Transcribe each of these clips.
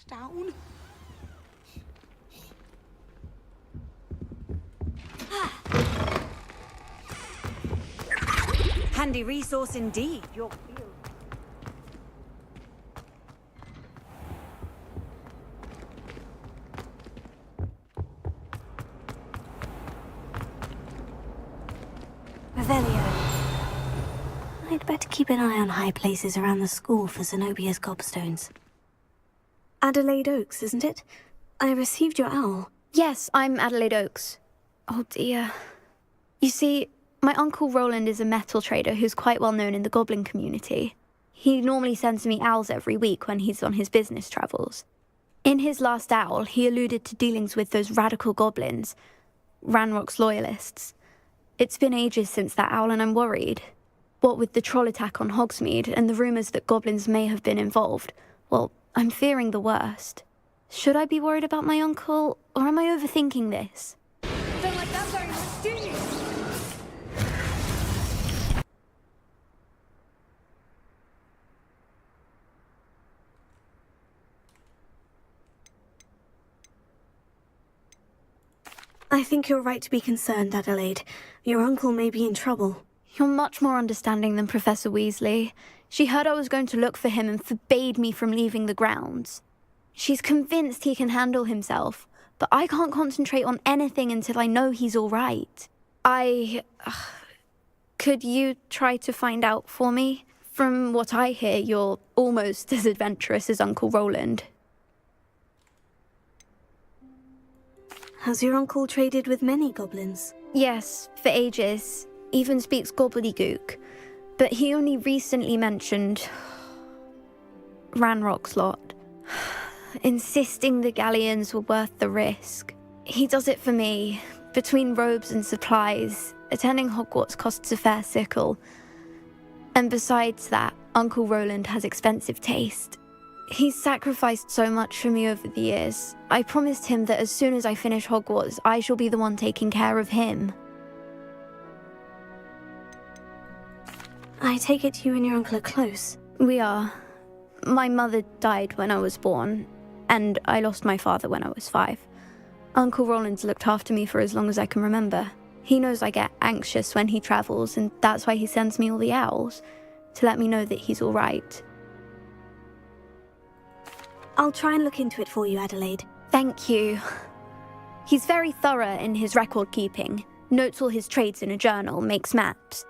Down. Handy resource indeed, your field. Revelio. I'd better keep an eye on high places around the school for Zenobia's gobstones. Adelaide Oaks, isn't it? I received your owl. Yes, I'm Adelaide Oaks. Oh dear. You see, my Uncle Roland is a metal trader who's quite well known in the goblin community. He normally sends me owls every week when he's on his business travels. In his last owl, he alluded to dealings with those radical goblins, Ranrock's loyalists. It's been ages since that owl and I'm worried. What with the troll attack on Hogsmeade and the rumours that goblins may have been involved, well, I'm fearing the worst. Should I be worried about my uncle, or am I overthinking this? Don't like that very much, do you? I think you're right to be concerned, Adelaide. Your uncle may be in trouble. You're much more understanding than Professor Weasley. She heard I was going to look for him and forbade me from leaving the grounds. She's convinced he can handle himself, but I can't concentrate on anything until I know he's all right. Could you try to find out for me? From what I hear, you're almost as adventurous as Uncle Roland. Has your uncle traded with many goblins? Yes, for ages. Even speaks gobbledygook. But he only recently mentioned Ranrock's lot, insisting the galleons were worth the risk. He does it for me. Between robes and supplies, attending Hogwarts costs a fair sickle. And besides that, Uncle Roland has expensive taste. He's sacrificed so much for me over the years. I promised him that as soon as I finish Hogwarts, I shall be the one taking care of him. I take it you and your uncle are close. We are. My mother died when I was born, and I lost my father when I was 5. Uncle Roland's looked after me for as long as I can remember. He knows I get anxious when he travels, and that's why he sends me all the owls, to let me know that he's all right. I'll try and look into it for you, Adelaide. Thank you. He's very thorough in his record keeping, notes all his trades in a journal, makes maps.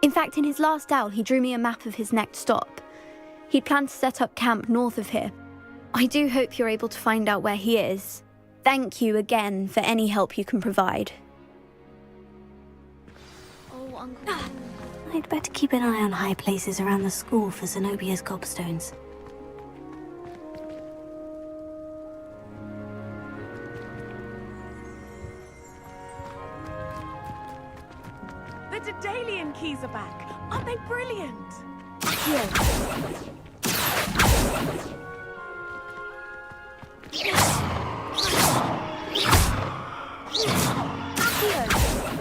In fact, in his last owl, he drew me a map of his next stop. He planned to set up camp north of here. I do hope you're able to find out where he is. Thank you again for any help you can provide. Oh, Uncle. I'd better keep an eye on high places around the school for Zenobia's gobstones. The Daedalian keys are back. Aren't they brilliant?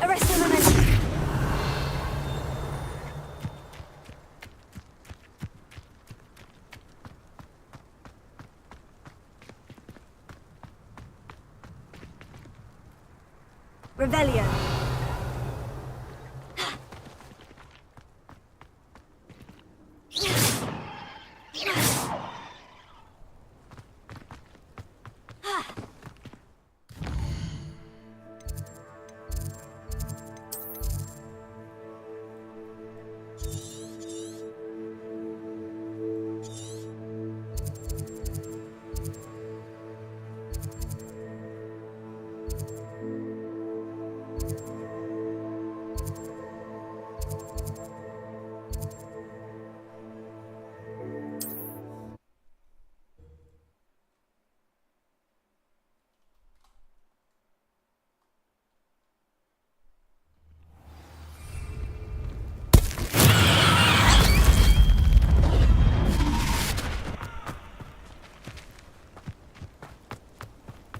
Arrest the momentum. Revelio.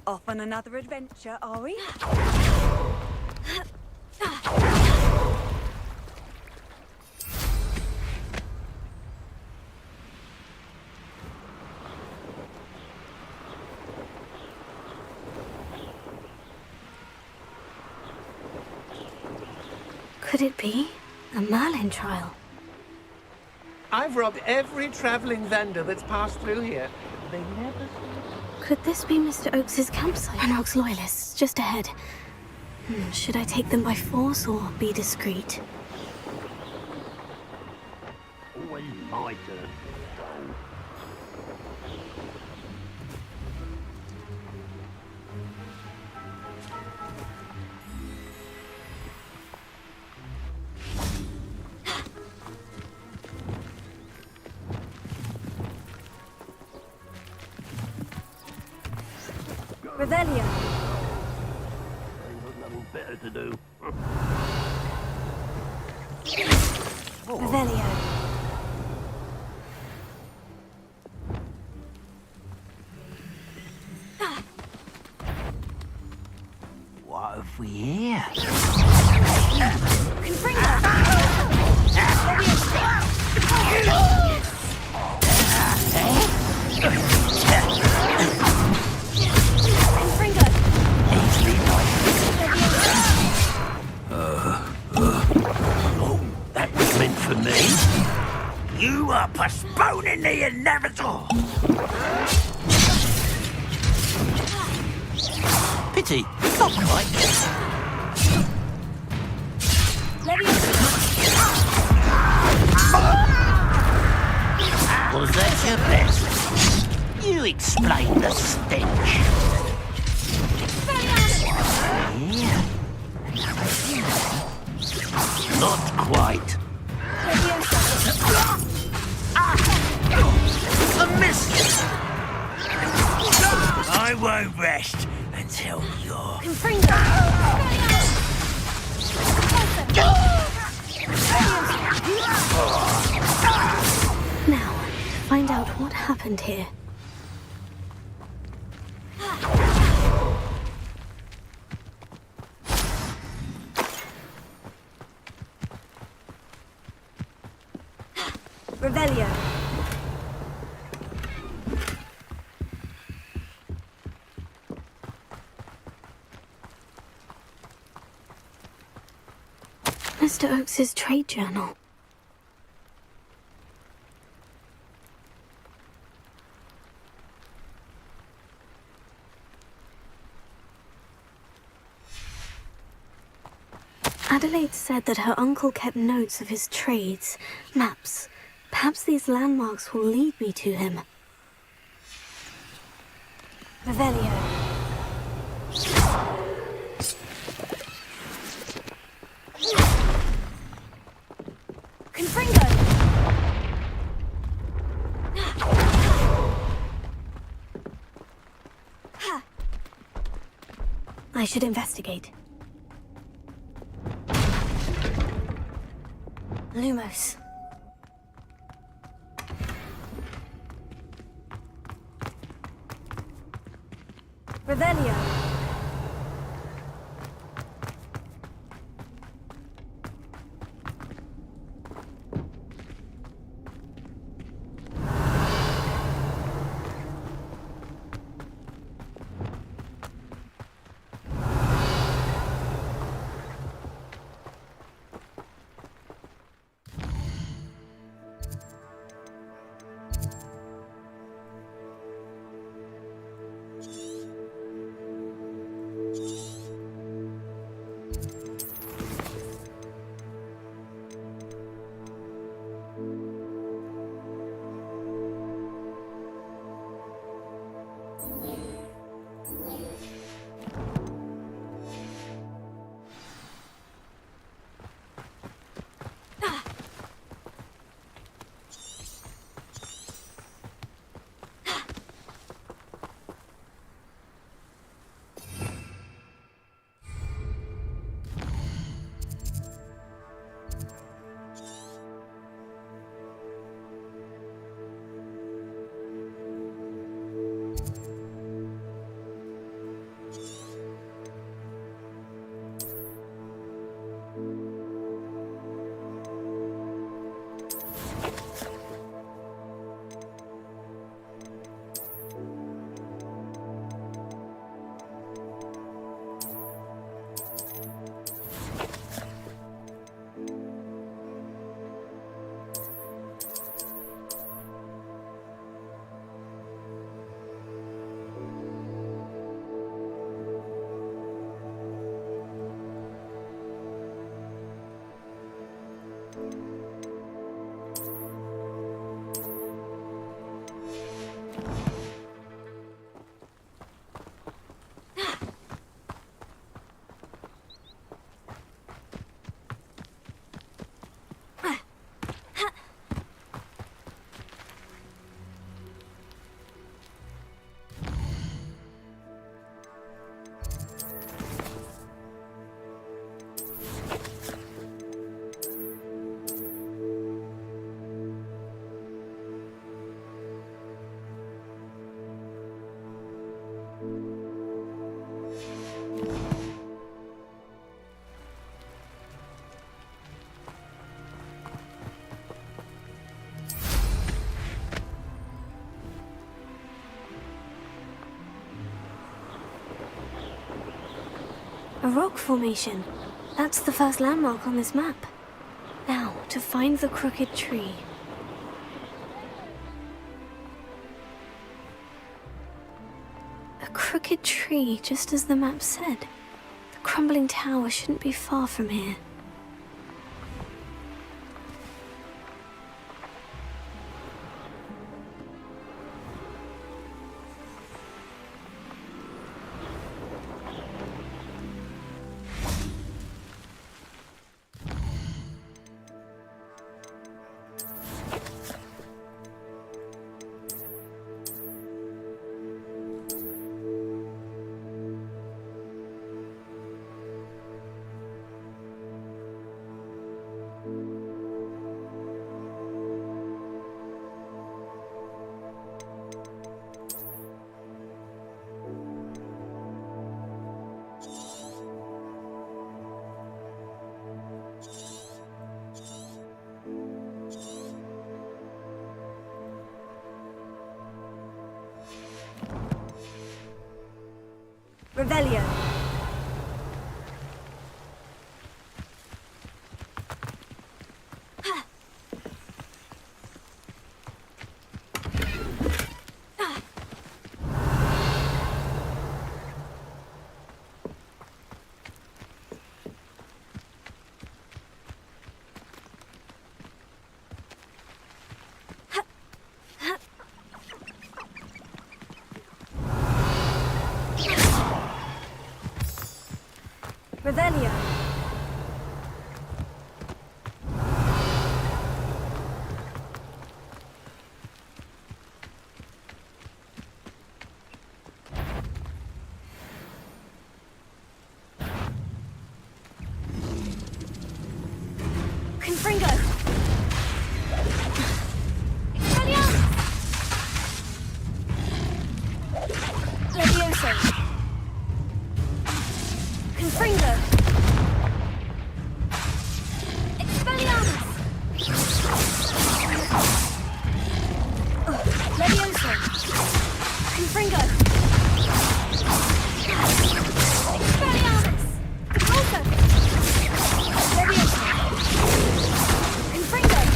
Off on another adventure, are we? Could it be a Merlin trial? I've robbed every traveling vendor that's passed through here. They never... Could this be Mr. Oakes's campsite? And Oakes loyalists, just ahead. Should I take them by force or be discreet? Always my turn. Revelio. Ain't got nothing better to do. Revelio. What have we here? Oh, that was meant for me. You are postponing the inevitable. Pity, not quite. Was that your best? You explain the stench. Yeah. Not quite. A miss! I won't rest until you're... Now, find out what happened here. Revelio. Mr. Oakes's trade journal. Adelaide said that her uncle kept notes of his trades, maps. Perhaps these landmarks will lead me to him. Revelio. Confringo. I should investigate. Lumos. Revelio. A rock formation. That's the first landmark on this map. Now, to find the crooked tree. A crooked tree, just as the map said. The crumbling tower shouldn't be far from here. Revelio. Revelio. Confringo. Expelliarmus. Levioso. Confringo. Expelliarmus. Levioso. Confringo. Expelliarmus. Convulso. Levioso. Confringo. Expelliarmus.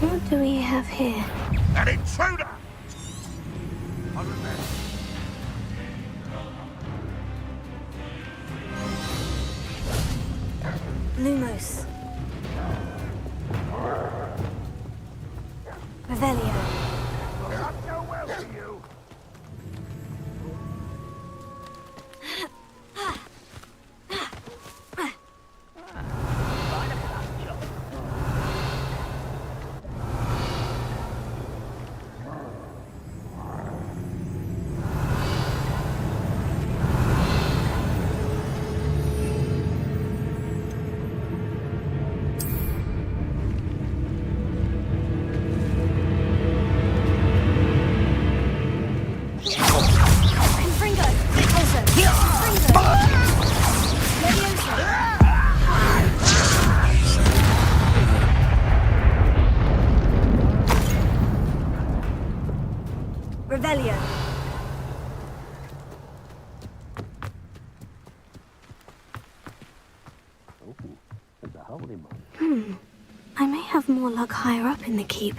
What do we have here? An intruder! I remember. Lumos. Revelio. Not go well for you. Confringo. Also. Confringo. Levioso. Revelio. I may have more luck higher up in the keep.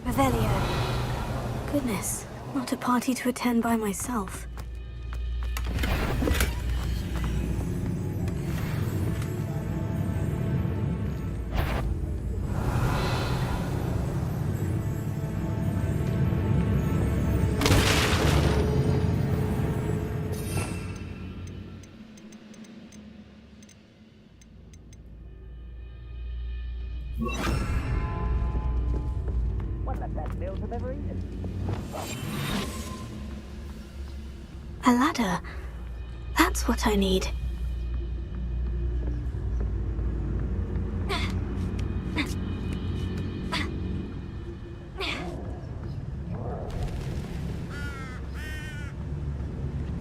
Revelio. Goodness, not a party to attend by myself. One of the best meals I've ever eaten. A ladder. That's what I need.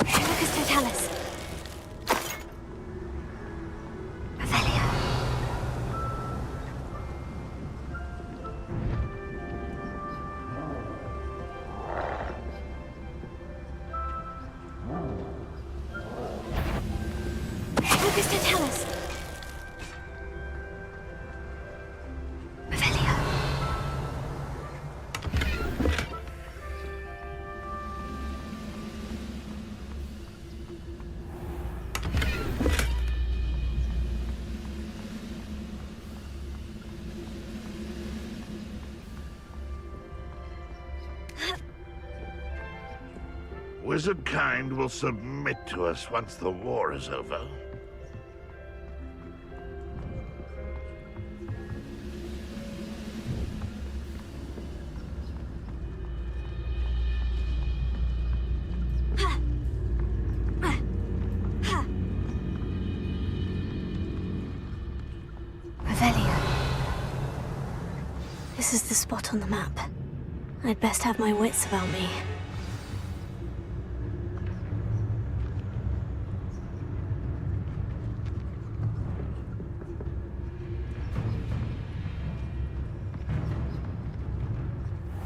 Lucas Totalis. Revelio. Lucas Totalis. Revelio. Wizard kind will submit to us once the war is over. Revelio. This is the spot on the map. I'd best have my wits about me.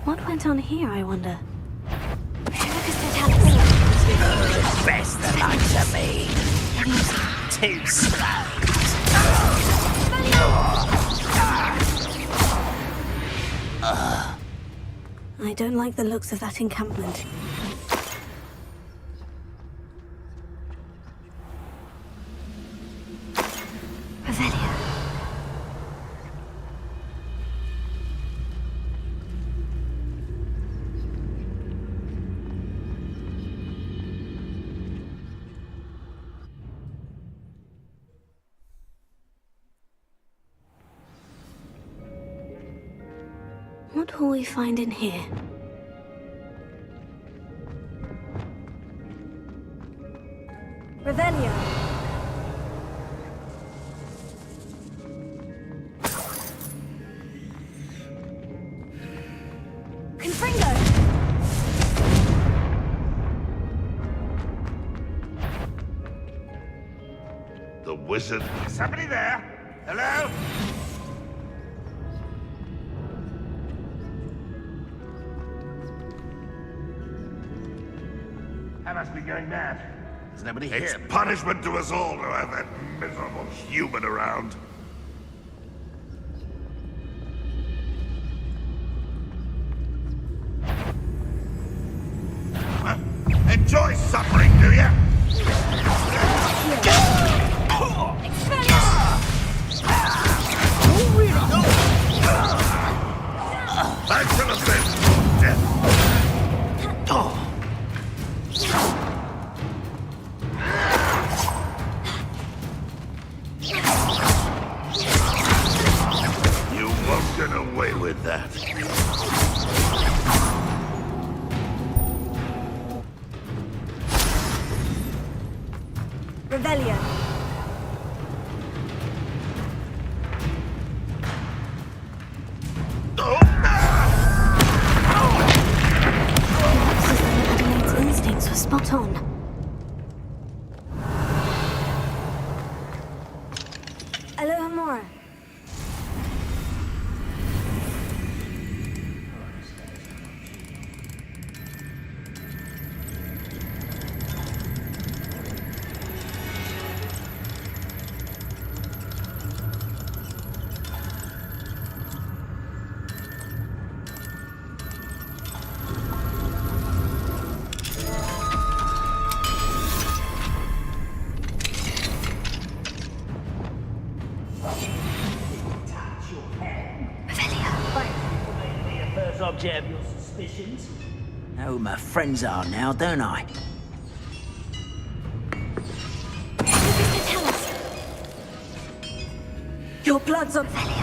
What went on here, I wonder? Lucas Totalis. Best the likes of me. Too slow. I don't like the looks of that encampment. Revelio. What will we find in here? Revelio. Confringo. The wizard. Is somebody there? Hello? I must be going mad. There's nobody here. It's punishment to us all to have that miserable human around. Huh? Enjoy suffering, do ya? That should have been death. Oh. You won't get away with that. Revelio. Adelaide's instincts were spot on. Aloha Mora. first object of your suspicions. Know who my friends are now, don't I? Tell us. Your blood's on Revelio.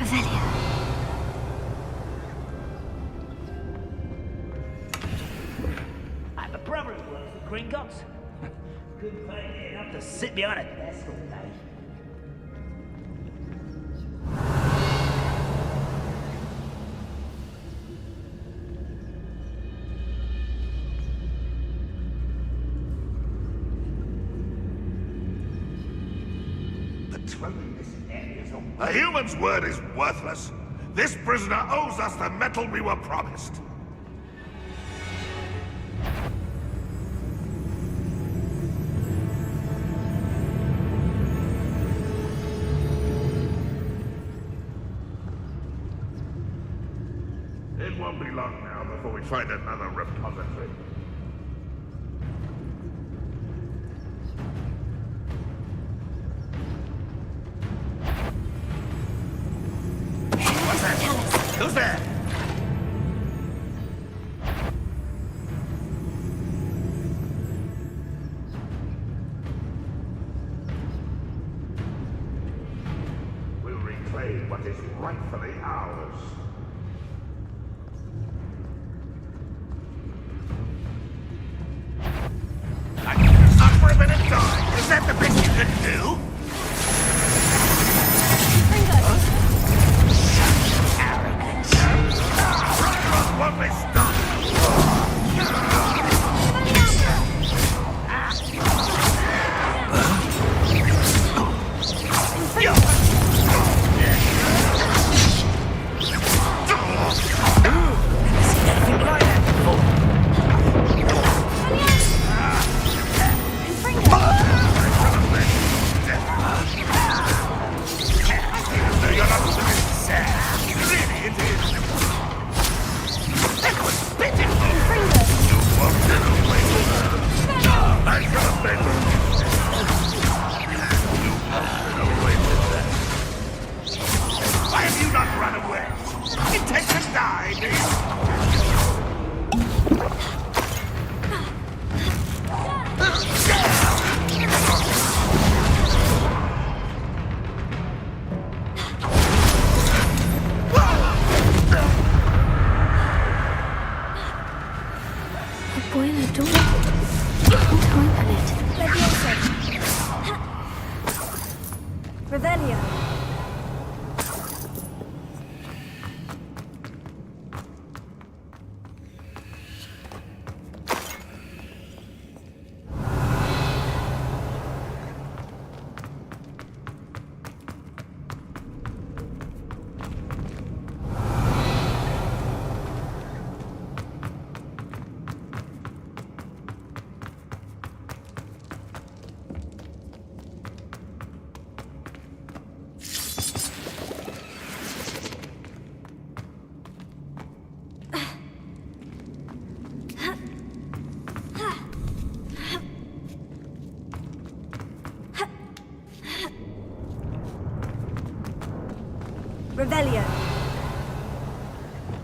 Revelio. I have a brother who works for Gringotts. Couldn't find it enough to sit behind a desk all day. Patrolling this area is a human's word is worthless. This prisoner owes us the metal we were promised. It won't be long now before we find another repository. What's that? Who's there? We'll reclaim what is rightfully ours. I can stop for a minute, die. Is that the best you can do? Won't be stopped. Why have you not run away? It takes a die, do you? a boiler door. Can't open it. Revelio. Revelio.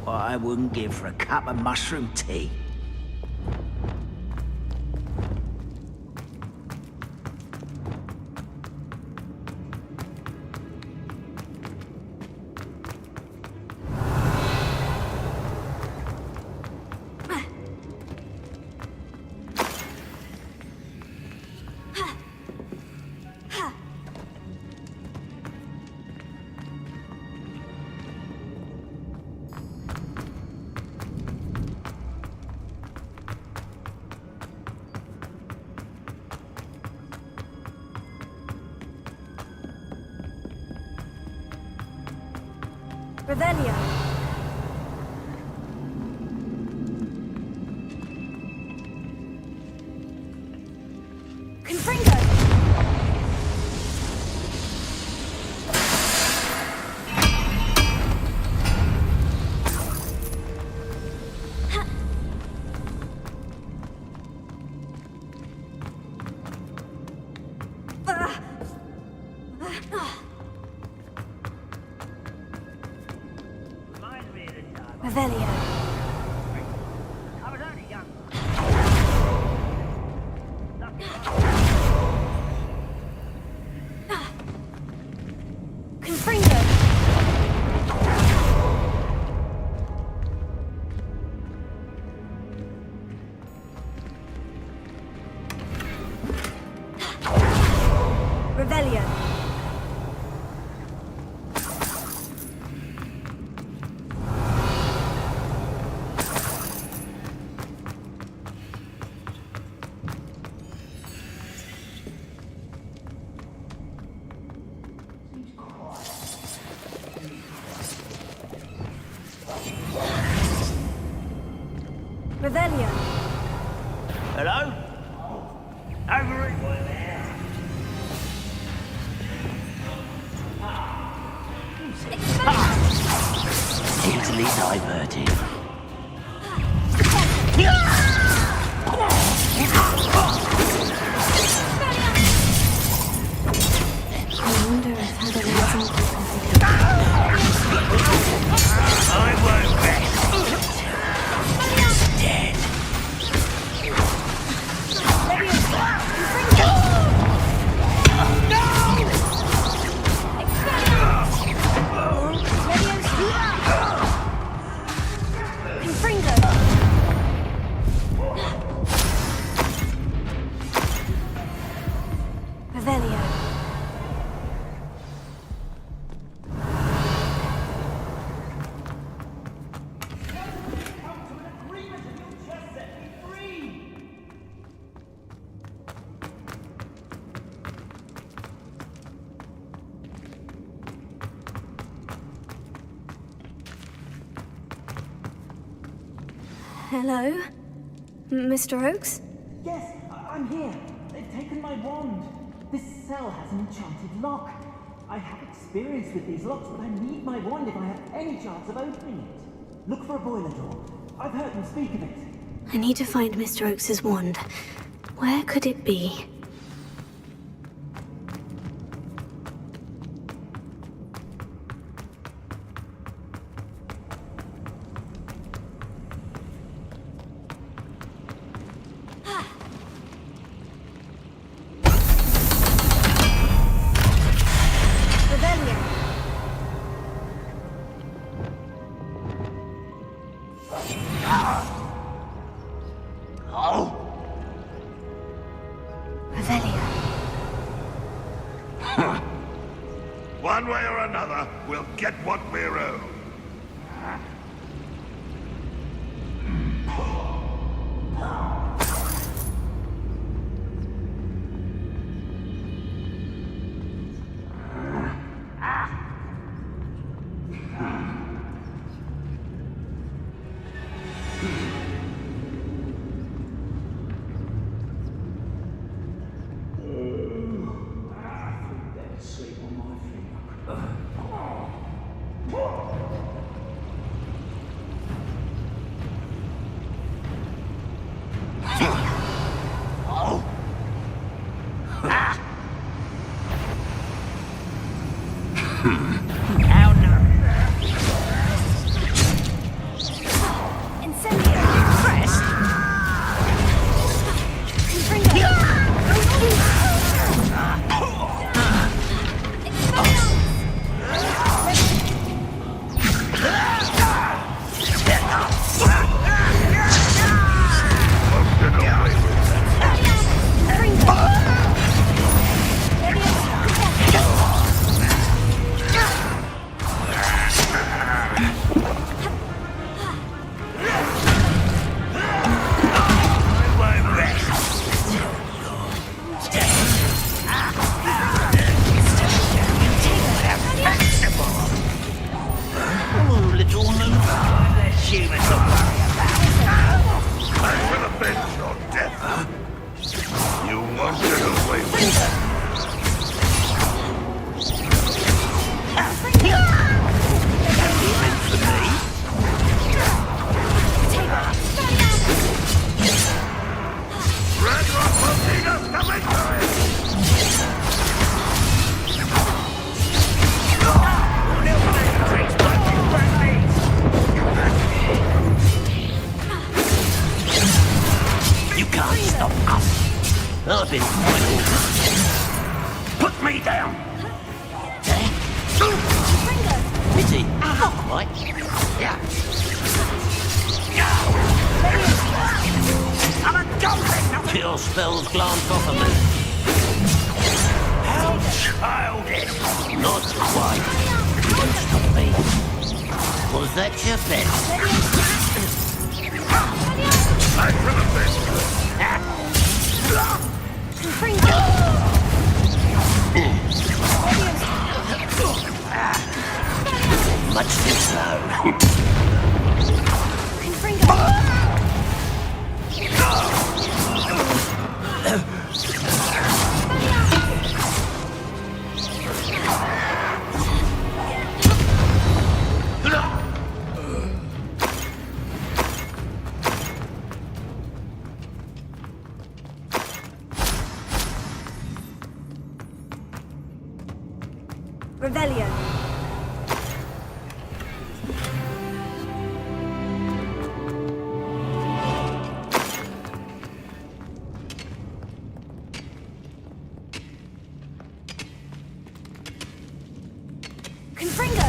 What I wouldn't give for a cup of mushroom tea. Revelio. Confringo. Reminds me of the time Revelio. I was only young. Confringo. Revelio. Revelio. Hello? Over it. Easily diverted. I wonder if Adelaide's uncle I won't rest. Dead. Confringo. Revelio. Hello? Mr. Oakes? Yes, I'm here. They've taken my wand. This cell has an enchanted lock. I have experience with these locks, but I need my wand if I have any chance of opening it. Look for a boiler door. I've heard them speak of it. I need to find Mr. Oakes's wand. Where could it be? Revelio. Revelio. One way or another, we'll get what we're owed. Sleep on my finger. I've been fighting. Put me down! Pity. Not quite. Yeah. I'm a goblin! Cure spells glance off of me. How childish! Not quite. Don't stop me. Was that your bet? I remember this! Much too slow. Revelio. Confringo.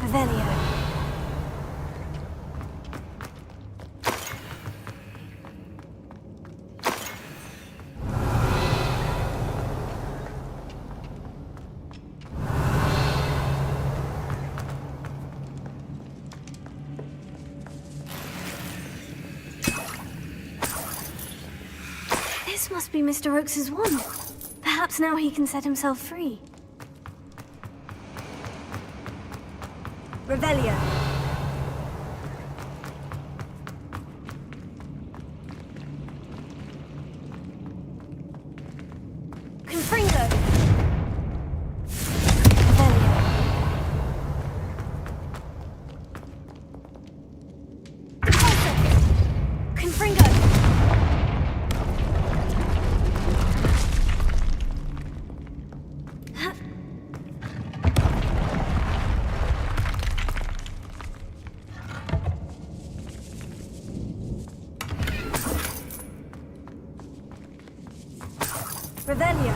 Revelio. This must be Mr. Oakes's wand. Perhaps now he can set himself free. Revelio. Confringo. Revelio. Confringo. Revelio.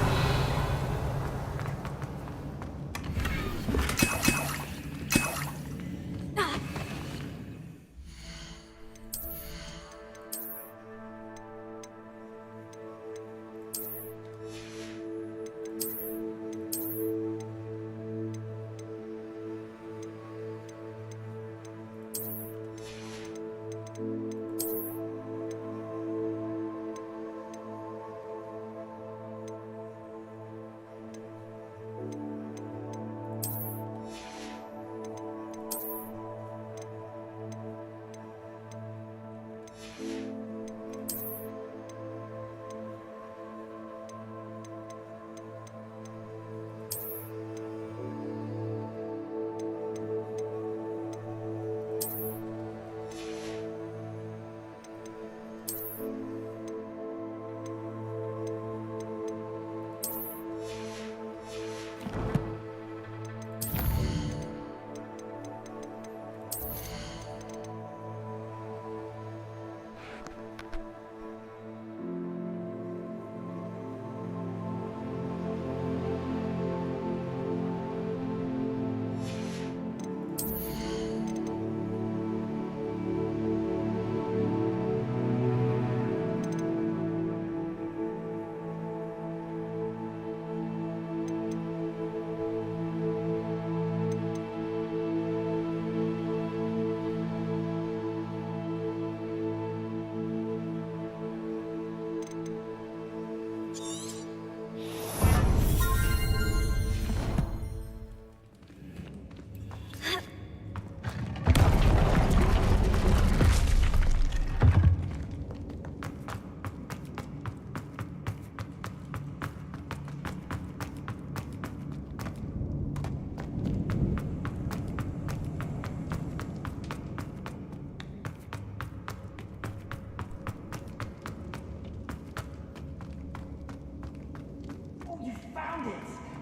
Found it!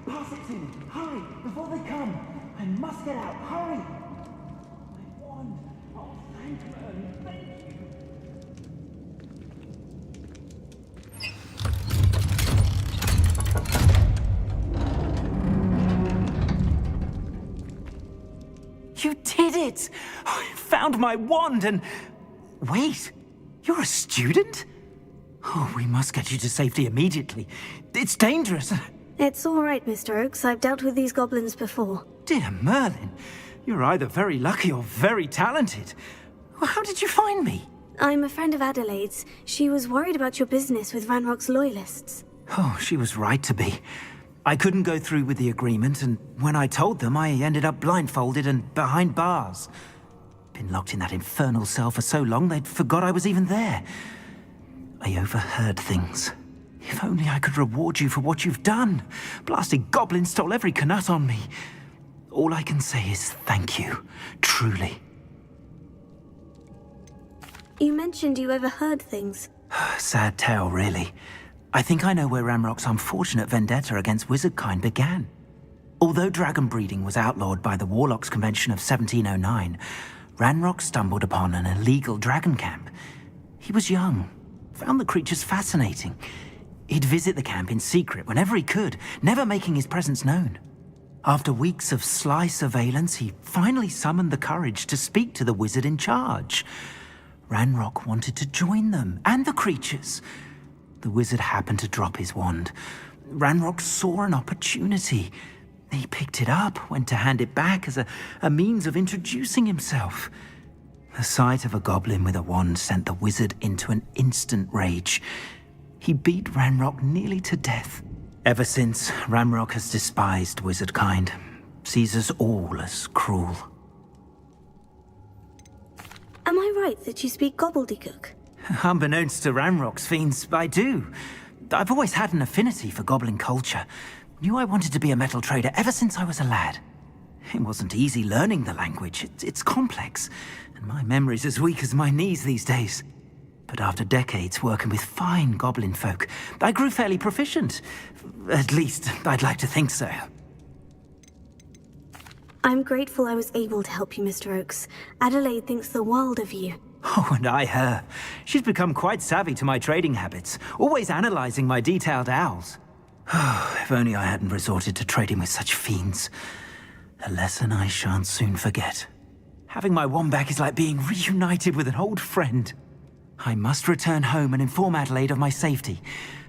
Pass it to me! Hurry! Before they come! I must get out! Hurry! My wand! Oh, thank you! Thank you! it! I found my wand and... Wait, you're a student? Oh, we must get you to safety immediately. It's dangerous. It's all right, Mr. Oakes. I've dealt with these goblins before. Dear Merlin, you're either very lucky or very talented. Well, how did you find me? I'm a friend of Adelaide's. She was worried about your business with Ranrock's loyalists. Oh, she was right to be. I couldn't go through with the agreement, and when I told them, I ended up blindfolded and behind bars. Been locked in that infernal cell for so long, they'd forgot I was even there. I overheard things. If only I could reward you for what you've done. Blasted goblin stole every Knut on me. All I can say is thank you, truly. You mentioned you overheard things. Sad tale, really. I think I know where Ranrock's unfortunate vendetta against wizardkind began. Although dragon breeding was outlawed by the Warlocks Convention of 1709, Ranrock stumbled upon an illegal dragon camp. He was young, found the creatures fascinating. He'd visit the camp in secret whenever he could, never making his presence known. After weeks of sly surveillance, he finally summoned the courage to speak to the wizard in charge. Ranrock wanted to join them, and the creatures. The wizard happened to drop his wand. Ranrock saw an opportunity. He picked it up, went to hand it back as a means of introducing himself. The sight of a goblin with a wand sent the wizard into an instant rage. He beat Ranrock nearly to death. Ever since, Ranrock has despised wizardkind, sees us all as cruel. Am I right that you speak gobbledygook? Unbeknownst to Ranrock's fiends, I do. I've always had an affinity for goblin culture. Knew I wanted to be a metal trader ever since I was a lad. It wasn't easy learning the language. It's complex, and my memory's as weak as my knees these days. But after decades working with fine goblin folk, I grew fairly proficient. At least, I'd like to think so. I'm grateful I was able to help you, Mr. Oakes. Adelaide thinks the world of you. Oh, and I her. She's become quite savvy to my trading habits, always analyzing my detailed owls. Oh, if only I hadn't resorted to trading with such fiends. A lesson I shan't soon forget. Having my wand back is like being reunited with an old friend. I must return home and inform Adelaide of my safety.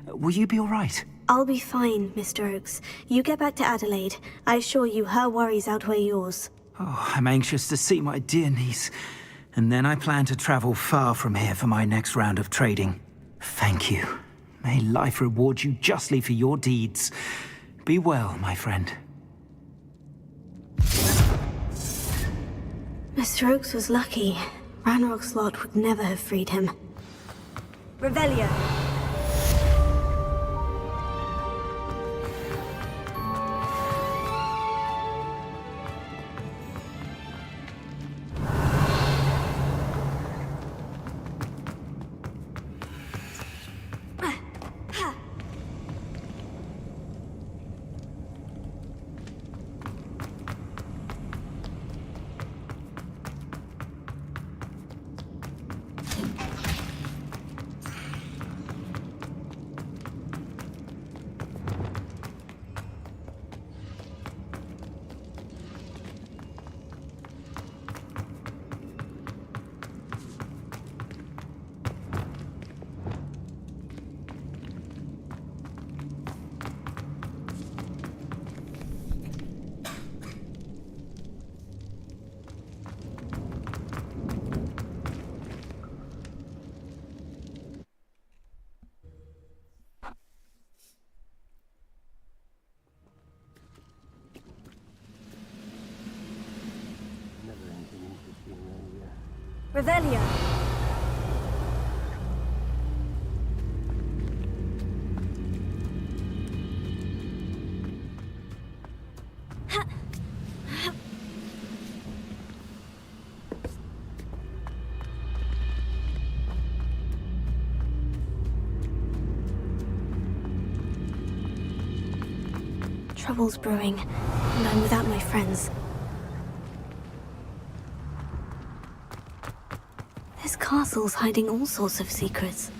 Will you be all right? I'll be fine, Mr. Oakes. You get back to Adelaide. I assure you her worries outweigh yours. Oh, I'm anxious to see my dear niece. And then I plan to travel far from here for my next round of trading. Thank you. May life reward you justly for your deeds. Be well, my friend. Mr. Oakes was lucky. Ranrock's lot would never have freed him. Revelio. Revelio. Trouble's brewing, and I'm without my friends. This castle's hiding all sorts of secrets.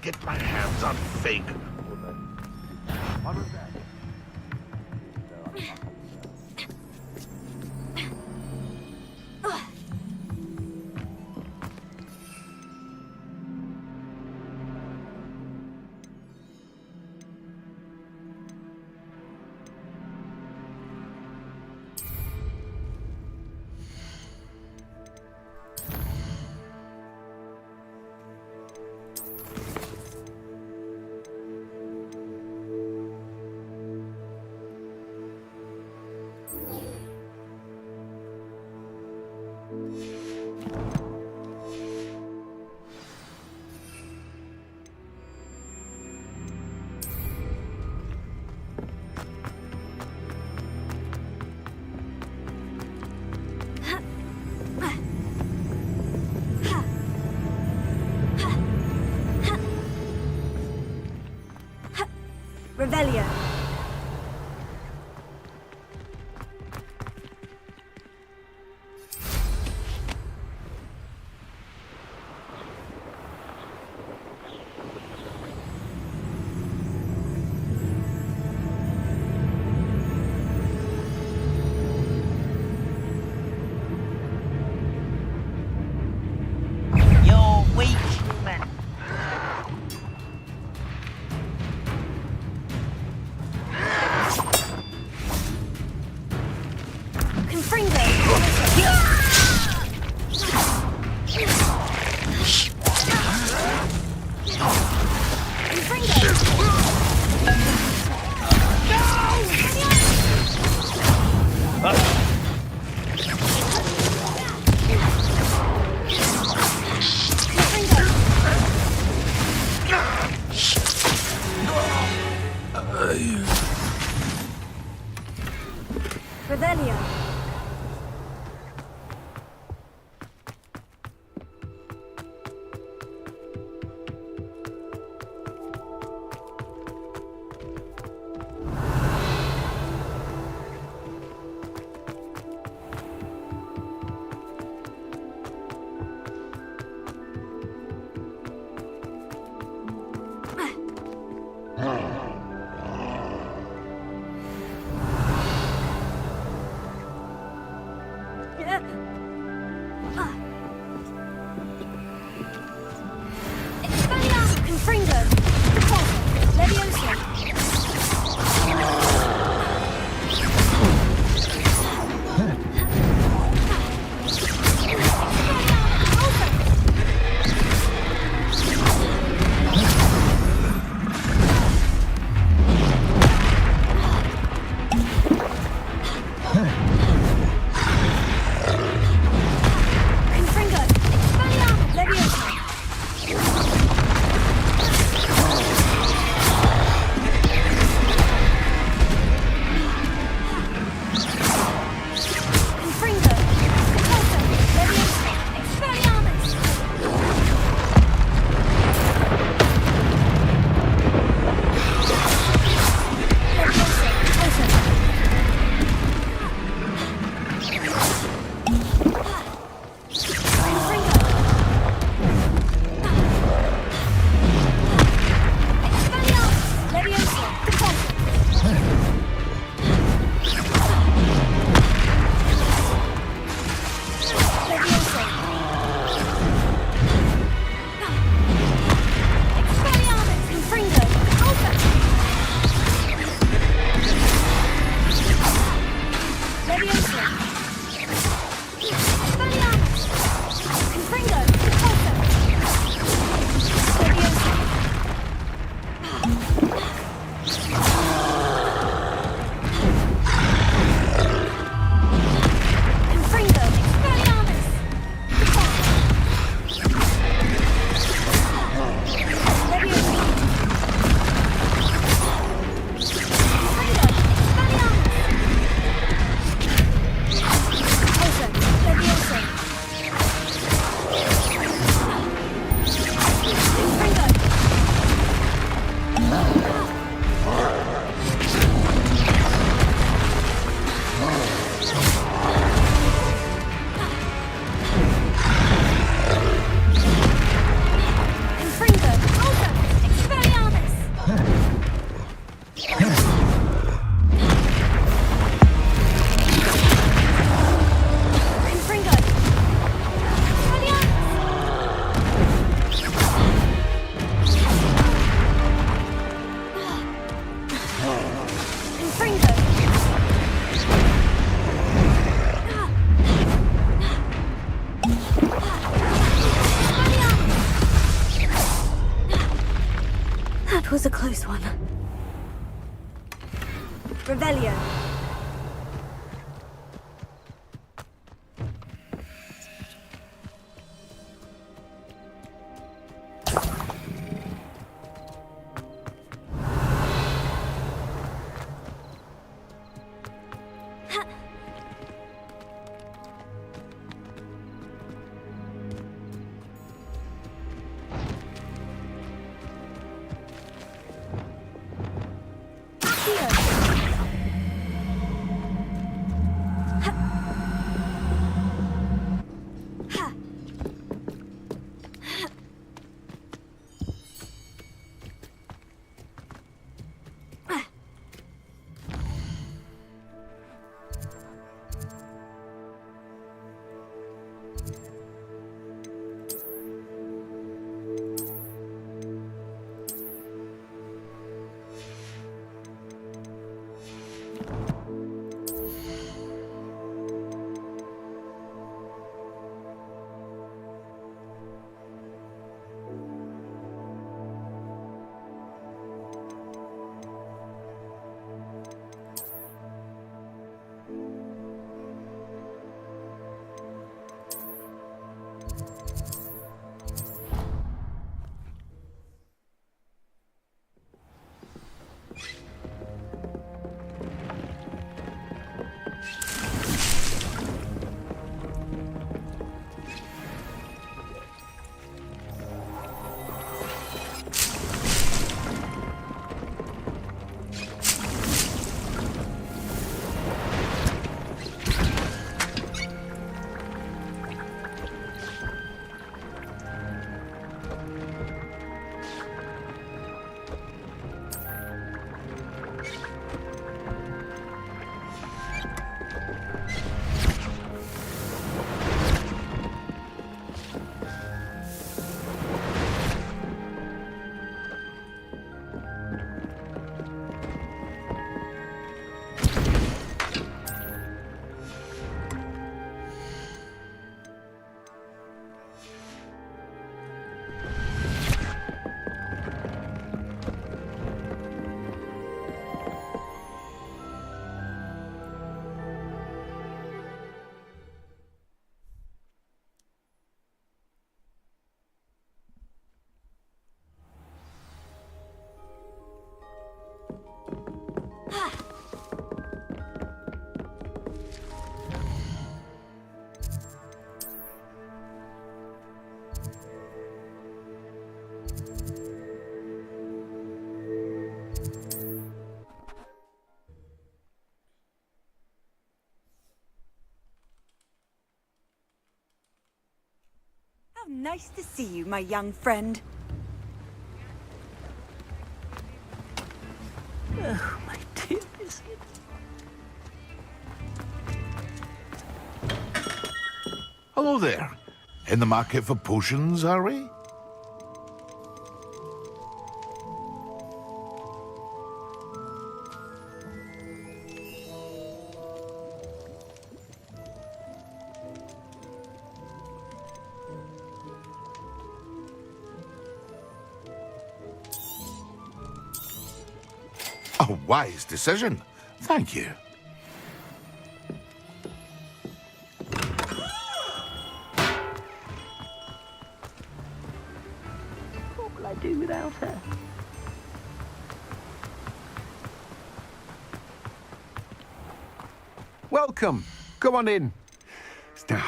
get my hands on fake. What was that? Revelio. You're weak, human. Revelio. Revelio. How nice to see you, my young friend. Oh, my dear biscuit. Hello there. In the market for potions, are we? A wise decision. Thank you. What will I do without her? Welcome. Come on in. Now,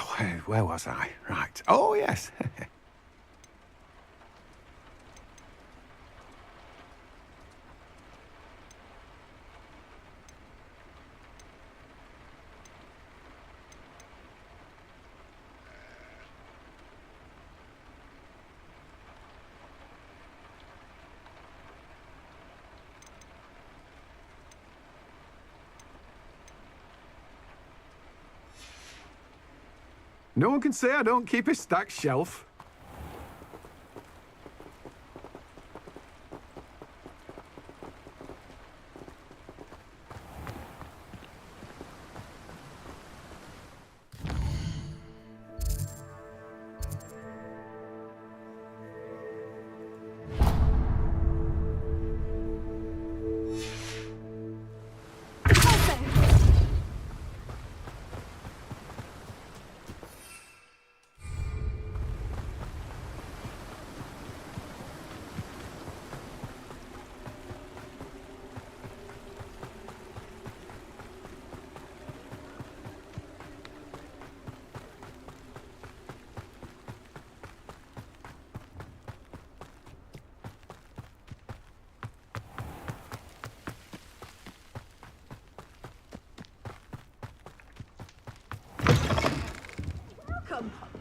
where was I? Right. Oh, yes. No one can say I don't keep a stacked shelf.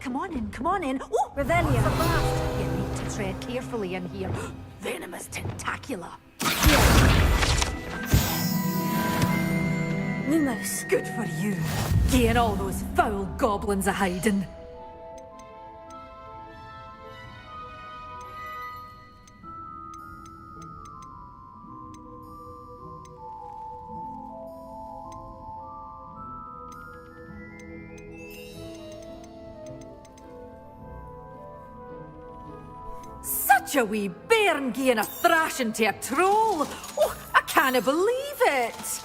Come on in, come on in. Oh, Revelio. what's at last? You need to tread carefully in here. Venomous tentacula. Lumos. Good for you. Getting all those foul goblins a hiding. Such a wee bairn gieing a thrashing to a troll. Oh, I can't believe it.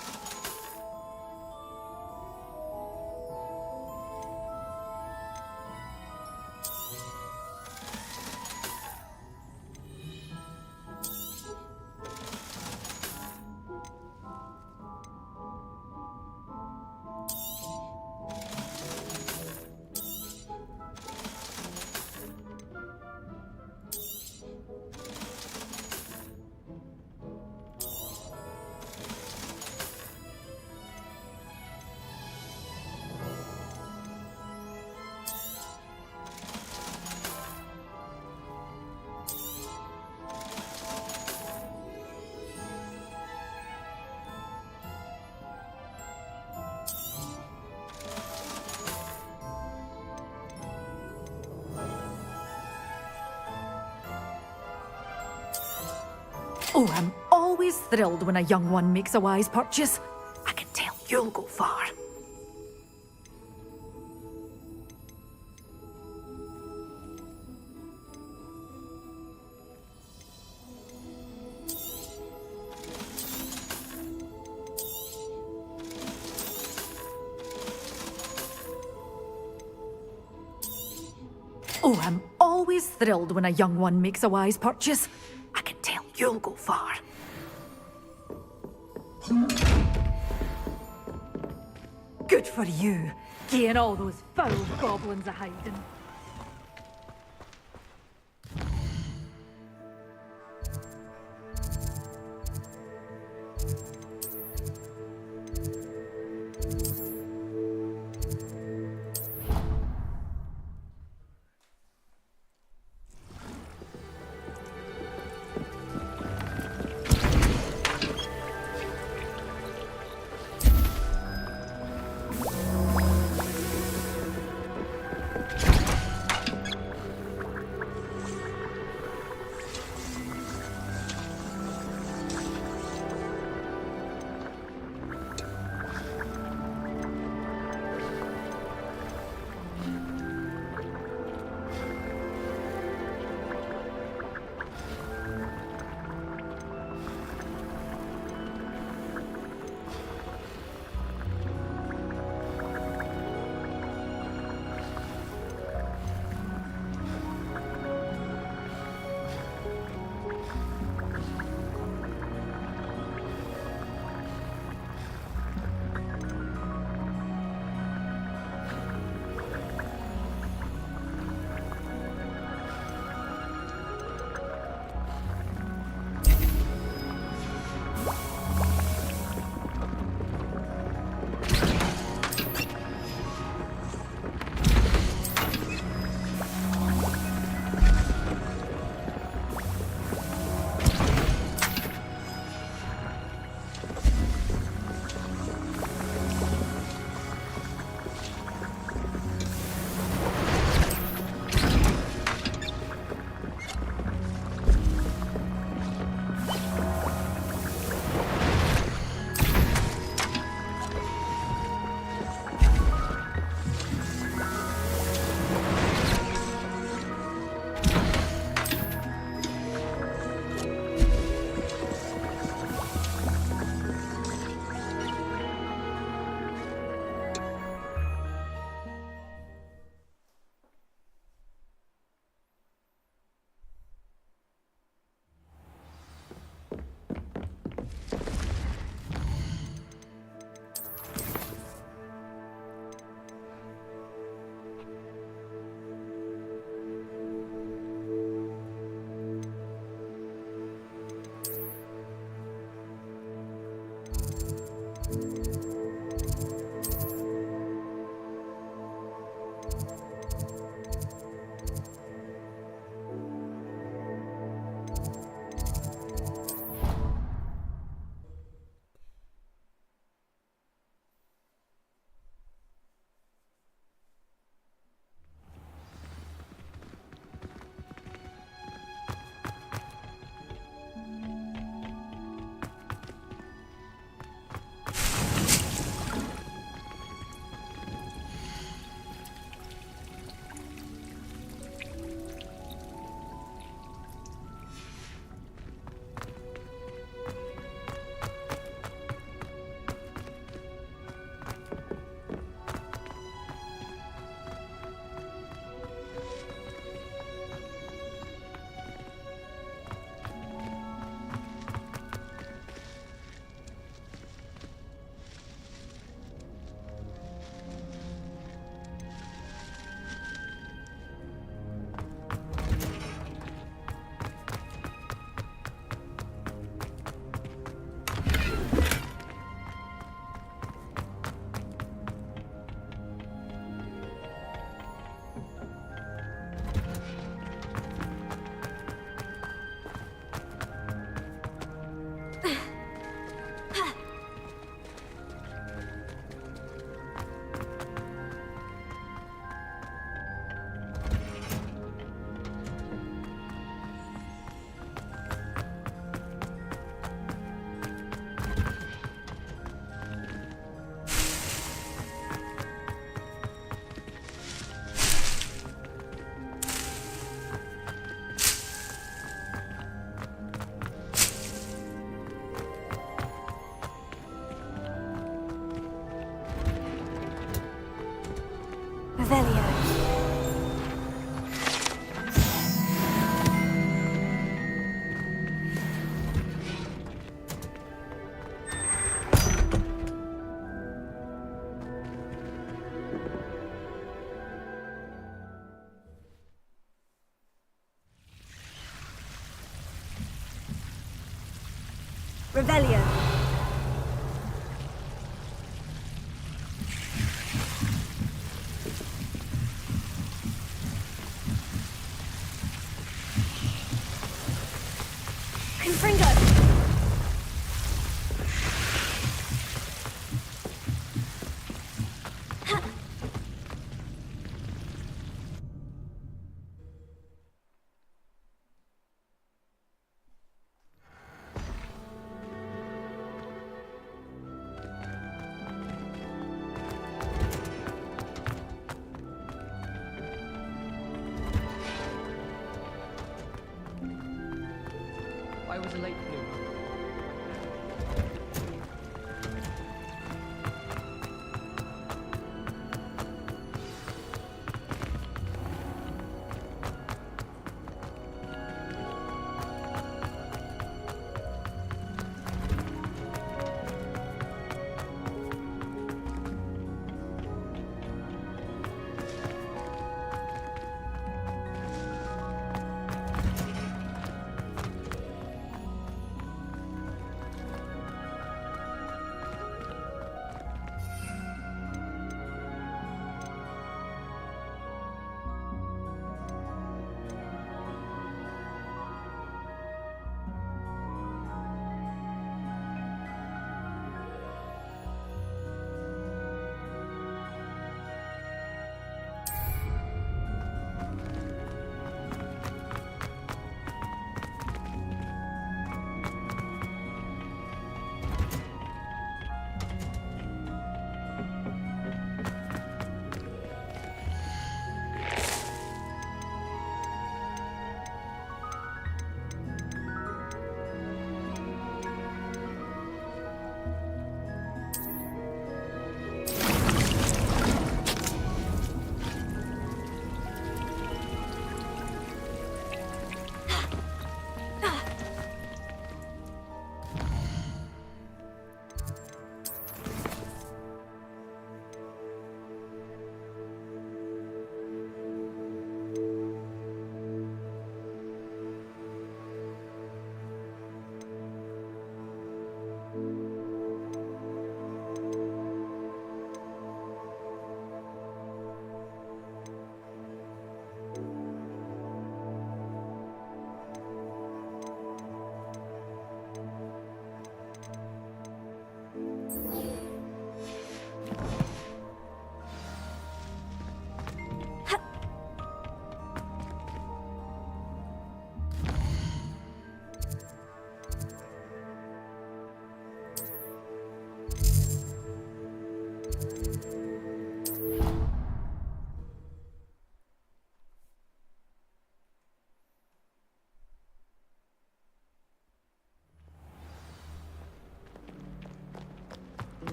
Oh, I'm always thrilled when a young one makes a wise purchase. I can tell you'll go far. Oh, I'm always thrilled when a young one makes a wise purchase. I can tell you'll go far. Good for you, getting all those foul goblins a hiding. Revelio. Revelio. Confringo. I was a late bloomer.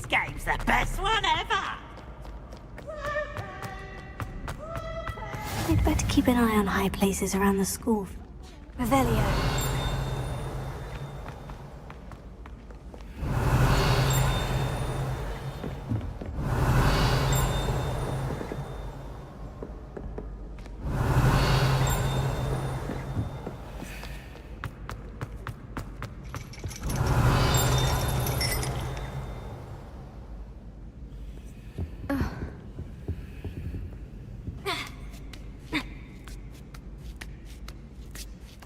Game's the best one ever! I'd better keep an eye on high places around the school. Revelio.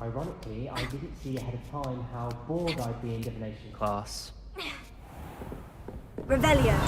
Ironically, I didn't see ahead of time how bored I'd be in divination class. Revelio.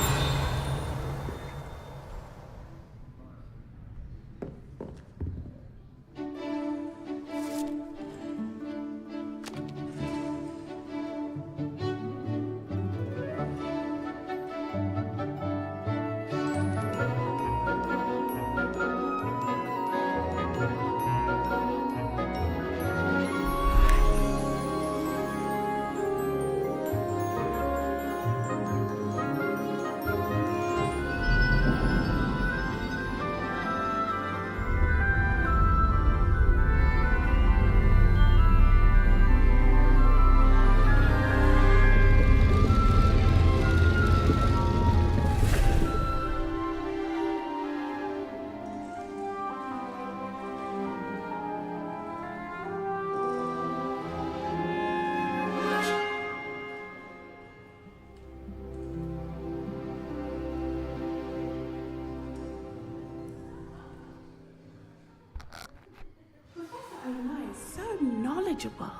manageable.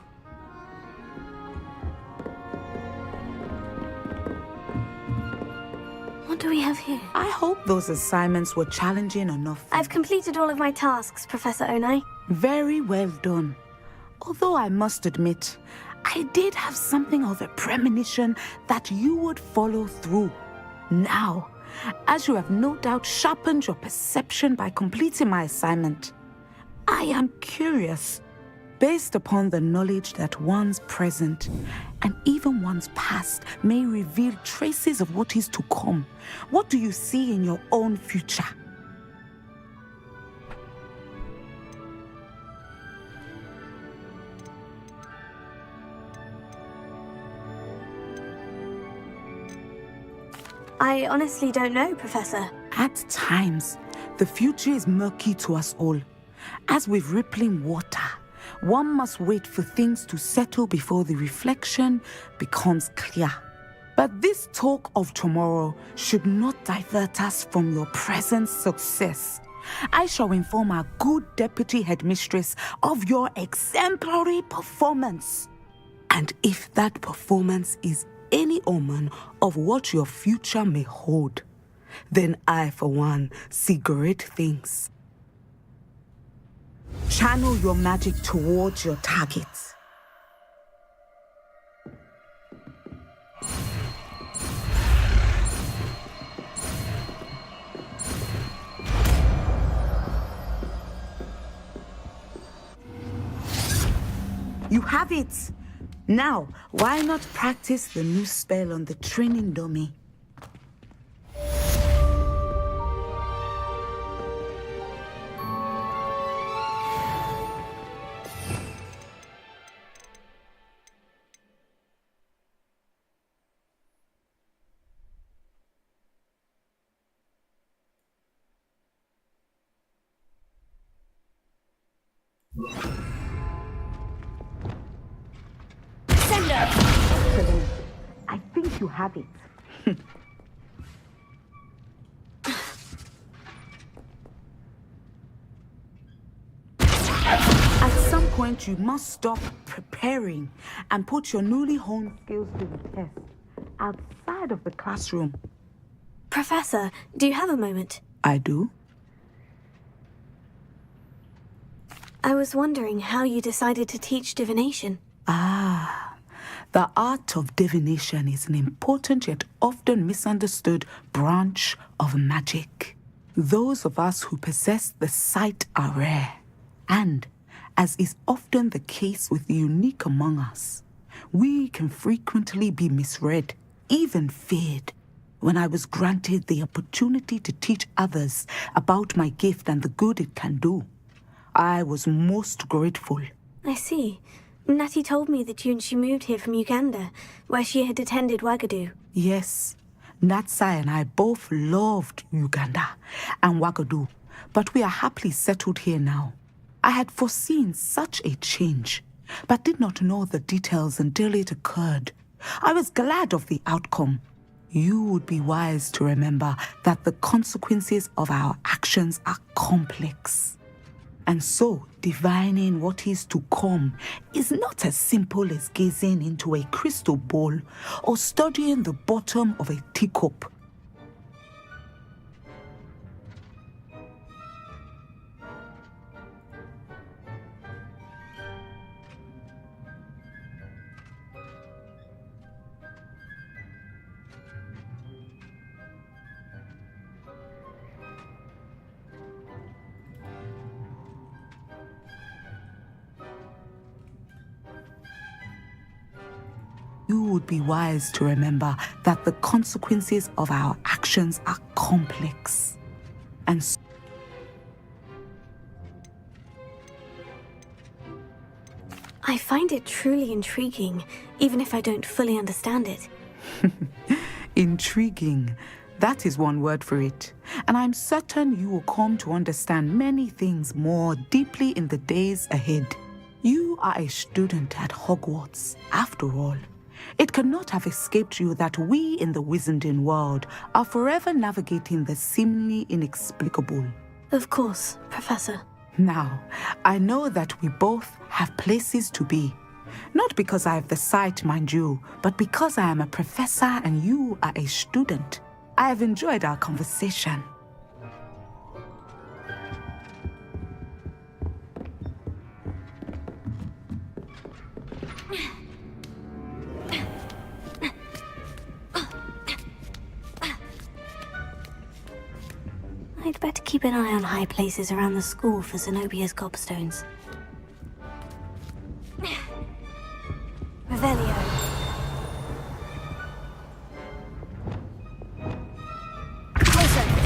What do we have here? I hope those assignments were challenging enough. I've completed all of my tasks, Professor Onai. Very well done. Although I must admit, I did have something of a premonition that you would follow through. Now, as you have no doubt sharpened your perception by completing my assignment, I am curious, based upon the knowledge that one's present and even one's past may reveal traces of what is to come. What do you see in your own future? I honestly don't know, Professor. At times, the future is murky to us all. As with rippling water, one must wait for things to settle before the reflection becomes clear. But this talk of tomorrow should not divert us from your present success. I shall inform our good deputy headmistress of your exemplary performance. And if that performance is any omen of what your future may hold, then I, for one, see great things. Channel your magic towards your targets. You have it! Now, why not practice the new spell on the training dummy? Excellent. I think you have it. At some point, you must stop preparing and put your newly honed skills to the test outside of the classroom. Professor, do you have a moment? I do. I was wondering how you decided to teach divination. The art of divination is an important yet often misunderstood branch of magic. Those of us who possess the sight are rare, and, as is often the case with the unique among us, we can frequently be misread, even feared. When I was granted the opportunity to teach others about my gift and the good it can do, I was most grateful. I see. Natty told me that you and she moved here from Uganda, where she had attended Wagadu. Yes, Natsai and I both loved Uganda and Wagadu, but we are happily settled here now. I had foreseen such a change, but did not know the details until it occurred. I was glad of the outcome. You would be wise to remember that the consequences of our actions are complex. And so, divining what is to come is not as simple as gazing into a crystal ball or studying the bottom of a teacup. You would be wise to remember that the consequences of our actions are complex. And so I find it truly intriguing, even if I don't fully understand it. intriguing. That is one word for it. And I'm certain you will come to understand many things more deeply in the days ahead. You are a student at Hogwarts, after all. It cannot have escaped you that we in the Wizarding world are forever navigating the seemingly inexplicable. Of course, Professor. Now, I know that we both have places to be. Not because I have the sight, mind you, but because I am a professor and you are a student. I have enjoyed our conversation. I'd better keep an eye on high places around the school for Zenobia's gobstones. Revelio. Closer.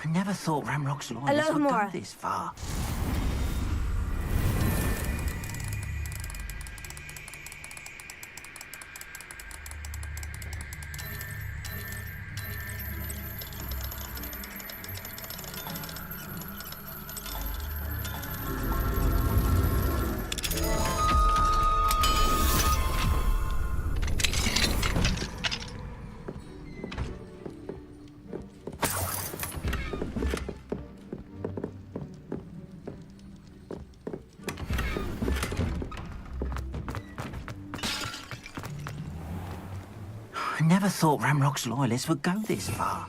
I never thought Ramrock's loyalists would go this far. I never thought Ramrock's loyalists would go this far.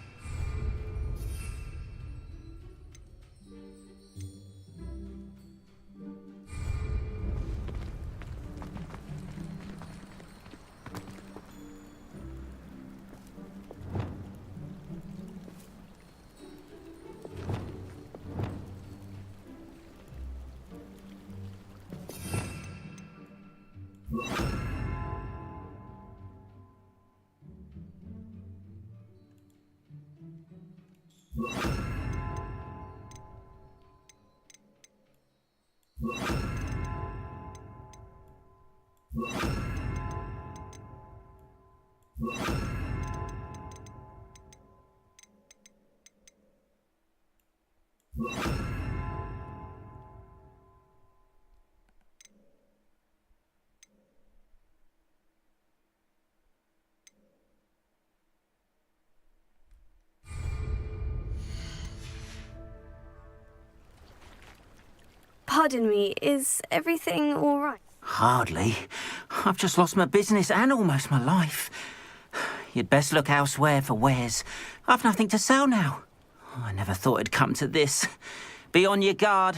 Pardon me, is everything all right? Hardly. I've just lost my business and almost my life. You'd best look elsewhere for wares. I've nothing to sell now. I never thought it'd come to this. Be on your guard.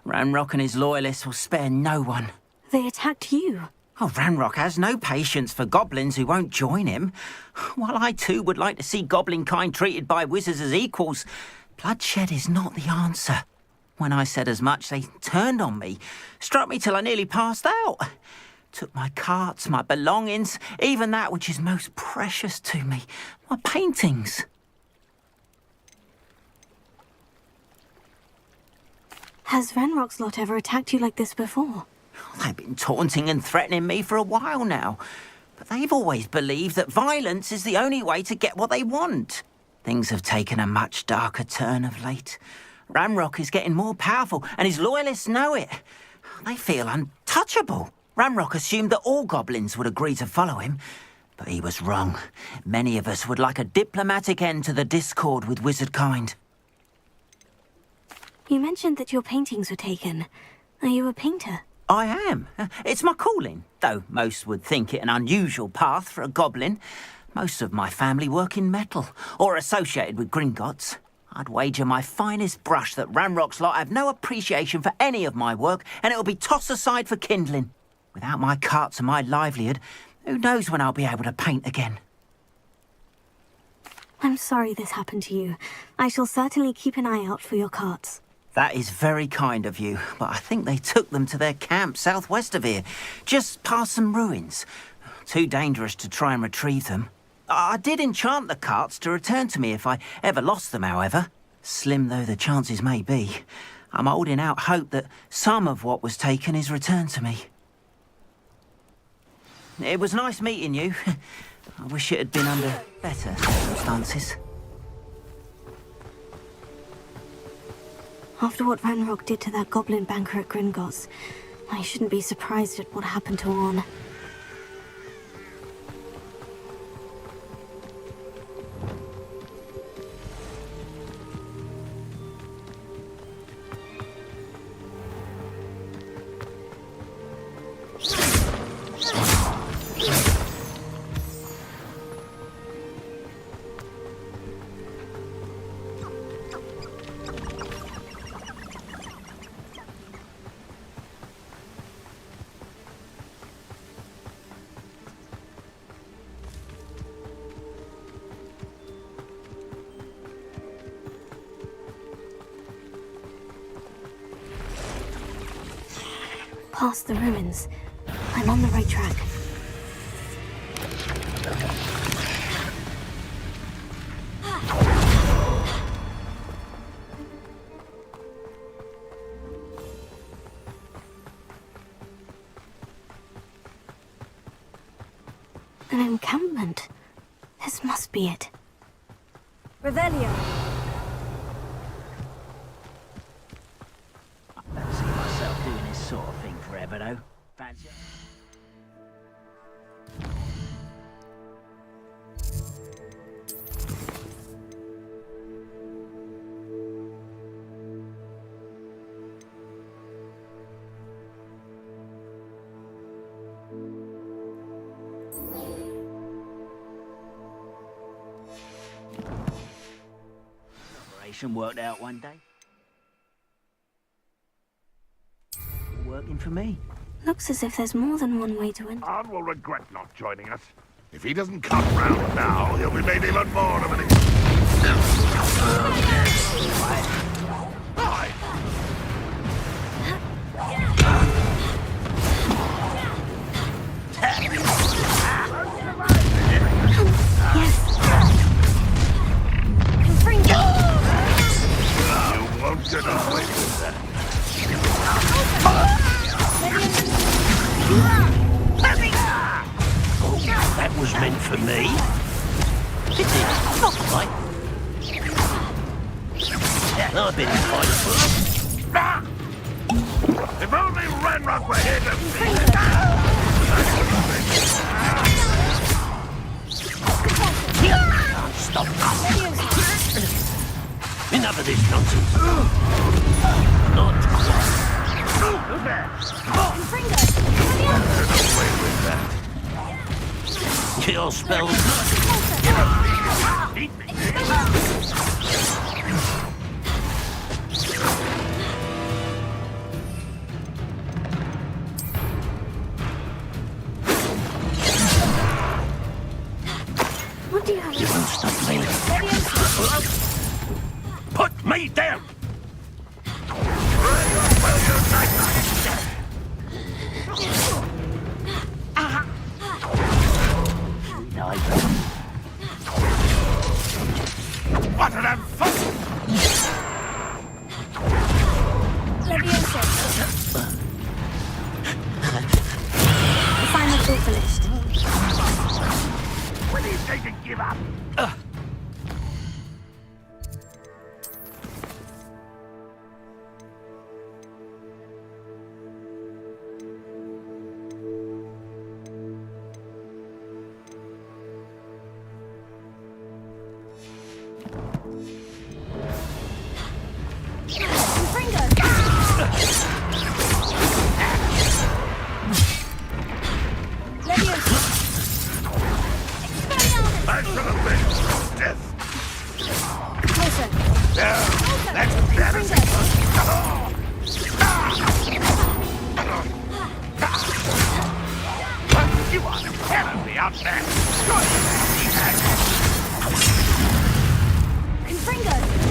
Ranrock and his loyalists will spare no one. They attacked you. Oh, Ranrock has no patience for goblins who won't join him. While I too would like to see goblin kind treated by wizards as equals, bloodshed is not the answer. When I said as much, they turned on me, struck me till I nearly passed out. Took my carts, my belongings, even that which is most precious to me, my paintings. Has Ranrock's lot ever attacked you like this before? They've been taunting and threatening me for a while now, but they've always believed that violence is the only way to get what they want. Things have taken a much darker turn of late. Ranrock is getting more powerful, and his loyalists know it. They feel untouchable. Ranrock assumed that all goblins would agree to follow him, but he was wrong. Many of us would like a diplomatic end to the discord with wizard kind. You mentioned that your paintings were taken. Are you a painter? I am. It's my calling, though most would think it an unusual path for a goblin. Most of my family work in metal, or associated with Gringotts. I'd wager my finest brush that Ranrock's lot have no appreciation for any of my work, and it'll be tossed aside for kindling. Without my carts and my livelihood, who knows when I'll be able to paint again. I'm sorry this happened to you. I shall certainly keep an eye out for your carts. That is very kind of you, but I think they took them to their camp southwest of here, just past some ruins. Too dangerous to try and retrieve them. I did enchant the carts to return to me if I ever lost them, however. Slim though the chances may be, I'm holding out hope that some of what was taken is returned to me. It was nice meeting you. I wish it had been under better circumstances. After what Ranrock did to that goblin banker at Gringotts, I shouldn't be surprised at what happened to Orn. Past the ruins. I'm on the right track. An encampment. This must be it. Revelio. I don't see myself doing this sort of thing forever, though. Fancy. Operation worked out one day. Working for me. Looks as if there's more than one way to win. Arn will regret not joining us. If he doesn't come round now, he'll be made even more of an... Hi. You won't get away with that. Oh, that was meant for me. Did it? Not quite. I've been invited for it. If only Ranrock were here to see it. Can't stop us. Enough of this nonsense. Not quite. Away with that. Your spells. Eat me. What do you have? You won't stop me. Put me down! What an unfortunate... The final thought finished. When do you take to give up?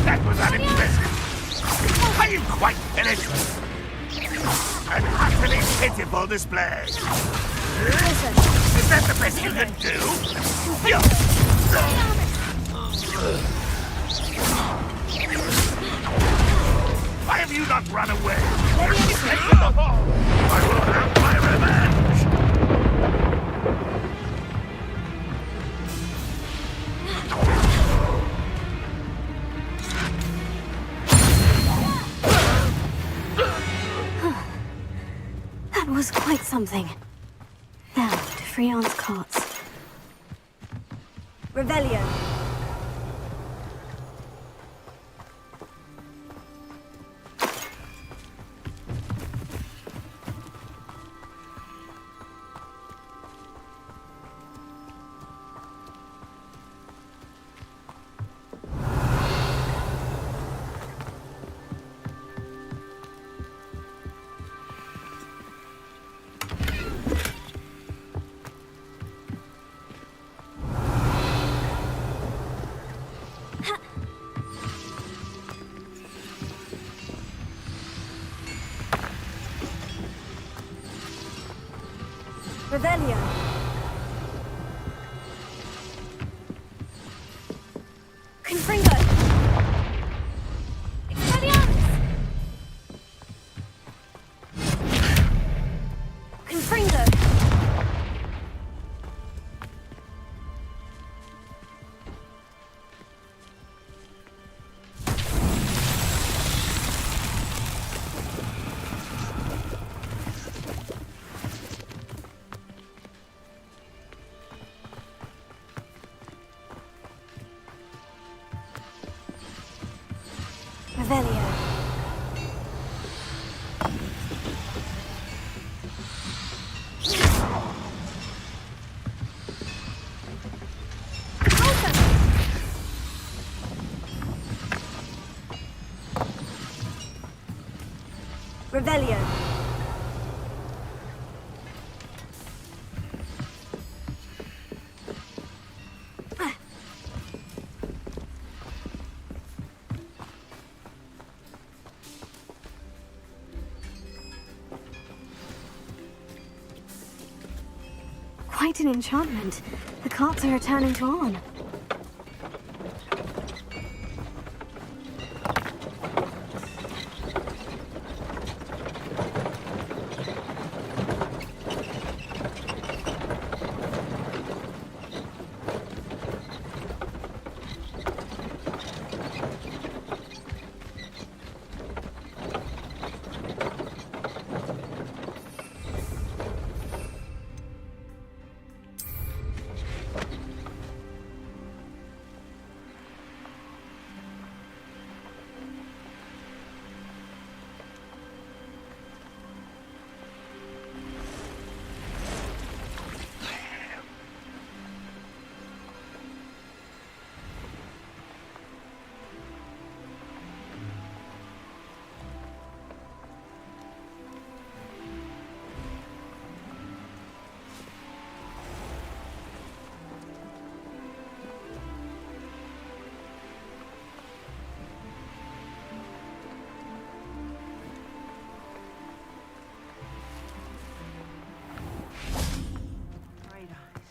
That was unexpected. Are you quite finished? An utterly pitiful display. Is that the best you can do? Why have you not run away? Take the ball! I will have my revenge! That was quite something. Now, to Freon's carts. Revelio. Revelio. Confringo. Expelliarmus. Confringo. Revelio. Revelio. Quite an enchantment. The carts are returning to on.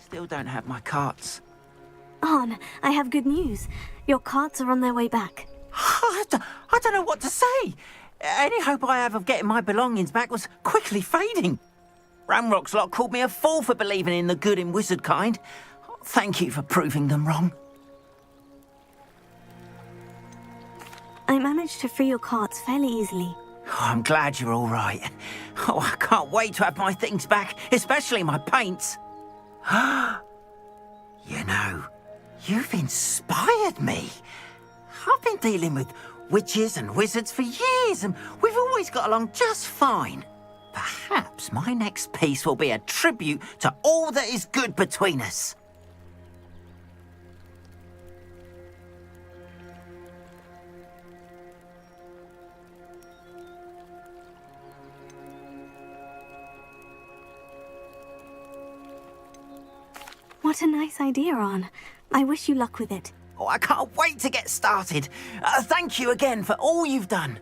Still don't have my carts. Arn, I have good news. Your carts are on their way back. I don't know what to say. Any hope I have of getting my belongings back was quickly fading. Ramrock's lot called me a fool for believing in the good in wizard kind. Thank you for proving them wrong. I managed to free your carts fairly easily. Oh, I'm glad you're all right. Oh, I can't wait to have my things back, especially my paints. You know, you've inspired me. I've been dealing with witches and wizards for years, and we've always got along just fine. Perhaps my next piece will be a tribute to all that is good between us. What a nice idea, Arn. I wish you luck with it. Oh, I can't wait to get started. Thank you again for all you've done.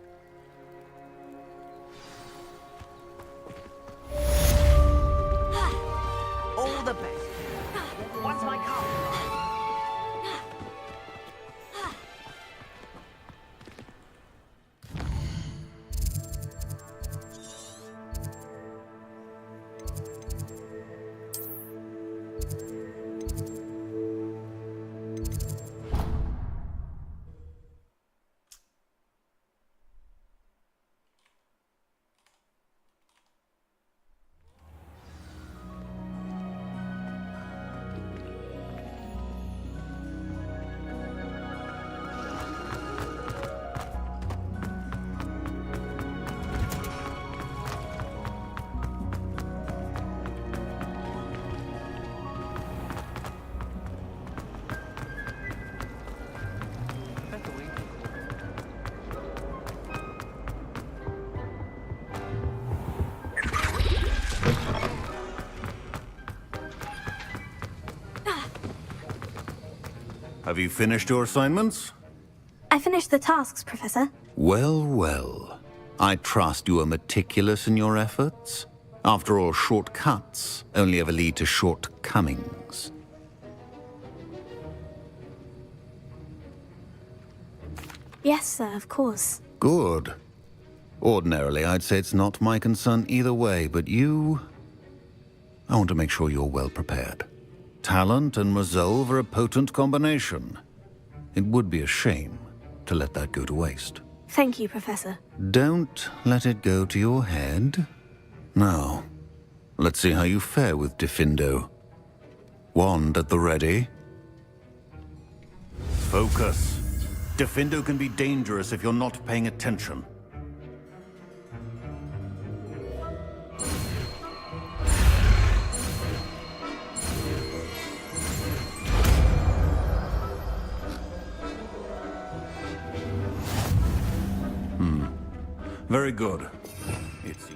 have you finished your assignments? I finished the tasks, Professor. Well, well. I trust you are meticulous in your efforts. After all, shortcuts only ever lead to shortcomings. Yes, sir, of course. Good. Ordinarily, I'd say it's not my concern either way, but you... I want to make sure you're well prepared. Talent and resolve are a potent combination. It would be a shame to let that go to waste. Thank you, Professor. Don't let it go to your head. Now, let's see how you fare with Diffindo. Wand at the ready. Focus. Diffindo can be dangerous if you're not paying attention. Very good. It's...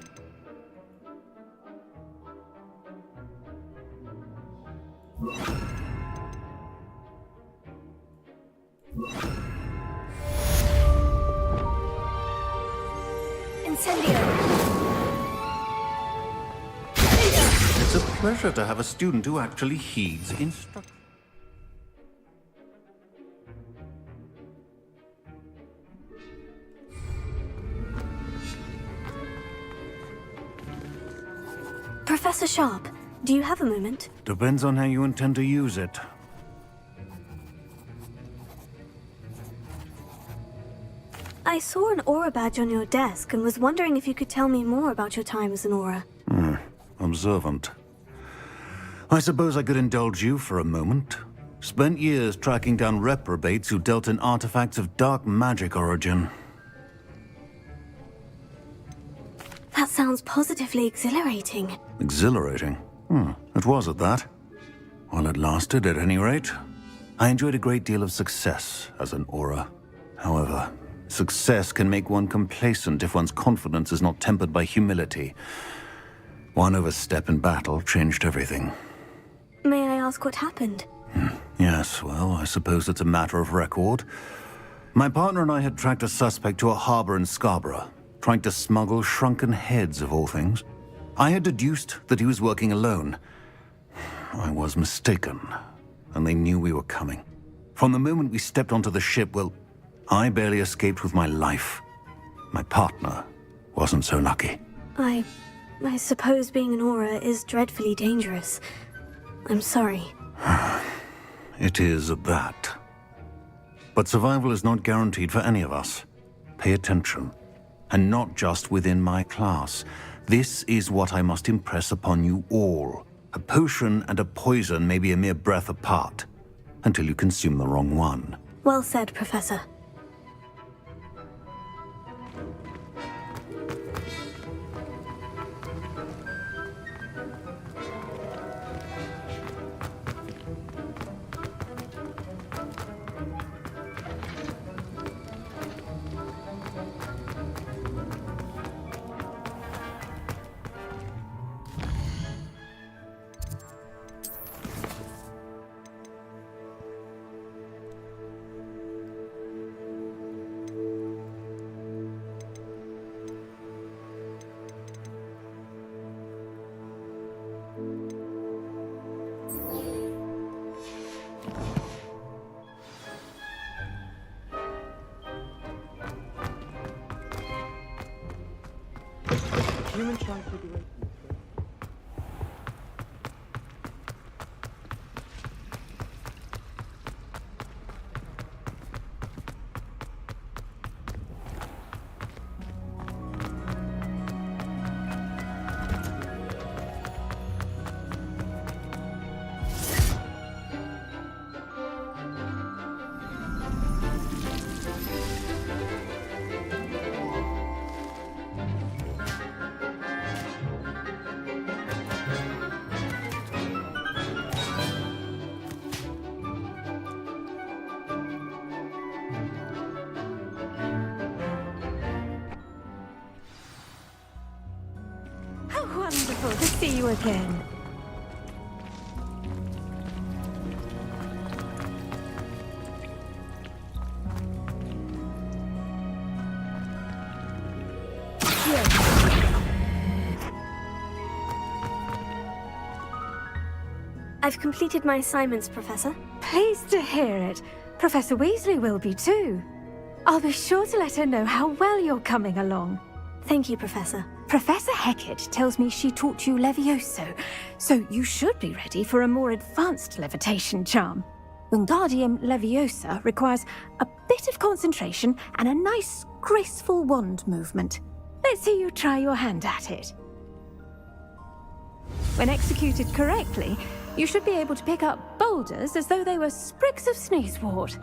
Incendio! It's a pleasure to have a student who actually heeds instruction. Professor Sharp, do you have a moment? Depends on how you intend to use it. I saw an aura badge on your desk and was wondering if you could tell me more about your time as an aura. Observant. I suppose I could indulge you for a moment. Spent years tracking down reprobates who dealt in artifacts of dark magic origin. That sounds positively exhilarating. Exhilarating? It was at that. While it lasted, at any rate. I enjoyed a great deal of success as an aura. However, success can make one complacent if one's confidence is not tempered by humility. One overstep in battle changed everything. May I ask what happened? Yes, well, I suppose it's a matter of record. My partner and I had tracked a suspect to a harbor in Scarborough, trying to smuggle shrunken heads of all things. I had deduced that he was working alone. I was mistaken, and they knew we were coming. From the moment we stepped onto the ship, well, I barely escaped with my life. My partner wasn't so lucky. I suppose being an aura is dreadfully dangerous. I'm sorry. It is that. But survival is not guaranteed for any of us. Pay attention. And not just within my class. This is what I must impress upon you all. A potion and a poison may be a mere breath apart, until you consume the wrong one. Well said, Professor. Human transfiguration. Wonderful to see you again. I've completed my assignments, Professor. Pleased to hear it. Professor Weasley will be too. I'll be sure to let her know how well you're coming along. Thank you, Professor. Professor Hecat tells me she taught you Levioso, so you should be ready for a more advanced levitation charm. Wingardium Leviosa requires a bit of concentration and a nice, graceful wand movement. Let's see you try your hand at it. When executed correctly, you should be able to pick up boulders as though they were sprigs of sneezewort.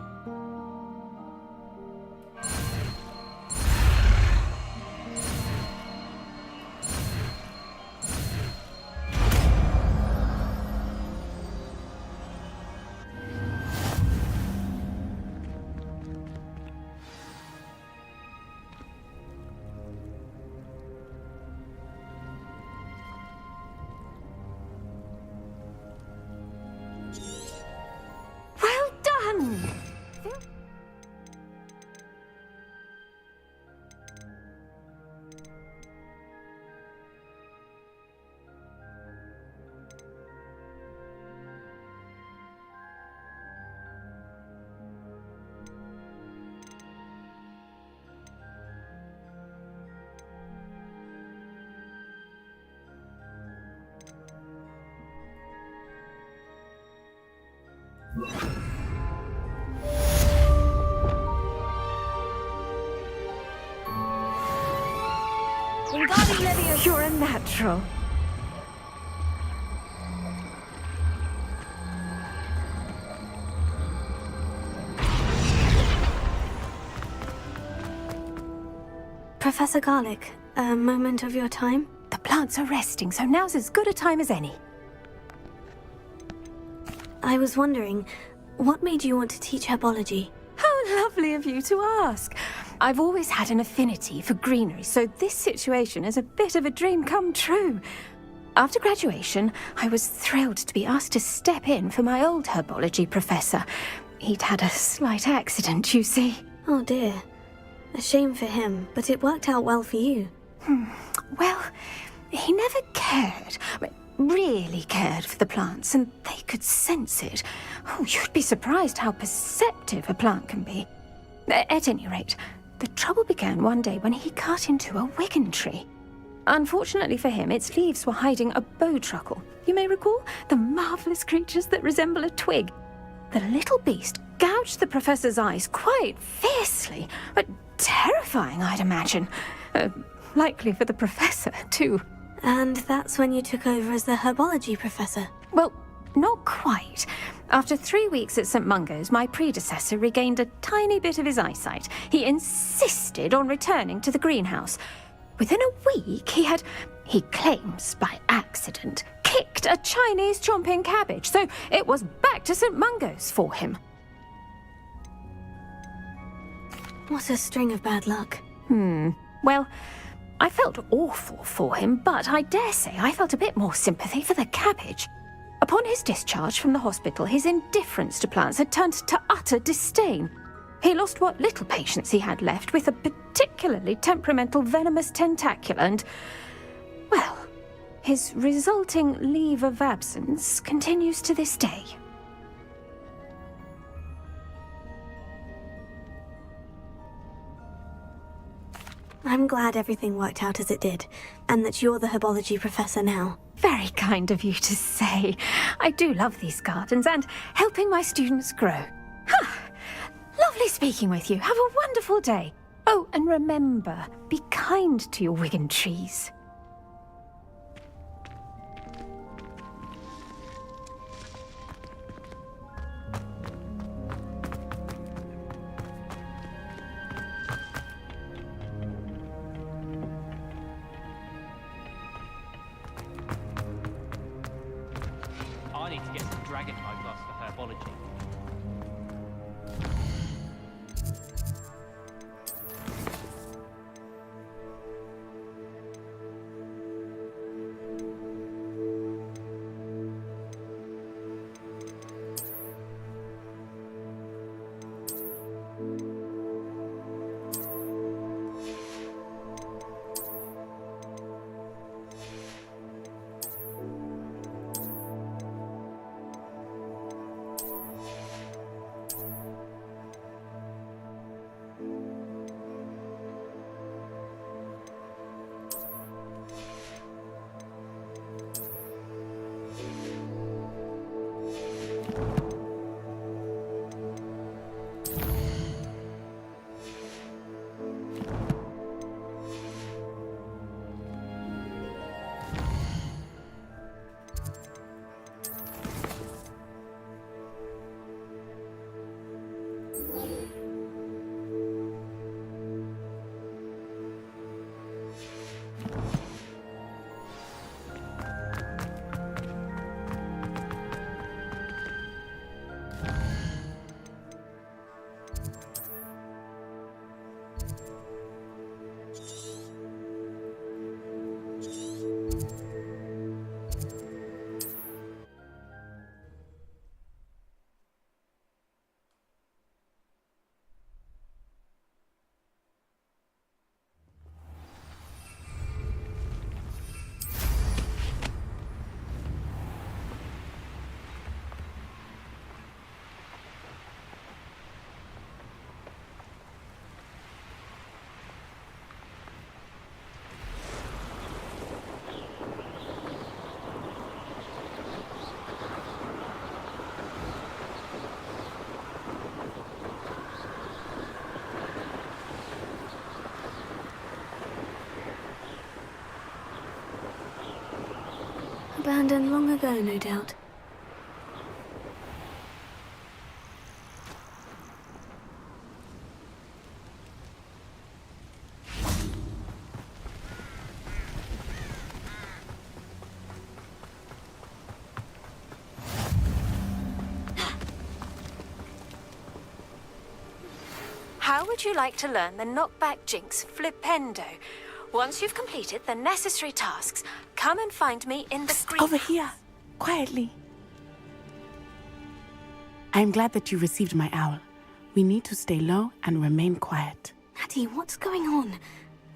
Well done! Wingardium Leviosa. You're a natural. Professor Garlick, a moment of your time? The plants are resting, so now's as good a time as any. I was wondering, what made you want to teach herbology? How lovely of you to ask. I've always had an affinity for greenery, so this situation is a bit of a dream come true. After graduation, I was thrilled to be asked to step in for my old herbology professor. He'd had a slight accident, you see. Oh dear. A shame for him, but it worked out well for you. Well, he never cared, really cared for the plants, and they could sense it. Oh, you'd be surprised how perceptive a plant can be. At any rate, the trouble began one day when he cut into a Wigan tree. Unfortunately for him, its leaves were hiding a bowtruckle. You may recall the marvellous creatures that resemble a twig. The little beast gouged the professor's eyes quite fiercely, but terrifying, I'd imagine. Likely for the professor, too. And that's when you took over as the herbology professor? Well, not quite. After 3 weeks at St. Mungo's, my predecessor regained a tiny bit of his eyesight. He insisted on returning to the greenhouse. Within a week, he claims by accident, kicked a Chinese chomping cabbage, so it was back to St. Mungo's for him. What a string of bad luck. Well, I felt awful for him, but I dare say I felt a bit more sympathy for the cabbage. Upon his discharge from the hospital, his indifference to plants had turned to utter disdain. He lost what little patience he had left with a particularly temperamental venomous tentacula and, well, his resulting leave of absence continues to this day. I'm glad everything worked out as it did, and that you're the herbology professor now. Very kind of you to say. I do love these gardens and helping my students grow. Lovely speaking with you. Have a wonderful day. Oh, and remember, be kind to your Wigan trees. I need to get some dragon high class for herbology. Abandoned long ago, no doubt. How would you like to learn the knockback jinx flipendo? Once you've completed the necessary tasks, come and find me in the green. Over here, quietly. I'm glad that you received my owl. We need to stay low and remain quiet. Natty, what's going on?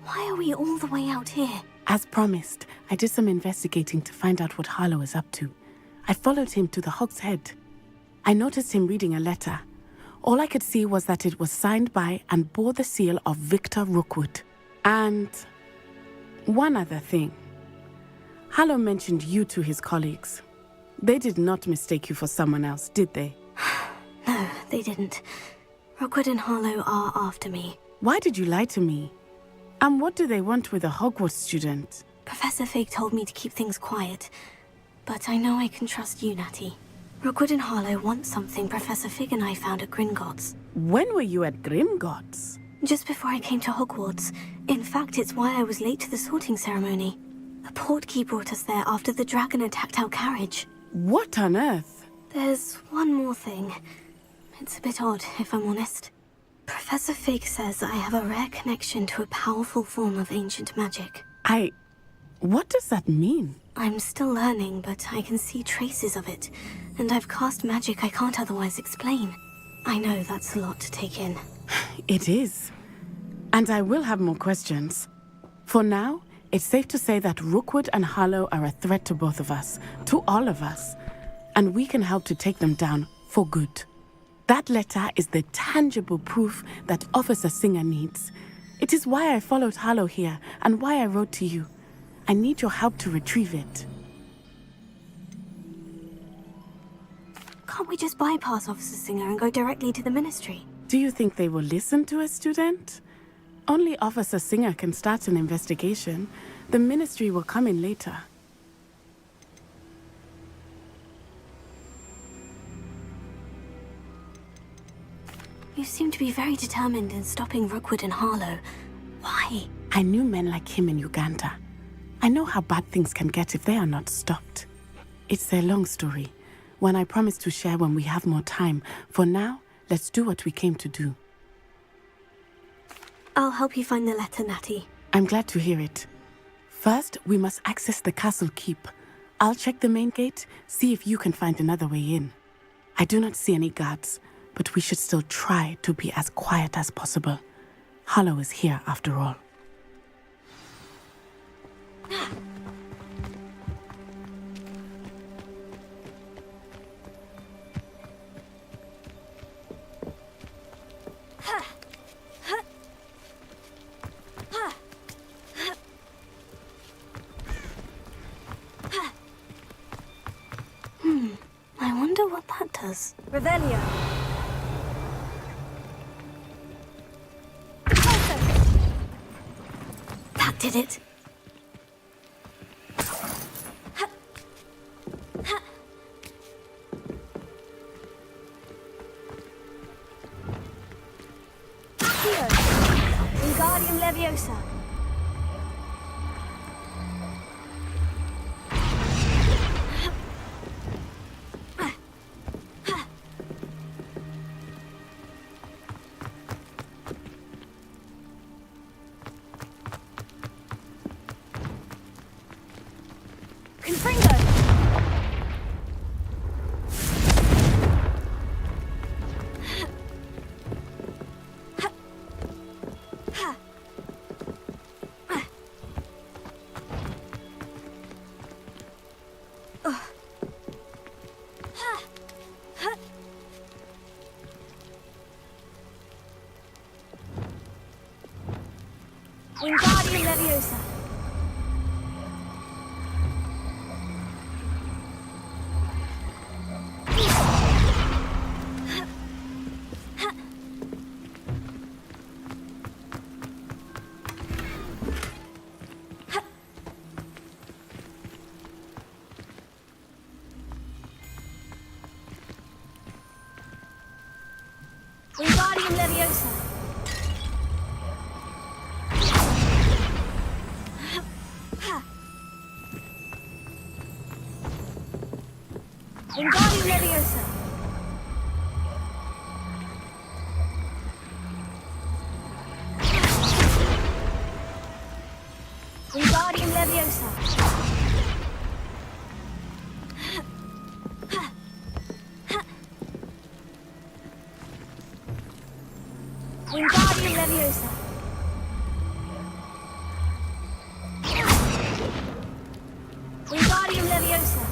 Why are we all the way out here? As promised, I did some investigating to find out what Harlow is up to. I followed him to the Hog's Head. I noticed him reading a letter. All I could see was that it was signed by and bore the seal of Victor Rookwood. And one other thing. Harlow mentioned you to his colleagues. They did not mistake you for someone else, did they? No, they didn't. Rookwood and Harlow are after me. Why did you lie to me? And what do they want with a Hogwarts student? Professor Fig told me to keep things quiet. But I know I can trust you, Natty. Rookwood and Harlow want something Professor Fig and I found at Gringotts. When were you at Gringotts? Just before I came to Hogwarts. In fact, it's why I was late to the sorting ceremony. A portkey brought us there after the dragon attacked our carriage. What on earth? There's one more thing. It's a bit odd, if I'm honest. Professor Fig says I have a rare connection to a powerful form of ancient magic. What does that mean? I'm still learning, but I can see traces of it. And I've cast magic I can't otherwise explain. I know that's a lot to take in. It is. And I will have more questions. For now, it's safe to say that Rookwood and Harlow are a threat to both of us, to all of us. And we can help to take them down for good. That letter is the tangible proof that Officer Singer needs. It is why I followed Harlow here and why I wrote to you. I need your help to retrieve it. Can't we just bypass Officer Singer and go directly to the Ministry? Do you think they will listen to a student? Only Officer Singer can start an investigation. The Ministry will come in later. You seem to be very determined in stopping Rookwood and Harlow. Why? I knew men like him in Uganda. I know how bad things can get if they are not stopped. It's a long story, one I promise to share when we have more time. For now, let's do what we came to do. I'll help you find the letter, Natty. I'm glad to hear it. First, we must access the castle keep. I'll check the main gate, see if you can find another way in. I do not see any guards, but we should still try to be as quiet as possible. Harlow is here after all. I wonder what that does. Revelio. That did it. Here. Wingardium Leviosa. Wingardium Leviosa. Wingardium Leviosa. Wingardium Leviosa. Wingardium Leviosa. Wingardium Leviosa.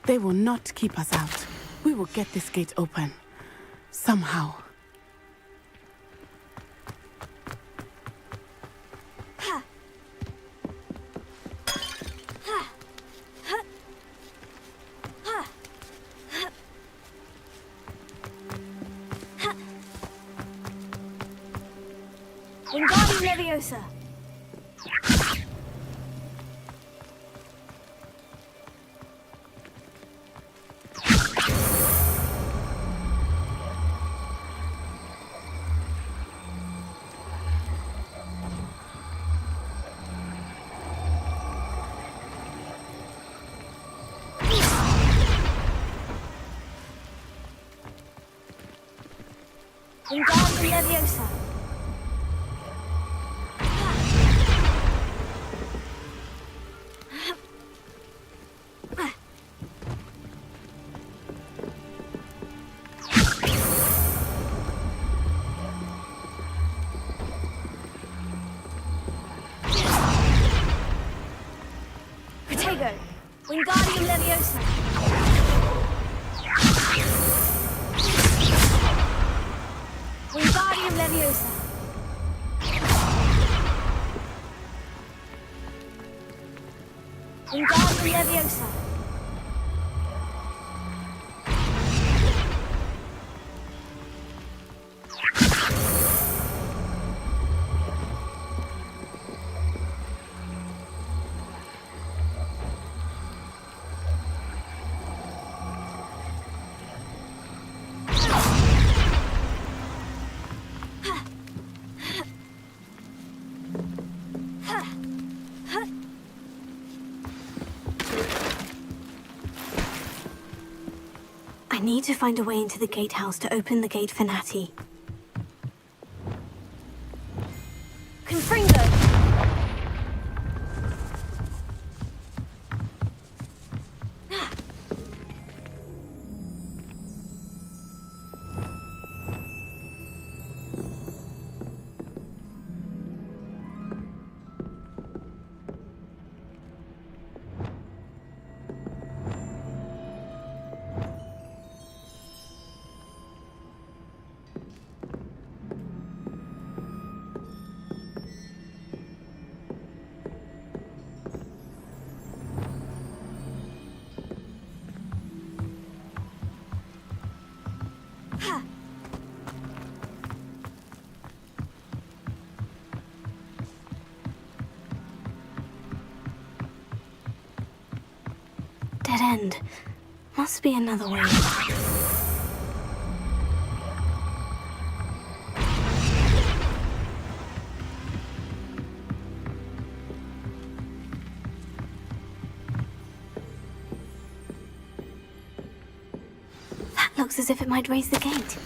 They will not keep us out. We will get this gate open. Somehow. Wingardium Leviosa. Wingardium Leviosa. Protego. Wingardium Leviosa. Wingardium Leviosa. Wingardium Leviosa. I need to find a way into the gatehouse to open the gate for Natty. Confringo. Dead end. Must be another way. That looks as if it might raise the gate.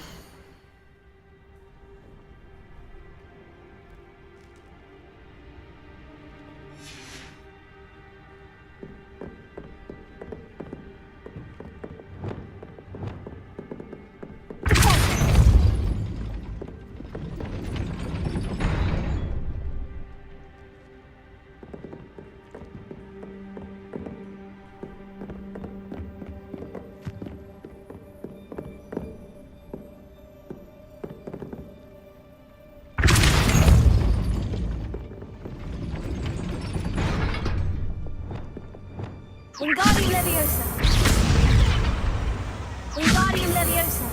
Wingardium Leviosa. Wingardium Leviosa.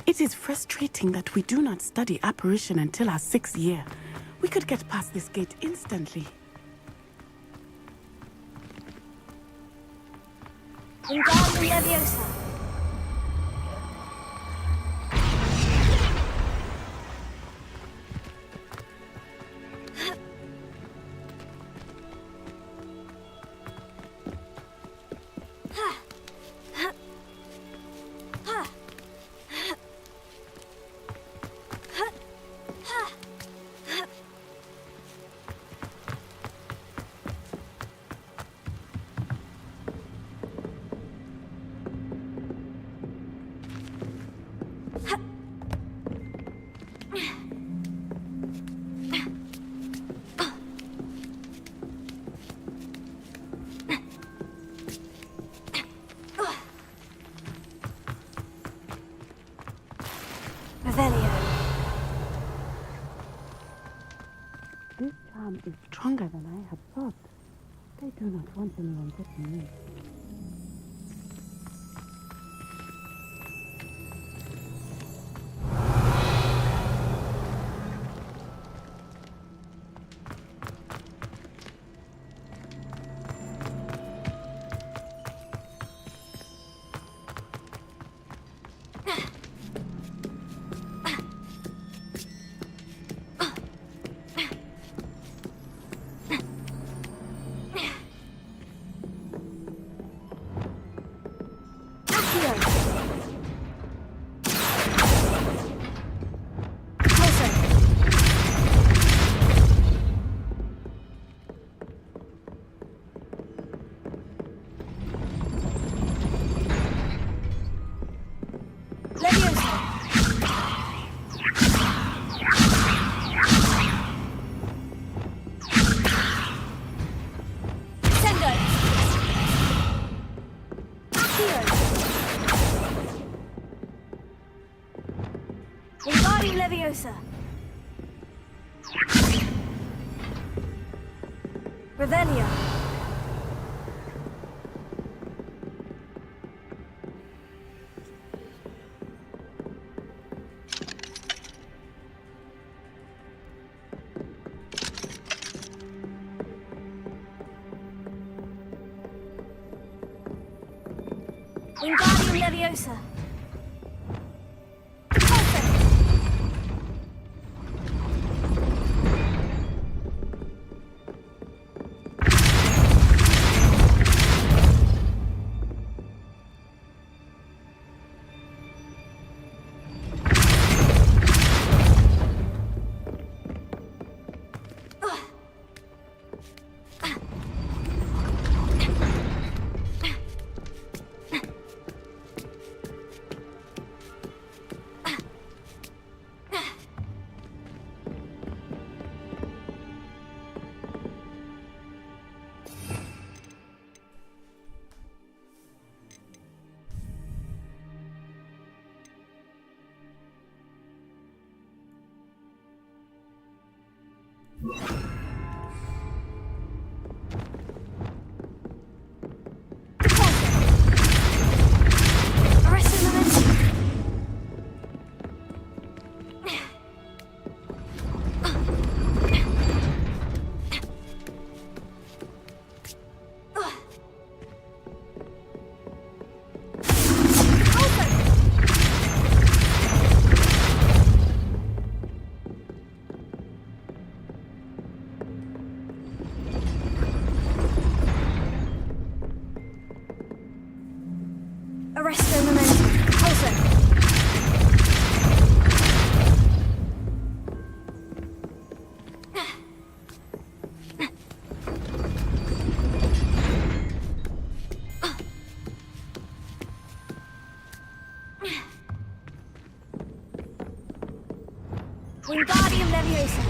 It is frustrating that we do not study apparition until our 6th year. We could get past this gate instantly. Wingardium Leviosa. This charm is stronger than I had thought. I do not want anyone getting me. Wingardium Leviosa. Revelio. Wingardium Leviosa. Wingardium Leviosa.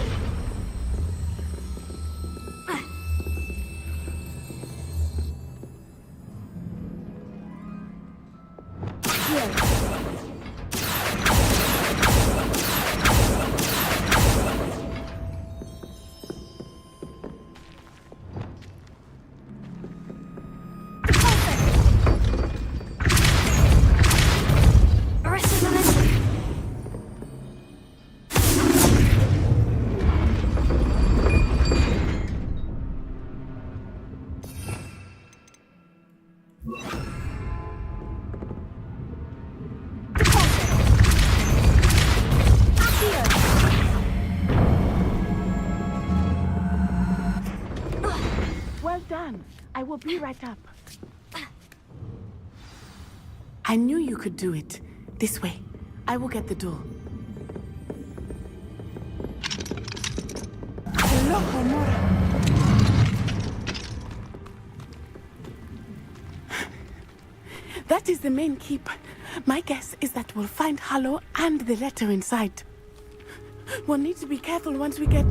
Well done. I will be right up. I knew you could do it. This way. I will get the door. Hello, Homura. That is the main keep. My guess is that we'll find Hallow and the letter inside. We'll need to be careful once we get...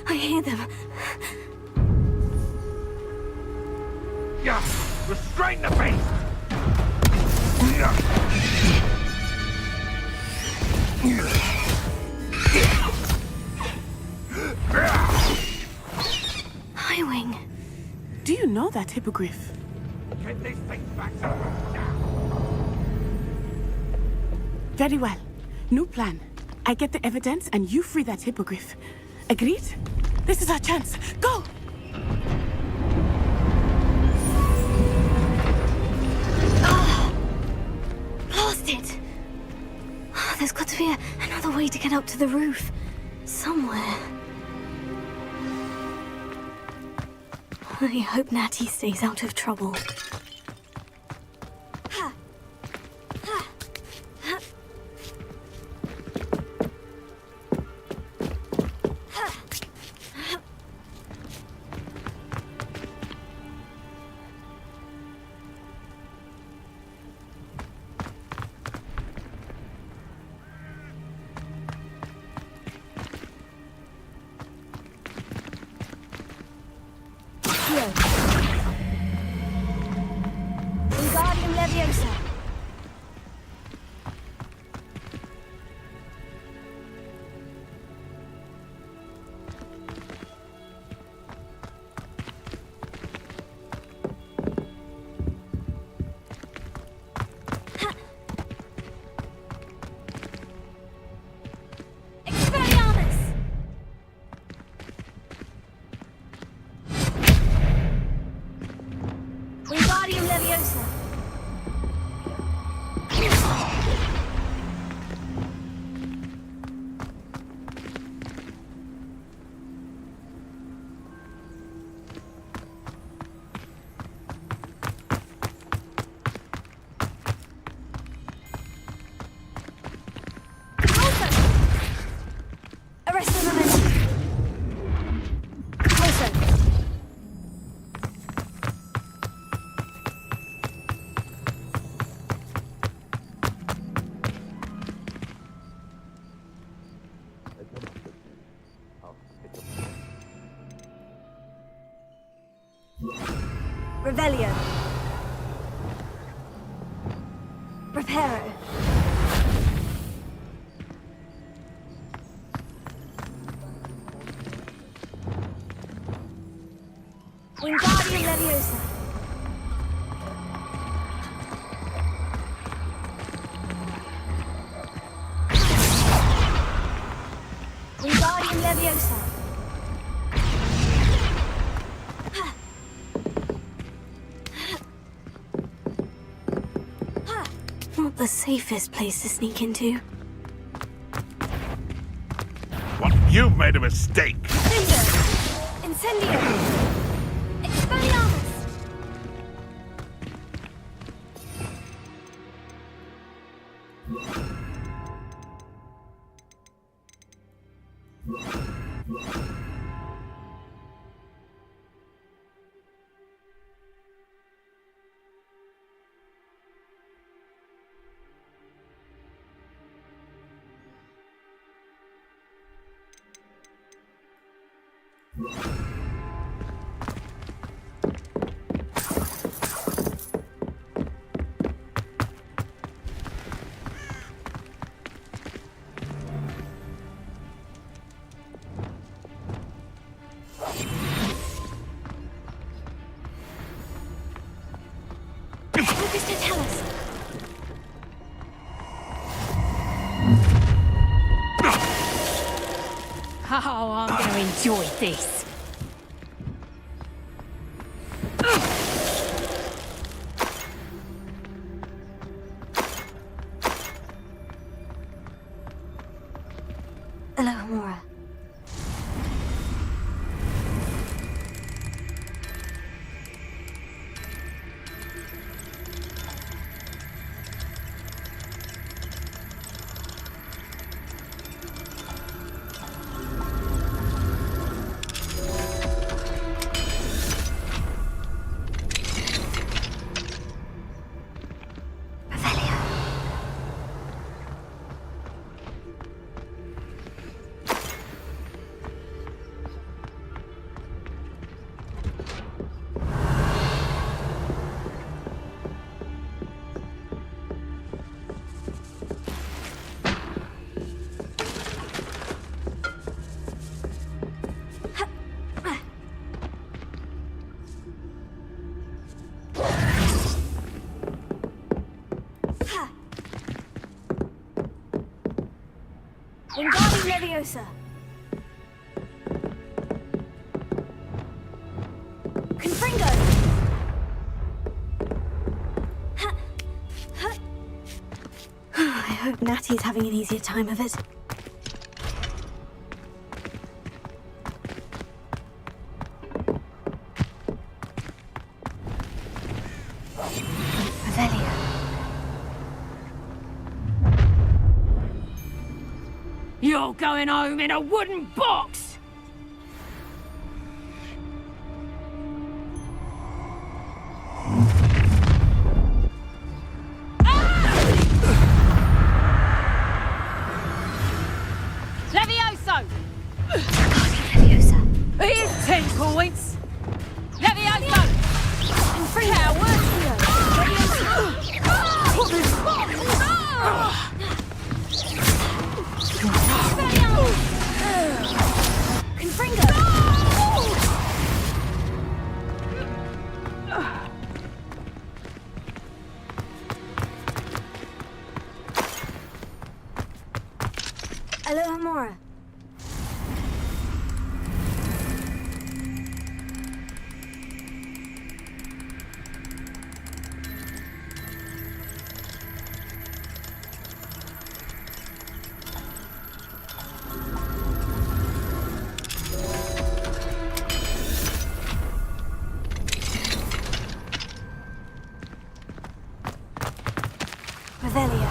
I hear them. Yeah, restrain the beast! Highwing. Do you know that hippogriff? Get these things back to Very well. New plan. I get the evidence and you free that hippogriff. Agreed? This is our chance. Go! Blasted! There's got to be another way to get up to the roof. Somewhere. I hope Natty stays out of trouble. Wingardium Leviosa. Wingardium Leviosa. Arrest the momentum. Closer. Revelio. Reparo. Wingardium Leviosa. Wingardium Leviosa. Not the safest place to sneak into. What? You've made a mistake! Incendio. Expelliarmus. to tell us? Oh, I'm going to enjoy this. Hello, Mora. Wingardium Leviosa. Confringo. I hope Natty's having an easier time of it. Revelio. You're going home in a wooden box! Levioso! Here's 10 points! Levioso! And free coward! Hello, Mora. Revelio.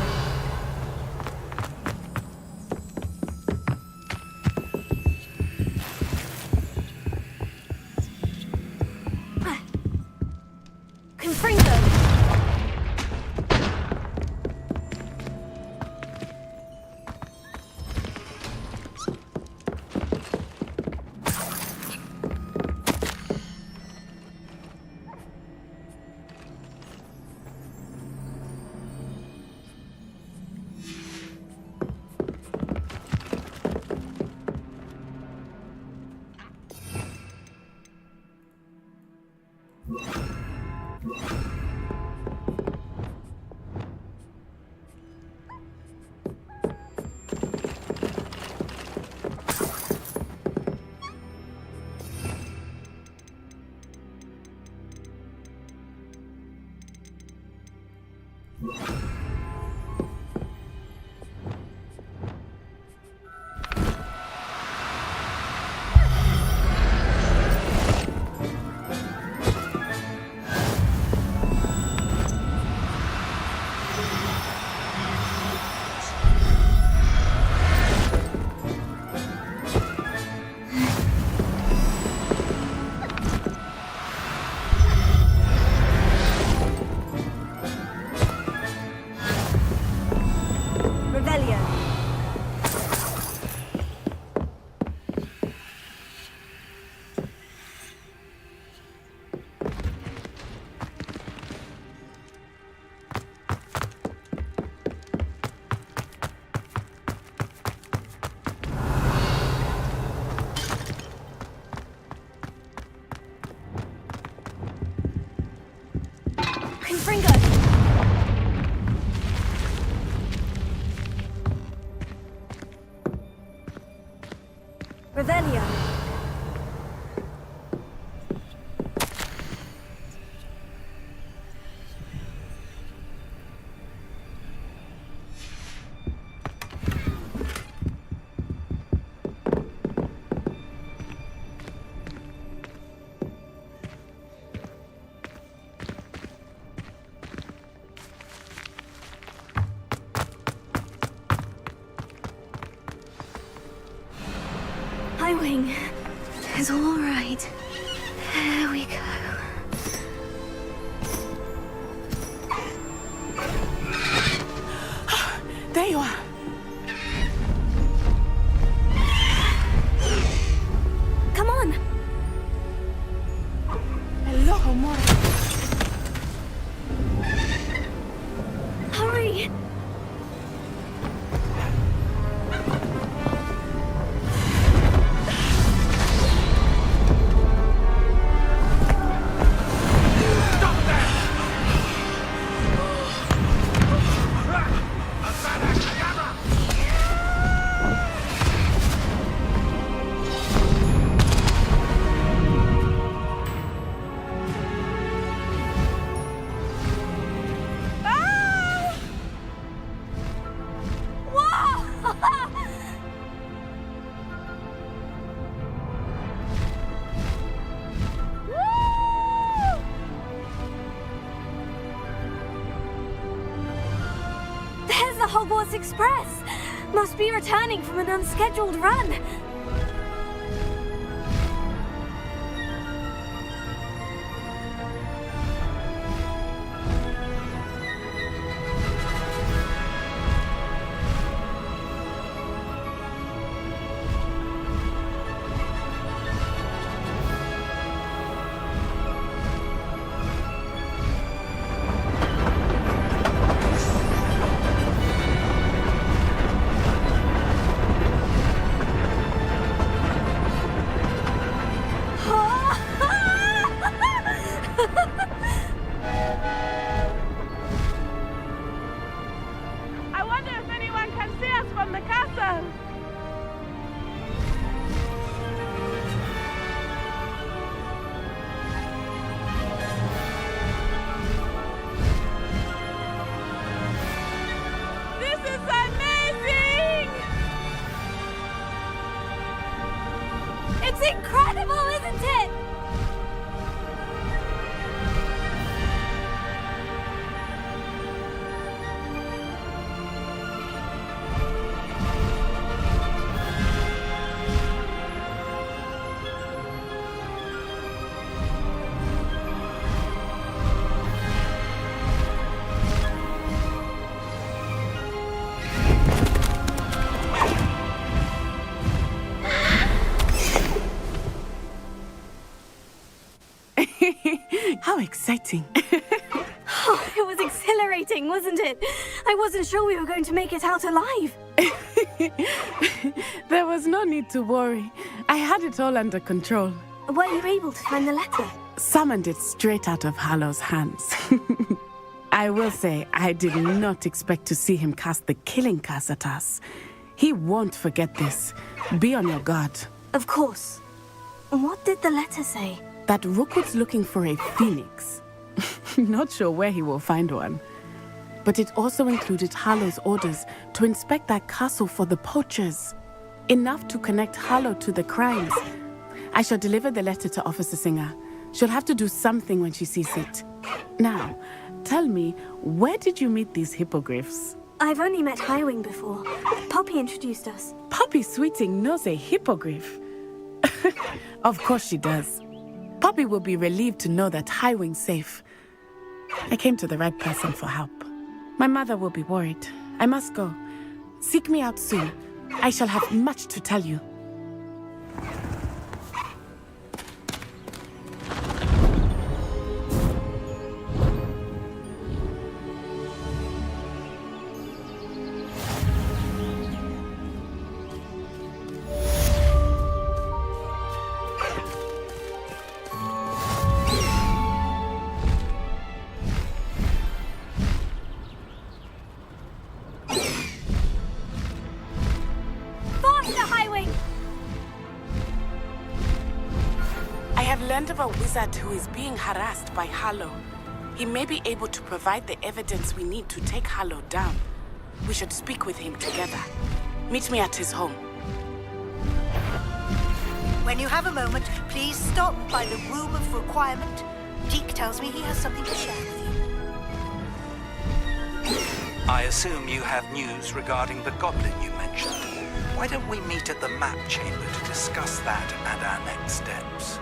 Confringo. going. It's all right. There we go. There you are. Come on. Hello, Homora. Hurry. There's the Hogwarts Express! Must be returning from an unscheduled run. I wonder if anyone can see us from the castle. This is amazing! It's incredible, isn't it? How exciting. Oh, it was exhilarating, wasn't it? I wasn't sure we were going to make it out alive. There was no need to worry. I had it all under control. Were you able to find the letter? Summoned it straight out of Hallow's hands. I will say, I did not expect to see him cast the killing curse at us. He won't forget this. Be on your guard. Of course. What did the letter say? That Rookwood's looking for a phoenix. Not sure where he will find one. But it also included Hallow's orders to inspect that castle for the poachers. Enough to connect Hallow to the crimes. I shall deliver the letter to Officer Singer. She'll have to do something when she sees it. Now, tell me, where did you meet these hippogriffs? I've only met Highwing before. Poppy introduced us. Poppy Sweeting knows a hippogriff. Of course she does. Poppy will be relieved to know that Highwing's safe. I came to the right person for help. My mother will be worried. I must go. Seek me out soon. I shall have much to tell you. Of a wizard who is being harassed by Hallow. He may be able to provide the evidence we need to take Hallow down. We should speak with him together. Meet me at his home. When you have a moment, please stop by the Room of Requirement. Deke tells me he has something to share with you. I assume you have news regarding the goblin you mentioned. Why don't we meet at the map chamber to discuss that and our next steps?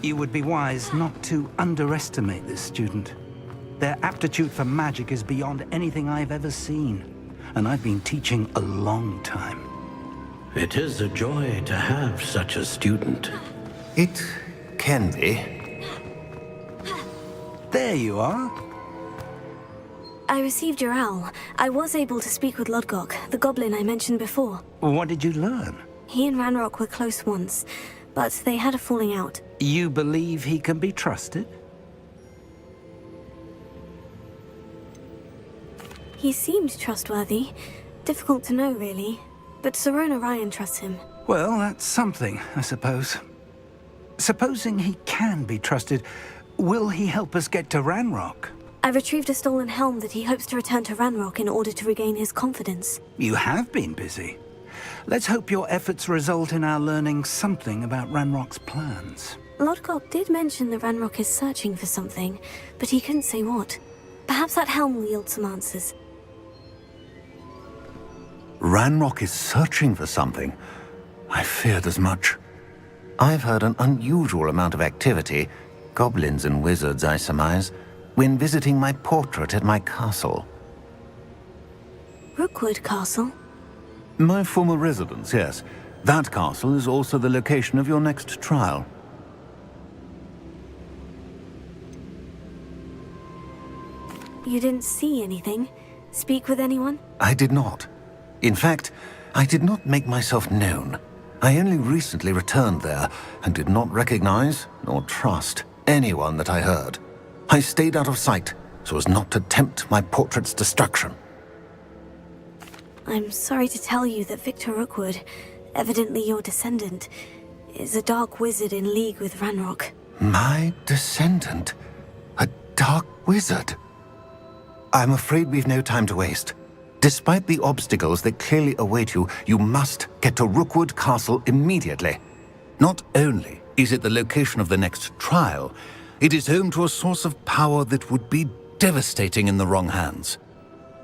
You would be wise not to underestimate this student. Their aptitude for magic is beyond anything I've ever seen, and I've been teaching a long time. It is a joy to have such a student. It can be. you are. I received your owl. I was able to speak with Lodgok, the goblin I mentioned before. What did you learn? He and Ranrock were close once, but they had a falling out. You believe he can be trusted? He seemed trustworthy. Difficult to know, really. But Serona Ryan trusts him. Well, that's something, I suppose. Supposing he can be trusted, will he help us get to Ranrock? I retrieved a stolen helm that he hopes to return to Ranrock in order to regain his confidence. You have been busy. Let's hope your efforts result in our learning something about Ranrock's plans. Lodgok did mention that Ranrock is searching for something, but he couldn't say what. Perhaps that helm will yield some answers. Ranrock is searching for something. I feared as much. I've heard an unusual amount of activity, goblins and wizards, I surmise, when visiting my portrait at my castle. Rookwood Castle? My former residence, yes. That castle is also the location of your next trial. You didn't see anything? Speak with anyone? I did not. In fact, I did not make myself known. I only recently returned there and did not recognize nor trust anyone that I heard. I stayed out of sight so as not to tempt my portrait's destruction. I'm sorry to tell you that Victor Rookwood, evidently your descendant, is a dark wizard in league with Ranrock. My descendant? A dark wizard? I'm afraid we've no time to waste. Despite the obstacles that clearly await you, you must get to Rookwood Castle immediately. Not only is it the location of the next trial, it is home to a source of power that would be devastating in the wrong hands.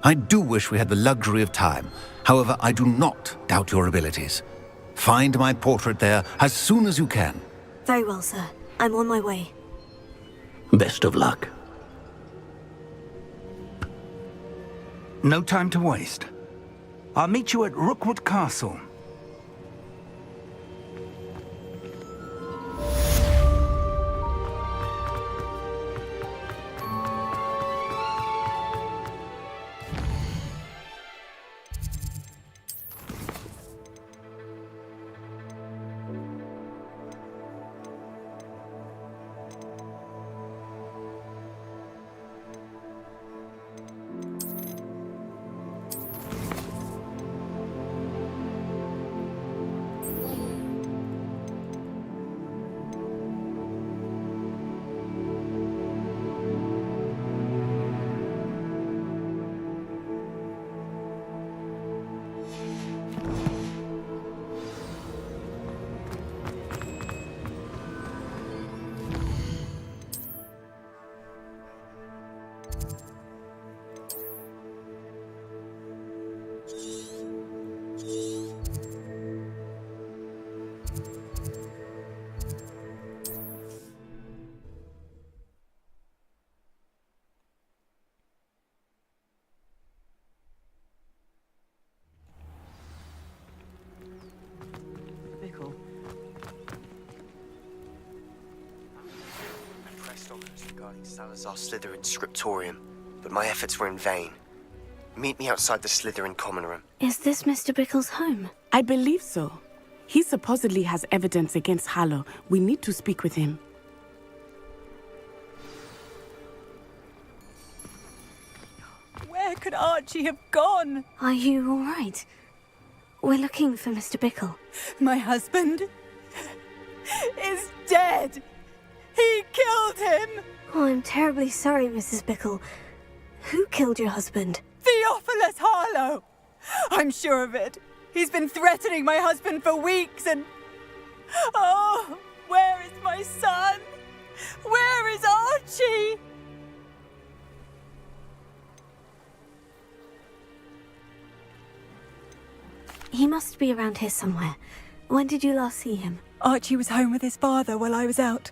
I do wish we had the luxury of time. However, I do not doubt your abilities. Find my portrait there as soon as you can. Very well, sir. I'm on my way. Best of luck. No time to waste. I'll meet you at Rookwood Castle. Regarding Salazar Slytherin scriptorium, but my efforts were in vain. Meet me outside the Slytherin common room. Is this Mr. Bickle's home? I believe so. He supposedly has evidence against Harlow. We need to speak with him. Where could Archie have gone? Are you all right? We're looking for Mr. Bickle. My husband is dead. He killed him. Oh, I'm terribly sorry, Mrs. Bickle. Who killed your husband? Theophilus Harlow. I'm sure of it. He's been threatening my husband for weeks and... Oh, where is my son? Where is Archie? He must be around here somewhere. When did you last see him? Archie was home with his father while I was out.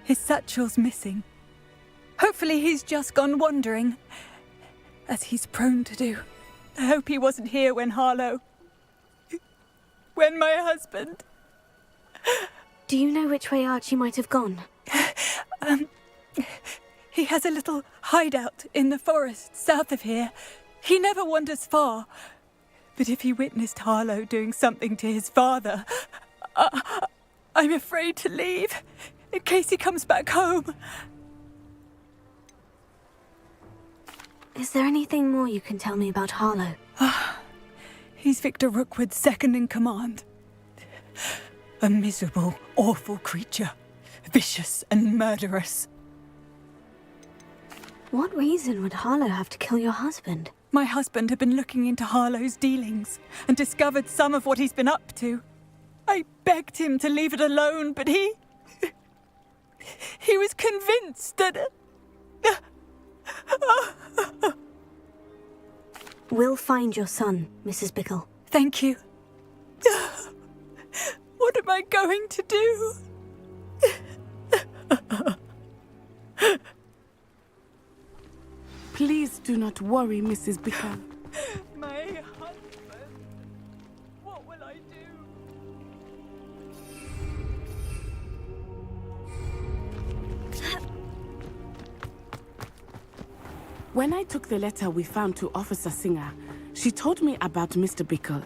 His satchel's missing. Hopefully he's just gone wandering, as he's prone to do. I hope he wasn't here when Harlow... when my husband... Do you know which way Archie might have gone? He has a little hideout in the forest south of here. He never wanders far. But if he witnessed Harlow doing something to his father, I'm afraid to leave, in case he comes back home. Is there anything more you can tell me about Harlow? He's Victor Rookwood's second in command. A miserable, awful creature. Vicious and murderous. What reason would Harlow have to kill your husband? My husband had been looking into Harlow's dealings and discovered some of what he's been up to. I begged him to leave it alone, but he was convinced that... We'll find your son, Mrs. Bickle. Thank you. What am I going to do? Please do not worry, Mrs. Bickle. My husband. What will I do? When I took the letter we found to Officer Singer, she told me about Mr. Bickle.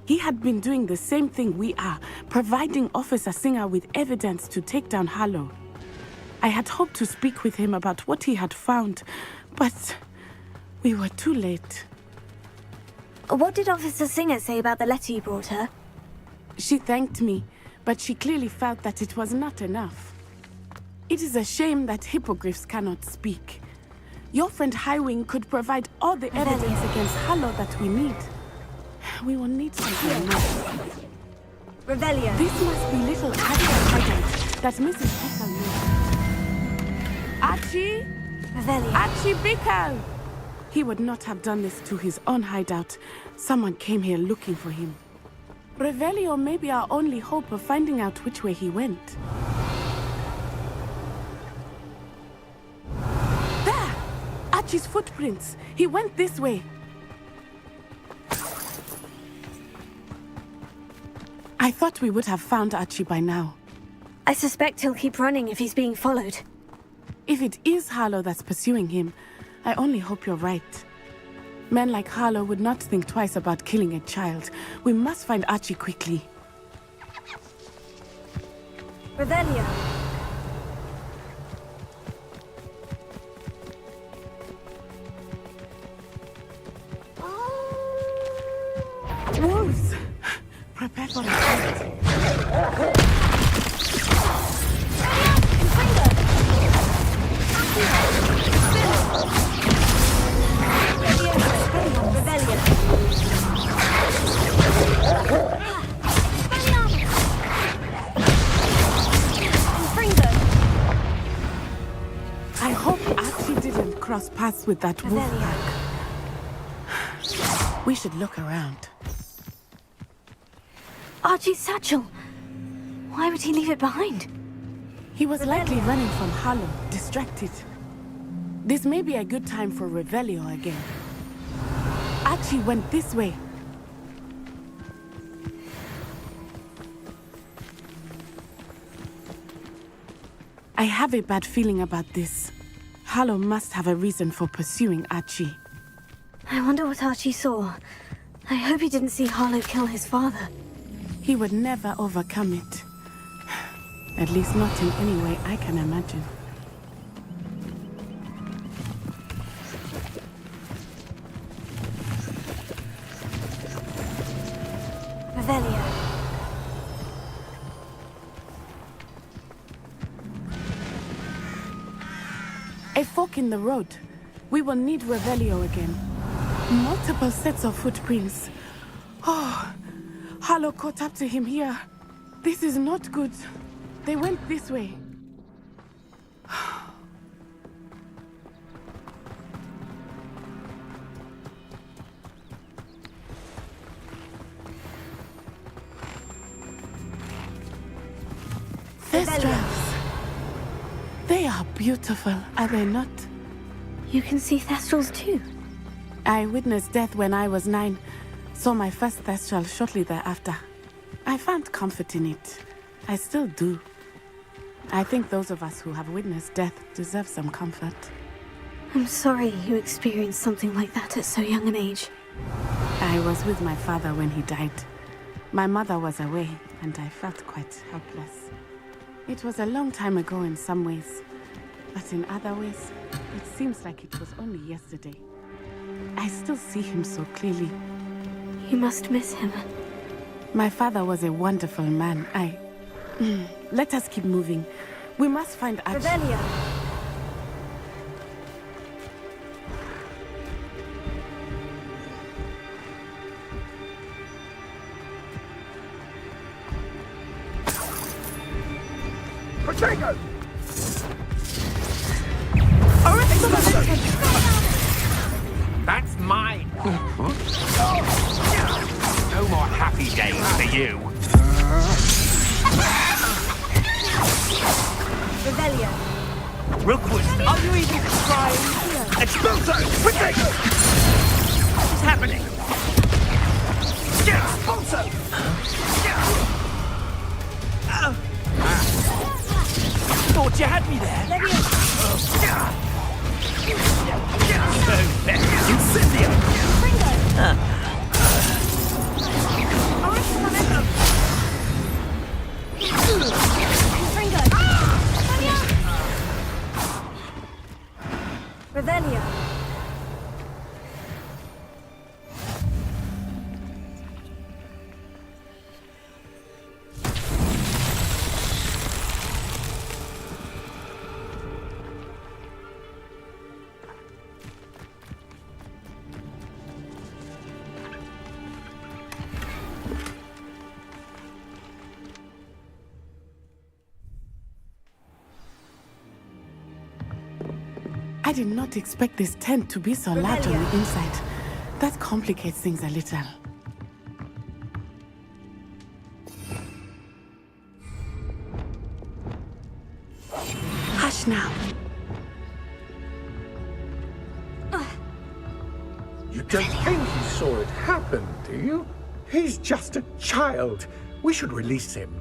He had been doing the same thing we are, providing Officer Singer with evidence to take down Harlow. I had hoped to speak with him about what he had found, but we were too late. What did Officer Singer say about the letter you brought her? She thanked me, but she clearly felt that it was not enough. It is a shame that hippogriffs cannot speak. Your friend Highwing could provide all the evidence against Harlow that we need. We will need something more. Revelio. This must be little Archie's hideout that Mrs. Bickle knew. Archie? Revelio. Archie Bickle! He would not have done this to his own hideout. Someone came here looking for him. Revelio may be our only hope of finding out which way he went. There! Archie's footprints. He went this way. I thought we would have found Archie by now. I suspect he'll keep running if he's being followed. If it is Harlow that's pursuing him, I only hope you're right. Men like Harlow would not think twice about killing a child. We must find Archie quickly. Revelio. Wolves! Prepare for a fight. I hope Archie didn't cross paths with that wolf pack. We should look around. Archie's satchel. Why would he leave it behind? He was likely running from Harlow, distracted. This may be a good time for Revelio again. Archie went this way. I have a bad feeling about this. Harlow must have a reason for pursuing Archie. I wonder what Archie saw. I hope he didn't see Harlow kill his father. He would never overcome it. At least not in any way I can imagine. Revelio. A fork in the road. We will need Revelio again. Multiple sets of footprints. Oh, Harlow caught up to him here. This is not good. They went this way. Thestrals. They are beautiful, are they not? You can see Thestrals too. I witnessed death when I was 9. Saw my first Thestral shortly thereafter. I found comfort in it. I still do. I think those of us who have witnessed death deserve some comfort. I'm sorry you experienced something like that at so young an age. I was with my father when he died. My mother was away, and I felt quite helpless. It was a long time ago in some ways, but in other ways, it seems like it was only yesterday. I still see him so clearly. You must miss him. My father was a wonderful man. Let us keep moving. We must find Archie. Revelio. Potato! That's mine. No more happy days for you. Revelio. Rookwood, are you even trying? Expulso! Potato! What's happening? Expulso! Thought you had me there. Incendio! Revelio. I did not expect this tent to be so large on the inside. That complicates things a little. Hush now. You don't think he saw it happen, do you? He's just a child. We should release him.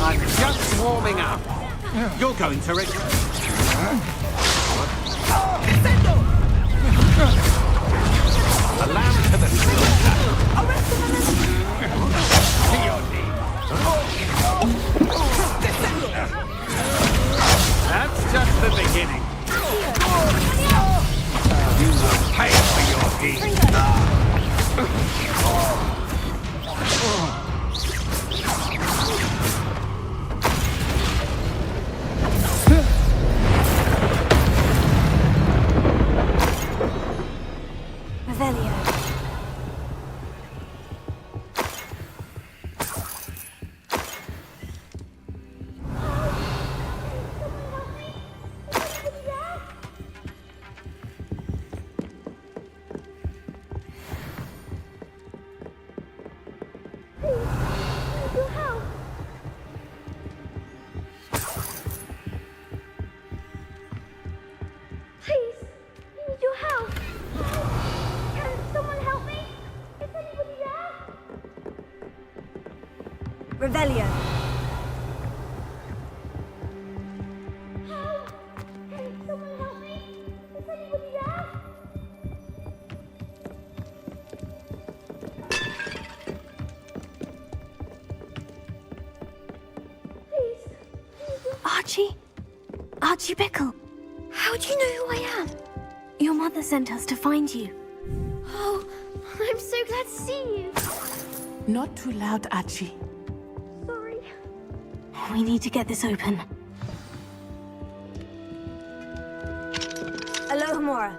I'm just warming up. You're going to regret. A lamb to the slaughter. To your knees. That's just the beginning. You will pay for your deeds. Revelio. Archie? Archie Bickle. How do you know who I am? Your mother sent us to find you. Oh, I'm so glad to see you. Not too loud, Archie. Sorry. We need to get this open. Alohomora.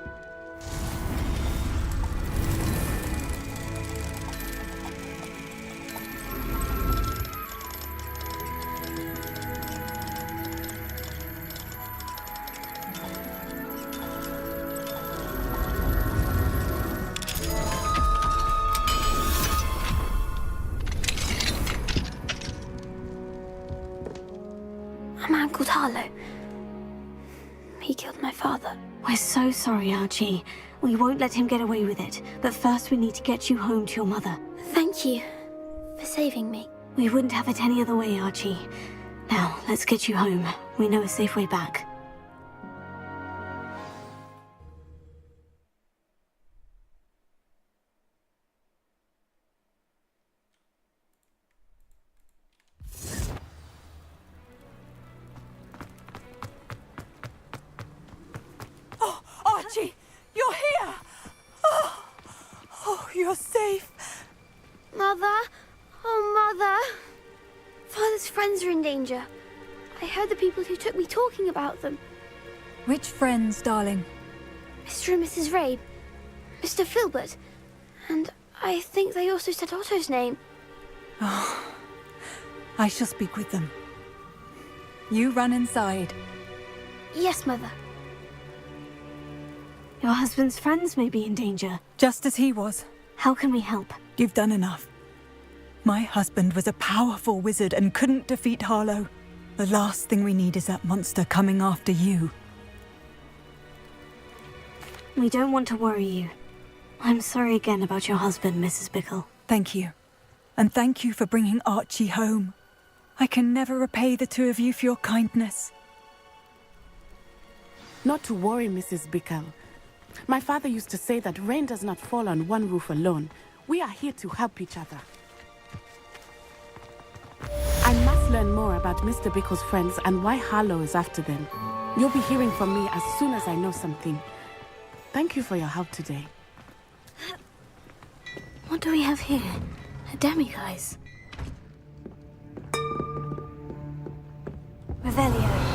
A man called Harlow. He killed my father. We're so sorry, Archie. We won't let him get away with it. But first we need to get you home to your mother. Thank you for saving me. We wouldn't have it any other way, Archie. Now, let's get you home. We know a safe way back. Oh, Archie, you're here! Oh, you're safe. Mother? Oh, Mother. Father's friends are in danger. I heard the people who took me talking about them. Which friends, darling? Mr. and Mrs. Rabe, Mr. Filbert, and I think they also said Otto's name. Oh, I shall speak with them. You run inside. Yes, Mother. Your husband's friends may be in danger. Just as he was. How can we help? You've done enough. My husband was a powerful wizard and couldn't defeat Harlow. The last thing we need is that monster coming after you. We don't want to worry you. I'm sorry again about your husband, Mrs. Bickle. Thank you. And thank you for bringing Archie home. I can never repay the two of you for your kindness. Not to worry, Mrs. Bickle. My father used to say that rain does not fall on one roof alone. We are here to help each other. I must learn more about Mr. Bickle's friends and why Harlow is after them. You'll be hearing from me as soon as I know something. Thank you for your help today. What do we have here? A demiguise. Revelio.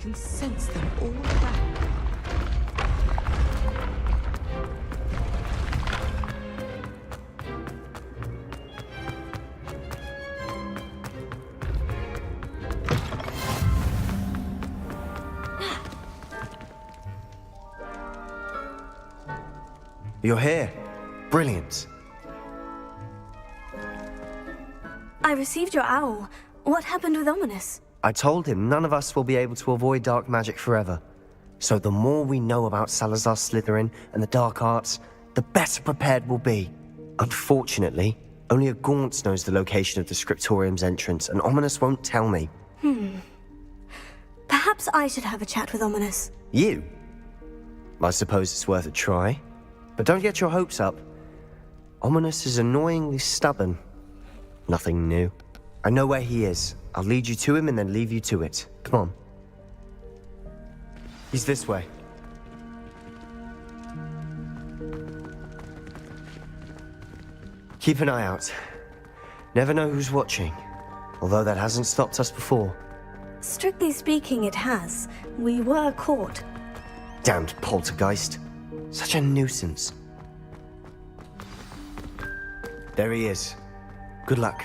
can sense them all around. You're here. Brilliant. I received your owl. What happened with Ominous? I told him none of us will be able to avoid dark magic forever. So the more we know about Salazar Slytherin and the dark arts, the better prepared we'll be. Unfortunately, only a Gaunt knows the location of the Scriptorium's entrance, and Ominous won't tell me. Perhaps I should have a chat with Ominous. You? I suppose it's worth a try. But don't get your hopes up. Ominous is annoyingly stubborn. Nothing new. I know where he is. I'll lead you to him and then leave you to it. Come on. He's this way. Keep an eye out. Never know who's watching. Although that hasn't stopped us before. Strictly speaking, it has. We were caught. Damned poltergeist. Such a nuisance. There he is. Good luck.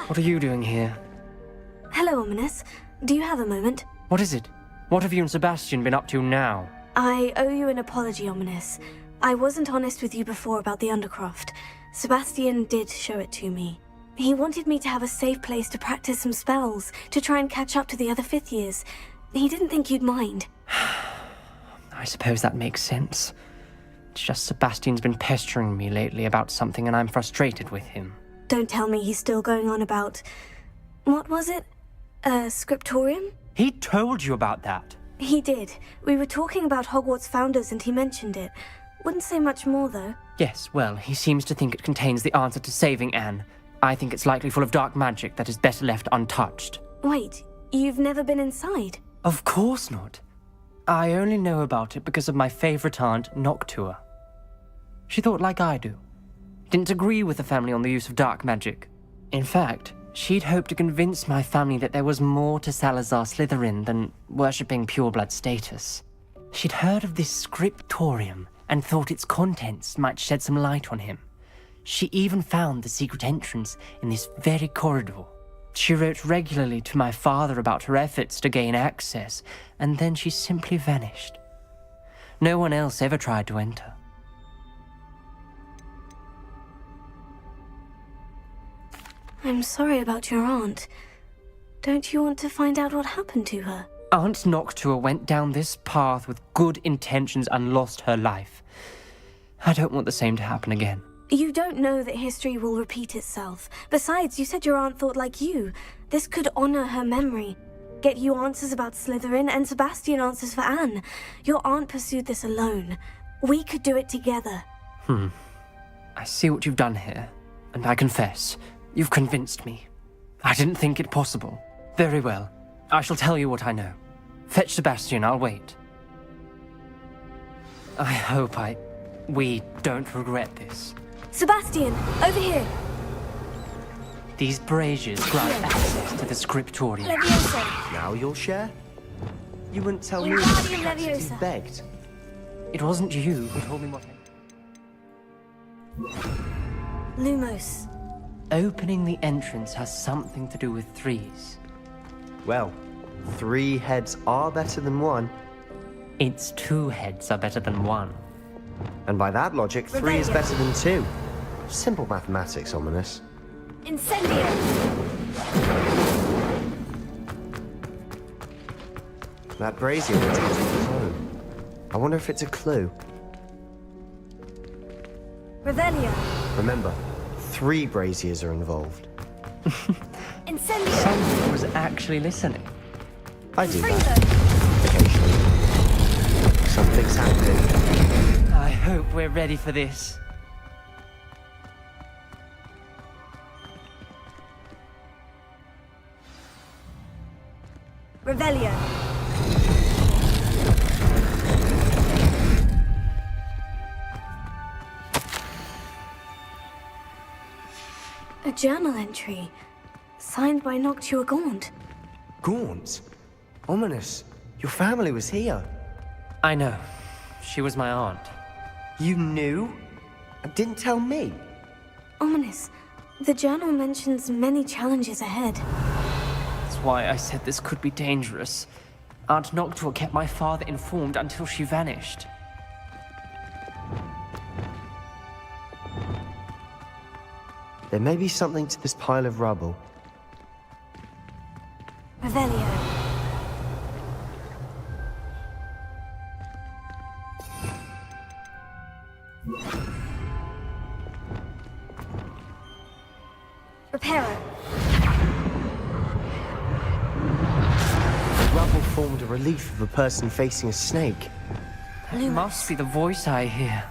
What are you doing here? Hello, Ominous. Do you have a moment? What is it? What have you and Sebastian been up to now? I owe you an apology, Ominous. I wasn't honest with you before about the Undercroft. Sebastian did show it to me. He wanted me to have a safe place to practice some spells, to try and catch up to the other fifth years. He didn't think you'd mind. I suppose that makes sense. It's just Sebastian's been pestering me lately about something and I'm frustrated with him. Don't tell me he's still going on about... What was it? Scriptorium? He told you about that? He did. We were talking about Hogwarts founders and he mentioned it. Wouldn't say much more, though. Yes, well, he seems to think it contains the answer to saving Anne. I think it's likely full of dark magic that is better left untouched. Wait, you've never been inside? Of course not. I only know about it because of my favorite aunt, Noctua. She thought like I do. Didn't agree with the family on the use of dark magic. In fact, she'd hoped to convince my family that there was more to Salazar Slytherin than worshipping pureblood status. She'd heard of this scriptorium and thought its contents might shed some light on him. She even found the secret entrance in this very corridor. She wrote regularly to my father about her efforts to gain access, and then she simply vanished. No one else ever tried to enter. I'm sorry about your aunt. Don't you want to find out what happened to her? Aunt Noctua went down this path with good intentions and lost her life. I don't want the same to happen again. You don't know that history will repeat itself. Besides, you said your aunt thought like you. This could honor her memory. Get you answers about Slytherin and Sebastian answers for Anne. Your aunt pursued this alone. We could do it together. I see what you've done here, and I confess, you've convinced me. I didn't think it possible. Very well. I shall tell you what I know. Fetch Sebastian, I'll wait. I hope we don't regret this. Sebastian, over here. These braziers grant access to the scriptorium. Leviosa. Now you'll share? You wouldn't tell me Wingardium that you Leviosa. begged. It wasn't you who told me what Lumos. Opening the entrance has something to do with threes. Well, 3 heads are better than 1. Its 2 heads are better than 1. And by that logic, 3 is better than 2. Simple mathematics, Ominous. Incendio. That brazier was on its own. I wonder if it's a clue. Revelio. Remember, 3 braziers are involved. Incendio. Someone was actually listening. I do that. Occasionally. Something's happening. I hope we're ready for this. Revelio. A journal entry, signed by Noctua Gaunt. Gaunt? Ominous. Your family was here. I know. She was my aunt. You knew? And didn't tell me? Ominous. The journal mentions many challenges ahead. That's why I said this could be dangerous. Aunt Noctua kept my father informed until she vanished. There may be something to this pile of rubble. Revelio. Reparo. The rubble formed a relief of a person facing a snake. It must be the voice I hear.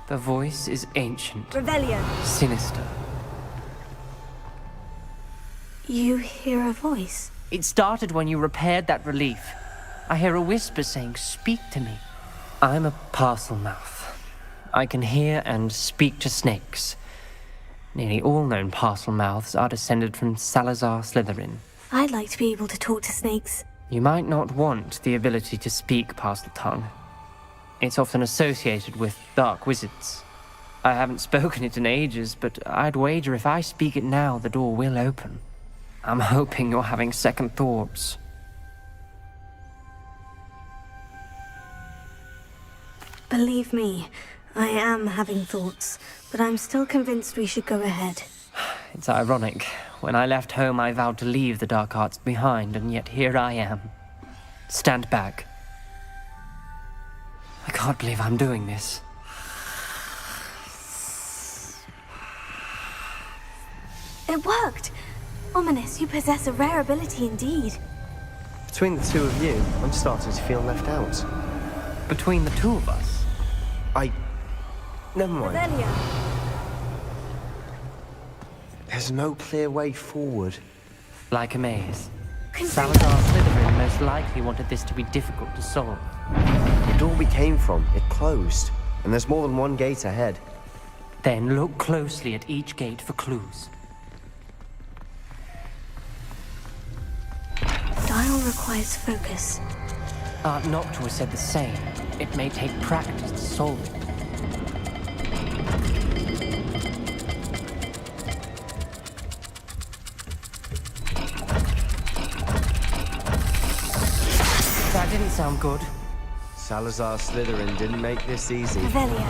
The voice is ancient. Revelio. Sinister. You hear a voice? It started when you repaired that relief. I hear a whisper saying, "Speak to me." I'm a parcel mouth. I can hear and speak to snakes. Nearly all known parcel mouths are descended from Salazar Slytherin. I'd like to be able to talk to snakes. You might not want the ability to speak Parcel Tongue. It's often associated with dark wizards. I haven't spoken it in ages, but I'd wager if I speak it now, the door will open. I'm hoping you're having second thoughts. Believe me, I am having thoughts, but I'm still convinced we should go ahead. It's ironic. When I left home, I vowed to leave the dark arts behind, and yet here I am. Stand back. I can't believe I'm doing this. It worked! Ominous, you possess a rare ability indeed. Between the two of you, I'm starting to feel left out. Between the two of us? Never mind. Revelio. There's no clear way forward. Like a maze. Salazar Slytherin most likely wanted this to be difficult to solve. The door we came from, it closed. And there's more than one gate ahead. Then look closely at each gate for clues. Dial requires focus. Aunt Noctua said the same. It may take practice to solve it. That didn't sound good. Salazar Slytherin didn't make this easy. Revelio.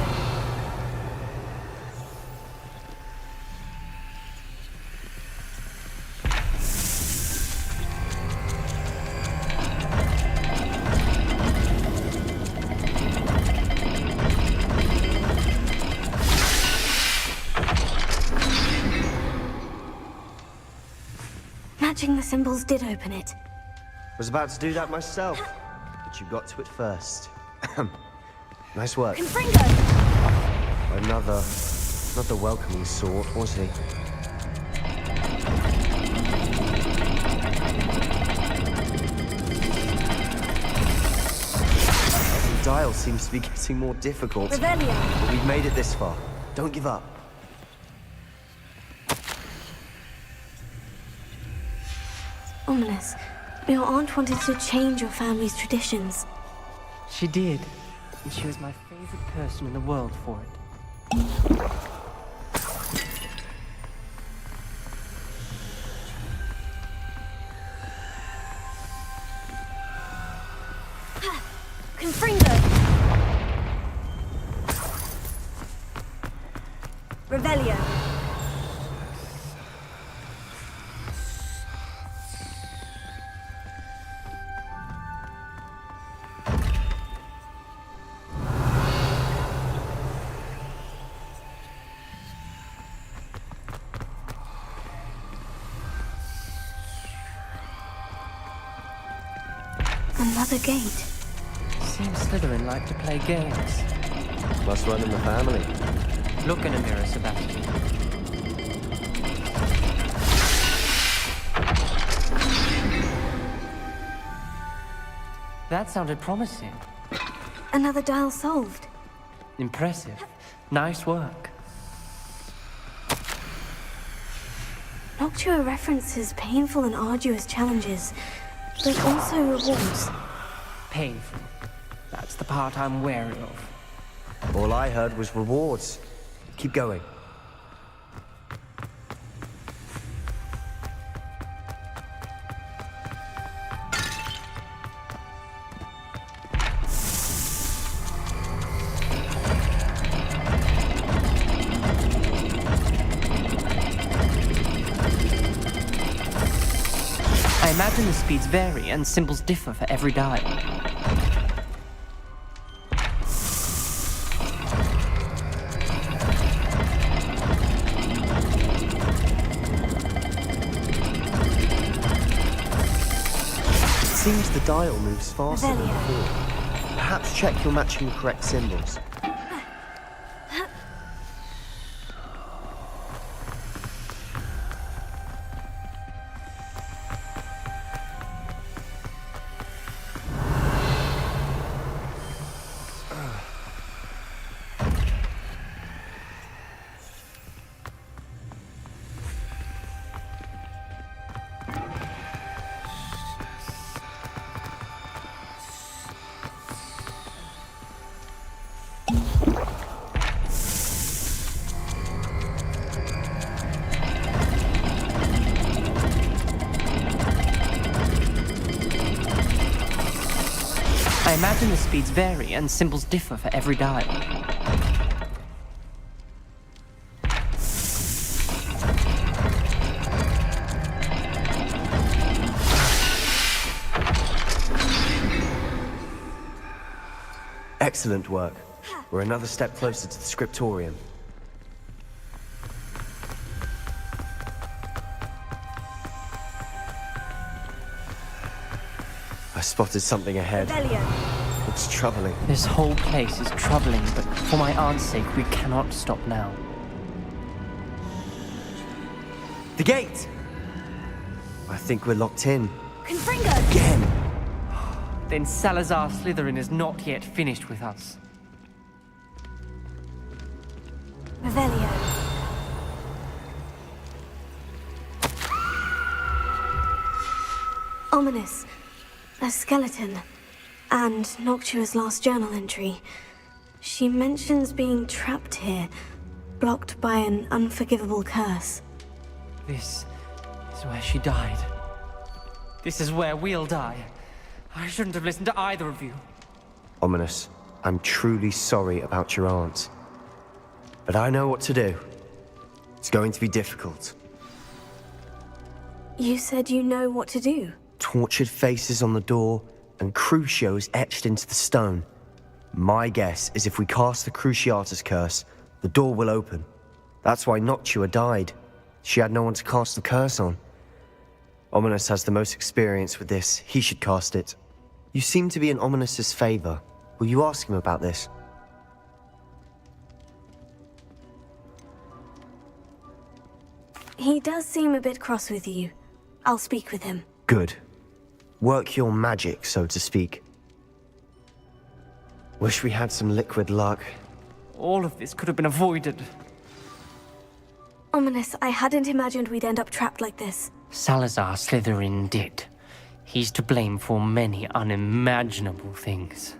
Matching the symbols did open it. Was about to do that myself, but you got to it first. Nice work. Confringo! Another, not the welcoming sort, was he? The dial seems to be getting more difficult. Revelio. But we've made it this far. Don't give up. Ominous, your aunt wanted to change your family's traditions. She did. And she was my favorite person in the world for it. Confringo! Revelio. Another gate. Seems Slytherin like to play games. Must run in the family. Look in a mirror, Sebastian. That sounded promising. Another dial solved. Impressive. Nice work. Noctua references painful and arduous challenges, but also rewards. Painful. That's the part I'm wary of. All I heard was rewards. Keep going. I imagine the speeds vary and symbols differ for every dial. It seems the dial moves faster than before. Perhaps check you're matching the correct symbols. I imagine the speeds vary and symbols differ for every dial. Excellent work. We're another step closer to the scriptorium. I spotted something ahead. It's troubling. This whole place is troubling, but for my aunt's sake, we cannot stop now. The gate! I think we're locked in. Confringo! Again! Then Salazar Slytherin is not yet finished with us. Revelio. Ominous. A skeleton. And Noctua's last journal entry. She mentions being trapped here, blocked by an unforgivable curse. This is where she died. This is where we'll die. I shouldn't have listened to either of you. Ominous, I'm truly sorry about your aunt. But I know what to do. It's going to be difficult. You said you know what to do. Tortured faces on the door, and Crucios etched into the stone. My guess is if we cast the Cruciatus curse, the door will open. That's why Noctua died. She had no one to cast the curse on. Ominous has the most experience with this. He should cast it. You seem to be in Ominous's favor. Will you ask him about this? He does seem a bit cross with you. I'll speak with him. Good. Work your magic, so to speak. Wish we had some liquid luck. All of this could have been avoided. Ominous, I hadn't imagined we'd end up trapped like this. Salazar Slytherin did. He's to blame for many unimaginable things.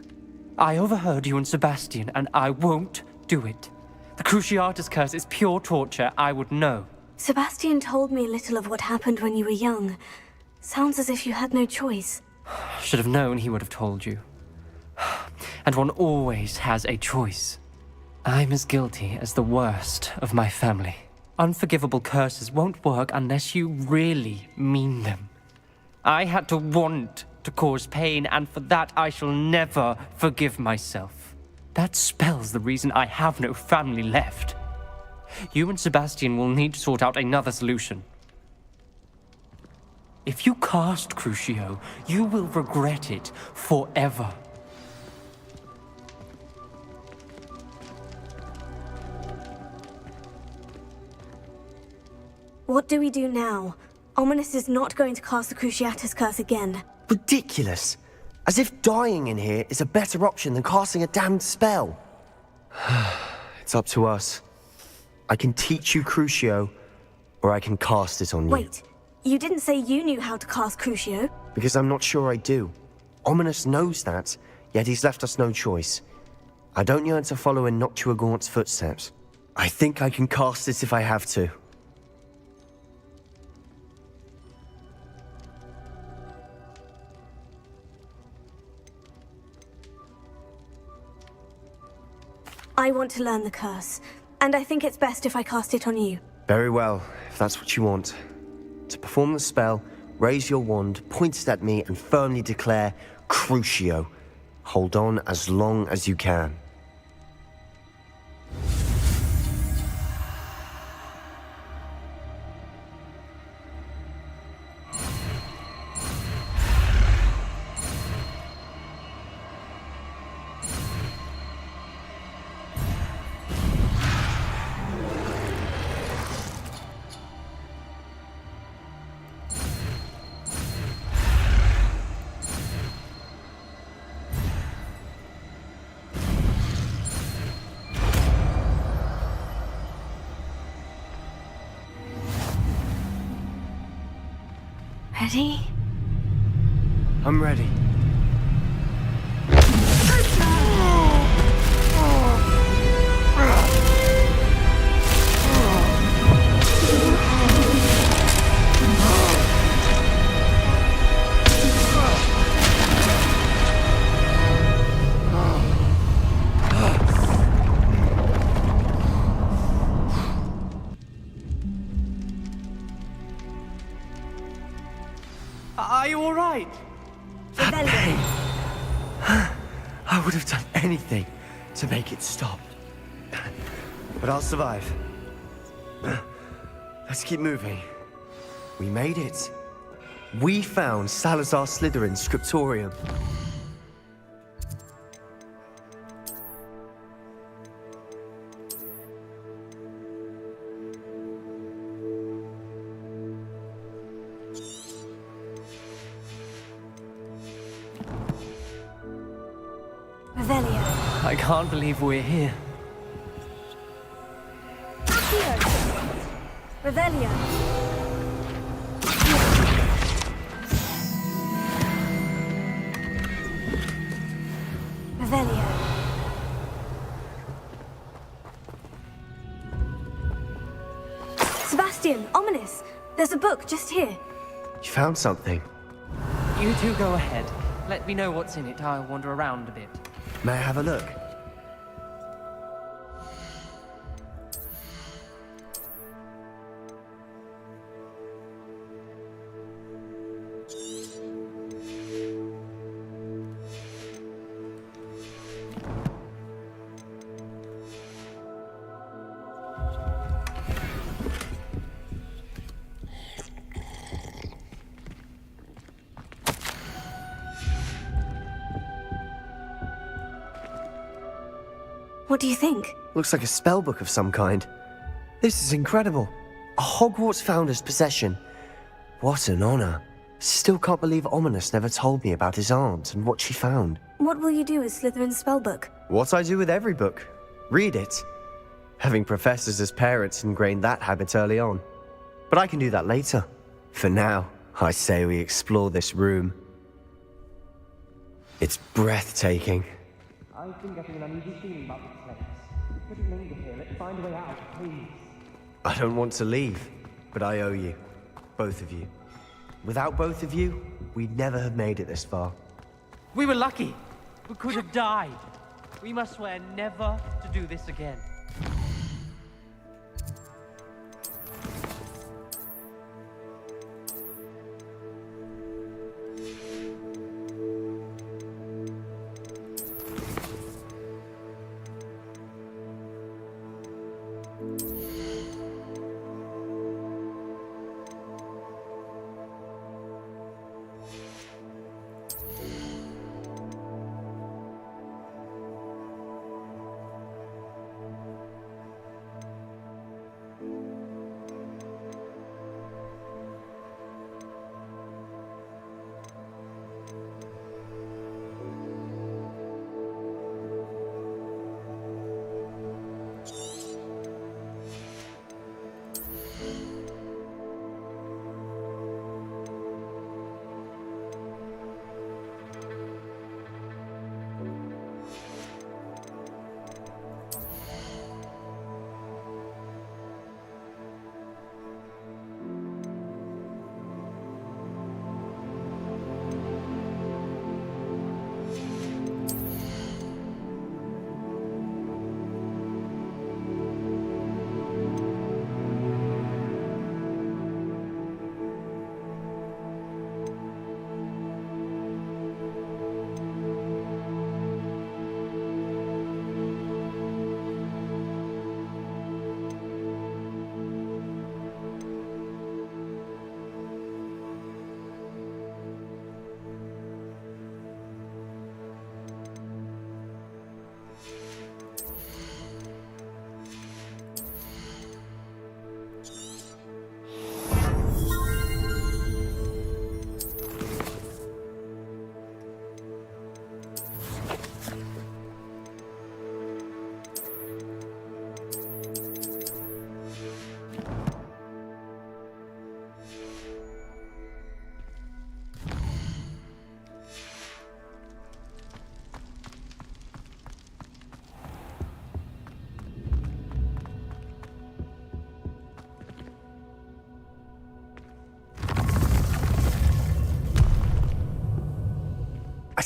I overheard you and Sebastian, and I won't do it. The Cruciatus curse is pure torture, I would know. Sebastian told me little of what happened when you were young. Sounds as if you had no choice. Should have known he would have told you. And one always has a choice. I'm as guilty as the worst of my family. Unforgivable curses won't work unless you really mean them. I had to want to cause pain, and for that I shall never forgive myself. That spell's the reason I have no family left. You and Sebastian will need to sort out another solution. If you cast Crucio, you will regret it forever. What do we do now? Ominous is not going to cast the Cruciatus curse again. Ridiculous. As if dying in here is a better option than casting a damned spell. It's up to us. I can teach you Crucio, or I can cast it on you. Wait, you didn't say you knew how to cast Crucio? Because I'm not sure I do. Ominous knows that, yet he's left us no choice. I don't yearn to follow in Noctua Gaunt's footsteps. I think I can cast it if I have to. I want to learn the curse, and I think it's best if I cast it on you. Very well, if that's what you want. To perform the spell, raise your wand, point it at me, and firmly declare, Crucio. Hold on as long as you can. Ready? I'm ready. Are you all right? That pain. I would have done anything to make it stop. But I'll survive. Let's keep moving. We made it. We found Salazar Slytherin's scriptorium. Revelio. I can't believe we're here. Revelio. Revelio. Sebastian, Ominous. There's a book just here. You found something. You two go ahead. Let me know what's in it. I'll wander around a bit. May I have a look? What do you think? Looks like a spellbook of some kind. This is incredible. A Hogwarts founder's possession. What an honor. Still can't believe Ominous never told me about his aunt and what she found. What will you do with Slytherin's spellbook? What I do with every book. Read it. Having professors as parents ingrained that habit early on. But I can do that later. For now, I say we explore this room. It's breathtaking. I've been getting an uneasy feeling about this place. We couldn't linger here. Let's find a way out, please. I don't want to leave, but I owe you. Both of you. Without both of you, we'd never have made it this far. We were lucky. We could have died. We must swear never to do this again.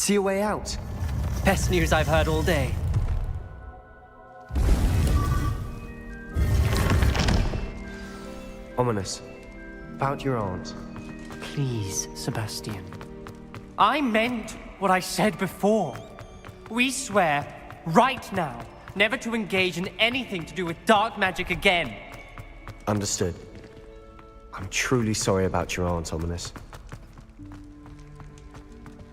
See a way out. Best news I've heard all day. Ominous. About your aunt. Please, Sebastian. I meant what I said before. We swear, right now, never to engage in anything to do with dark magic again. Understood. I'm truly sorry about your aunt, Ominous.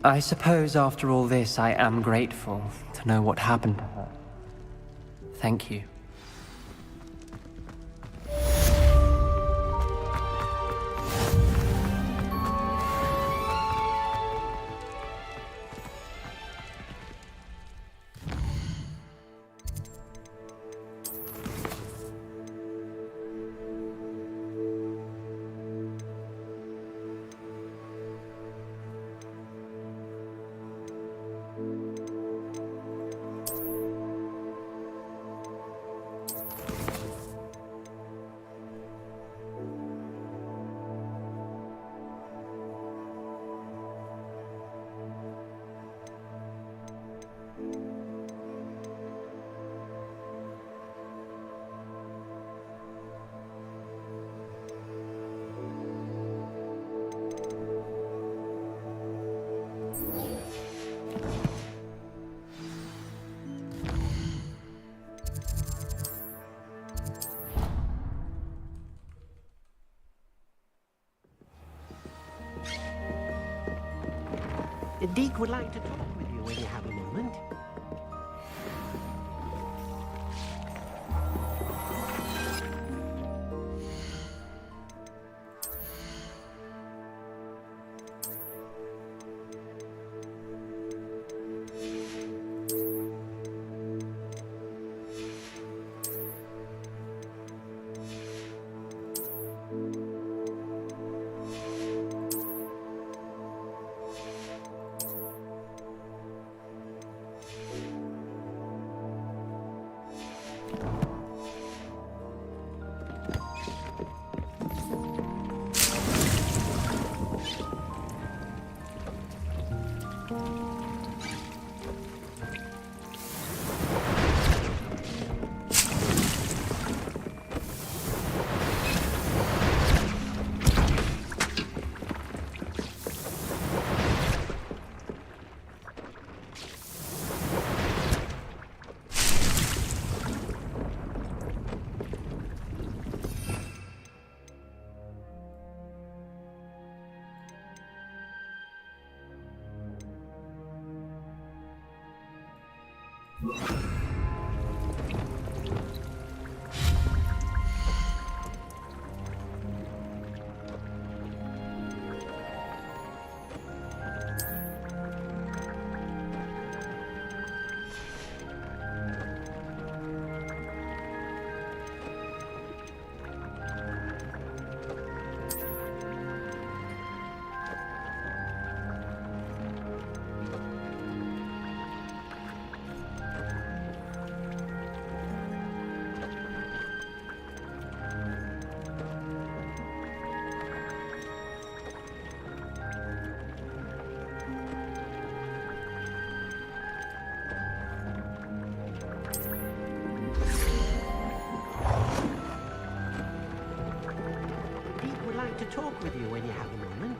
I suppose after all this, I am grateful to know what happened to her. Thank you. Deke would like to talk with you when you have a moment. To talk with you when you have a moment.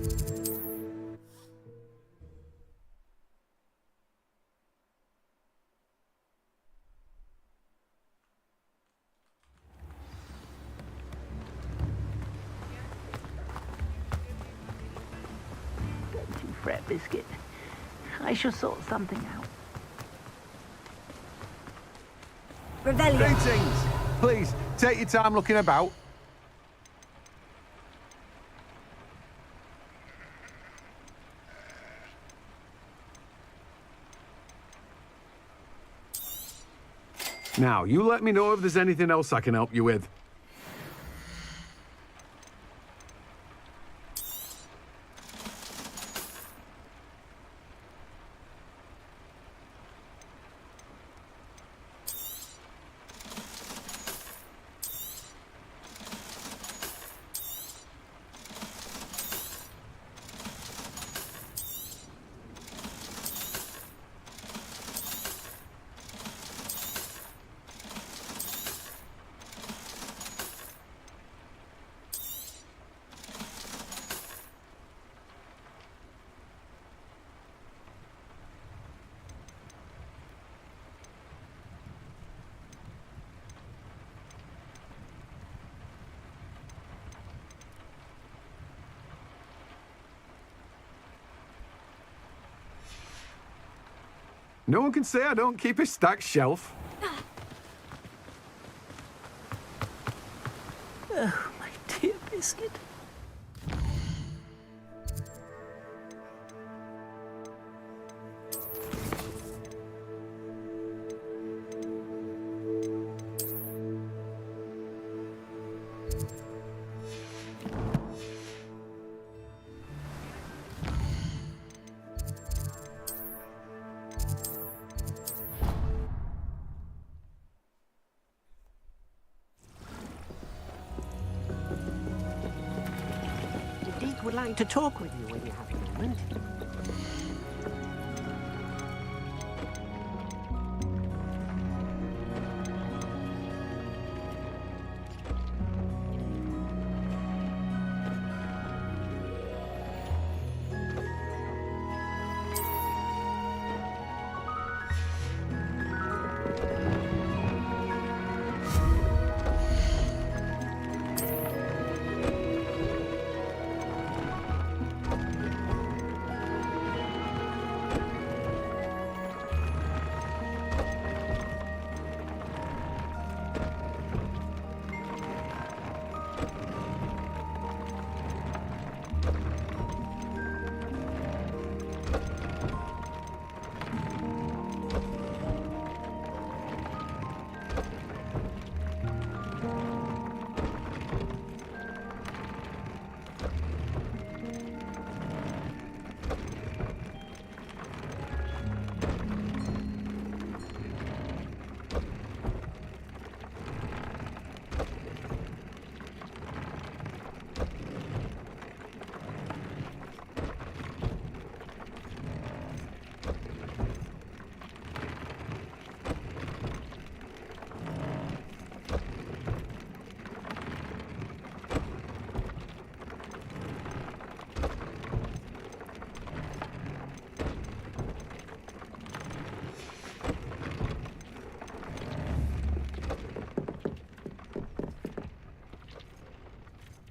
Don't you fret, Biscuit. I shall sort something out. Revelio. Greetings! Please, take your time looking about. Now, you let me know if there's anything else I can help you with. No one can say I don't keep a stacked shelf. Oh, my dear Biscuit. Deke would like to talk with you when you have a moment.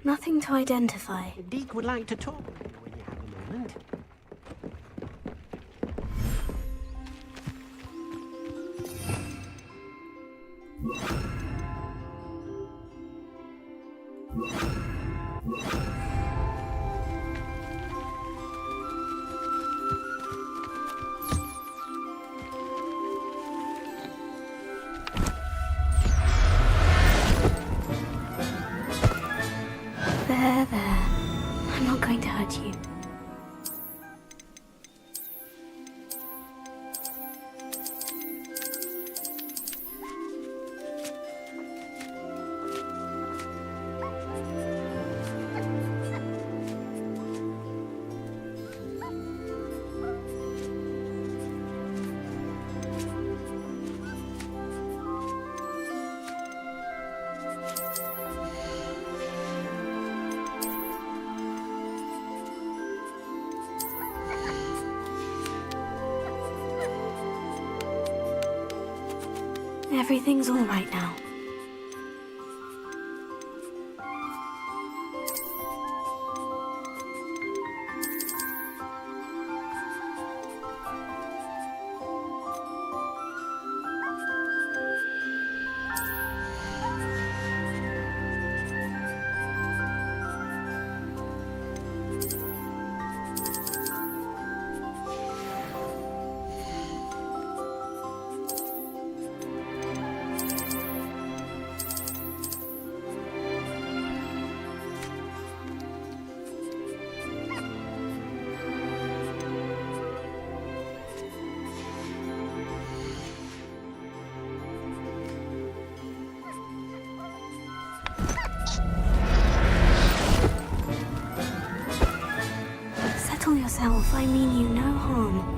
Nothing to identify. Deke would like to talk with you when you have a moment. There. I'm not going to hurt you. everything's all right now. Settle yourself, I mean you no harm.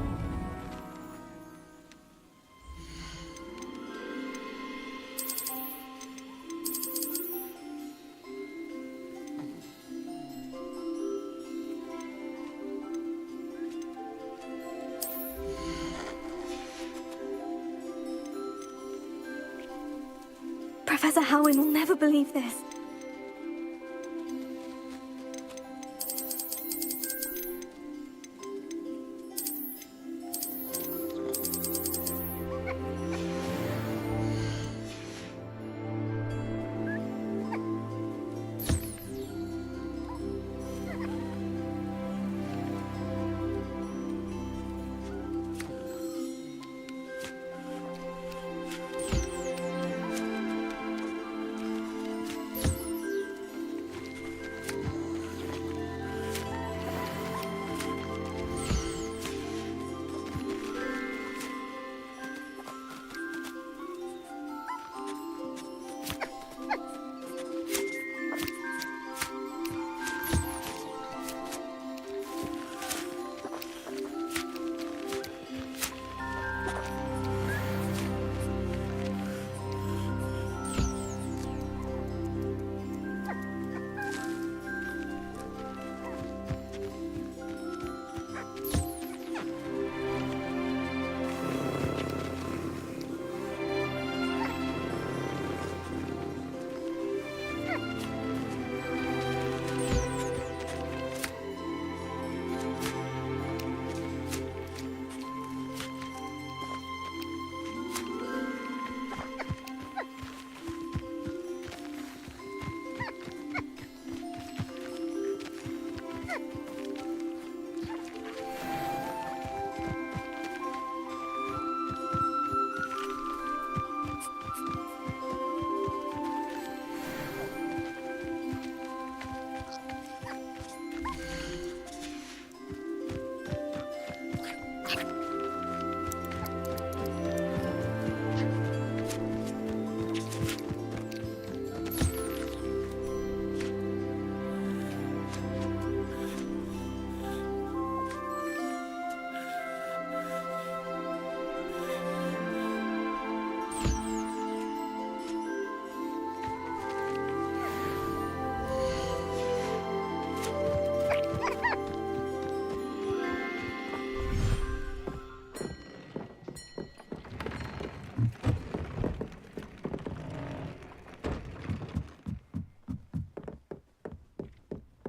Professor Howin will never believe this.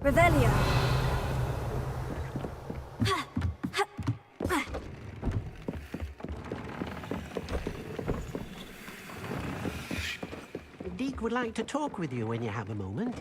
Revelio. Deke would like to talk with you when you have a moment.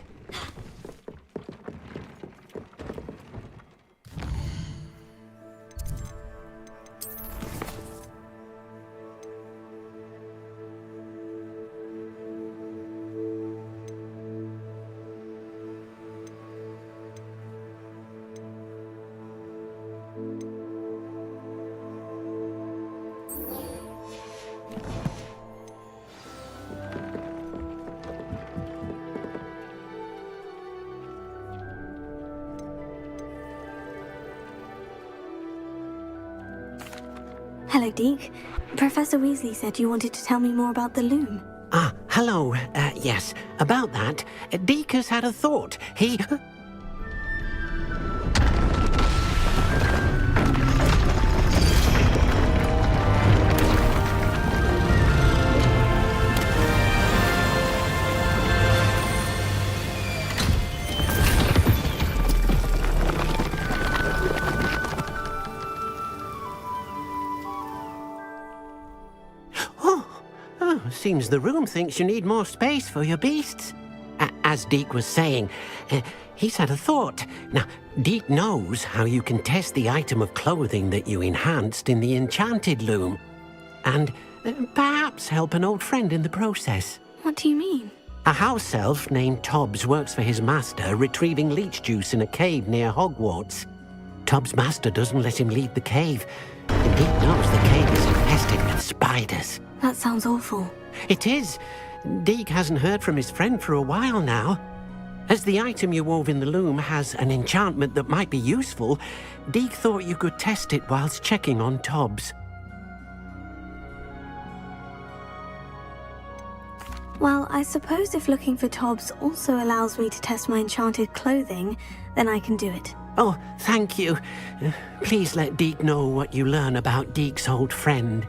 Hello, Deke. Professor Weasley said you wanted to tell me more about the loom. Ah, hello. Yes, about that. Deke has had a thought. He... seems the room thinks you need more space for your beasts. As Deke was saying, he's had a thought. Now, Deke knows how you can test the item of clothing that you enhanced in the enchanted loom. And perhaps help an old friend in the process. What do you mean? A house elf named Tobbs works for his master retrieving leech juice in a cave near Hogwarts. Tobbs' master doesn't let him leave the cave. And Deke knows the cave is infested with spiders. That sounds awful. It is. Deke hasn't heard from his friend for a while now. As the item you wove in the loom has an enchantment that might be useful, Deke thought you could test it whilst checking on Tobbs. Well, I suppose if looking for Tobbs also allows me to test my enchanted clothing, then I can do it. Oh, thank you. Please let Deke know what you learn about Deke's old friend.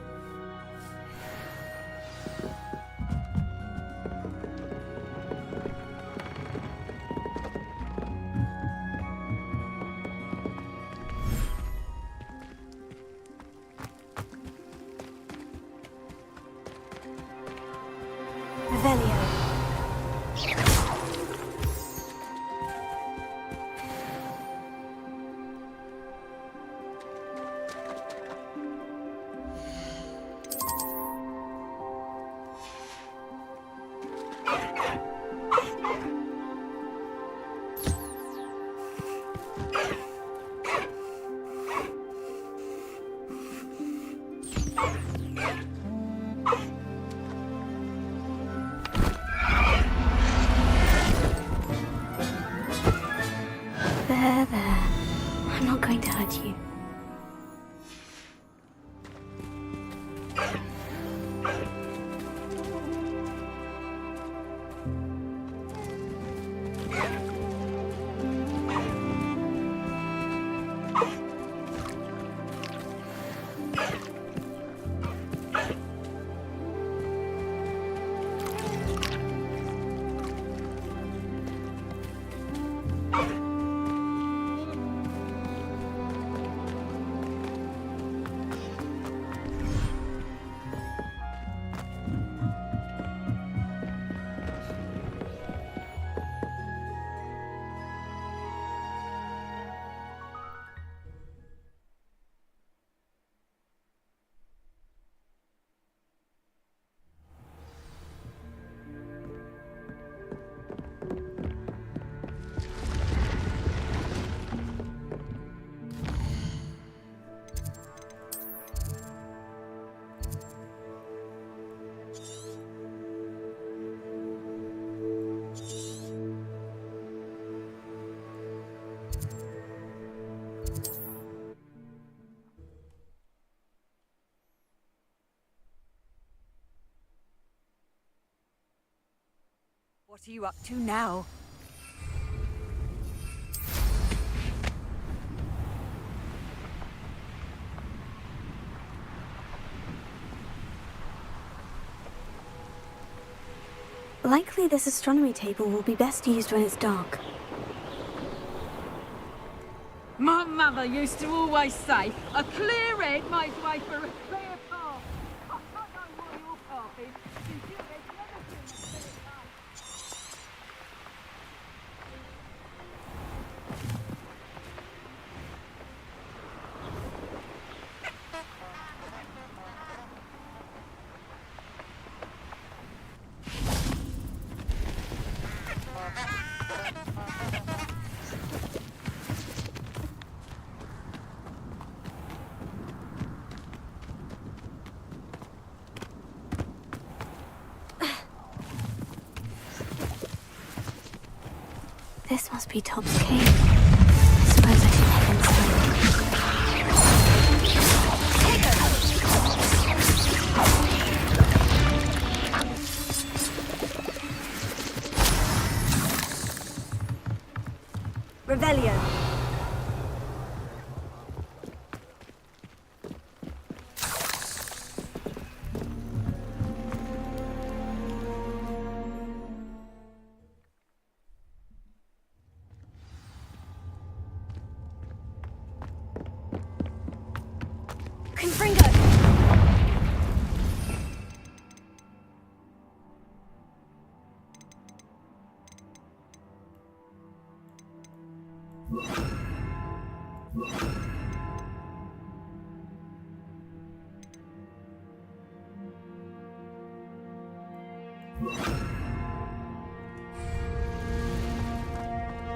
There. I'm not going to hurt you. What are you up to now? Likely this astronomy table will be best used when it's dark. My mother used to always say, a clear head makes way for a clear path. I don't know why you're passing, since you had never seen a clear path. This must be Tobbs' cave. I suppose I should head inside. Revelio.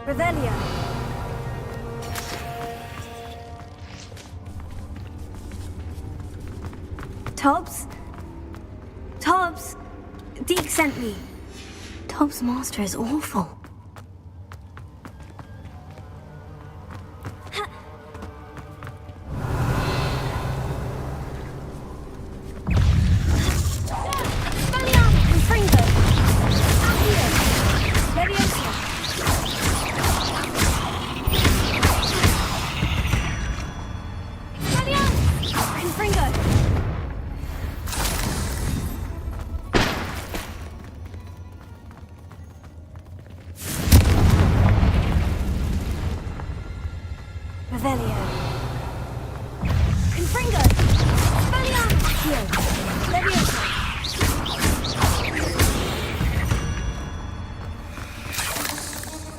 Revelio. Tobbs? Tobbs! Deke sent me. Tobbs' master is awful.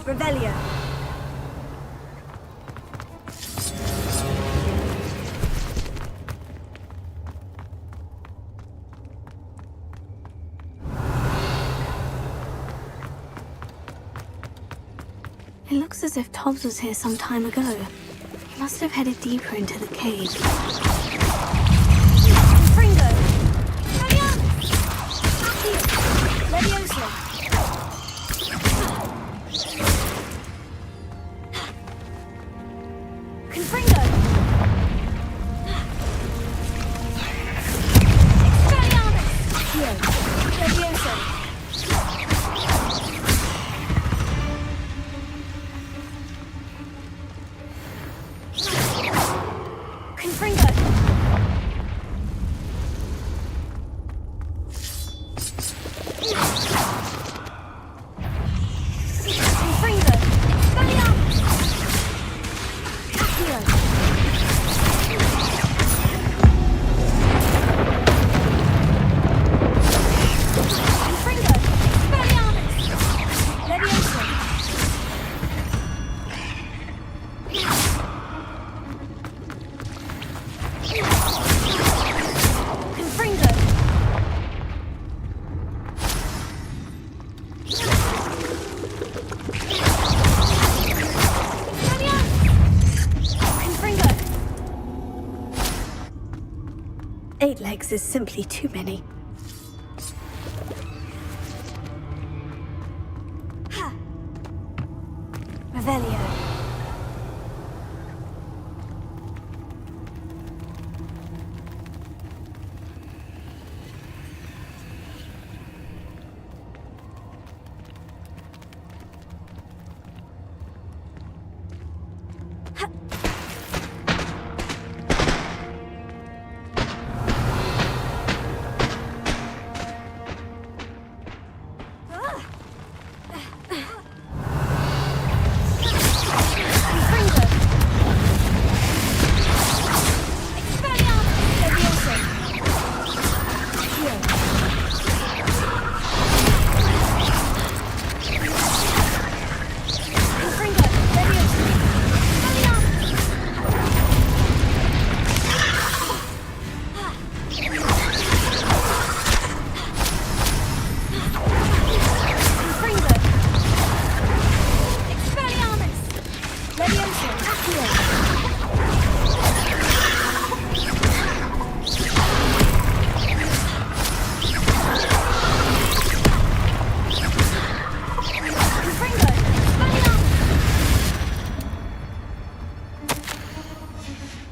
Revelio. It looks as if Tobbs was here some time ago. He must have headed deeper into the cave. Fringo. Leviosa. Confringo! Expelliarmus! Here. Leviosa. Confringo! Confringo! Expelliarmus! Accio! Confringo! Expelliarmus! Leviosa! Confringo! Confringo! 8 legs is simply too many. Ha! Revelio.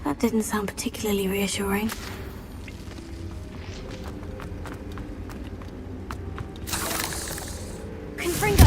That didn't sound particularly reassuring. Confringo!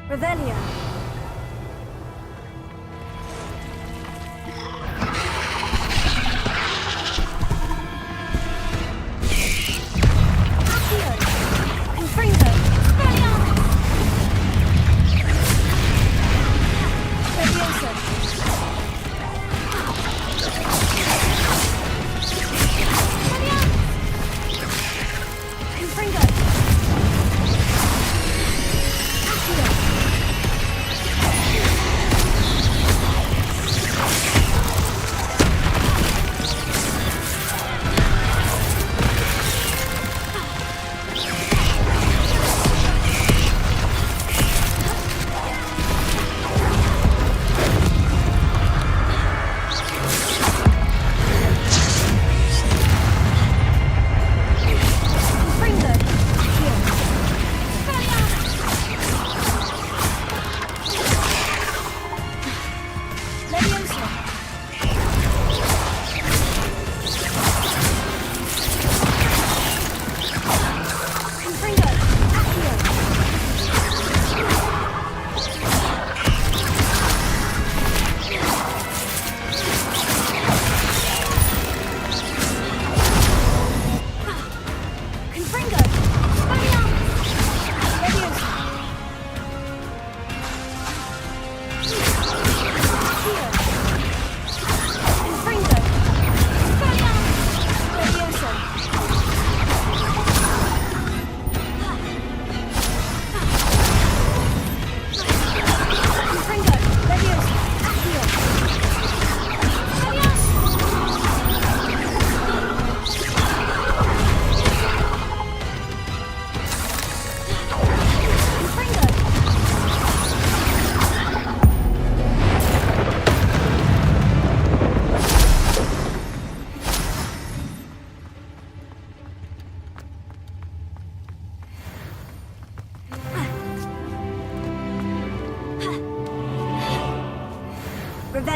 Revelio.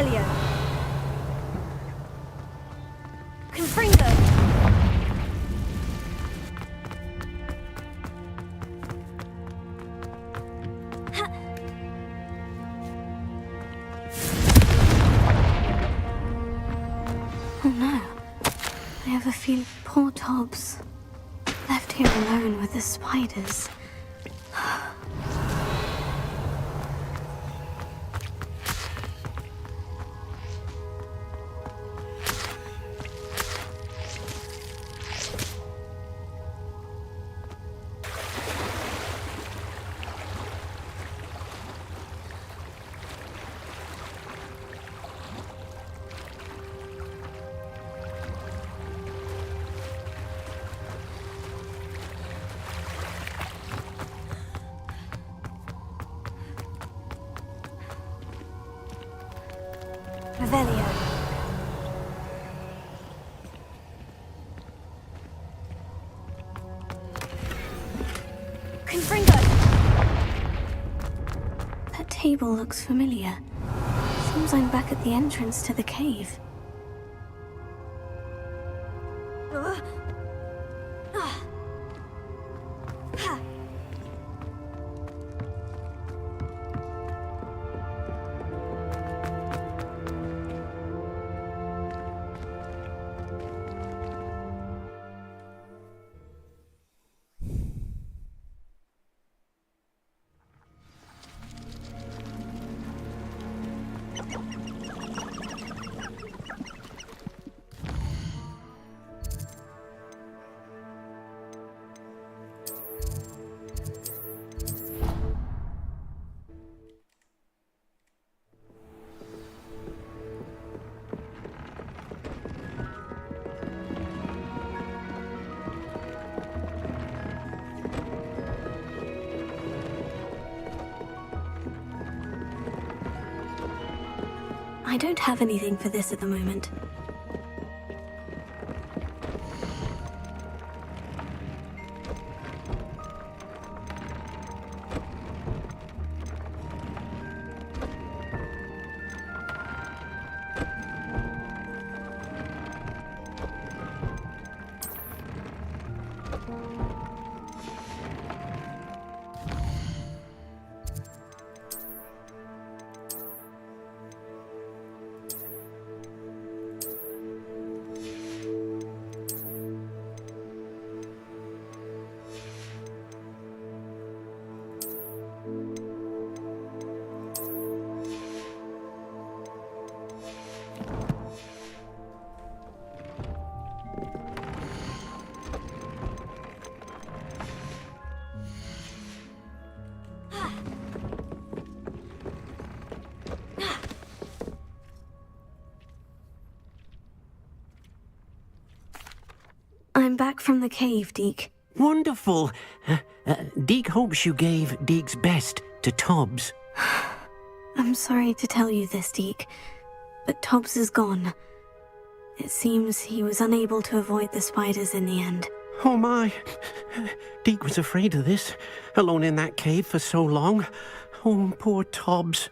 Revelio. Confringo. Oh no. I have a feeling poor Tobbs. Left here alone with the spiders. Revelio. Confringo. That table looks familiar. Seems I'm back at the entrance to the cave. I don't have anything for this at the moment. I'm back from the cave, Deke. Wonderful. Deke hopes you gave Deke's best to Tobbs. I'm sorry to tell you this, Deke, but Tobbs is gone. It seems he was unable to avoid the spiders in the end. Oh my. Deke was afraid of this, alone in that cave for so long. Oh, poor Tobbs.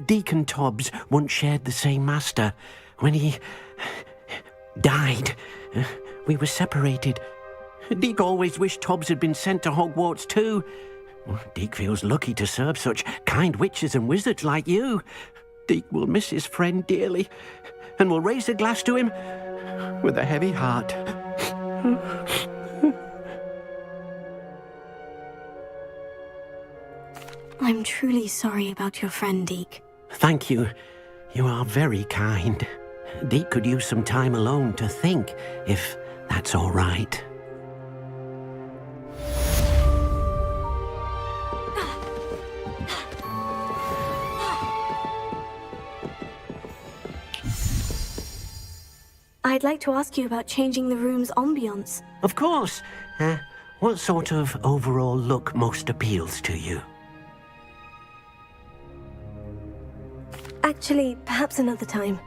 Deke and Tobbs once shared the same master. When he died, we were separated. Deke always wished Tobbs had been sent to Hogwarts too. Deke feels lucky to serve such kind witches and wizards like you. Deke will miss his friend dearly, and will raise a glass to him with a heavy heart. I'm truly sorry about your friend, Deke. Thank you. You are very kind. Deke could use some time alone to think, if that's all right. I'd like to ask you about changing the room's ambience. Of course. What sort of overall look most appeals to you? Actually, perhaps another time.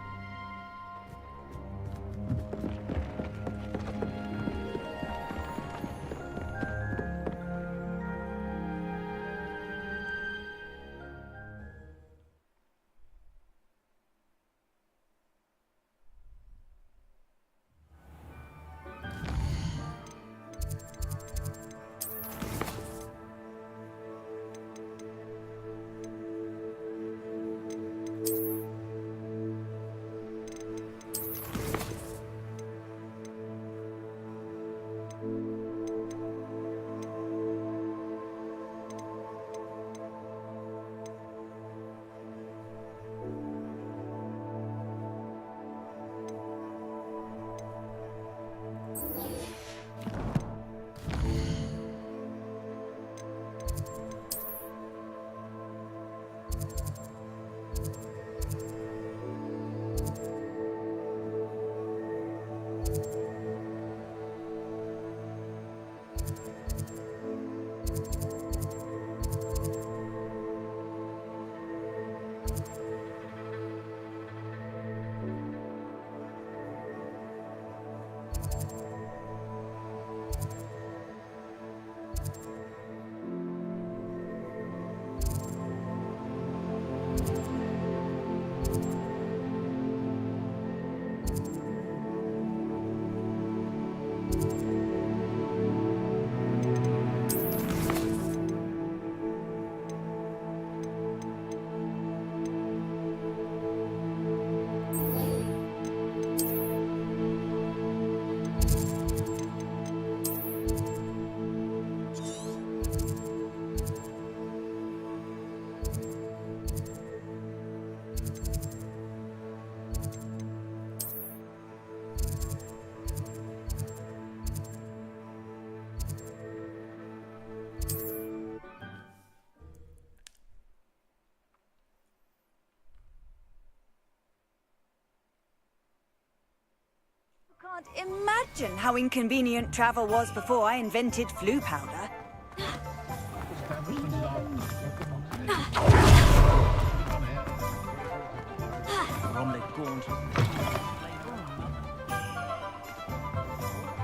Can't imagine how inconvenient travel was before I invented flu powder.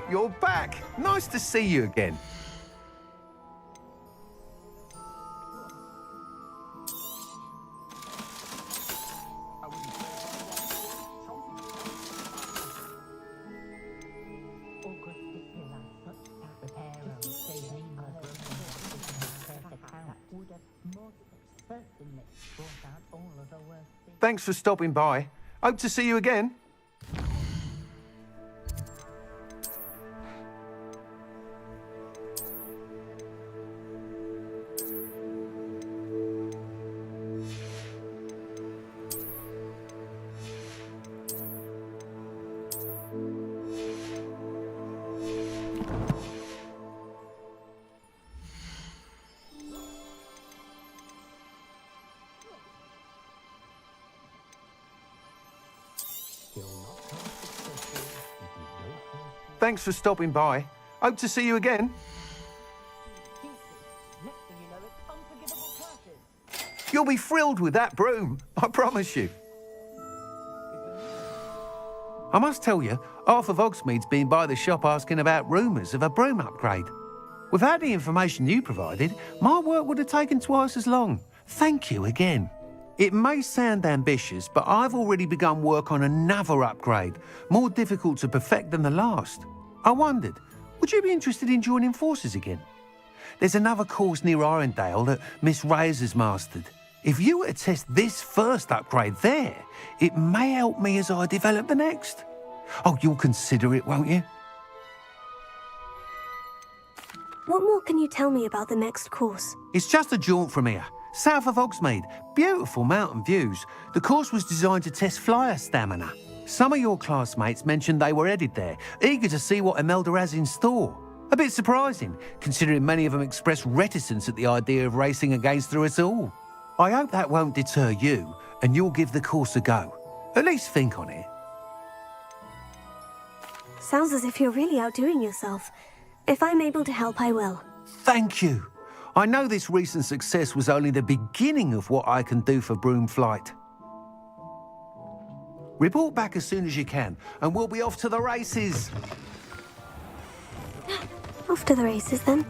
You're back. Nice to see you again. Thanks for stopping by. Hope to see you again. Thanks for stopping by. Hope to see you again. You'll be thrilled with that broom, I promise you. I must tell you, half of Hogsmeade's been by the shop asking about rumours of a broom upgrade. Without the information you provided, my work would have taken twice as long. Thank you again. It may sound ambitious, but I've already begun work on another upgrade, more difficult to perfect than the last. I wondered, would you be interested in joining forces again? There's another course near Arendelle that Miss Reyes has mastered. If you were to test this first upgrade there, it may help me as I develop the next. Oh, you'll consider it, won't you? What more can you tell me about the next course? It's just a jaunt from here, south of Hogsmeade. Beautiful mountain views. The course was designed to test flyer stamina. Some of your classmates mentioned they were headed there, eager to see what Imelda has in store. A bit surprising, considering many of them expressed reticence at the idea of racing against her at all. I hope that won't deter you, and you'll give the course a go. At least think on it. Sounds as if you're really outdoing yourself. If I'm able to help, I will. Thank you. I know this recent success was only the beginning of what I can do for Broom Flight. Report back as soon as you can, and we'll be off to the races. Off to the races, then.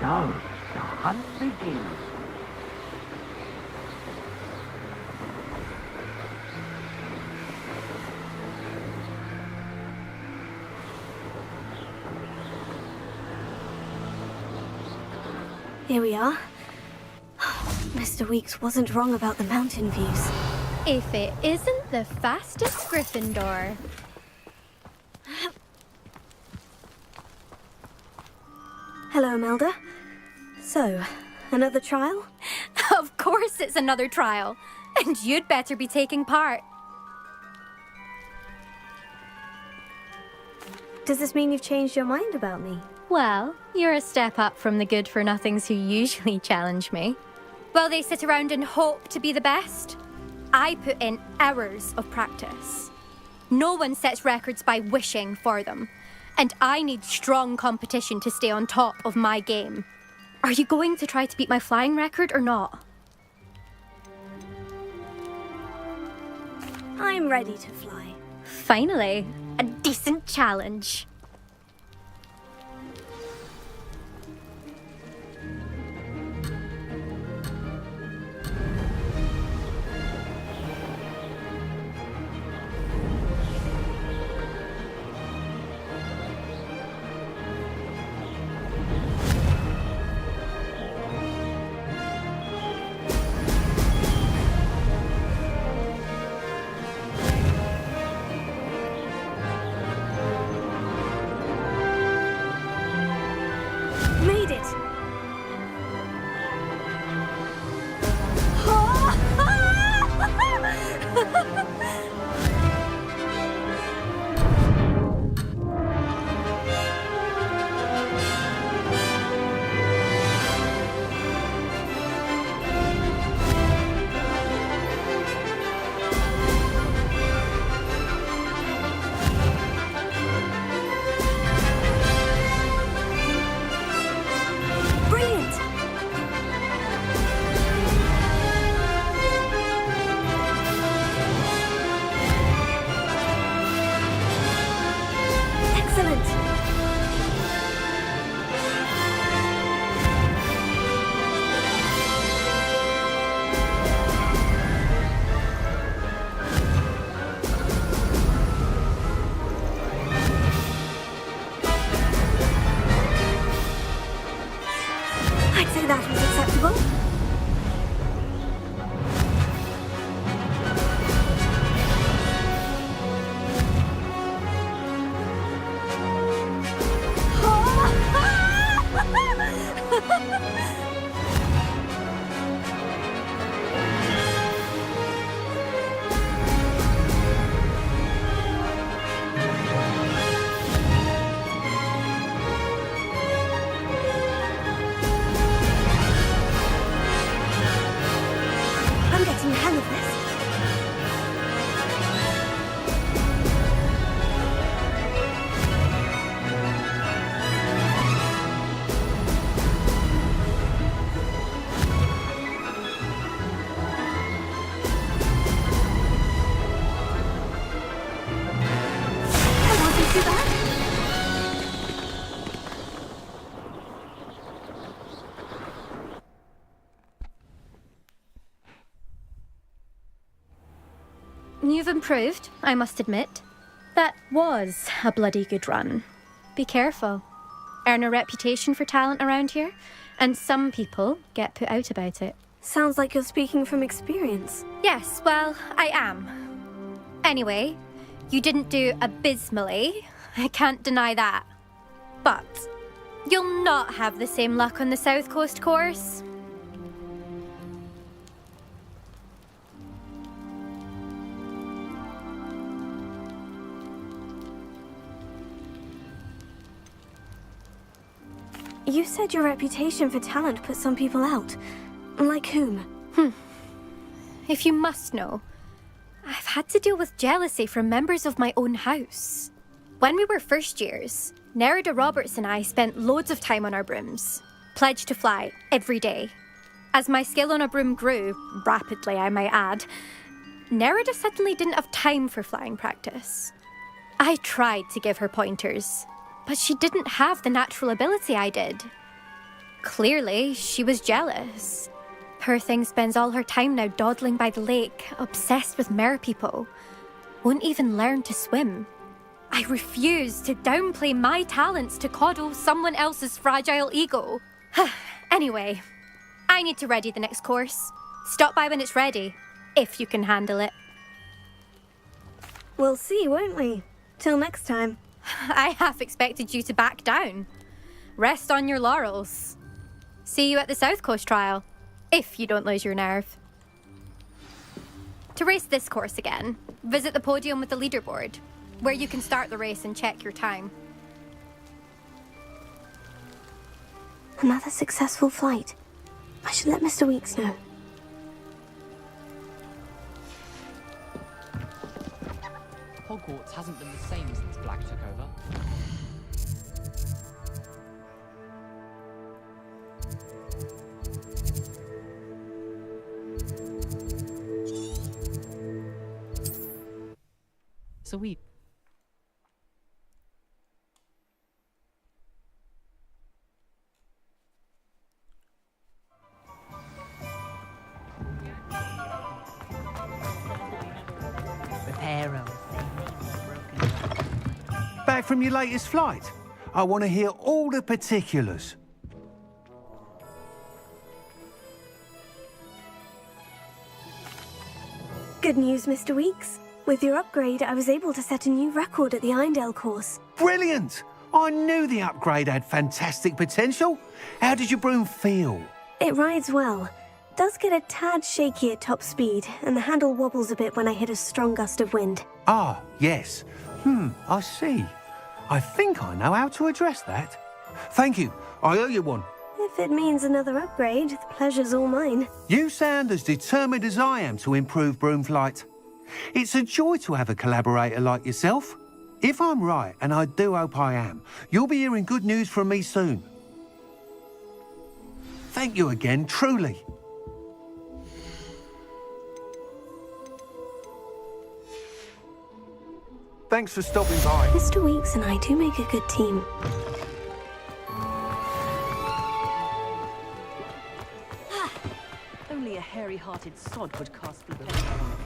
So, the hunt begins. Here we are. Mr. Weeks wasn't wrong about the mountain views. If it isn't the fastest Gryffindor. Hello, Imelda. So, another trial? Of course it's another trial. And you'd better be taking part. Does this mean you've changed your mind about me? Well, you're a step up from the good-for-nothings who usually challenge me. While they sit around and hope to be the best, I put in hours of practice. No one sets records by wishing for them. And I need strong competition to stay on top of my game. Are you going to try to beat my flying record or not? I'm ready to fly. Finally, a decent challenge. Made it! Brilliant! Excellent! I'd say that was acceptable. I'm getting the hang of this. That wasn't too bad. You've improved, I must admit. That was a bloody good run. Be careful. Earn a reputation for talent around here, and some people get put out about it. Sounds like you're speaking from experience. Yes, well, I am. Anyway, you didn't do abysmally. I can't deny that. But you'll not have the same luck on the South Coast course. You said your reputation for talent put some people out. Like whom? If you must know, I've had to deal with jealousy from members of my own house. When we were first years, Nerida Roberts and I spent loads of time on our brooms, pledged to fly every day. As my skill on a broom grew, rapidly I might add, Nerida suddenly didn't have time for flying practice. I tried to give her pointers, but she didn't have the natural ability I did. Clearly, she was jealous. Poor thing spends all her time now dawdling by the lake, obsessed with merpeople. Won't even learn to swim. I refuse to downplay my talents to coddle someone else's fragile ego. Anyway, I need to ready the next course. Stop by when it's ready, if you can handle it. We'll see, won't we? Till next time. I half expected you to back down. Rest on your laurels. See you at the South Coast trial, if you don't lose your nerve. To race this course again, visit the podium with the leaderboard, where you can start the race and check your time. Another successful flight. I should let Mr. Weeks know. Hogwarts hasn't been the same since Black took over. So we... Reparo. Back from your latest flight? I want to hear all the particulars. Good news, Mr. Weeks. With your upgrade, I was able to set a new record at the Irondale course. Brilliant! I knew the upgrade had fantastic potential. How did your broom feel? It rides well. Does get a tad shaky at top speed, and the handle wobbles a bit when I hit a strong gust of wind. Ah, yes. I see. I think I know how to address that. Thank you. I owe you one. If it means another upgrade, the pleasure's all mine. You sound as determined as I am to improve broom flight. It's a joy to have a collaborator like yourself. If I'm right, and I do hope I am, you'll be hearing good news from me soon. Thank you again, truly. Thanks for stopping by. Mr. Weeks and I do make a good team. Only a hairy-hearted sod would cast the pen on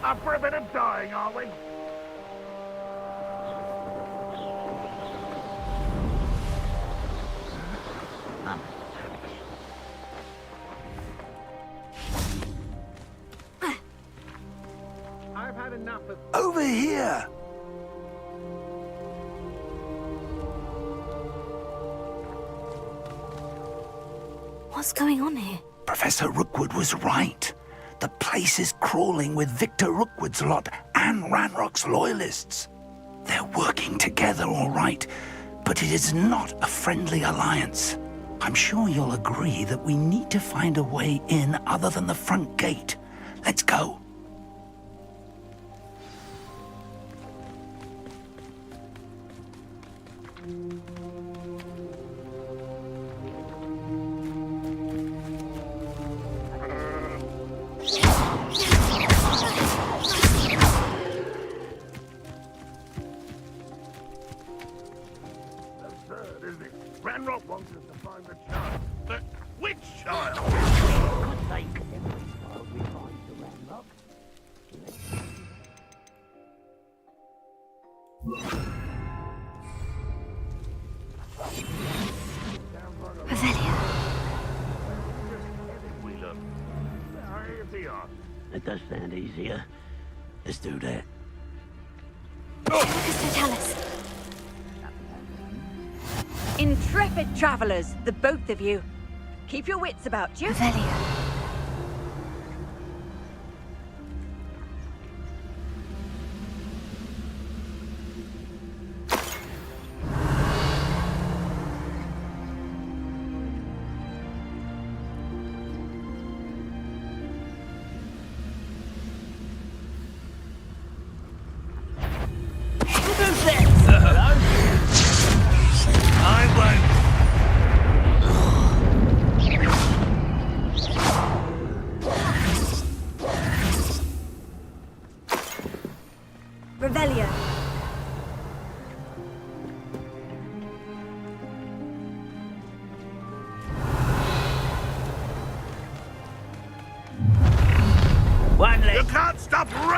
Up for a bit of dying, are we? I've had enough of... Over here! What's going on here? Professor Rookwood was right. The place is crawling with Victor Rookwood's lot and Ranrock's loyalists. They're working together, all right, but it is not a friendly alliance. I'm sure you'll agree that we need to find a way in other than the front gate. Let's go. Absurd, isn't it? Ranrock wants us to find the child. But which child? Good sake, every child we find the Ranrock. That does sound easier. Let's do that. Intrepid travelers, the both of you. Keep your wits about you. Revelio.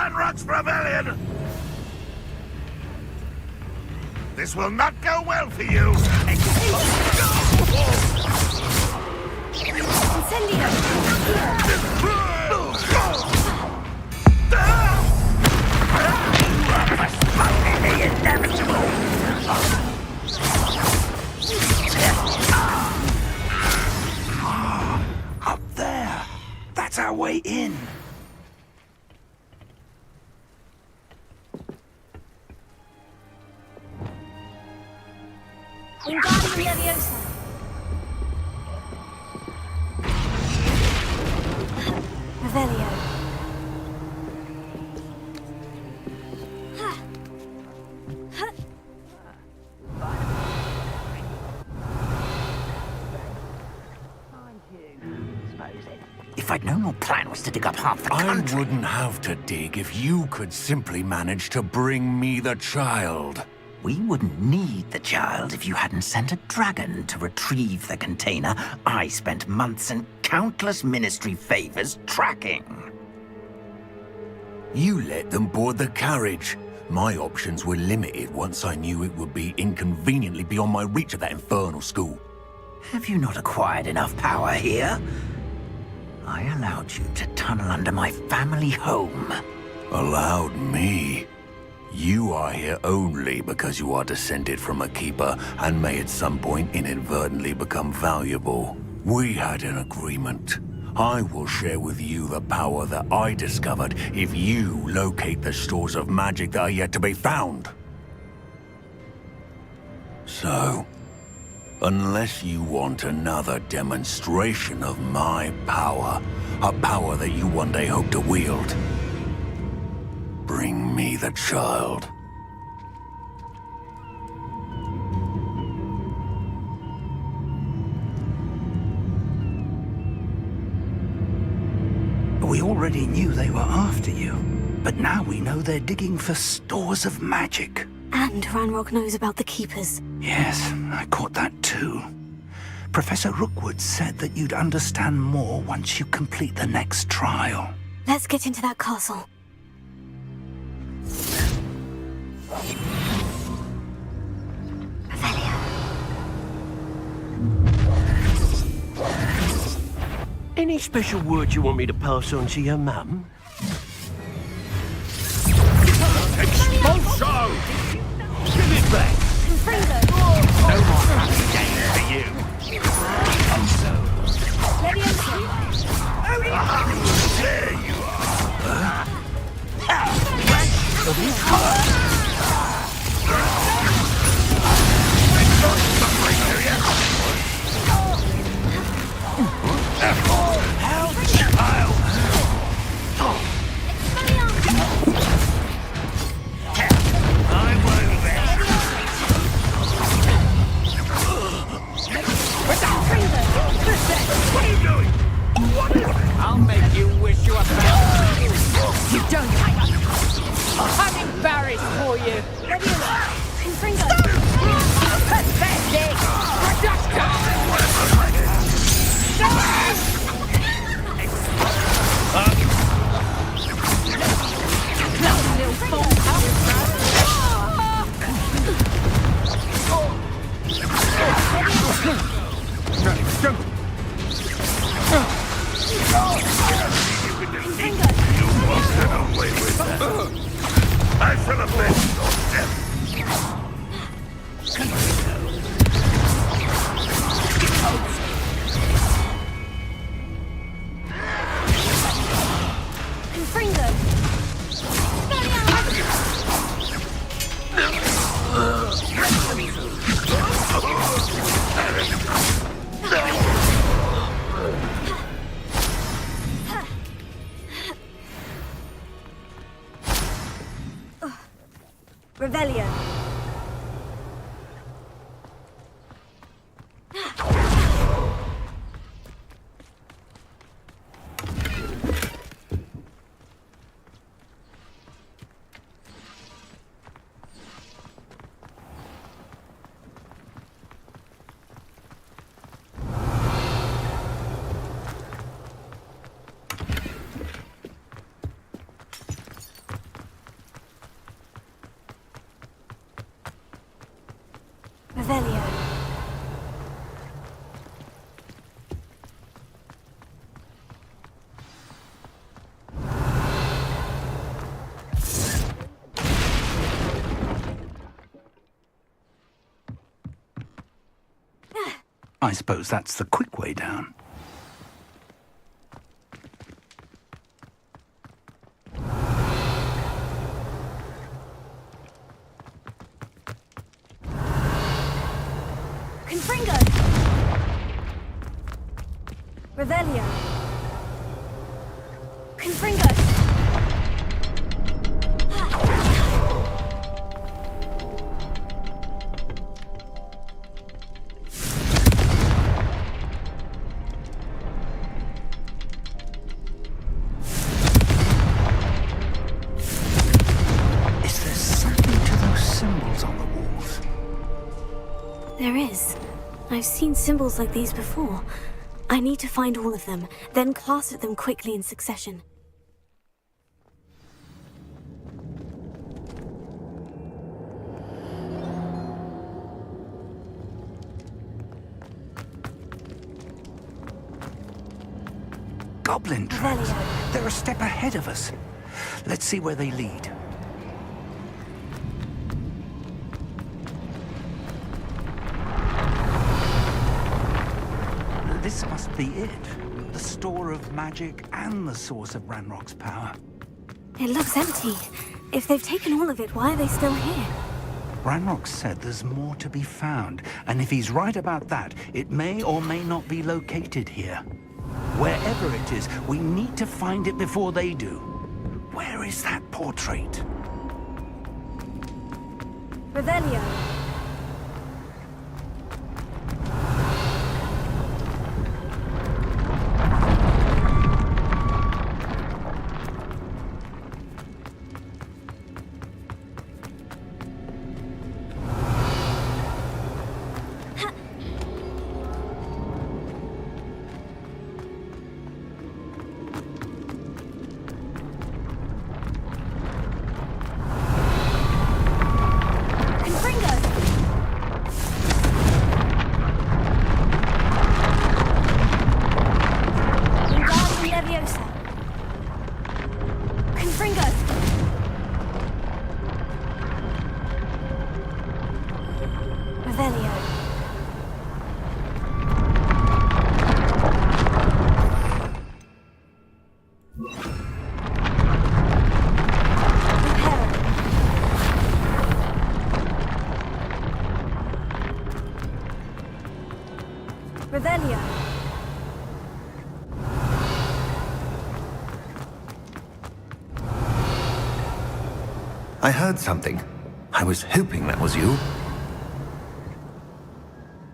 Ranrock's rebellion! This will not go well for you! Up there. That's our way in. Wingardium Leviosa. Revelio. If I'd known your plan was to dig up half the country... I wouldn't have to dig if you could simply manage to bring me the child. We wouldn't need the child if you hadn't sent a dragon to retrieve the container I spent months and countless ministry favors tracking. You let them board the carriage. My options were limited once I knew it would be inconveniently beyond my reach at that infernal school. Have you not acquired enough power here? I allowed you to tunnel under my family home. Allowed me? You are here only because you are descended from a keeper and may at some point inadvertently become valuable. We had an agreement. I will share with you the power that I discovered if you locate the stores of magic that are yet to be found. So, unless you want another demonstration of my power, a power that you one day hope to wield, bring me the child. We already knew they were after you, but now we know they're digging for stores of magic. And Ranrock knows about the Keepers. Yes, I caught that too. Professor Rookwood said that you'd understand more once you complete the next trial. Let's get into that castle. Any special word you want me to pass on to your mum? Expulso! Give it back! No more happy days for you! There you I'll make you wish you were found. You don't hang up. I'm embarrassed for you. Pathetic! Reduction! Little fool, I shall avenge your death. Confringo! Revelio. I suppose that's the quick way down. Confringo! Revelio. Confringo! Is there something to those symbols on the walls? There is. I've seen symbols like these before. I need to find all of them, then cast at them quickly in succession. Goblin tracks. They're a step ahead of us. Let's see where they lead. This must be it. The store of magic and the source of Ranrock's power. It looks empty. If they've taken all of it, why are they still here? Ranrock said there's more to be found, and if he's right about that, it may or may not be located here. Wherever it is, we need to find it before they do. Where is that portrait? Revelio. Revelio. I heard something. I was hoping that was you.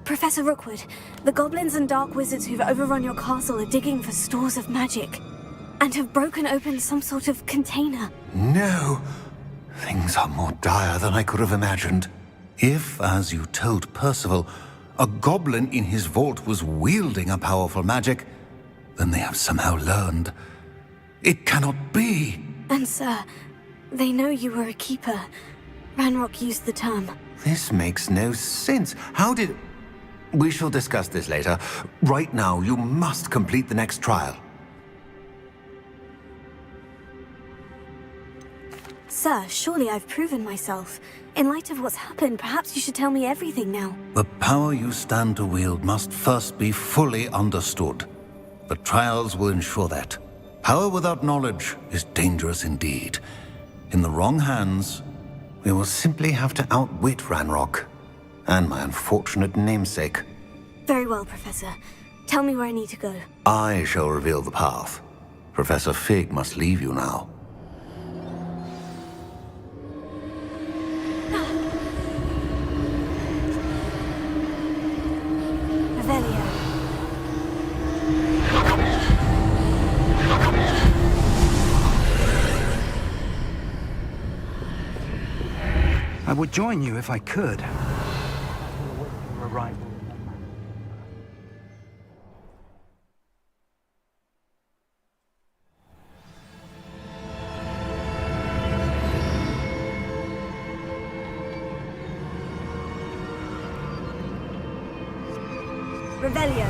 Professor Rookwood, the goblins and dark wizards who've overrun your castle are digging for stores of magic and have broken open some sort of container. No. Things are more dire than I could have imagined. If, as you told Percival, a goblin in his vault was wielding a powerful magic, then they have somehow learned. It cannot be. And sir, they know you were a keeper. Ranrock used the term. This makes no sense. How did... We shall discuss this later. Right now, you must complete the next trial. Sir, surely I've proven myself. In light of what's happened, perhaps you should tell me everything now. The power you stand to wield must first be fully understood. The trials will ensure that. Power without knowledge is dangerous indeed. In the wrong hands, we will simply have to outwit Ranrock and my unfortunate namesake. Very well, Professor. Tell me where I need to go. I shall reveal the path. Professor Fig must leave you now. Revelio. I would join you if I could. Right. Revelio.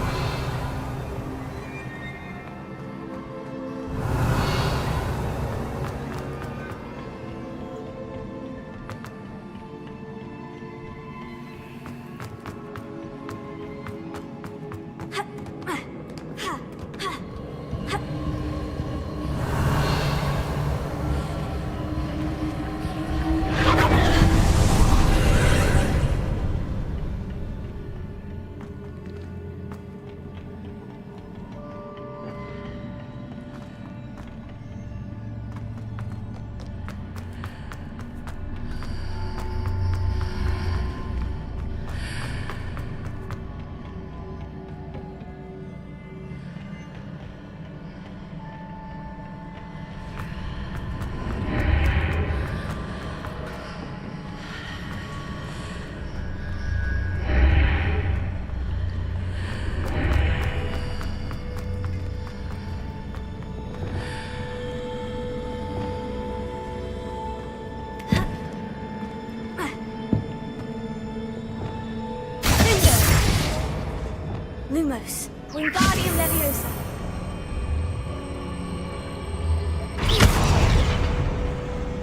Lumos. Wingardium Leviosa.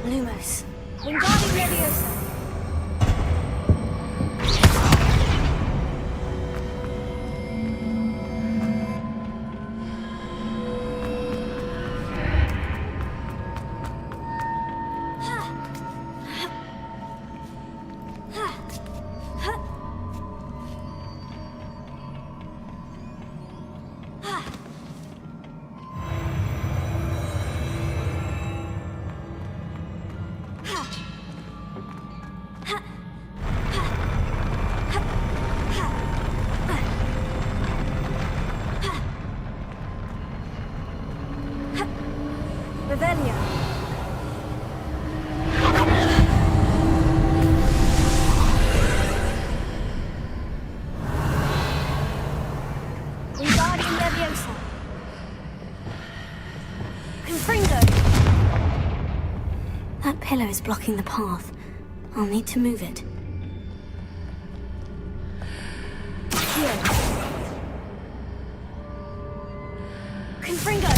Lumos. Wingardium Leviosa. Revelio. Wingardium Leviosa. Confringo. That pillar is blocking the path. I'll need to move it. Here. Confringo.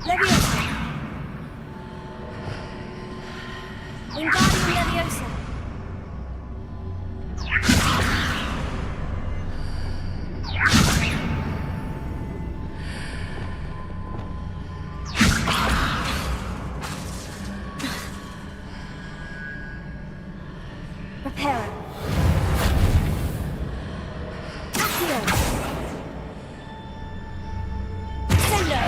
Leviosa. Wingardium Leviosa. Reparo. Accio. Sendo.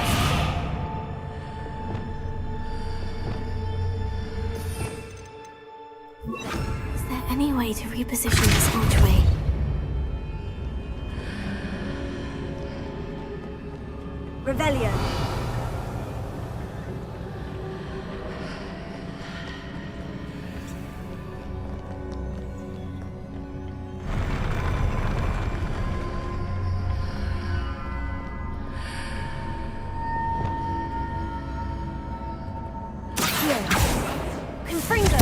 Is there any way to reposition this archway? Revelio. Confringo.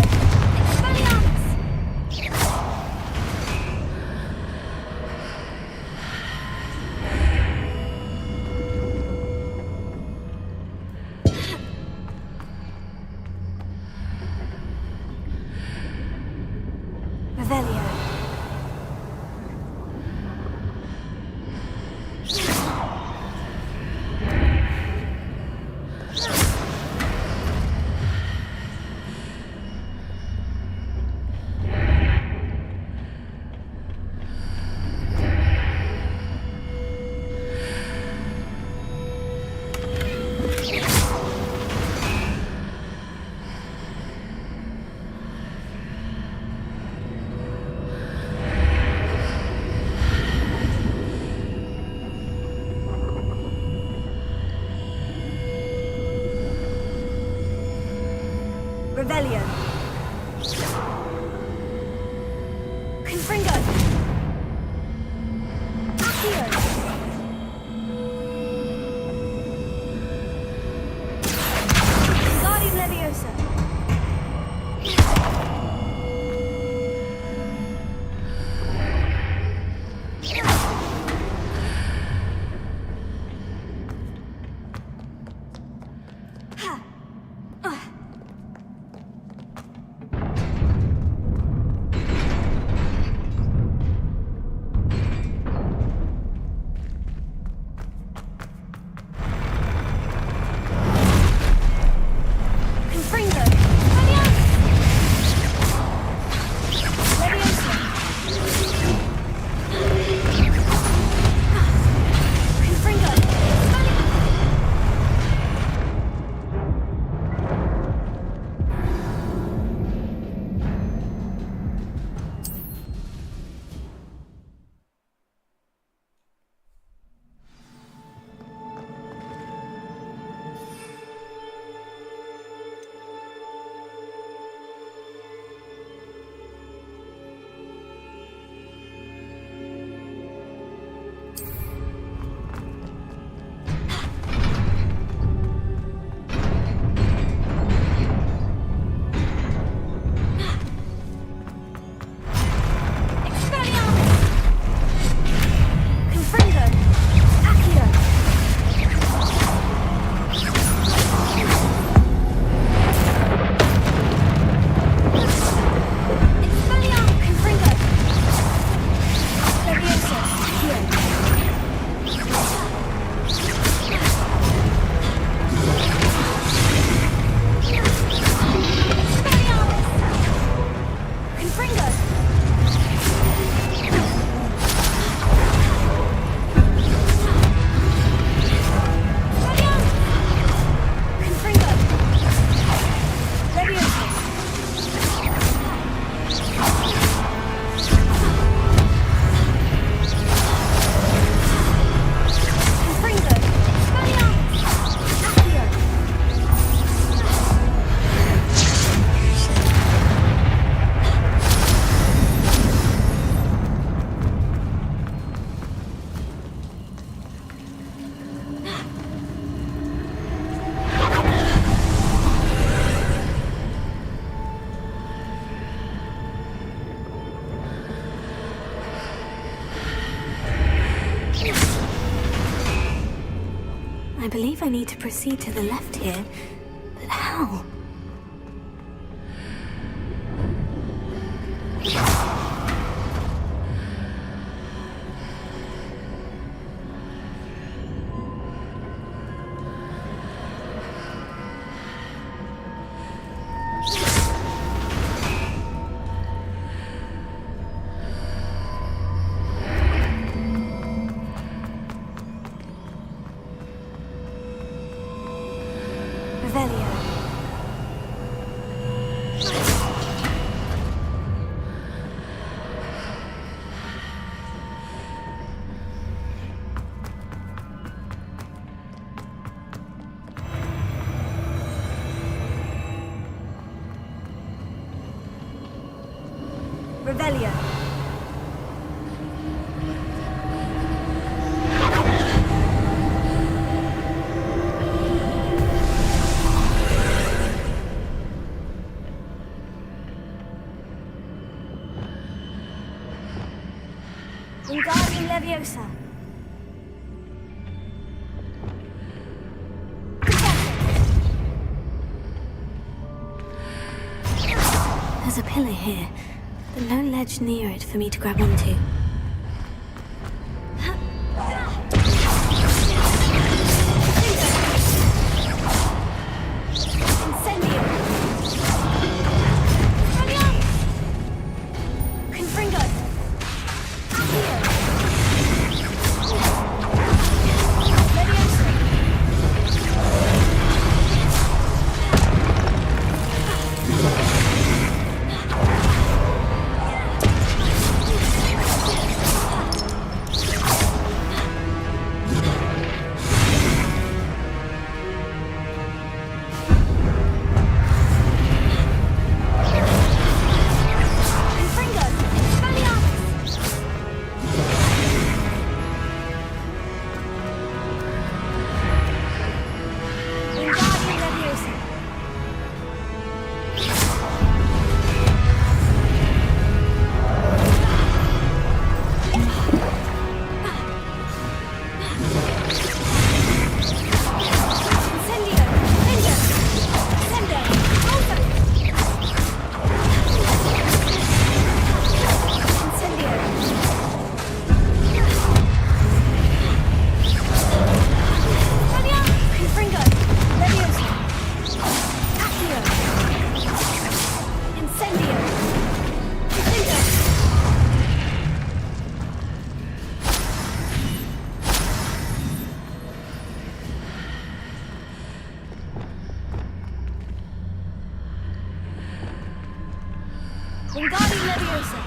Expelliarmus. Revelio. Revelio. Confringo. Accio. Wingardium Leviosa. I believe I need to proceed to the left here, but how? Revelio. Wingardium Leviosa. There's a pillar here, but no ledge near it for me to grab onto. Wingardium Leviosa.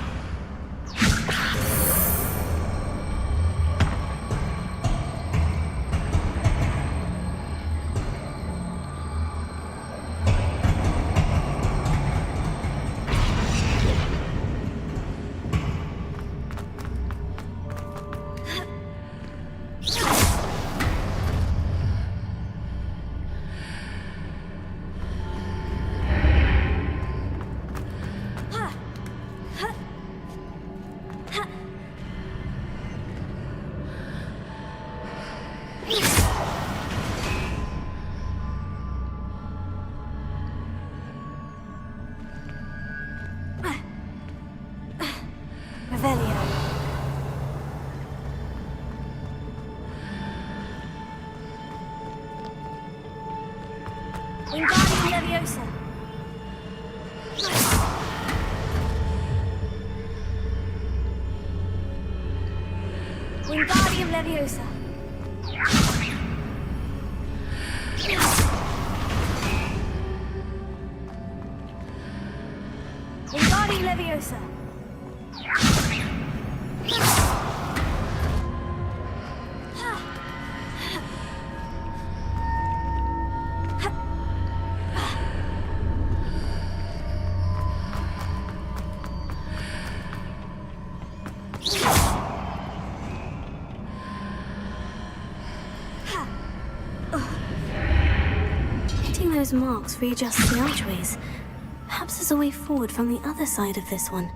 Revelio. Wingardium Leviosa. Wingardium Leviosa. Wingardium Leviosa. Hitting those marks readjusts the archways. Perhaps there's a way forward from the other side of this one.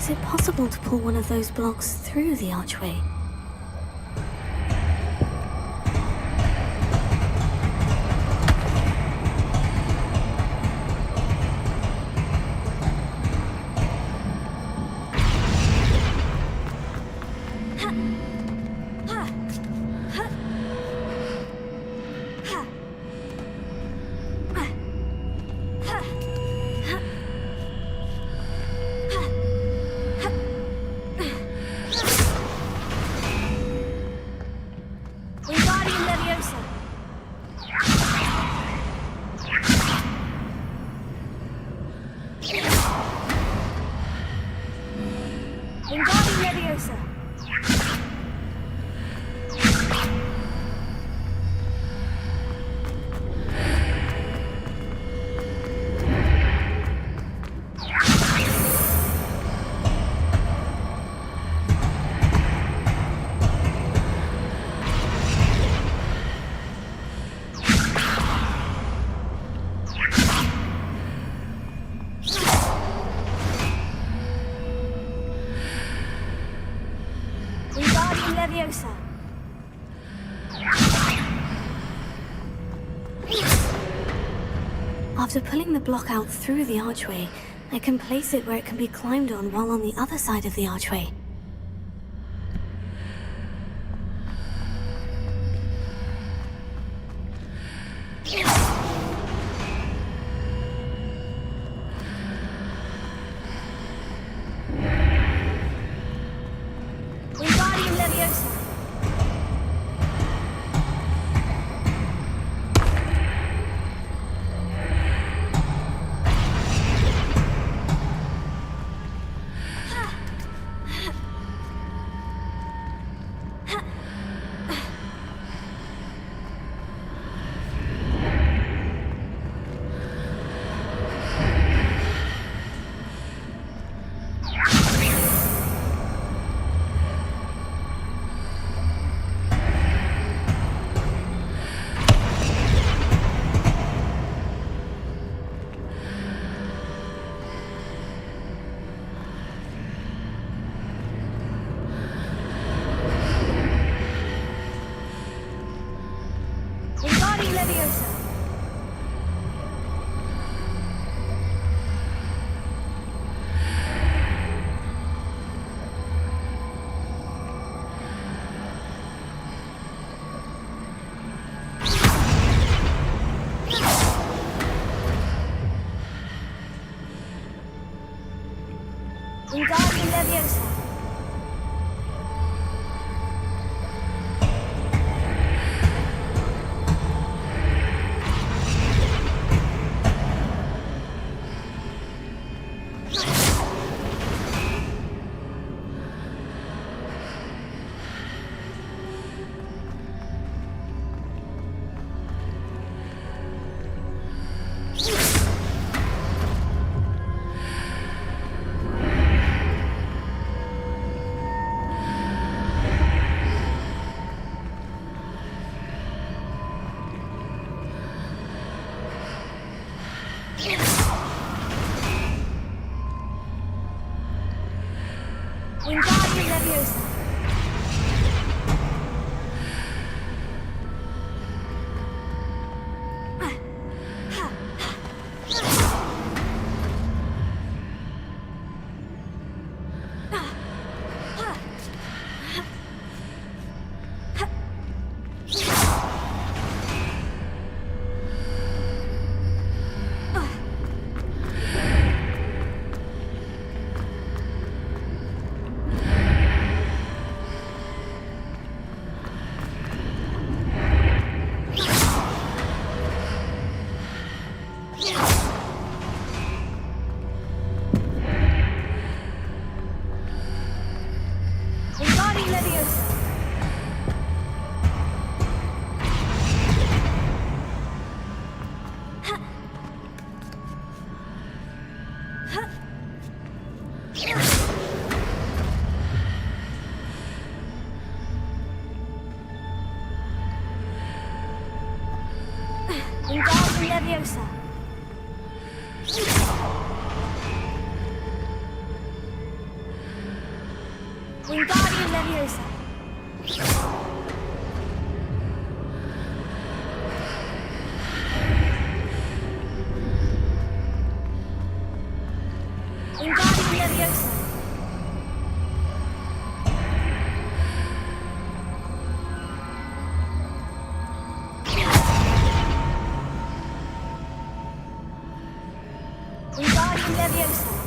Is it possible to pull one of those blocks through the archway? Wingardium Leviosa. Wingardium Leviosa. Wingardium Leviosa. After pulling the block out through the archway, I can place it where it can be climbed on while on the other side of the archway. Wingardium Leviosa. Wingardium Leviosa. Wingardium Leviosa. Wingardium Leviosa. Wingardium Leviosa. Wingardium Leviosa. Wingardium Leviosa. Wingardium Leviosa. Wingardium Leviosa.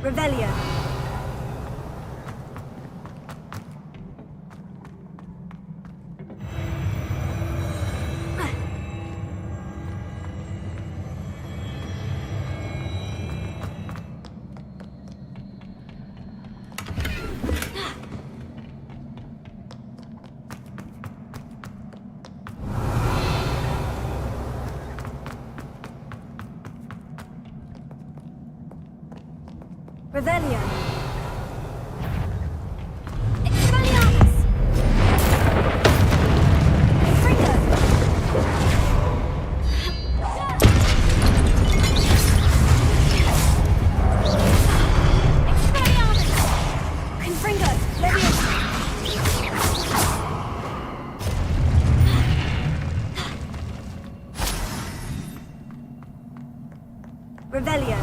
Revelio. Revelio. Expelliarmus! Confringo! Expelliarmus! Confringo! Leviosa! Revelio.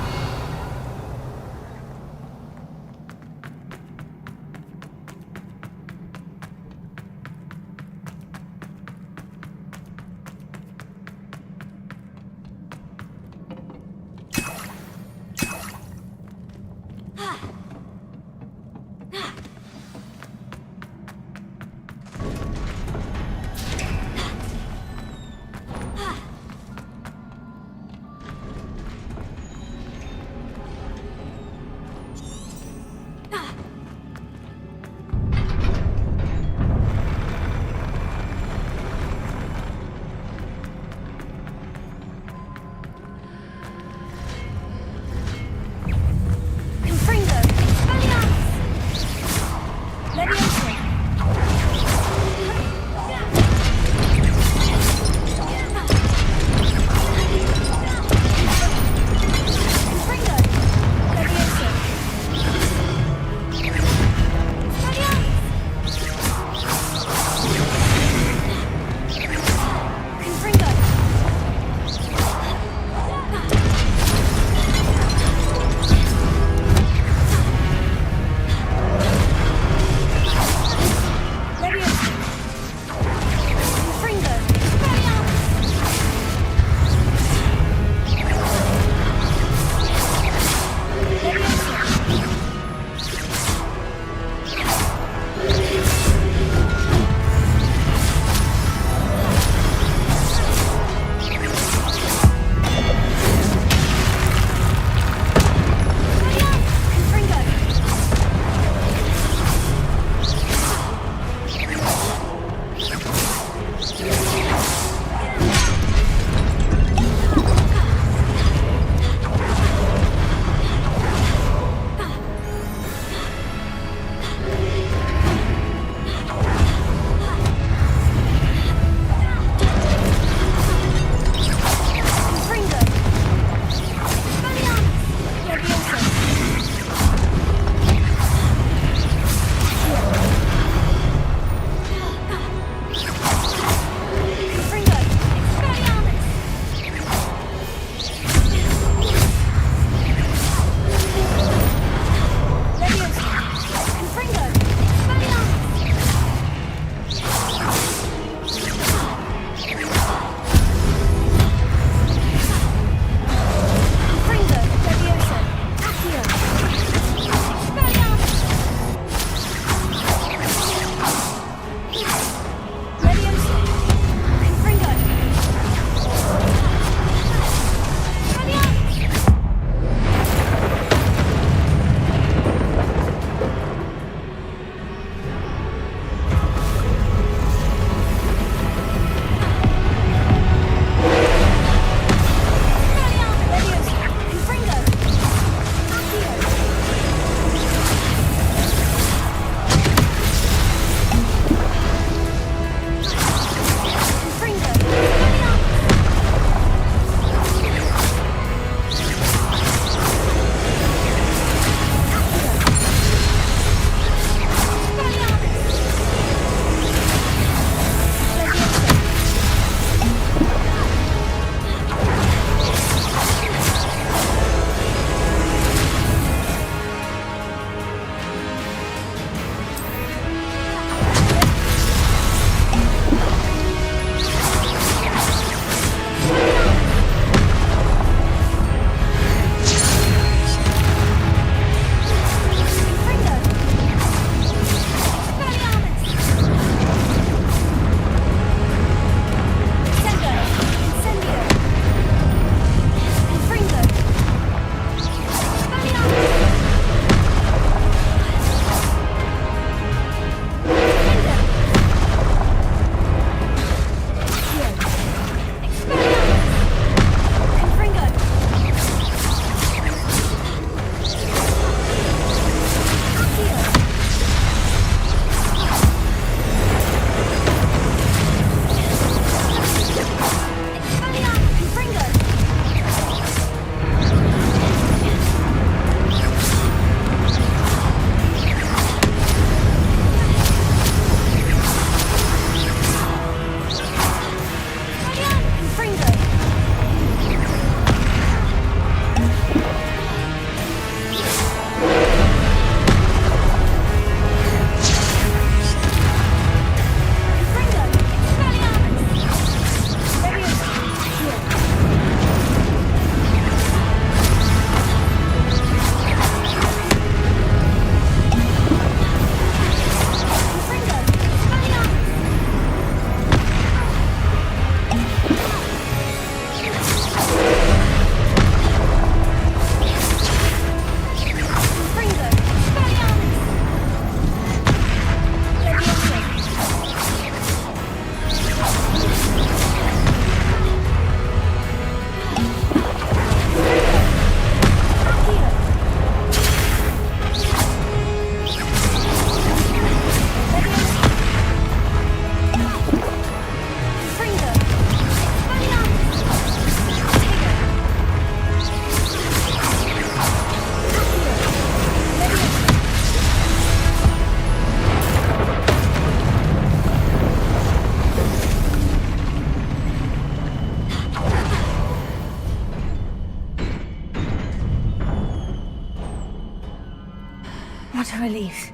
a relief.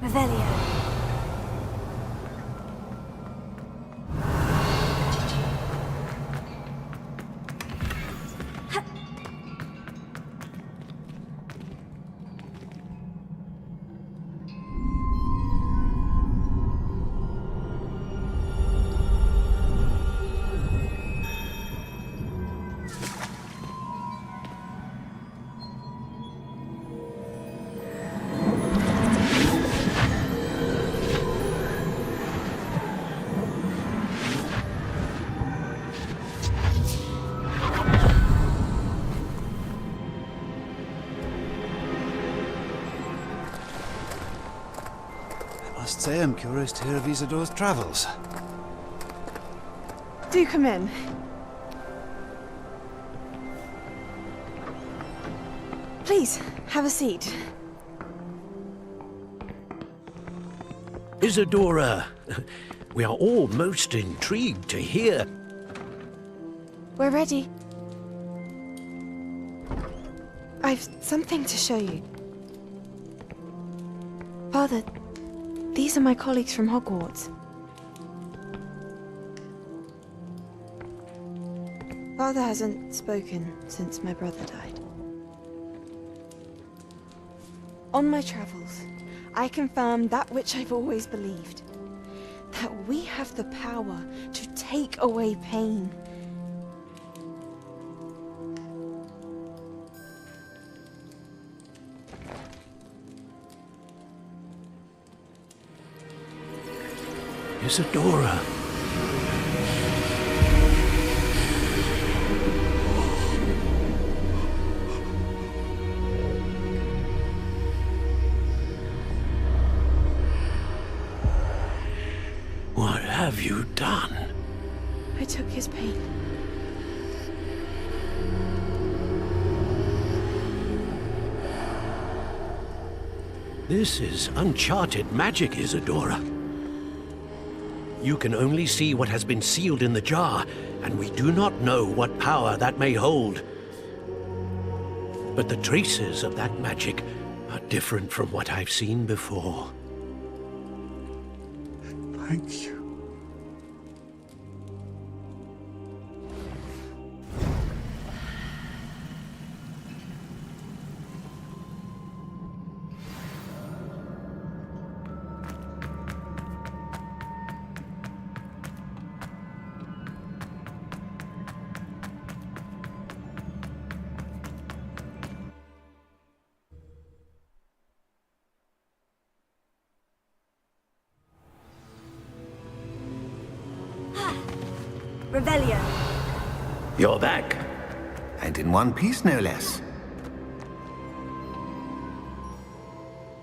Revelio. I must say I'm curious to hear of Isidore's travels. Do come in. Please, have a seat. Isadora, we are all most intrigued to hear. We're ready. I've something to show you. Father, these are my colleagues from Hogwarts. Father hasn't spoken since my brother died. On my travels, I confirmed that which I've always believed. That we have the power to take away pain. Isadora. What have you done? I took his pain. This is uncharted magic, Isadora. You can only see what has been sealed in the jar, and we do not know what power that may hold. But the traces of that magic are different from what I've seen before. Thank you. Revelio. You're back. And in one piece, no less.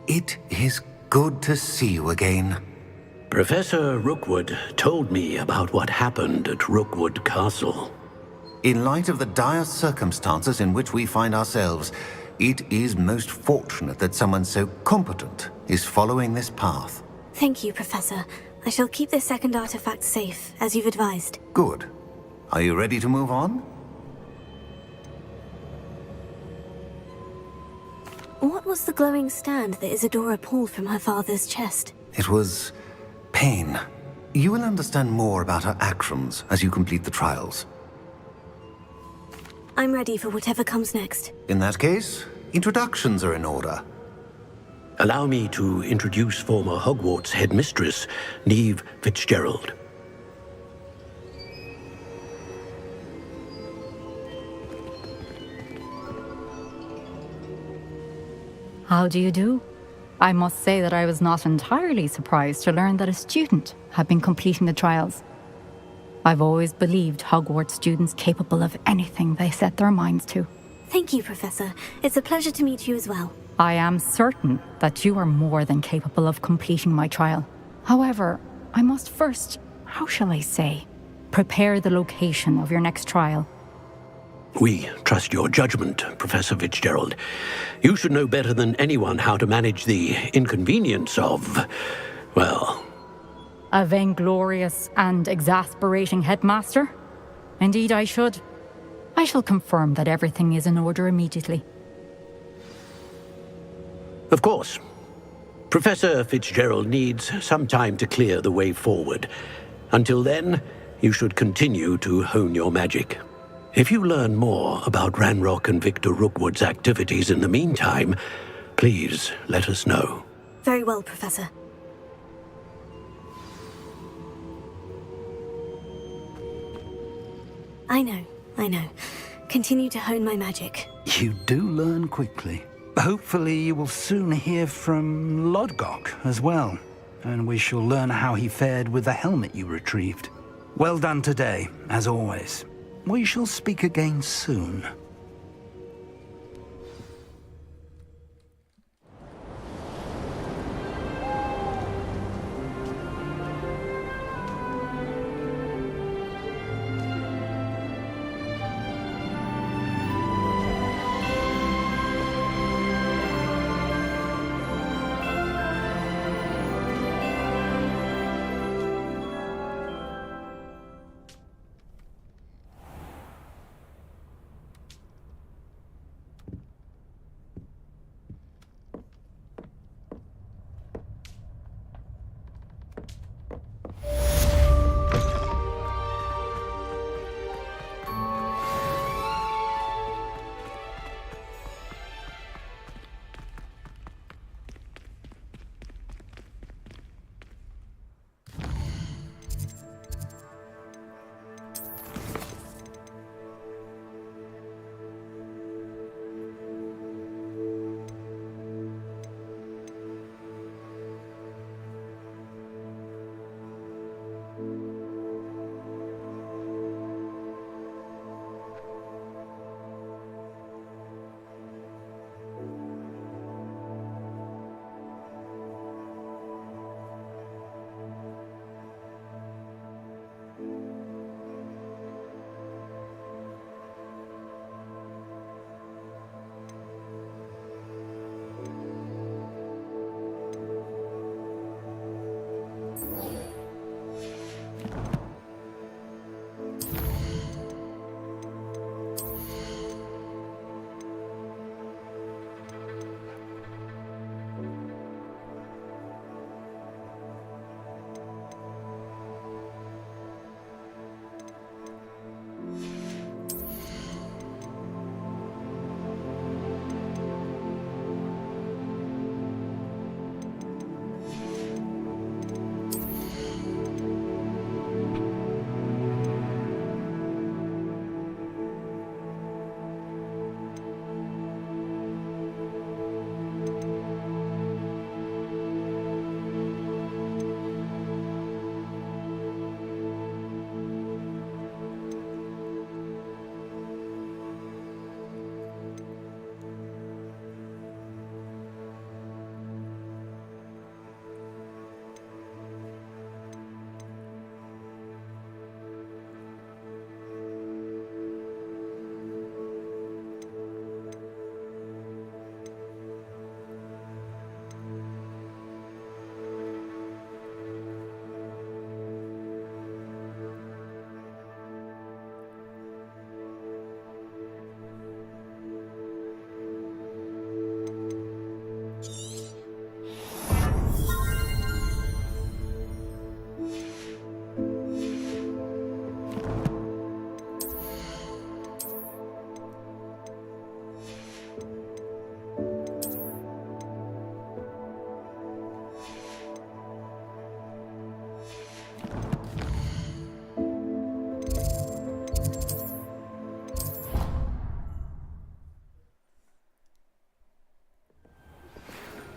It is good to see you again. Professor Rookwood told me about what happened at Rookwood Castle. In light of the dire circumstances in which we find ourselves, it is most fortunate that someone so competent is following this path. Thank you, Professor. I shall keep this second artifact safe, as you've advised. Good. Are you ready to move on? What was the glowing stand that Isadora pulled from her father's chest? It was pain. You will understand more about her actions as you complete the trials. I'm ready for whatever comes next. In that case, introductions are in order. Allow me to introduce former Hogwarts headmistress, Neve Fitzgerald. How do you do? I must say that I was not entirely surprised to learn that a student had been completing the trials. I've always believed Hogwarts students capable of anything they set their minds to. Thank you, Professor. It's a pleasure to meet you as well. I am certain that you are more than capable of completing my trial. However, I must first, how shall I say, prepare the location of your next trial. We trust your judgment, Professor Fitzgerald. You should know better than anyone how to manage the inconvenience of, well... A vainglorious and exasperating headmaster? Indeed, I should. I shall confirm that everything is in order immediately. Of course. Professor Fitzgerald needs some time to clear the way forward. Until then, you should continue to hone your magic. If you learn more about Ranrock and Victor Rookwood's activities in the meantime, please let us know. Very well, Professor. I know. Continue to hone my magic. You do learn quickly. Hopefully you will soon hear from Lodgok as well, and we shall learn how he fared with the helmet you retrieved. Well done today, as always. We shall speak again soon.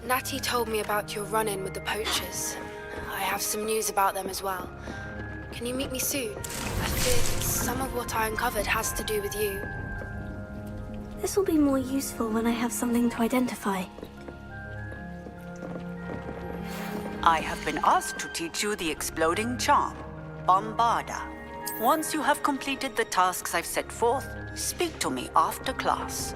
Natty told me about your run-in with the poachers. I have some news about them as well. Can you meet me soon? I fear some of what I uncovered has to do with you. This will be more useful when I have something to identify. I have been asked to teach you the exploding charm, Bombarda. Once you have completed the tasks I've set forth, speak to me after class.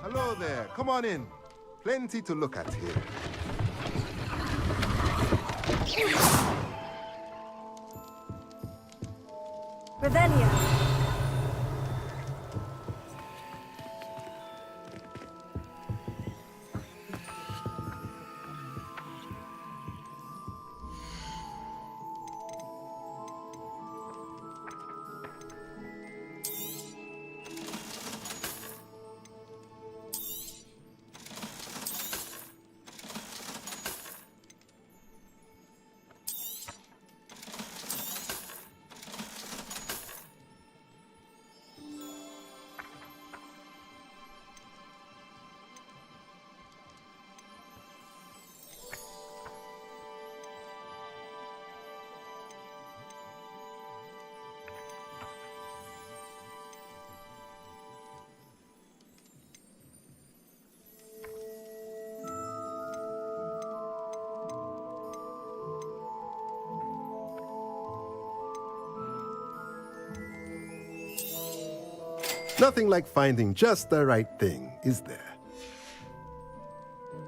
Hello there. Come on in. Plenty to look at here. Revelio. Nothing like finding just the right thing, is there?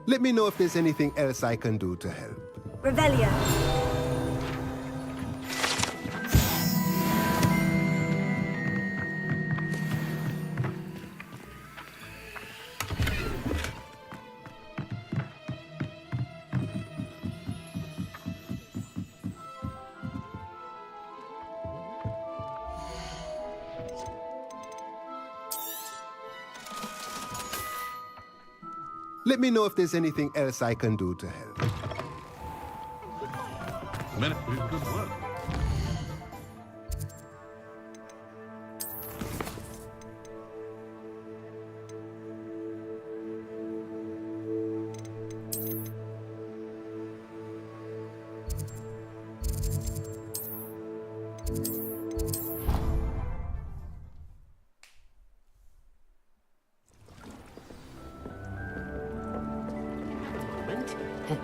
Let me know if there's anything else I can do to help. Revelio. Let me know if there's anything else I can do to help. Good work.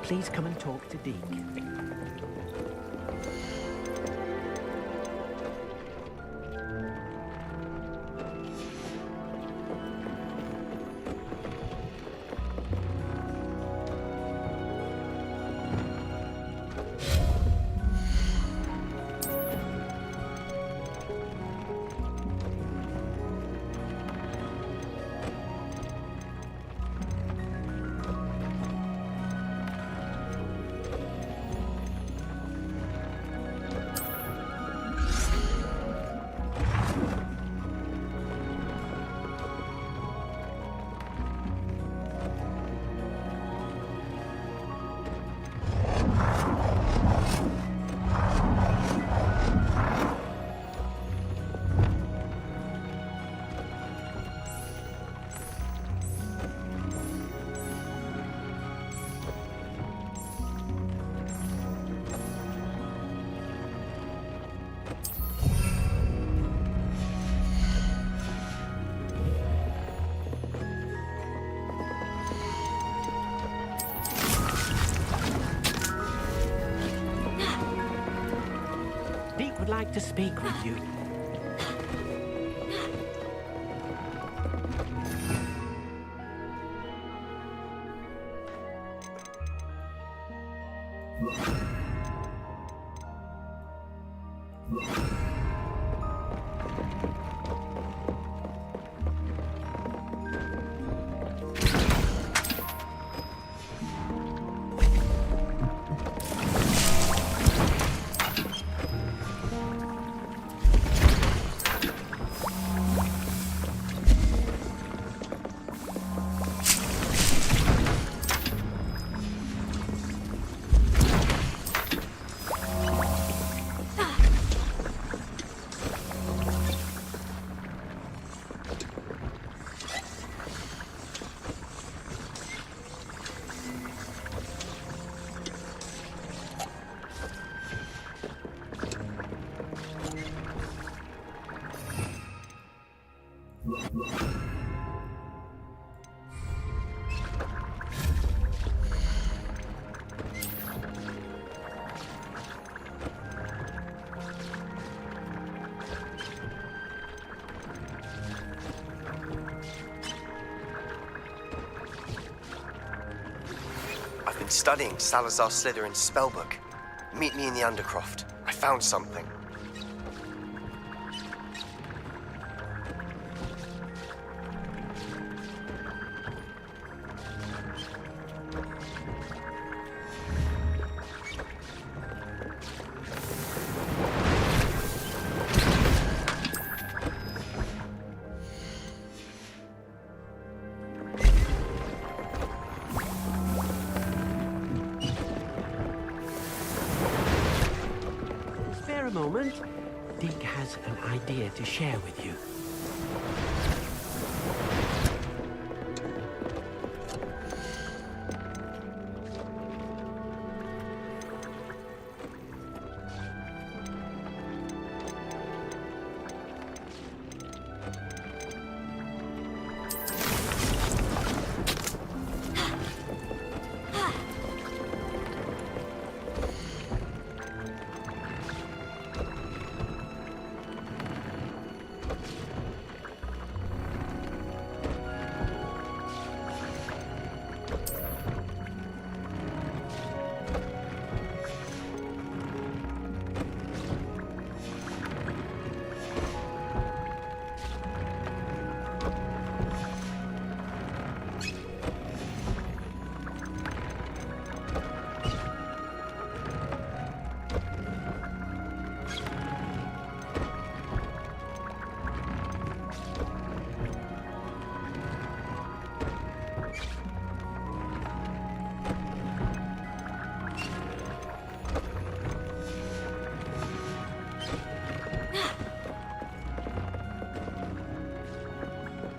Please come and talk to Deke. Would like to speak with you. studying Salazar Slytherin's spellbook. Meet me in the Undercroft. I found something. Spare a moment. Deke has an idea to share with you.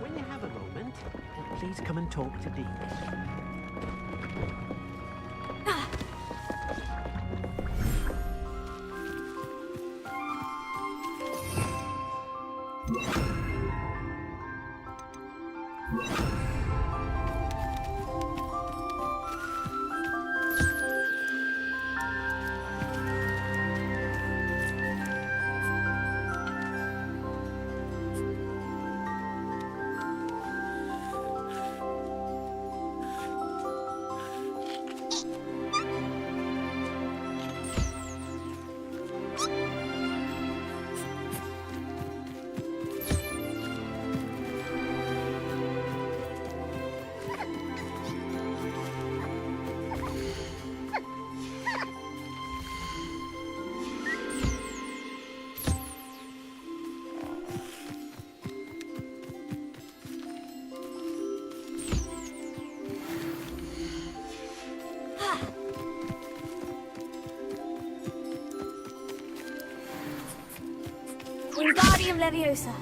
When you have a moment, please come and talk to Deke. Wingardium Leviosa.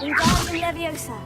Wingardium Leviosa.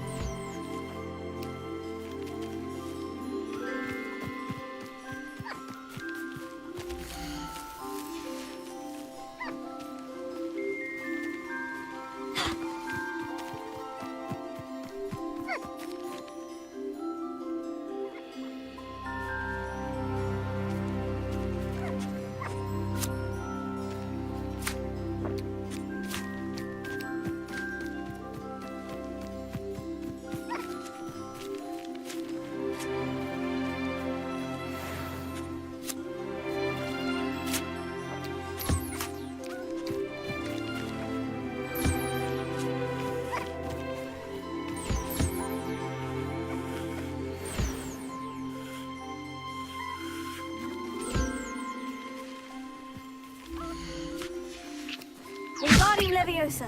Wingardium Leviosa.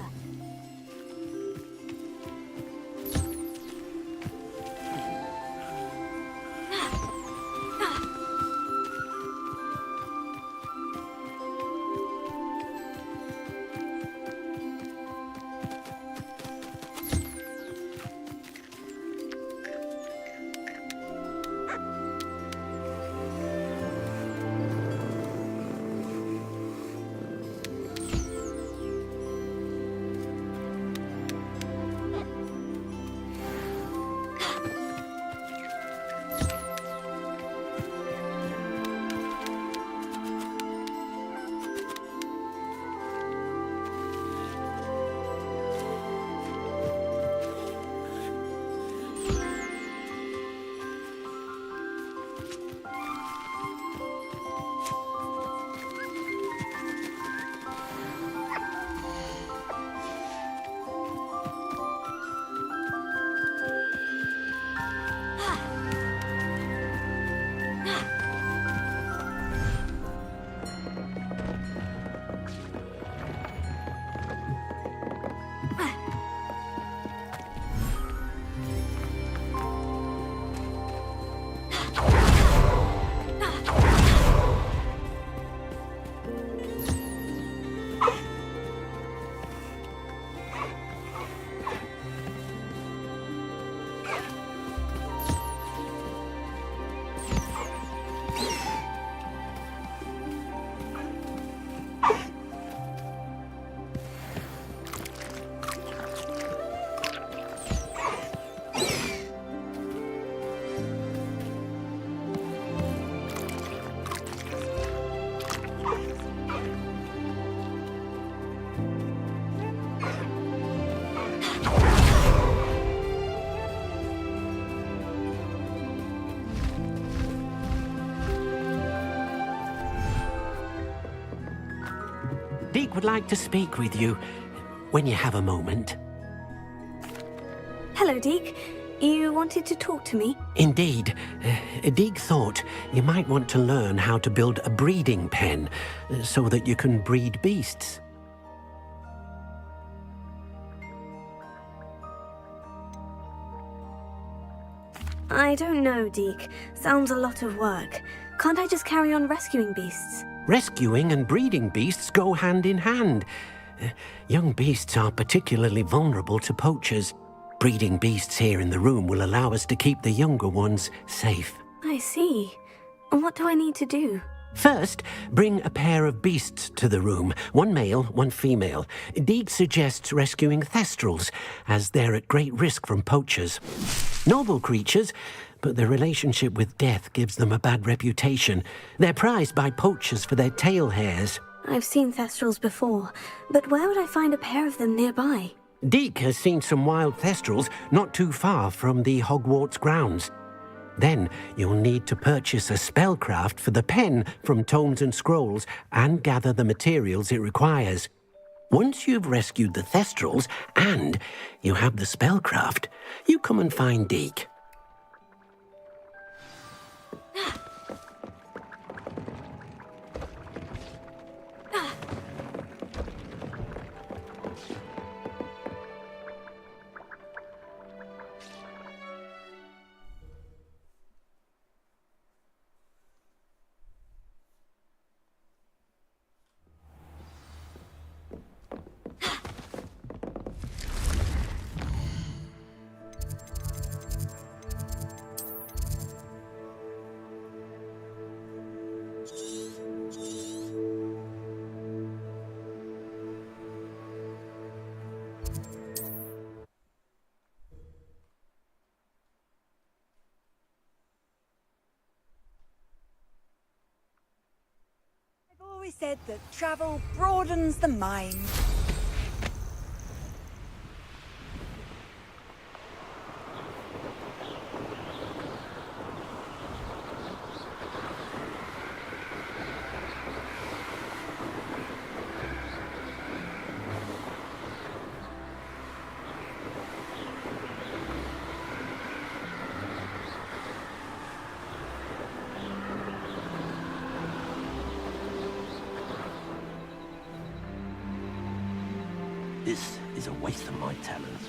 Deke would like to speak with you when you have a moment. Hello, Deke. You wanted to talk to me? Indeed. Deke thought you might want to learn how to build a breeding pen so that you can breed beasts. I don't know, Deke. Sounds a lot of work. Can't I just carry on rescuing beasts? Rescuing and breeding beasts go hand in hand. Young beasts are particularly vulnerable to poachers. Breeding beasts here in the room will allow us to keep the younger ones safe. I see. And what do I need to do? First, bring a pair of beasts to the room. One male, one female. Deke suggests rescuing thestrals, as they're at great risk from poachers. Noble creatures, but their relationship with death gives them a bad reputation. They're prized by poachers for their tail hairs. I've seen thestrals before, but where would I find a pair of them nearby? Deke has seen some wild thestrals not too far from the Hogwarts grounds. Then you'll need to purchase a spellcraft for the pen from Tomes and Scrolls and gather the materials it requires. Once you've rescued the thestrals and you have the spellcraft, you come and find Deke. I've always said that travel broadens the mind. This is a waste of my talents.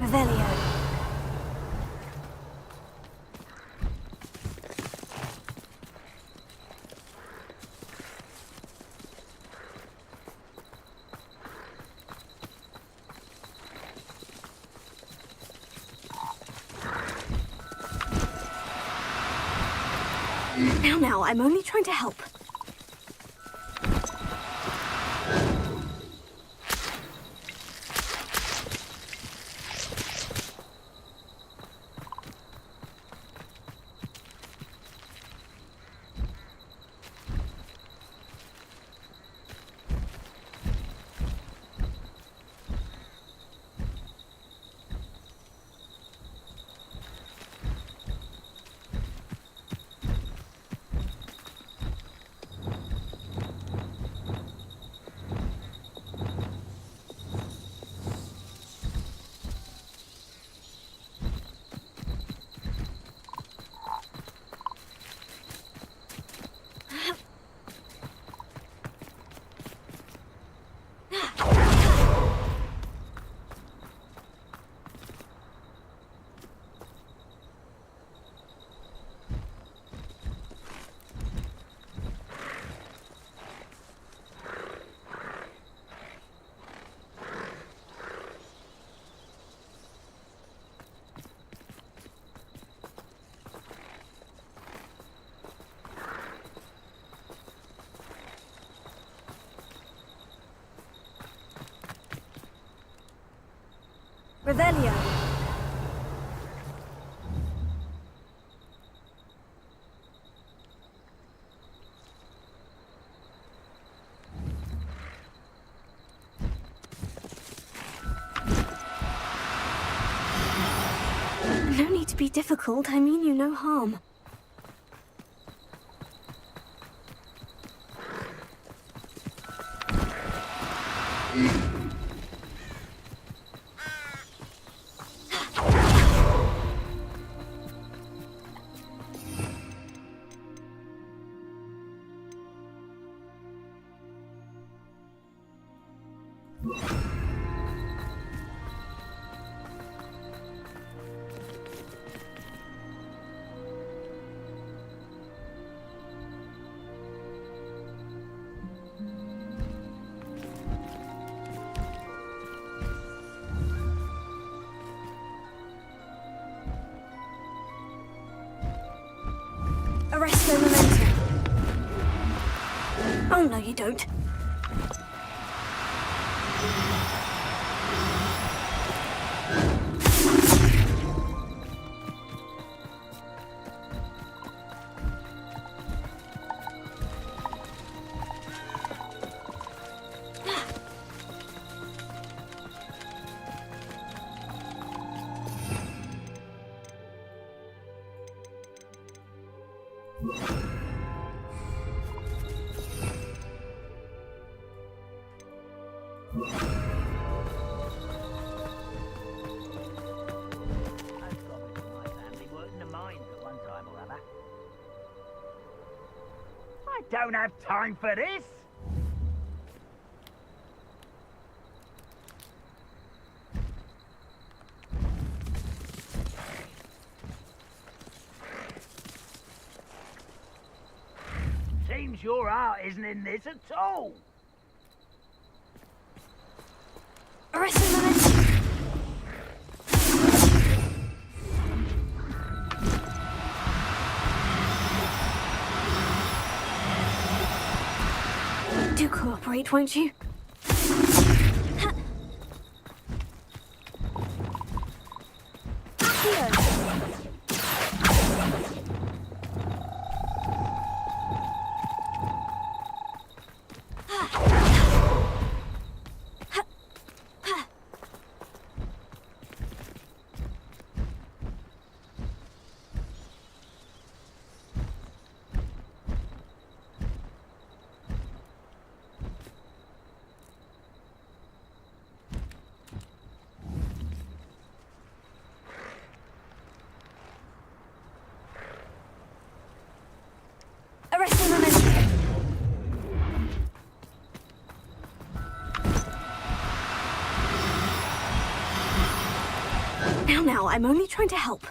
Revelio. Now, I'm only trying to help. Revelio. No need to be difficult. I mean you no harm. Arresto Memento. Oh, no, you don't. I don't have time for this! Seems your heart isn't in this at all! Arresto Memento. Do cooperate, won't you? Arresto Memento. Now, I'm only trying to help.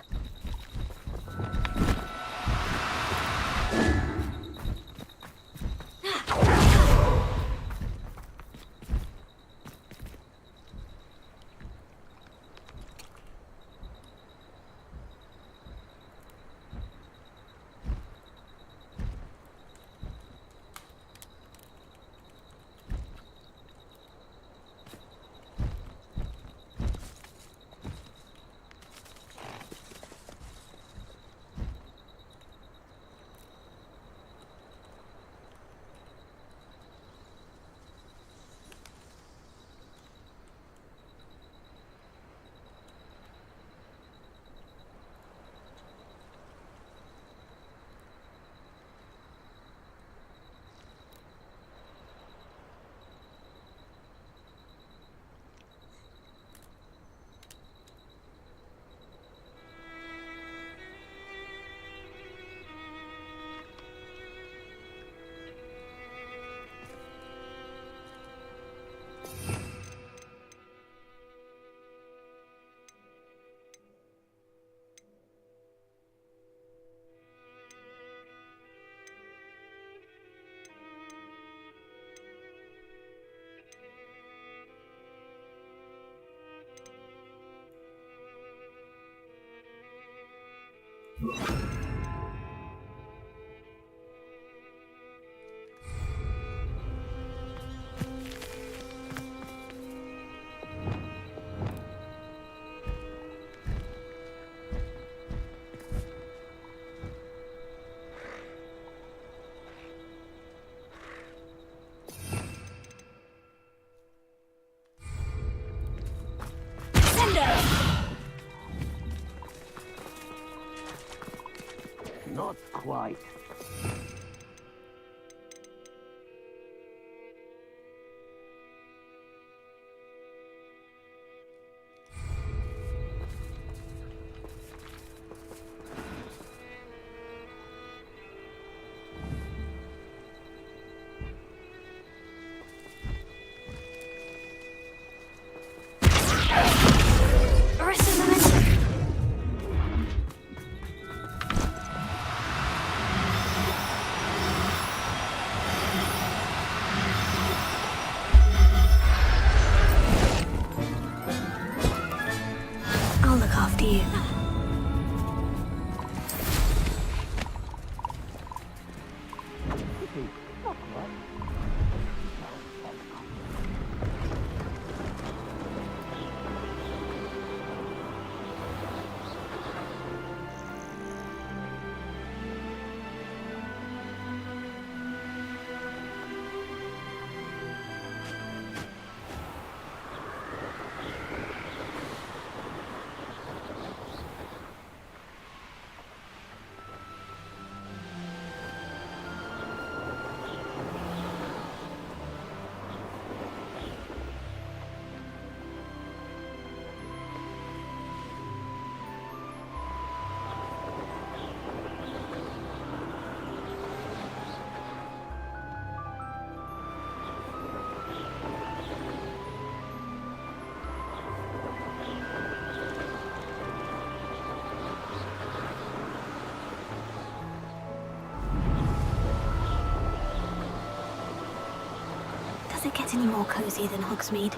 Not quite. I'll look after you. Does it get any more cozy than Hogsmeade?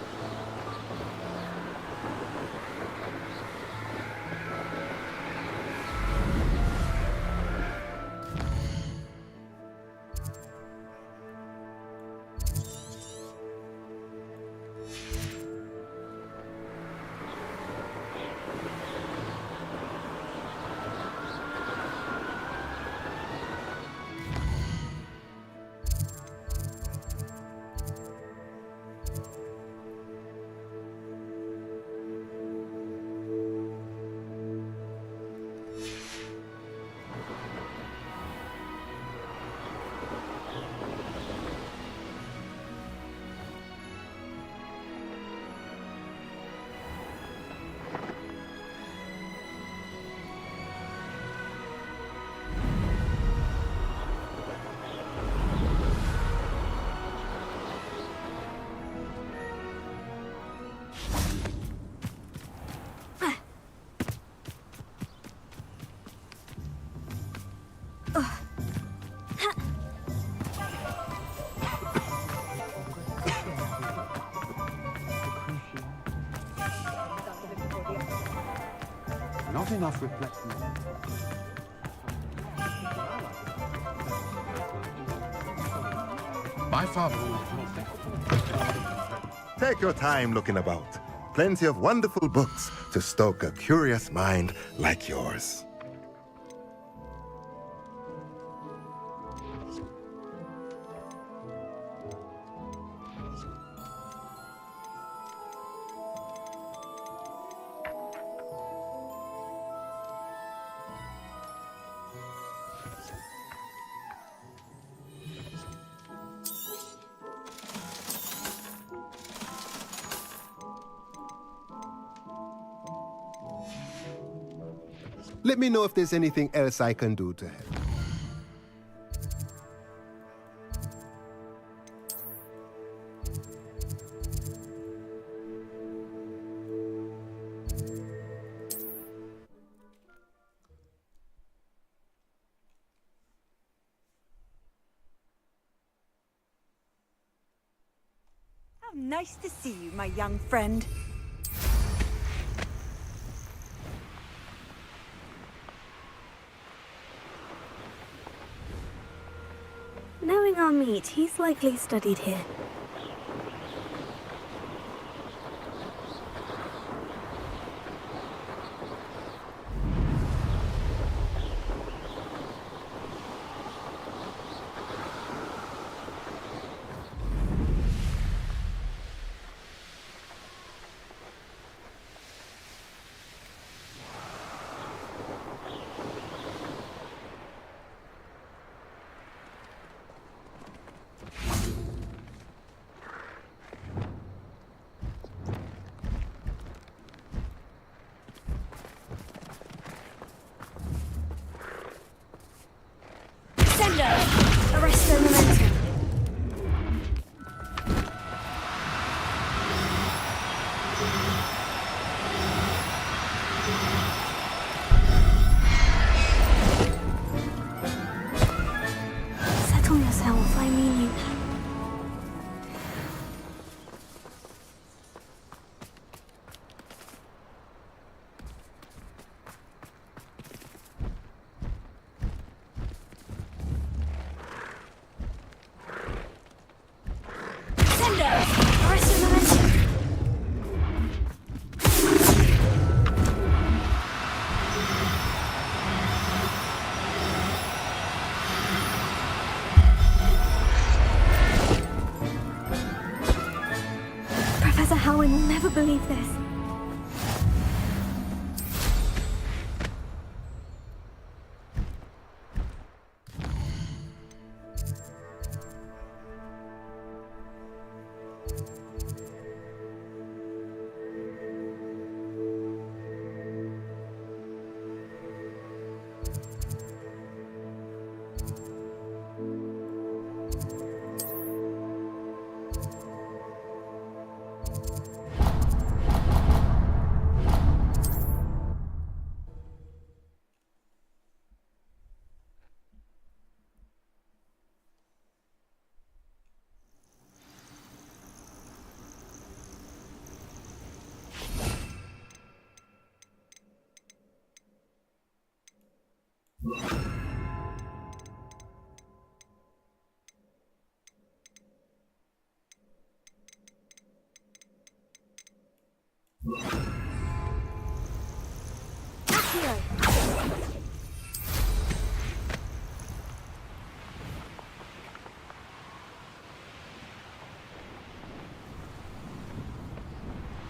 Not enough reflection. My father. Take your time looking about. Plenty of wonderful books to stoke a curious mind like yours. Let me know if there's anything else I can do to help. How nice to see you, my young friend. Knowing our meet, he's likely studied here. yourself. I mean you. Professor Howin will never believe this.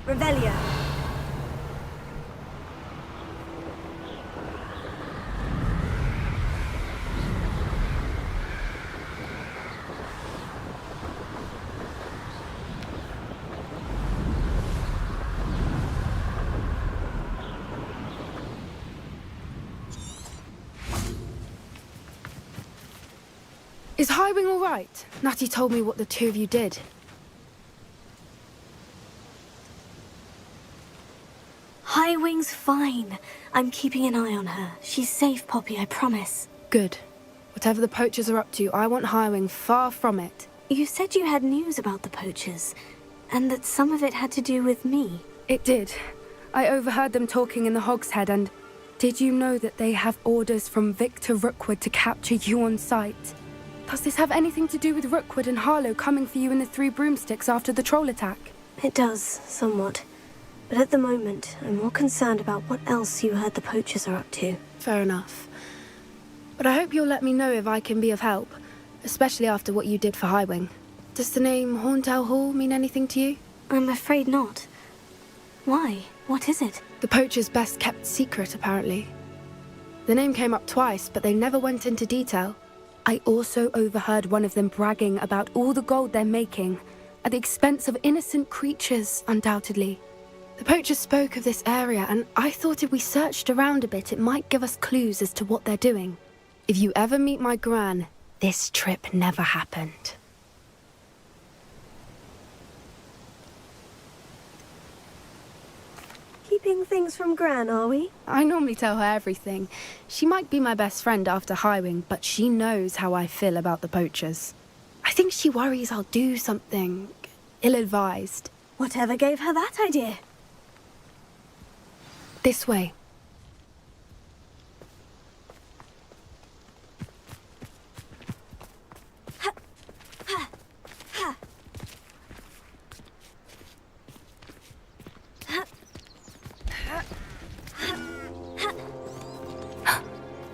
Revelio. Is Highwing all right? Natty told me what the two of you did. Highwing's fine. I'm keeping an eye on her. She's safe, Poppy, I promise. Good. Whatever the poachers are up to, I want Highwing far from it. You said you had news about the poachers, and that some of it had to do with me. It did. I overheard them talking in the Hogshead, and did you know that they have orders from Victor Rookwood to capture you on sight? Does this have anything to do with Rookwood and Harlow coming for you in the Three Broomsticks after the troll attack? It does, somewhat. But at the moment, I'm more concerned about what else you heard the poachers are up to. Fair enough. But I hope you'll let me know if I can be of help, especially after what you did for Highwing. Does the name Horntail Hall mean anything to you? I'm afraid not. Why? What is it? The poachers' best kept secret, apparently. The name came up twice, but they never went into detail. I also overheard one of them bragging about all the gold they're making, at the expense of innocent creatures, undoubtedly. The poachers spoke of this area, and I thought if we searched around a bit, it might give us clues as to what they're doing. If you ever meet my Gran, this trip never happened. Keeping things from Gran, are we? I normally tell her everything. She might be my best friend after Highwing, but she knows how I feel about the poachers. I think she worries I'll do something ill-advised. Whatever gave her that idea? This way.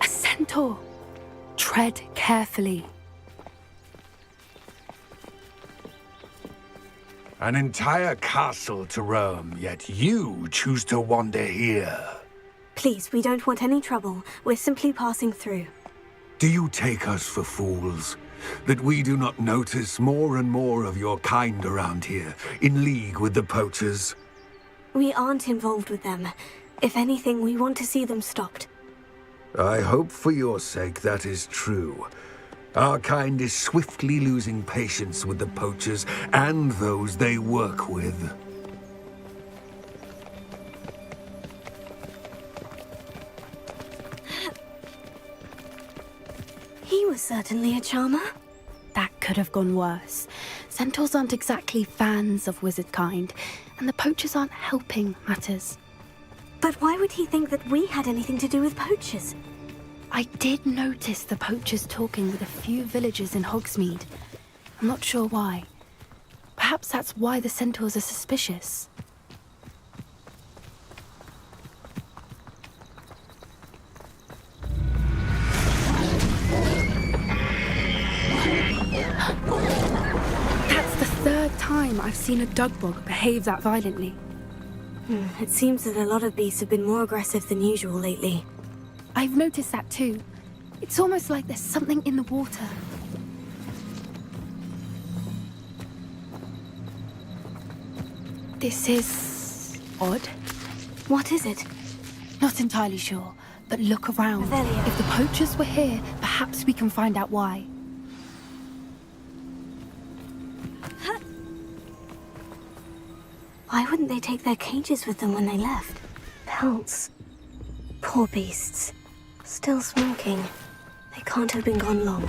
A centaur. Tread carefully. An entire castle to roam, yet you choose to wander here. Please, we don't want any trouble. We're simply passing through. Do you take us for fools? That we do not notice more and more of your kind around here, in league with the poachers? We aren't involved with them. If anything, we want to see them stopped. I hope for your sake that is true. Our kind is swiftly losing patience with the poachers and those they work with. He was certainly a charmer. could have gone worse. Centaurs aren't exactly fans of wizard kind, and the poachers aren't helping matters. But why would he think that we had anything to do with poachers? I did notice the poachers talking with a few villagers in Hogsmeade. I'm not sure why. Perhaps that's why the centaurs are suspicious. That's the third time I've seen a dugbog behave that violently. It seems that a lot of beasts have been more aggressive than usual lately. I've noticed that too. It's almost like there's something in the water. This is odd. What is it? Not entirely sure, but look around. Revelio. If the poachers were here, perhaps we can find out why. Why wouldn't they take their cages with them when they left? Pelts. Poor beasts. Still smoking. They can't have been gone long.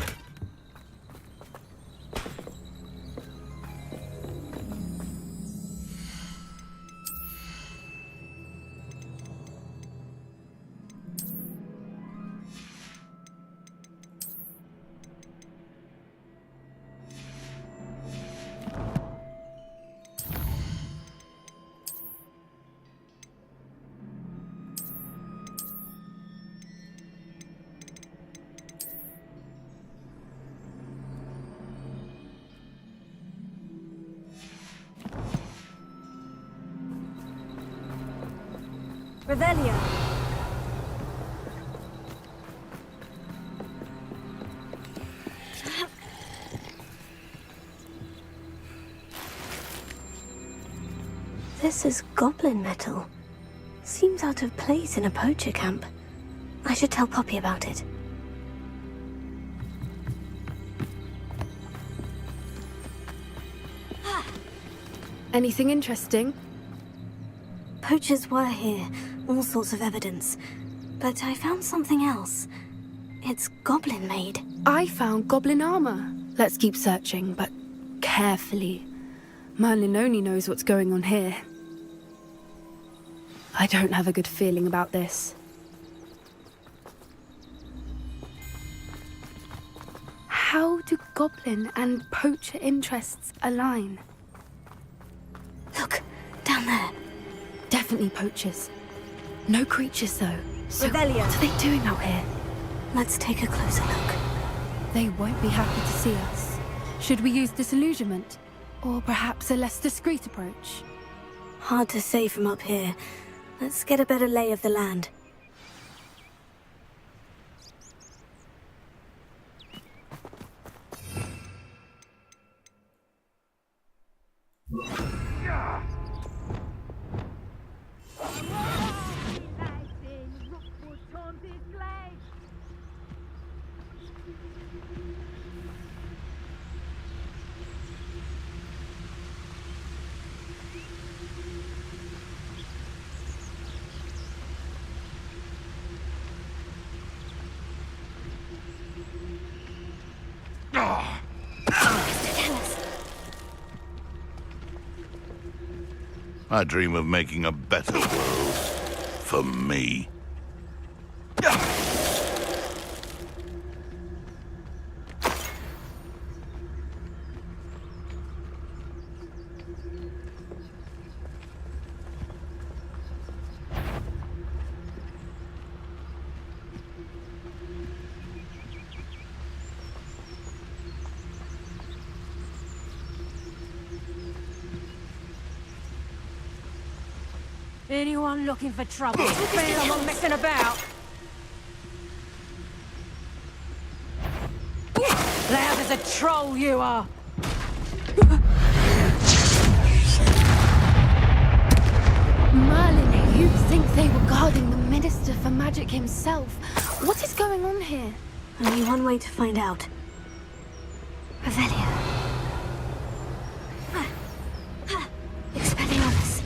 Revelio. This is goblin metal. Seems out of place in a poacher camp. I should tell Poppy about it. Anything interesting? Poachers were here, all sorts of evidence. But I found something else. It's goblin-made. I found goblin armor. Let's keep searching, but carefully. Merlin only knows what's going on here. I don't have a good feeling about this. How do goblin and poacher interests align? Look, down there. Definitely poachers. No creatures, though. So Revelio. what are they doing out here? Let's take a closer look. They won't be happy to see us. Should we use disillusionment? Or perhaps a less discreet approach? Hard to say from up here. Let's get a better lay of the land. I dream of making a better world for me. Anyone looking for trouble? Someone messing about? Loud as a troll you are! Merlin, you think they were guarding the Minister for Magic himself? What is going on here? Only one way to find out. Revelio. Expelliarmus.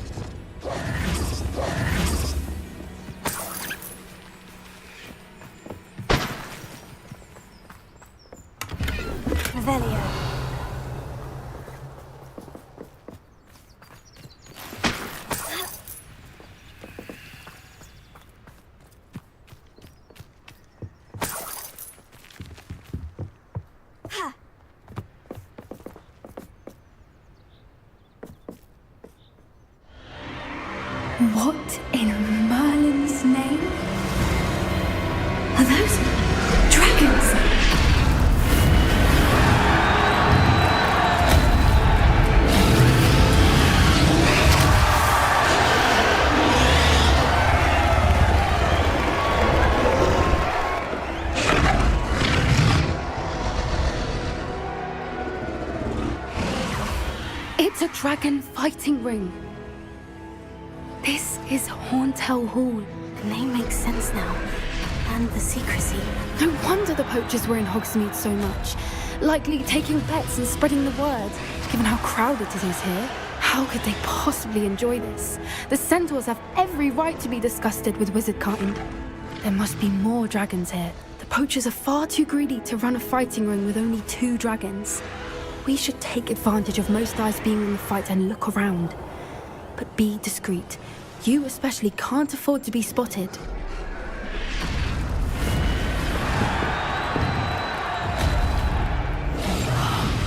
Revelio. What in Merlin's name? Are those dragons? It's a dragon fighting ring. This is Horntail Hall. The name makes sense now. And the secrecy. No wonder the poachers were in Hogsmeade so much. Likely taking bets and spreading the word. Given how crowded it is here, how could they possibly enjoy this? The centaurs have every right to be disgusted with wizardkind. There must be more dragons here. The poachers are far too greedy to run a fighting ring with only 2 dragons. We should take advantage of most eyes being in the fight and look around. But be discreet. You especially can't afford to be spotted.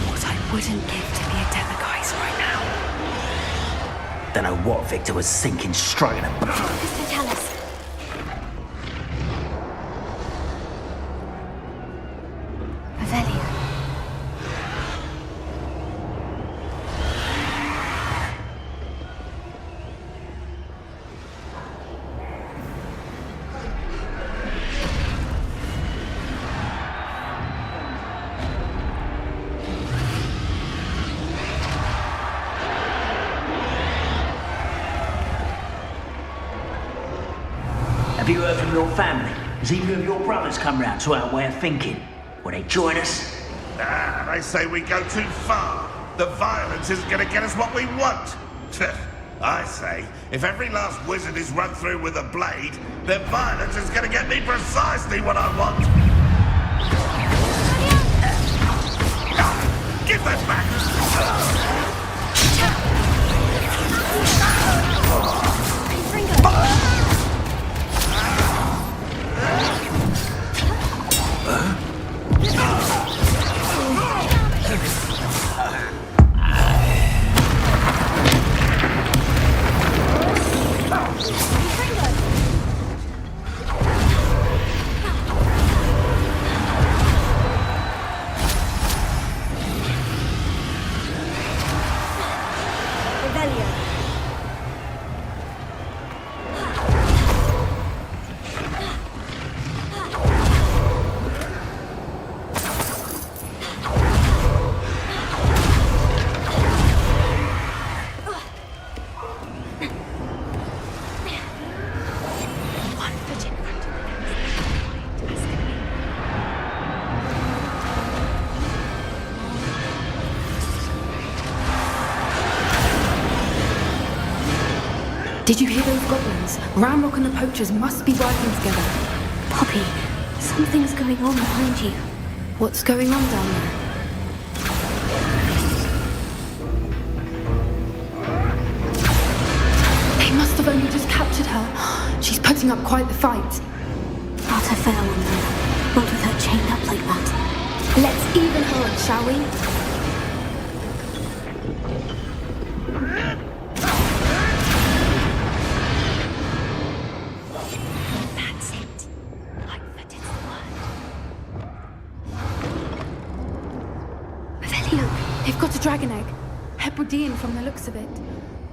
What I wouldn't give to be a Demiguise right now. Don't know what Victor was thinking, striking a... Mr. Chalice. Revelia. Have you heard from your family? Has either of your brothers come round to our way of thinking? Will they join us? Nah, they say we go too far. The violence isn't going to get us what we want. I say, if every last wizard is run through with a blade, then violence is going to get me precisely what I want. Give that back! Did you hear those goblins? Ramrock and the poachers must be working together. Poppy, something's going on behind you. What's going on down there? They must have only just captured her. She's putting up quite the fight. Not a fair one, though. Not with her chained up like that. Let's even her up, shall we? They've got a dragon egg. Hebridean from the looks of it.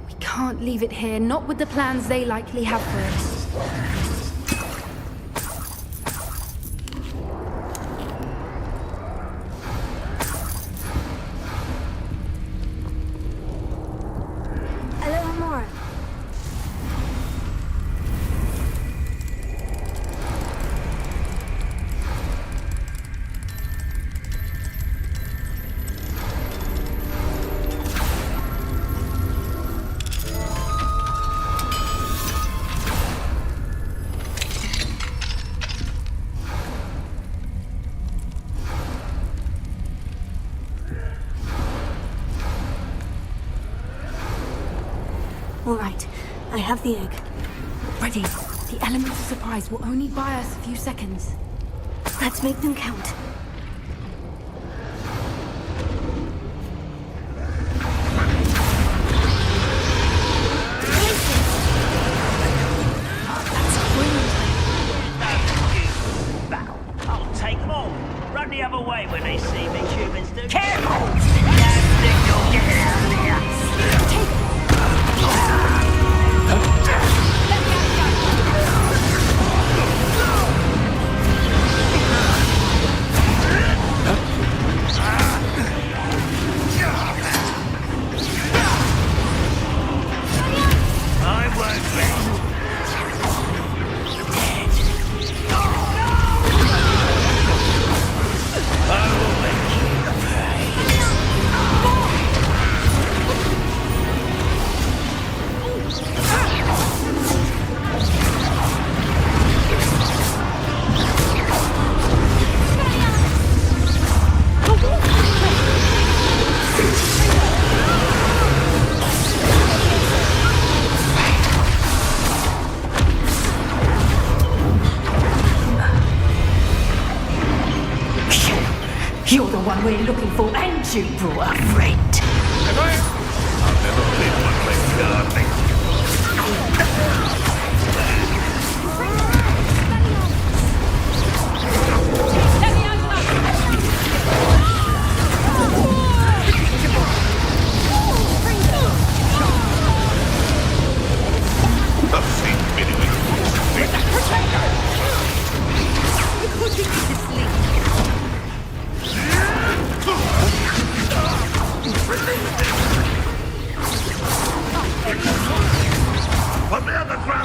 We can't leave it here, not with the plans they likely have for it. All right, I have the egg. Ready. The element of surprise will only buy us a few seconds. Let's make them count. the other way when they see me, humans do. Careful! Don't think you'll get out of here. I won't let you. I will make you pay. You're the one we're looking for, and you brought a friend. I've never been one place gardening. I've seen many Put me on the ground!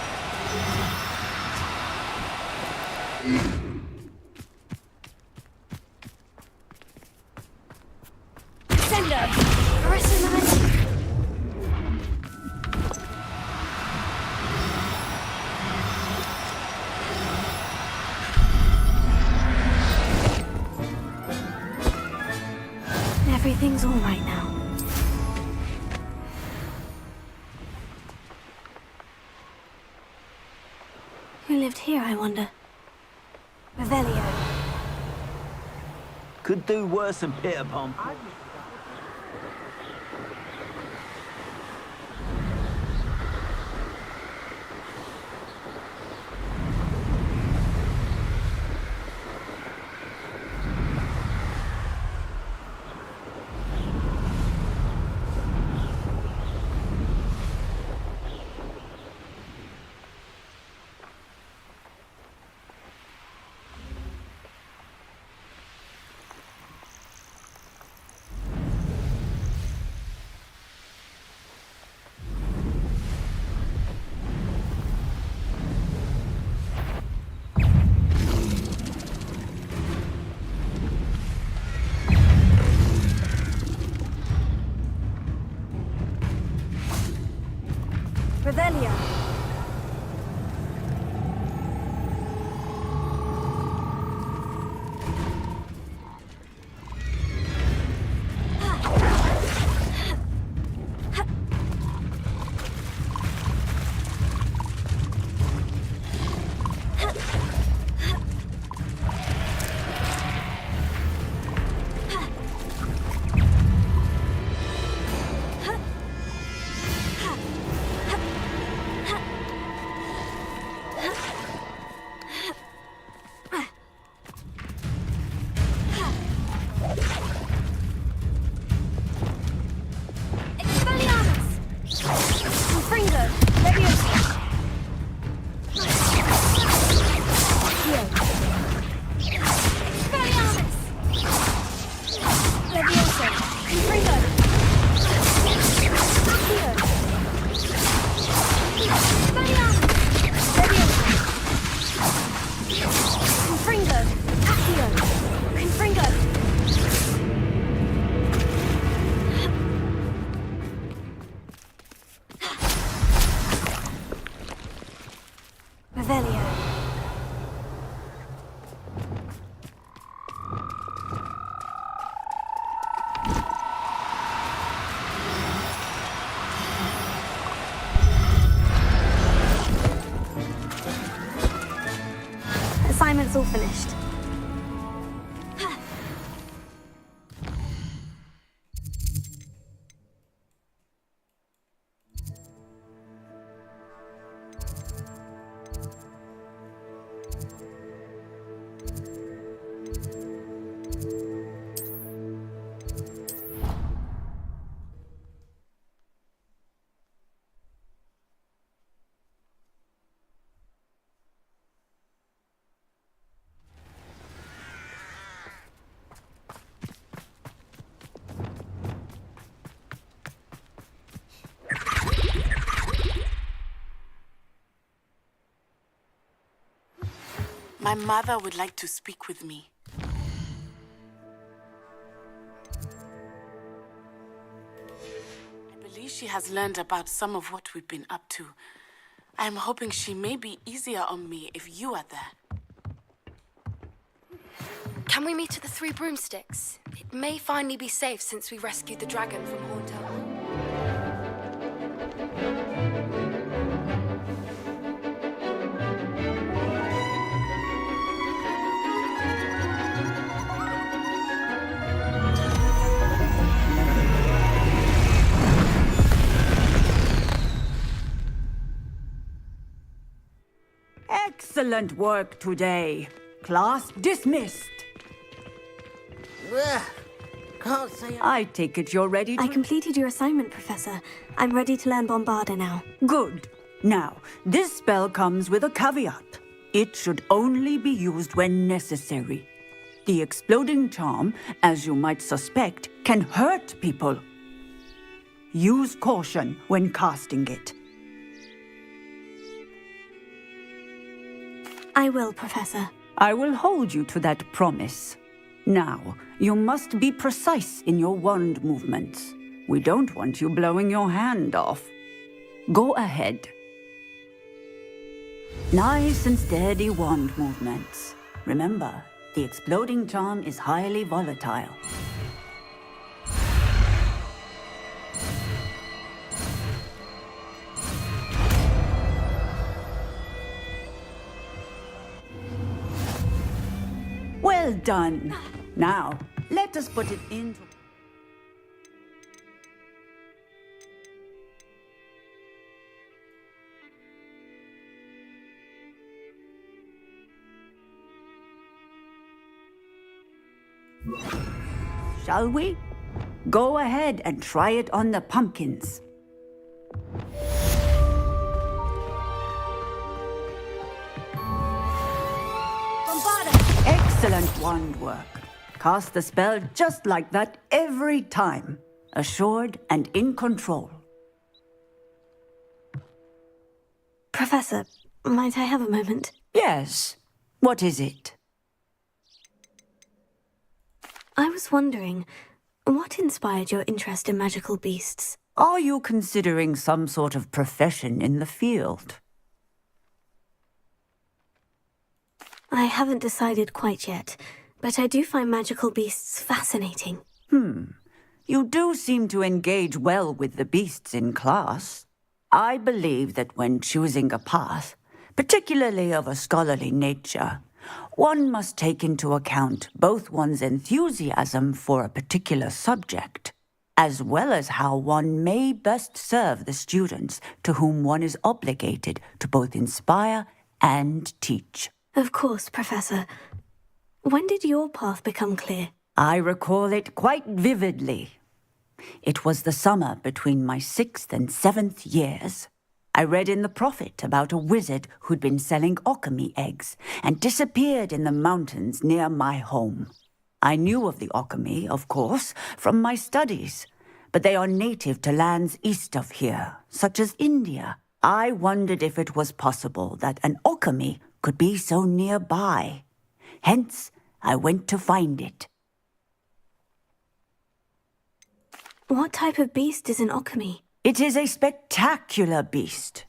Sender! Arrested momentum! Everything's all right now. Who lived here, I wonder? Revelio. Could do worse than Peter Pan. Revelio. Assignment's all finished. My mother would like to speak with me. I believe she has learned about some of what we've been up to. I am hoping she may be easier on me if you are there. Can we meet at the Three Broomsticks? It may finally be safe since we rescued the dragon from Horntail. Excellent work today. Class dismissed. Can't say I take it you're ready to... I completed your assignment, Professor. I'm ready to learn Bombarda now. Good. Now, this spell comes with a caveat. It should only be used when necessary. The exploding charm, as you might suspect, can hurt people. Use caution when casting it. I will, Professor. I will hold you to that promise. Now, you must be precise in your wand movements. We don't want you blowing your hand off. Go ahead. Nice and steady wand movements. Remember, the exploding charm is highly volatile. Well done. Now, let us put it into... Shall we? Go ahead and try it on the pumpkins. Excellent wand work. Cast the spell just like that every time. Assured and in control. Professor, might I have a moment? Yes. What is it? I was wondering, what inspired your interest in magical beasts? Are you considering some sort of profession in the field? I haven't decided quite yet, but I do find magical beasts fascinating. You do seem to engage well with the beasts in class. I believe that when choosing a path, particularly of a scholarly nature, one must take into account both one's enthusiasm for a particular subject, as well as how one may best serve the students to whom one is obligated to both inspire and teach. Of course, Professor. When did your path become clear? I recall it quite vividly. It was the summer between my 6th and 7th years. I read in the Prophet about a wizard who'd been selling alchemy eggs and disappeared in the mountains near my home. I knew of the alchemy, of course, from my studies, but they are native to lands east of here, such as India. I wondered if it was possible that an alchemy could be so nearby. Hence, I went to find it. What type of beast is an alchemy? It is a spectacular beast.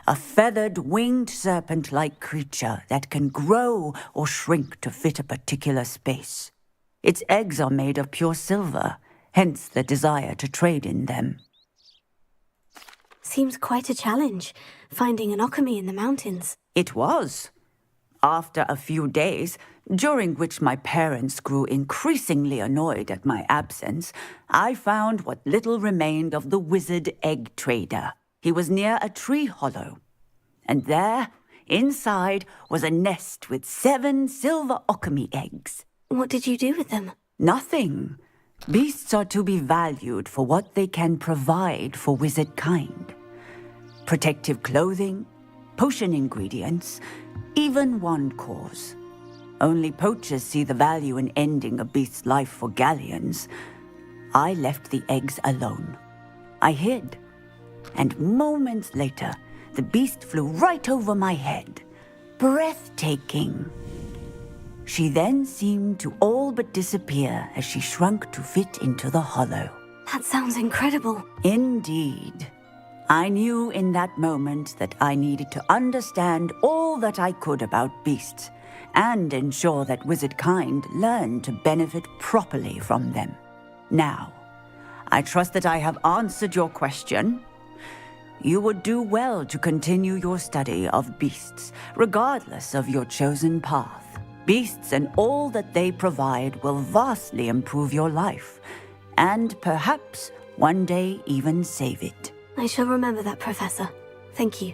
A feathered, winged serpent-like creature that can grow or shrink to fit a particular space. Its eggs are made of pure silver, hence the desire to trade in them. Seems quite a challenge, finding an alchemy in the mountains. It was. After a few days, during which my parents grew increasingly annoyed at my absence, I found what little remained of the wizard egg trader. He was near a tree hollow. And there, inside, was a nest with 7 silver alchemy eggs. What did you do with them? Nothing. Beasts are to be valued for what they can provide for wizard kind. Protective clothing, potion ingredients, even wand cores. Only poachers see the value in ending a beast's life for galleons. I left the eggs alone. I hid. And moments later, the beast flew right over my head. Breathtaking. She then seemed to all but disappear as she shrunk to fit into the hollow. That sounds incredible. Indeed. I knew in that moment that I needed to understand all that I could about beasts and ensure that wizard kind learned to benefit properly from them. Now, I trust that I have answered your question. You would do well to continue your study of beasts, regardless of your chosen path. Beasts and all that they provide will vastly improve your life, and perhaps one day even save it. I shall remember that, Professor. Thank you.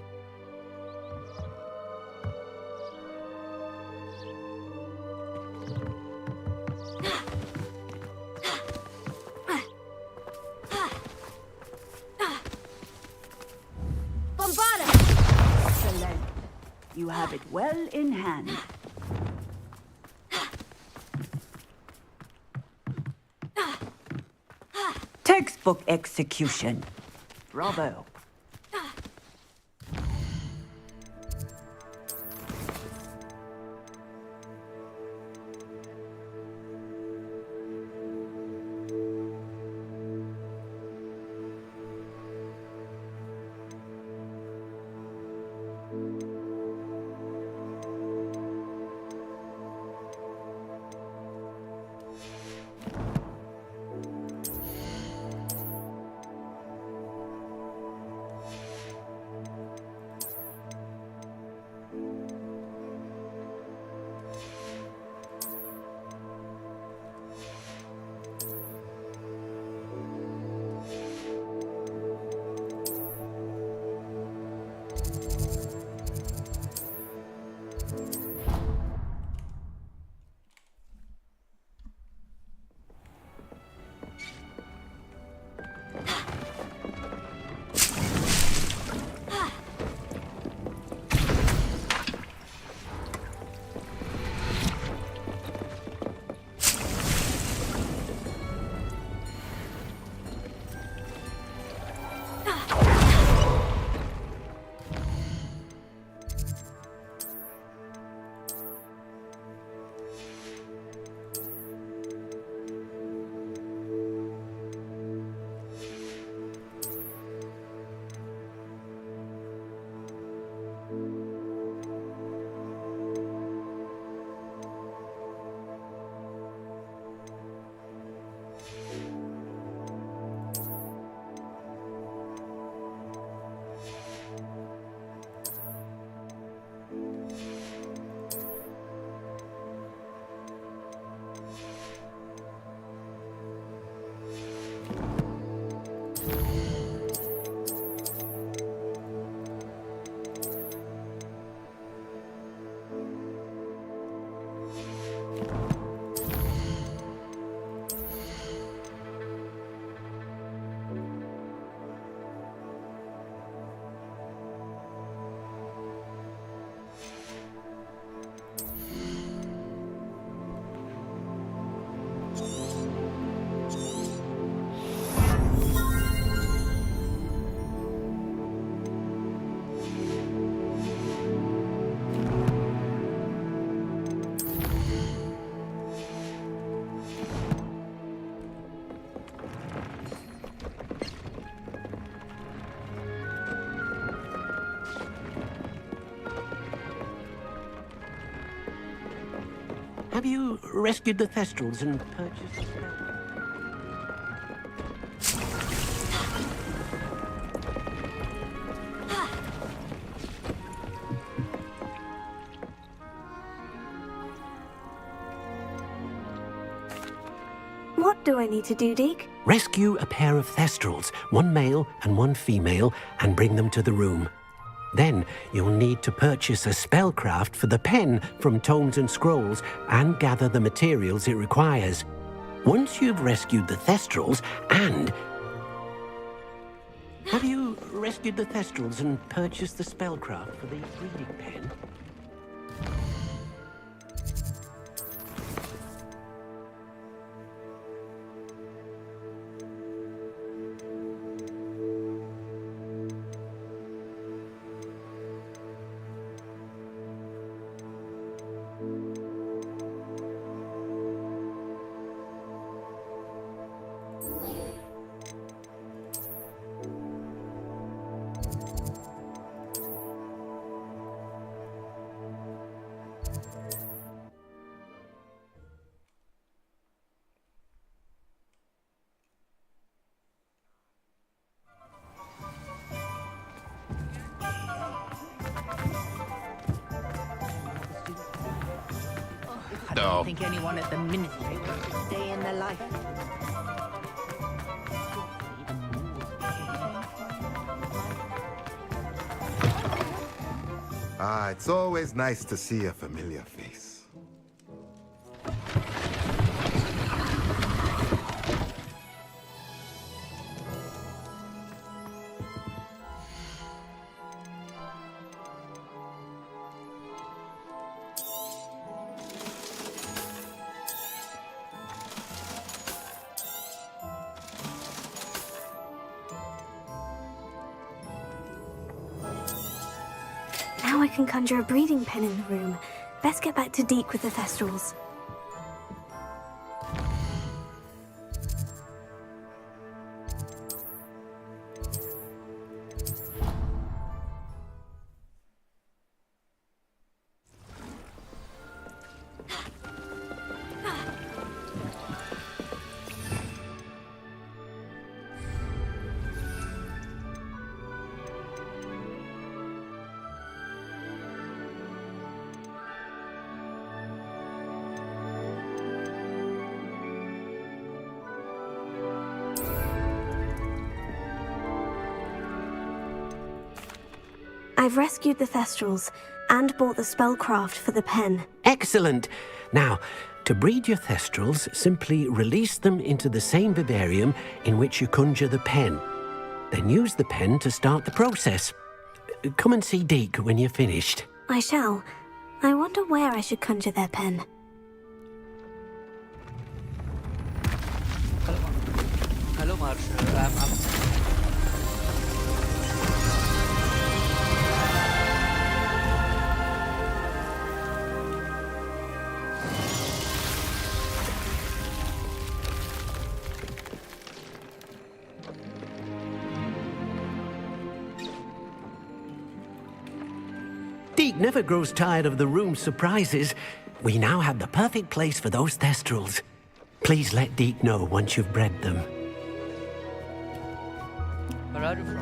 Excellent. You have it well in hand. Textbook execution. Bravo. Have you rescued the Thestrals and purchased the spell? What do I need to do, Deke? Rescue a pair of Thestrals, one male and one female, and bring them to the room. Then you'll need to purchase a spellcraft for the pen from Tomes and Scrolls and gather the materials it requires. Once you've rescued the Thestrals and... Have you rescued the Thestrals and purchased the spellcraft for the reading pen? I don't think anyone at the Ministry wants to stay in their life. Ah, it's always nice to see a familiar face. Now I can conjure a breeding pen in the room. Best get back to Deke with the Thestrals. I've rescued the Thestrals and bought the spellcraft for the pen. Excellent! Now, to breed your Thestrals, simply release them into the same vivarium in which you conjure the pen. Then use the pen to start the process. Come and see Deke when you're finished. I shall. I wonder where I should conjure their pen. Hello, Marshall. Deke never grows tired of the room's surprises. We now have the perfect place for those Thestrals. Please let Deke know once you've bred them. Where are you from?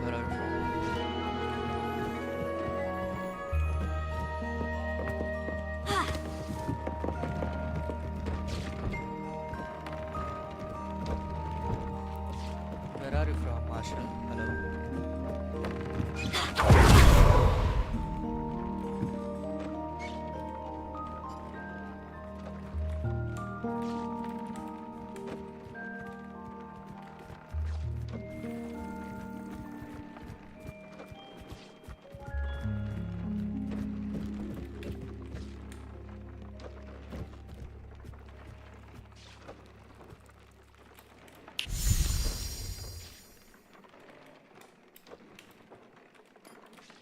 Where are you from? Where are you from, Marshall? Hello.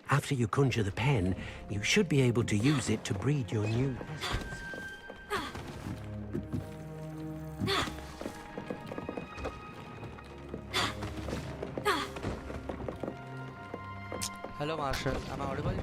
After you conjure the pen, you should be able to use it to breed your new Thestrals. Hello, Marshall. Am I audible to you?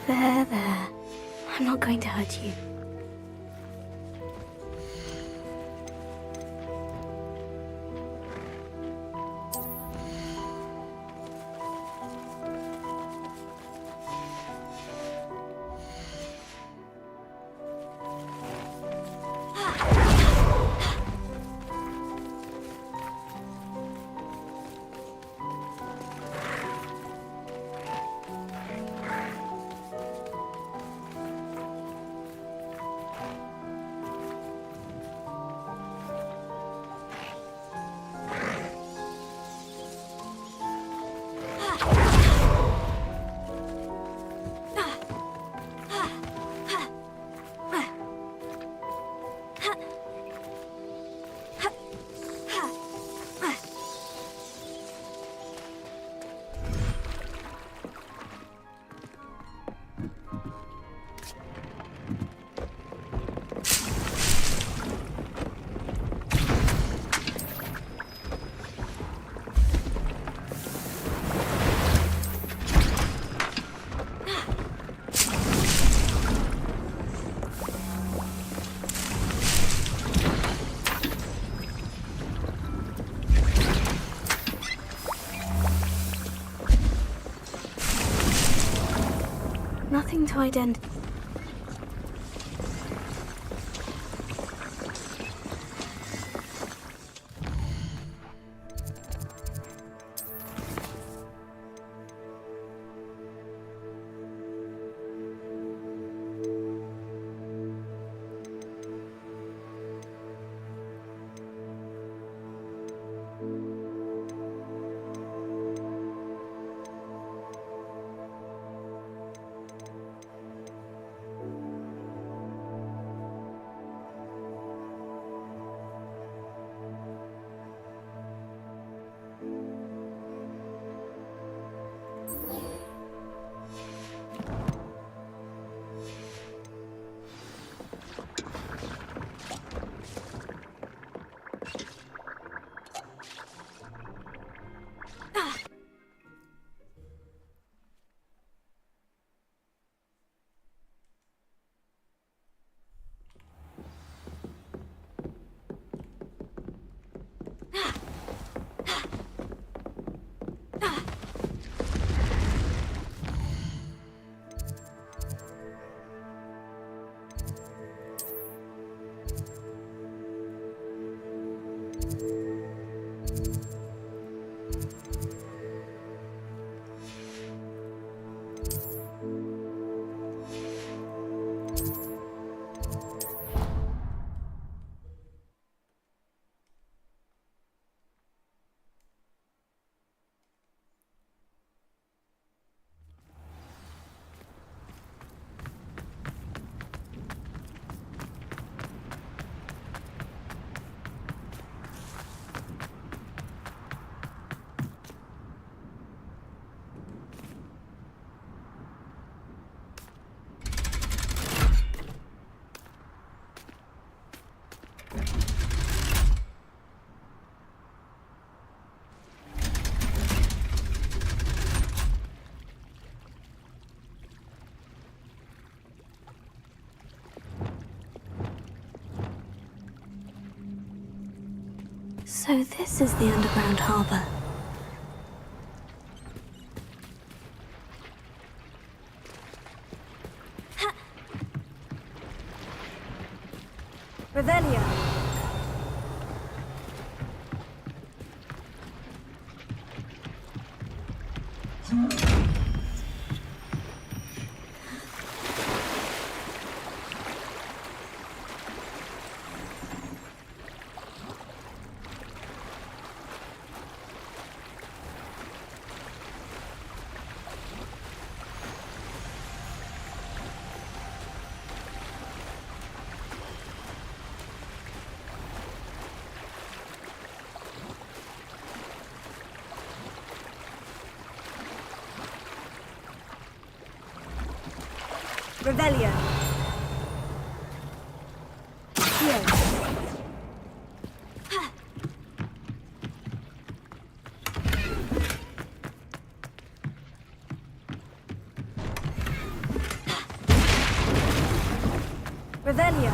There. I'm not going to hurt you. Nothing to identify. So this is the underground harbor. Revelio. Revelio. Revelio.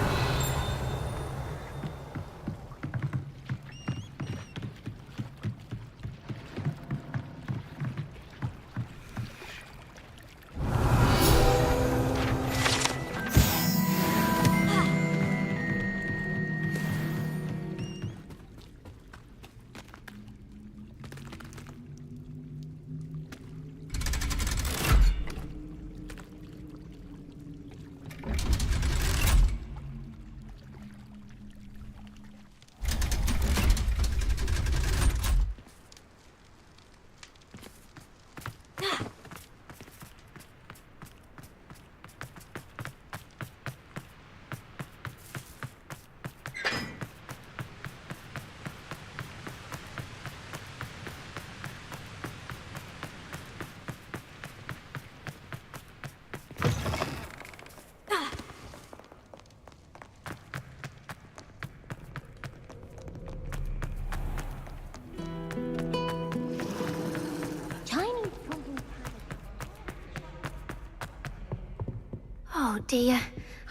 Oh dear,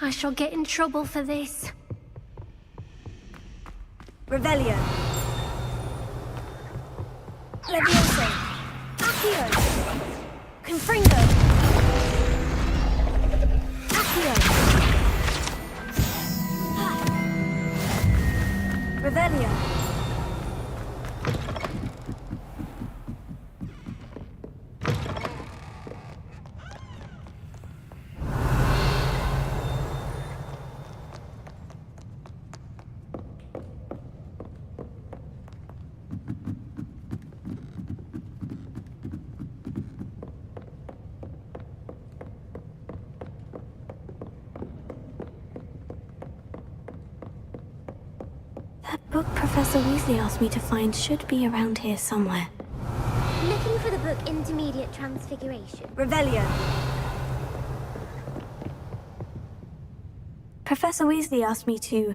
I shall get in trouble for this. Revelio. Levioso. Accio. Confringo. Accio. Revelio. That book Professor Weasley asked me to find should be around here somewhere. Looking for the book Intermediate Transfiguration. Revelio. Professor Weasley asked me to,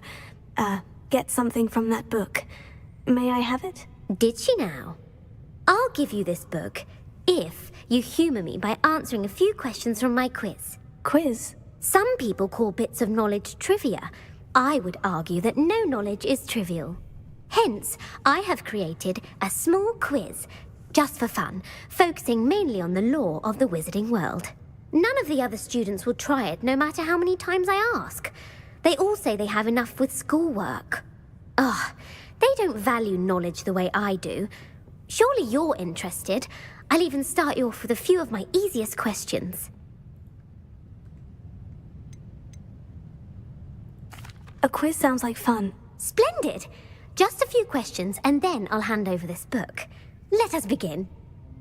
get something from that book. May I have it? Did she now? I'll give you this book if you humour me by answering a few questions from my quiz. Quiz? Some people call bits of knowledge trivia. I would argue that no knowledge is trivial. Hence, I have created a small quiz, just for fun, focusing mainly on the lore of the wizarding world. None of the other students will try it, no matter how many times I ask. They all say they have enough with schoolwork. Ugh, they don't value knowledge the way I do. Surely you're interested. I'll even start you off with a few of my easiest questions. A quiz sounds like fun. Splendid! Just a few questions, and then I'll hand over this book. Let us begin.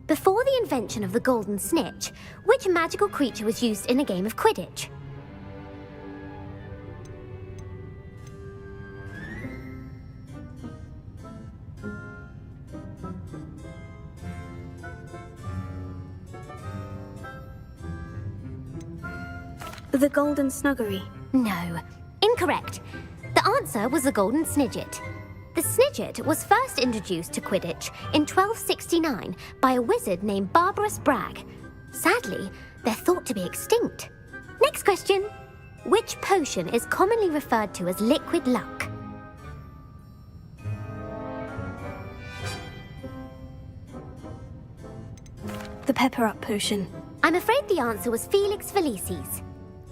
Before the invention of the golden snitch, which magical creature was used in a game of Quidditch? The Golden Snuggery. No. Incorrect. The answer was the Golden Snidget. The Snidget was first introduced to Quidditch in 1269 by a wizard named Barbarous Bragg. Sadly, they're thought to be extinct. Next question. Which potion is commonly referred to as liquid luck? The Pepper-Up potion. I'm afraid the answer was Felix Felicis.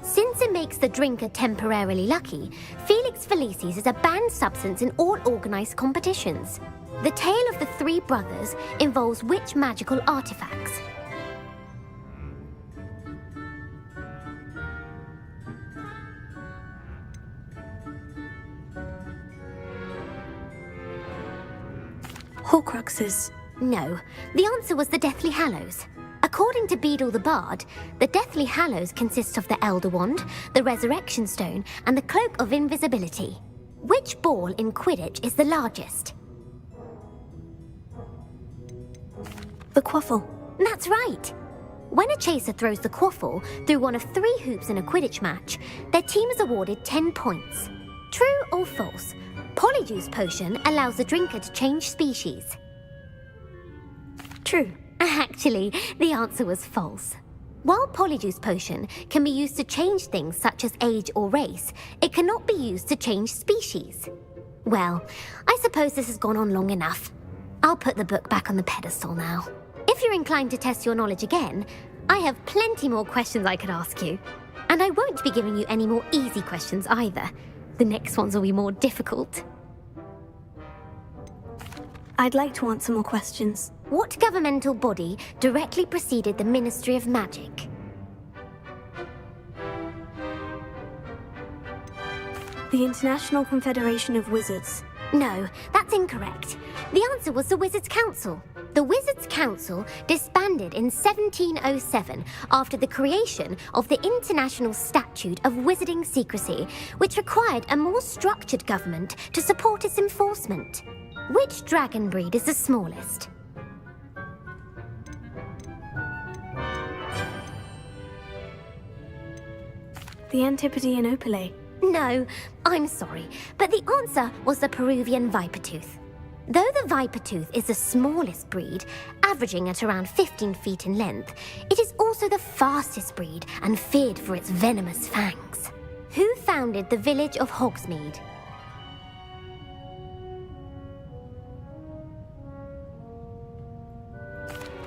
Since it makes the drinker temporarily lucky, Felix Felicis is a banned substance in all organised competitions. The tale of the three brothers involves which magical artifacts? Horcruxes. No, the answer was the Deathly Hallows. According to Beedle the Bard, the Deathly Hallows consists of the Elder Wand, the Resurrection Stone, and the Cloak of Invisibility. Which ball in Quidditch is the largest? The Quaffle. That's right. When a chaser throws the Quaffle through one of 3 hoops in a Quidditch match, their team is awarded 10 points. True or false? Polyjuice Potion allows the drinker to change species. True. Actually, the answer was false. While Polyjuice Potion can be used to change things such as age or race, it cannot be used to change species. Well, I suppose this has gone on long enough. I'll put the book back on the pedestal now. If you're inclined to test your knowledge again, I have plenty more questions I could ask you. And I won't be giving you any more easy questions either. The next ones will be more difficult. I'd like to answer more questions. What governmental body directly preceded the Ministry of Magic? The International Confederation of Wizards. No, that's incorrect. The answer was the Wizards' Council. The Wizards' Council disbanded in 1707 after the creation of the International Statute of Wizarding Secrecy, which required a more structured government to support its enforcement. Which dragon breed is the smallest? The Antipodean Opale. No, I'm sorry, but the answer was the Peruvian Vipertooth. Though the Vipertooth is the smallest breed, averaging at around 15 feet in length, it is also the fastest breed and feared for its venomous fangs. Who founded the village of Hogsmeade?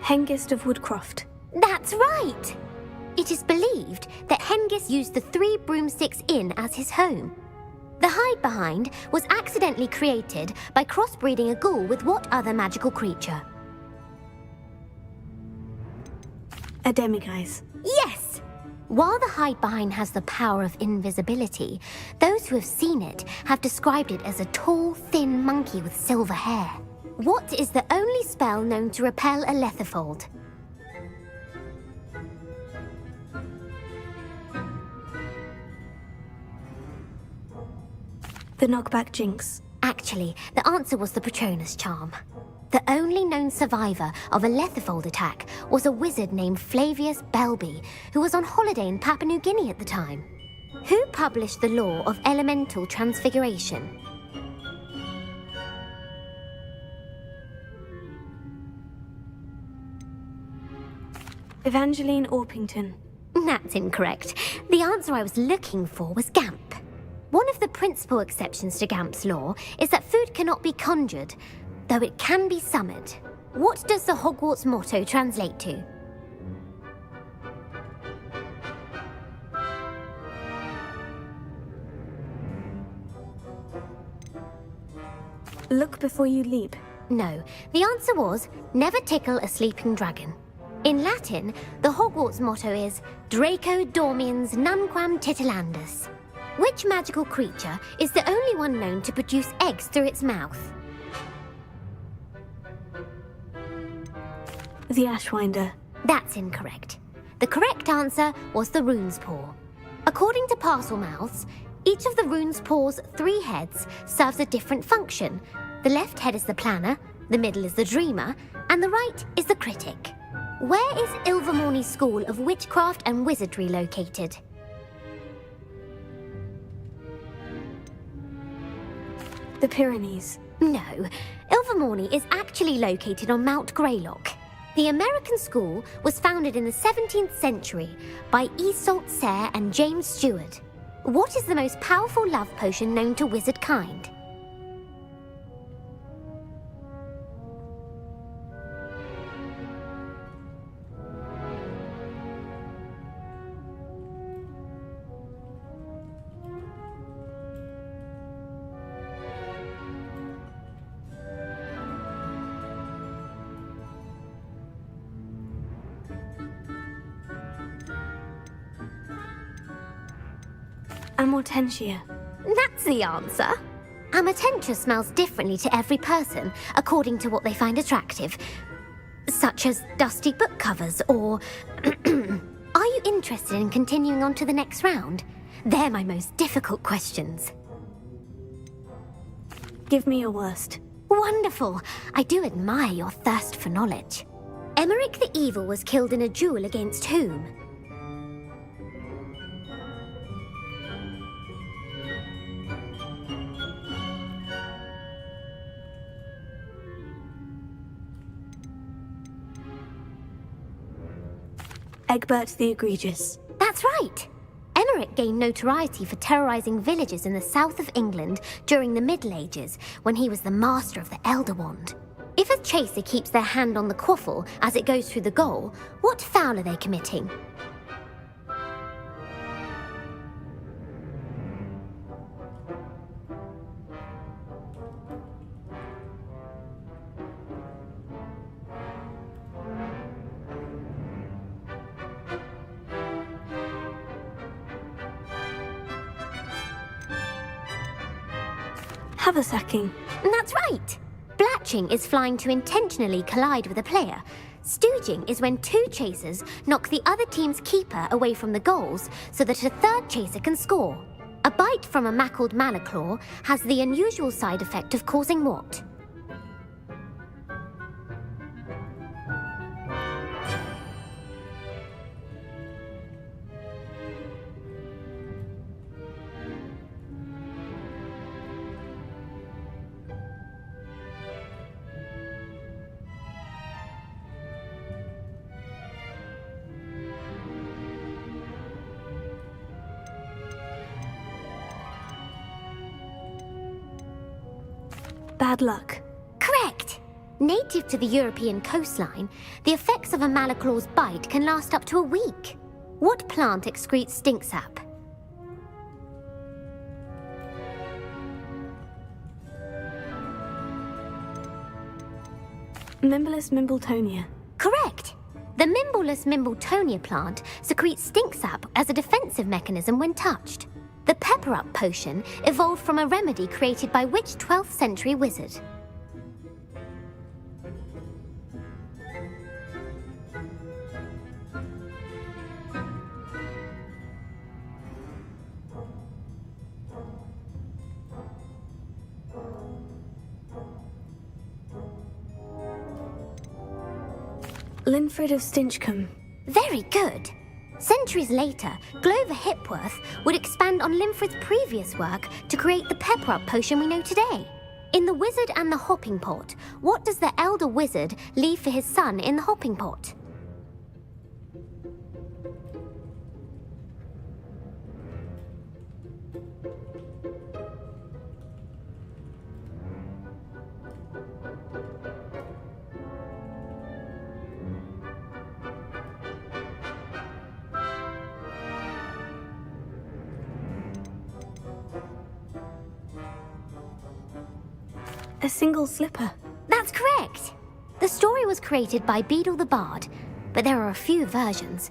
Hengist of Woodcroft. That's right! It is believed that Hengist used the Three Broomsticks Inn as his home. The hide-behind was accidentally created by crossbreeding a ghoul with what other magical creature? A demiguise. Yes! While the hide-behind has the power of invisibility, those who have seen it have described it as a tall, thin monkey with silver hair. What is the only spell known to repel a letherfold? The knockback jinx. Actually, the answer was the Patronus charm. The only known survivor of a letherfold attack was a wizard named Flavius Belby, who was on holiday in Papua New Guinea at the time. Who published the law of elemental transfiguration? Evangeline Orpington. That's incorrect. The answer I was looking for was Gamp. One of the principal exceptions to Gamp's law is that food cannot be conjured, though it can be summoned. What does the Hogwarts motto translate to? Look before you leap. No, the answer was never tickle a sleeping dragon. In Latin, the Hogwarts motto is Draco dormiens nunquam titilandus. Which magical creature is the only one known to produce eggs through its mouth? The Ashwinder. That's incorrect. The correct answer was the Rune's Paw. According to Parselmouths, each of the Rune's Paw's 3 heads serves a different function. The left head is the planner, the middle is the dreamer, and the right is the critic. Where is Ilvermorny School of Witchcraft and Wizardry located? The Pyrenees. No, Ilvermorny is actually located on Mount Greylock. The American school was founded in the 17th century by Iseult Sayre and James Stewart. What is the most powerful love potion known to wizard kind? Amortentia. That's the answer. Amortentia smells differently to every person, according to what they find attractive. Such as dusty book covers or... Are you interested in continuing on to the next round? They're my most difficult questions. Give me your worst. Wonderful. I do admire your thirst for knowledge. Emmerich the Evil was killed in a duel against whom? Egbert the Egregious. That's right! Emmerich gained notoriety for terrorizing villages in the south of England during the Middle Ages, when he was the master of the Elder Wand. If a chaser keeps their hand on the quaffle as it goes through the goal, what foul are they committing? Haversacking. That's right! Blatching is flying to intentionally collide with a player. Stooging is when two chasers knock the other team's keeper away from the goals so that a third chaser can score. A bite from a mackled malaclaw has the unusual side effect of causing what? Bad luck. Correct! Native to the European coastline, the effects of a malaclaw's bite can last up to a week. What plant excretes stink sap? Mimblus mimbletonia. Correct! The Mimblus mimbletonia plant secretes stink sap as a defensive mechanism when touched. The pepper-up potion evolved from a remedy created by which 12th century wizard? Linfred of Stinchcombe. Very good! Centuries later, Glover Hipworth would expand on Linfred's previous work to create the pepper-up potion we know today. In The Wizard and the Hopping Pot, what does the elder wizard leave for his son in the hopping pot? A single slipper. That's correct! The story was created by Beadle the Bard, but there are a few versions.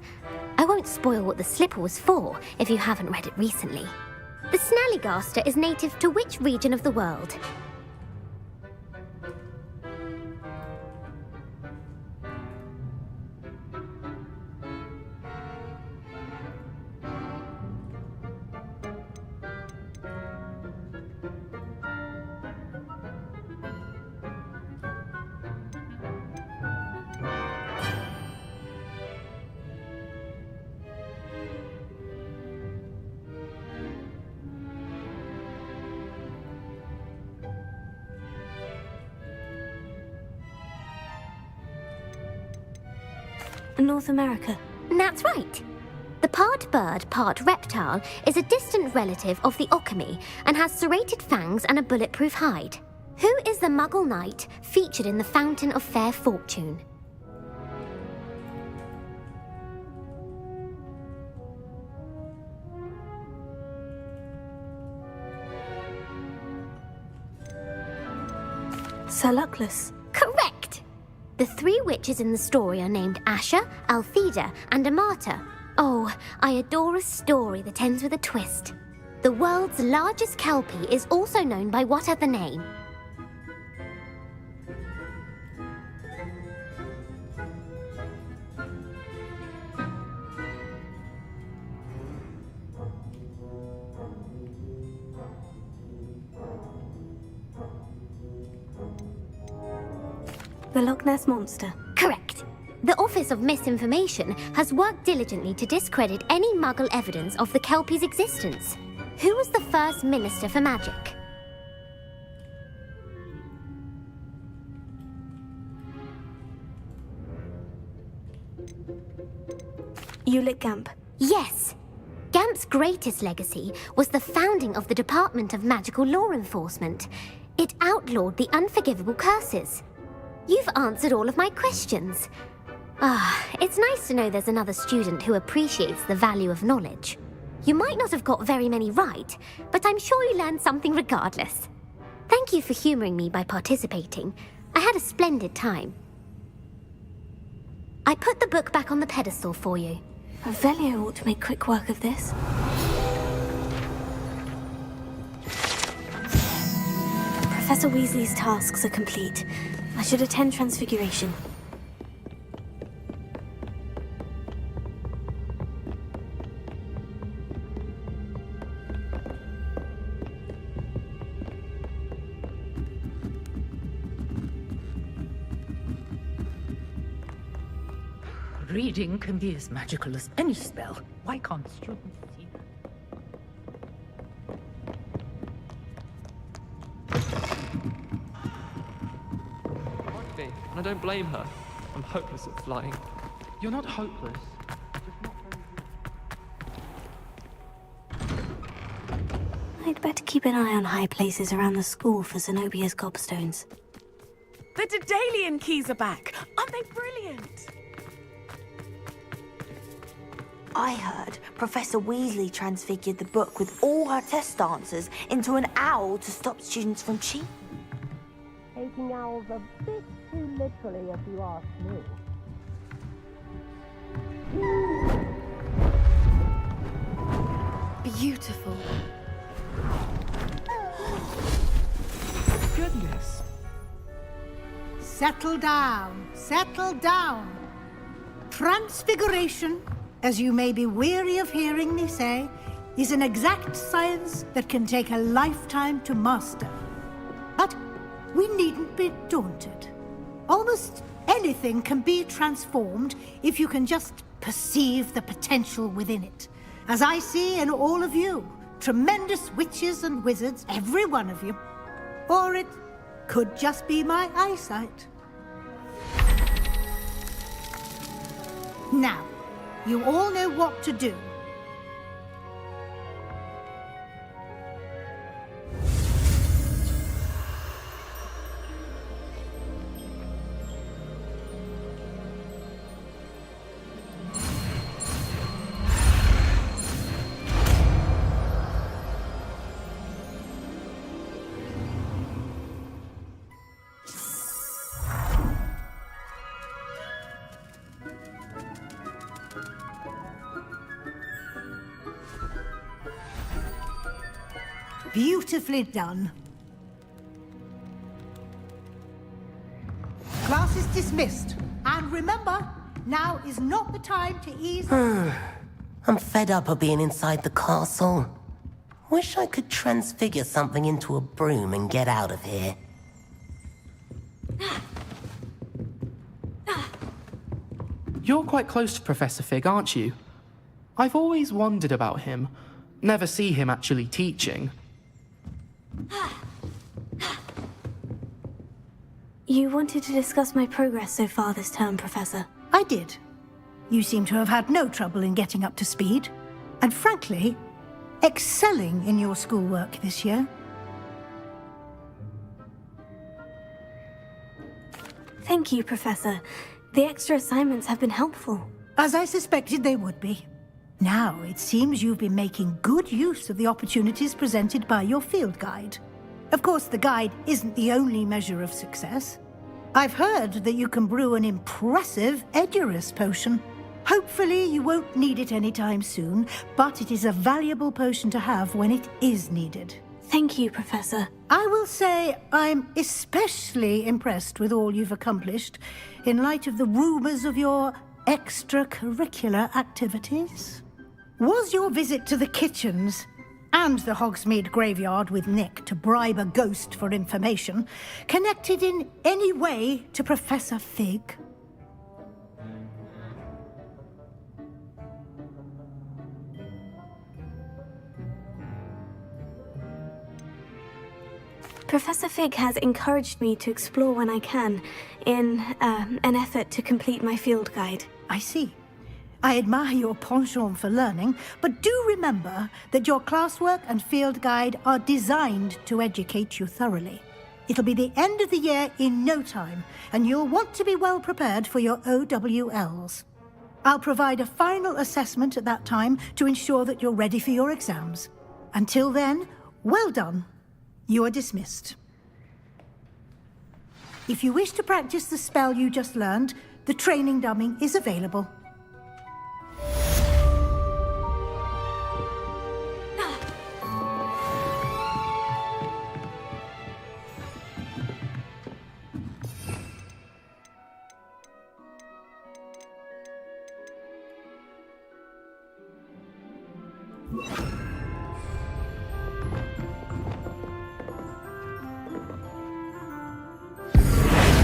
I won't spoil what the slipper was for if you haven't read it recently. The Snallygaster is native to which region of the world? North America. That's right. The part bird, part reptile is a distant relative of the Occamy and has serrated fangs and a bulletproof hide. Who is the Muggle knight featured in the Fountain of Fair Fortune? Sir Luckless. Correct! The three witches in the story are named Asha, Altheda, and Amata. Oh, I adore a story that ends with a twist. The world's largest kelpie is also known by what other name? The Loch Ness Monster. Correct. The Office of Misinformation has worked diligently to discredit any Muggle evidence of the Kelpie's existence. Who was the first Minister for Magic? You lit Gamp. Yes. Gamp's greatest legacy was the founding of the Department of Magical Law Enforcement. It outlawed the unforgivable curses. You've answered all of my questions. It's nice to know there's another student who appreciates the value of knowledge. You might not have got very many right, but I'm sure you learned something regardless. Thank you for humoring me by participating. I had a splendid time. I put the book back on the pedestal for you. Revelio ought to make quick work of this. Professor Weasley's tasks are complete. I should attend Transfiguration. Reading can be as magical as any spell. Why can't students see Okay, and I don't blame her. I'm hopeless at flying. You're not hopeless. I'd better keep an eye on high places around the school for Zenobia's gobstones. The Daedalian keys are back. Aren't they brilliant? I heard Professor Weasley transfigured the book with all her test answers into an owl to stop students from cheating. Taking owls a bit too literally, if you ask me. Beautiful. Goodness. Settle down. Settle down. Transfiguration, as you may be weary of hearing me say, is an exact science that can take a lifetime to master. But we needn't be daunted. Almost anything can be transformed if you can just perceive the potential within it. As I see in all of you, tremendous witches and wizards, every one of you. Or it could just be my eyesight. Now, you all know what to do. Beautifully done. Class is dismissed. And remember, now is not the time to ease... I'm fed up of being inside the castle. Wish I could transfigure something into a broom and get out of here. You're quite close to Professor Fig, aren't you? I've always wondered about him. Never see him actually teaching. You wanted to discuss my progress so far this term, Professor. I did. You seem to have had no trouble in getting up to speed. And frankly, excelling in your schoolwork this year. Thank you, Professor. The extra assignments have been helpful. As I suspected they would be. Now, it seems you've been making good use of the opportunities presented by your field guide. Of course, the guide isn't the only measure of success. I've heard that you can brew an impressive Edurus potion. Hopefully, you won't need it anytime soon, but it is a valuable potion to have when it is needed. Thank you, Professor. I will say I'm especially impressed with all you've accomplished in light of the rumors of your extracurricular activities. Was your visit to the kitchens and the Hogsmeade graveyard with Nick to bribe a ghost for information connected in any way to Professor Fig? Professor Fig has encouraged me to explore when I can, in an effort to complete my field guide. I see. I admire your penchant for learning, but do remember that your classwork and field guide are designed to educate you thoroughly. It'll be the end of the year in no time, and you'll want to be well prepared for your OWLs. I'll provide a final assessment at that time to ensure that you're ready for your exams. Until then, well done. You are dismissed. If you wish to practice the spell you just learned, the training dummy is available.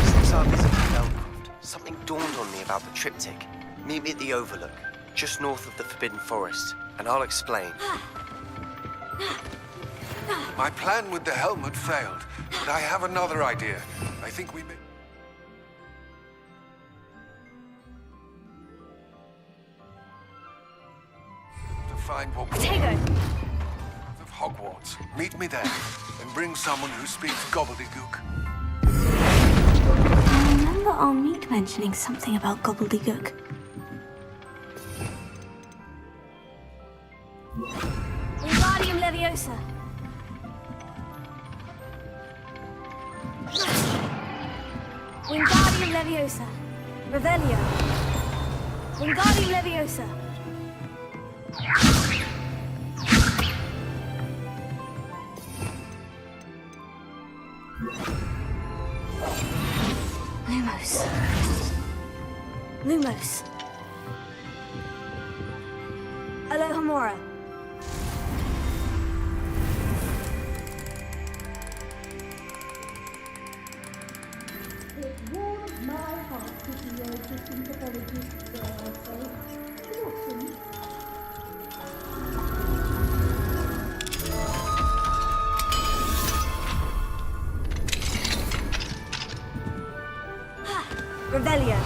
Since our visit to Belcroft, something dawned on me about the triptych. Meet me at the Overlook, just north of the Forbidden Forest, and I'll explain. My plan with the helmet failed, but I have another idea. I think we may... to find what we... of Hogwarts. Meet me there, and bring someone who speaks gobbledygook. I remember our meet mentioning something about gobbledygook. Wingardium Leviosa. Wingardium Leviosa. Revelio. Wingardium Leviosa. Lumos. Lumos. Alohomora. It warms my heart to see your distant apologies there, Revelio.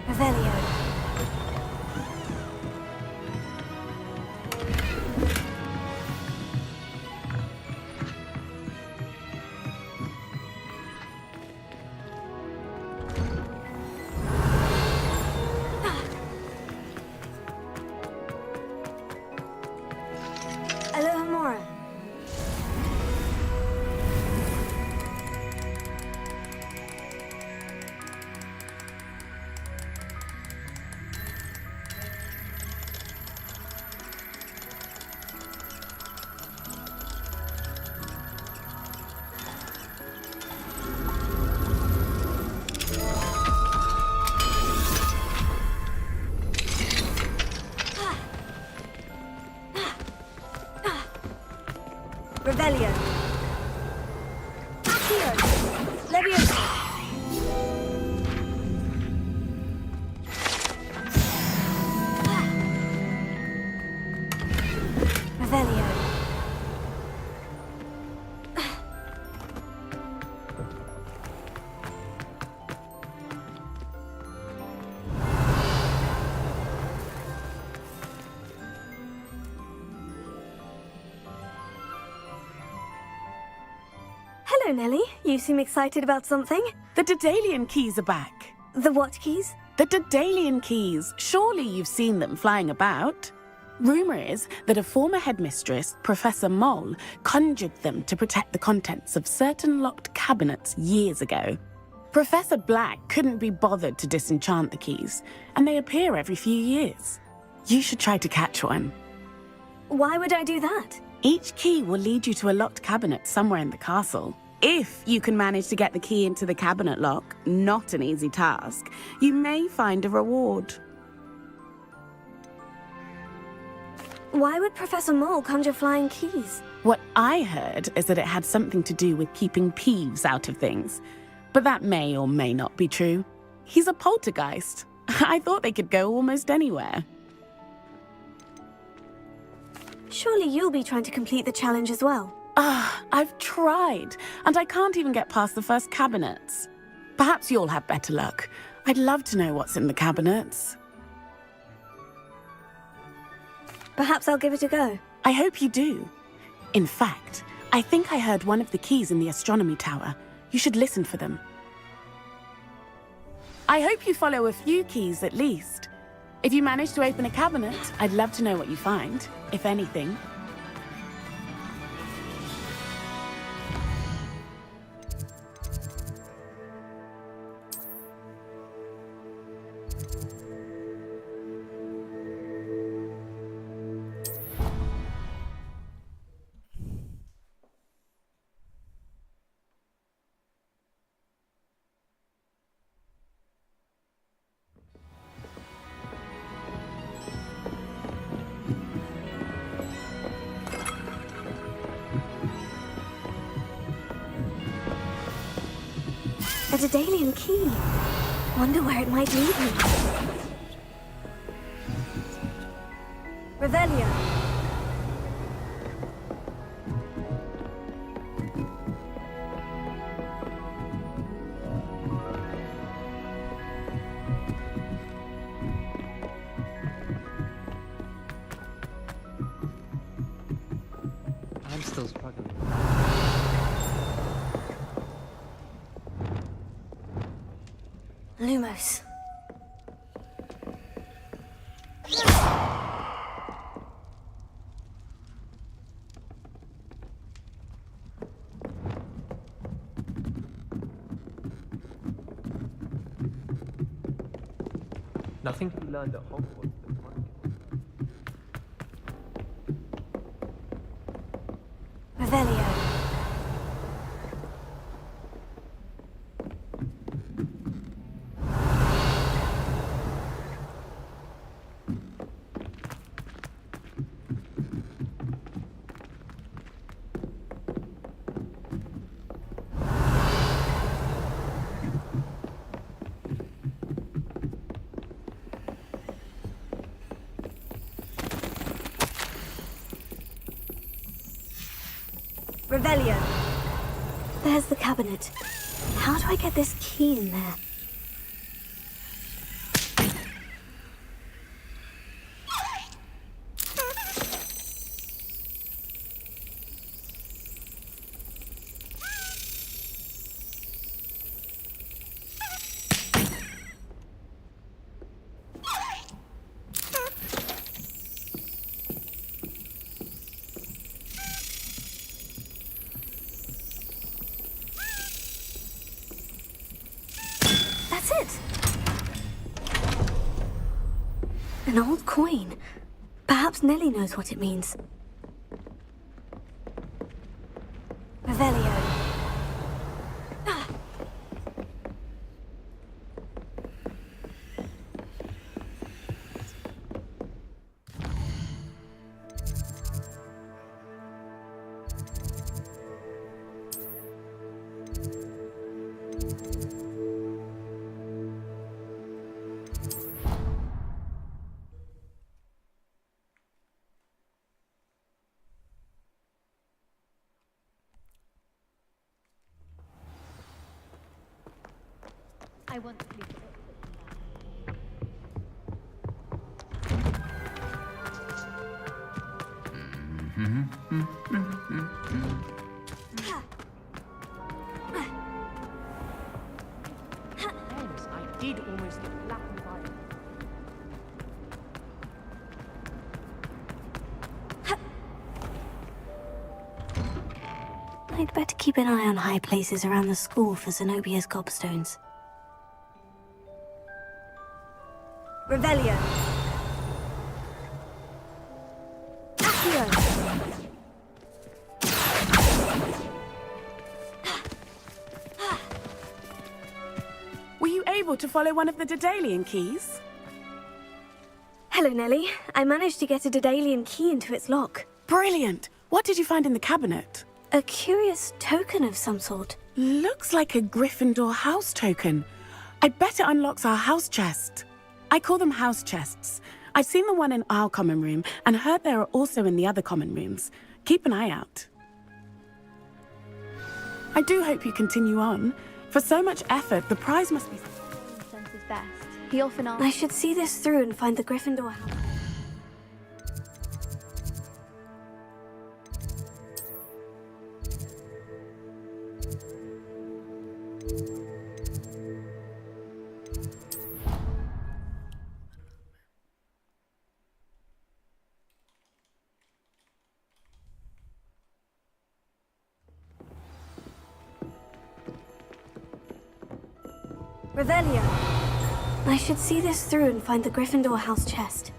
Revelio. Alohomora. Revelio. Accio. Leviosa. Revelio. Hello, Nellie. You seem excited about something. The Daedalian keys are back. The what keys? The Daedalian keys. Surely you've seen them flying about. Rumour is that a former headmistress, Professor Mole, conjured them to protect the contents of certain locked cabinets years ago. Professor Black couldn't be bothered to disenchant the keys, and they appear every few years. You should try to catch one. Why would I do that? Each key will lead you to a locked cabinet somewhere in the castle. If you can manage to get the key into the cabinet lock, not an easy task, you may find a reward. Why would Professor Mole conjure flying keys? What I heard is that it had something to do with keeping Peeves out of things. But that may or may not be true. He's a poltergeist. I thought they could go almost anywhere. Surely you'll be trying to complete the challenge as well. I've tried, and I can't even get past the first cabinets. Perhaps you'll have better luck. I'd love to know what's in the cabinets. Perhaps I'll give it a go. I hope you do. In fact, I think I heard one of the keys in the astronomy tower. You should listen for them. I hope you follow a few keys at least. If you manage to open a cabinet, I'd love to know what you find, if anything. A Daedalian key. Wonder where it might lead me. Revelio. I'm still struggling. Lumos. Nothing to be learned at Hogwarts. Revelio. Revelio. There's the cabinet. How do I get this key in there? That's it! An old coin. Perhaps Nellie knows what it means. Revelio. I want to leave it. I did almost get flattened by it. I'd better keep an eye on high places around the school for Zenobia's gobstones. Revelio. Accio. able to follow one of the Daedalian keys? Hello, Nellie. I managed to get a Daedalian key into its lock. Brilliant! What did you find in the cabinet? A curious token of some sort. Looks like a Gryffindor house token. I bet it unlocks our house chest. I call them house chests. I've seen the one in our common room and heard there are also in the other common rooms. Keep an eye out. I do hope you continue on. For so much effort, the prize must be... Sense is best. He often asks... I should see this through and find the Gryffindor house. Revelio. I should see this through and find the Gryffindor house chest.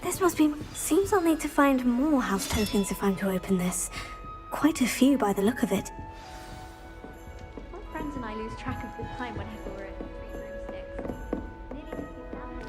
This must be... Seems I'll need to find more house tokens if I'm to open this. Quite a few by the look of it. My friends and I lose track of the time whenever we're in 3 room 6. Nearly 50,000.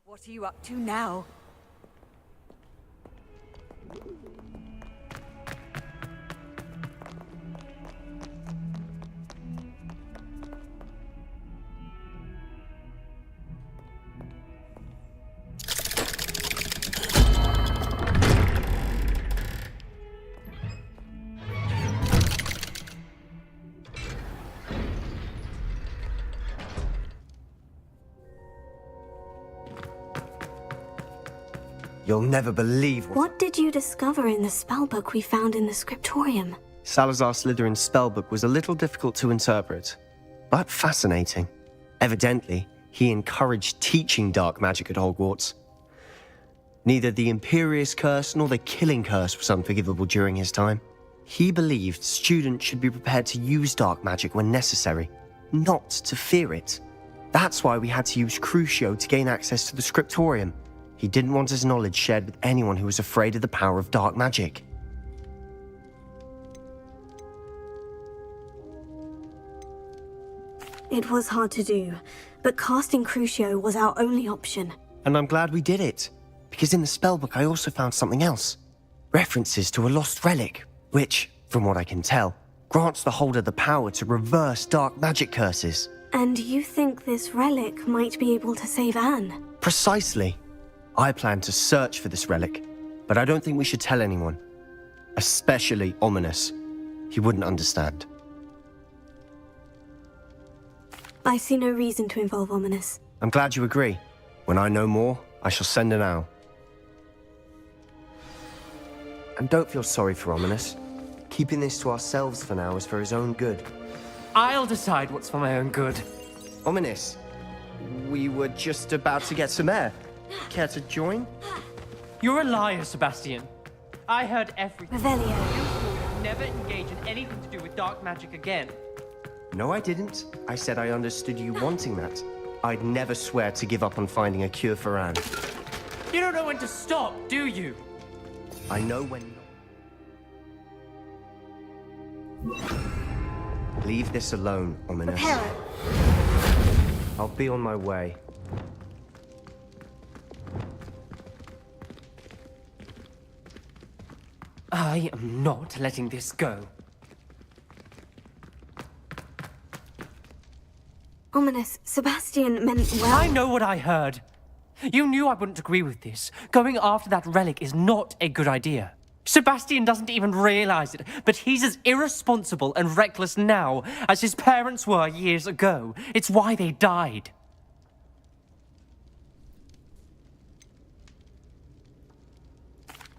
What are you up to now? You'll never believe What did you discover in the spellbook we found in the scriptorium? Salazar Slytherin's spellbook was a little difficult to interpret, but fascinating. Evidently, he encouraged teaching dark magic at Hogwarts. Neither the Imperious Curse nor the Killing Curse was unforgivable during his time. He believed students should be prepared to use dark magic when necessary, not to fear it. That's why we had to use Crucio to gain access to the scriptorium. He didn't want his knowledge shared with anyone who was afraid of the power of dark magic. It was hard to do, but casting Crucio was our only option. And I'm glad we did it, because in the spellbook I also found something else. References to a lost relic, which, from what I can tell, grants the holder the power to reverse dark magic curses. And you think this relic might be able to save Anne? Precisely. I plan to search for this relic, but I don't think we should tell anyone. Especially Ominous. He wouldn't understand. I see no reason to involve Ominous. I'm glad you agree. When I know more, I shall send an owl. And don't feel sorry for Ominous. Keeping this to ourselves for now is for his own good. I'll decide what's for my own good. Ominous, we were just about to get some air. Care to join? You're a liar, Sebastian. I heard everything. Revelio. You will never engage in anything to do with dark magic again. No, I didn't. I said I understood you wanting that. I'd never swear to give up on finding a cure for Anne. You don't know when to stop, do you? I know when... Leave this alone, Ominous. I'll be on my way. I am not letting this go. Ominous, Sebastian meant well. I know what I heard. You knew I wouldn't agree with this. Going after that relic is not a good idea. Sebastian doesn't even realize it, but he's as irresponsible and reckless now as his parents were years ago. It's why they died.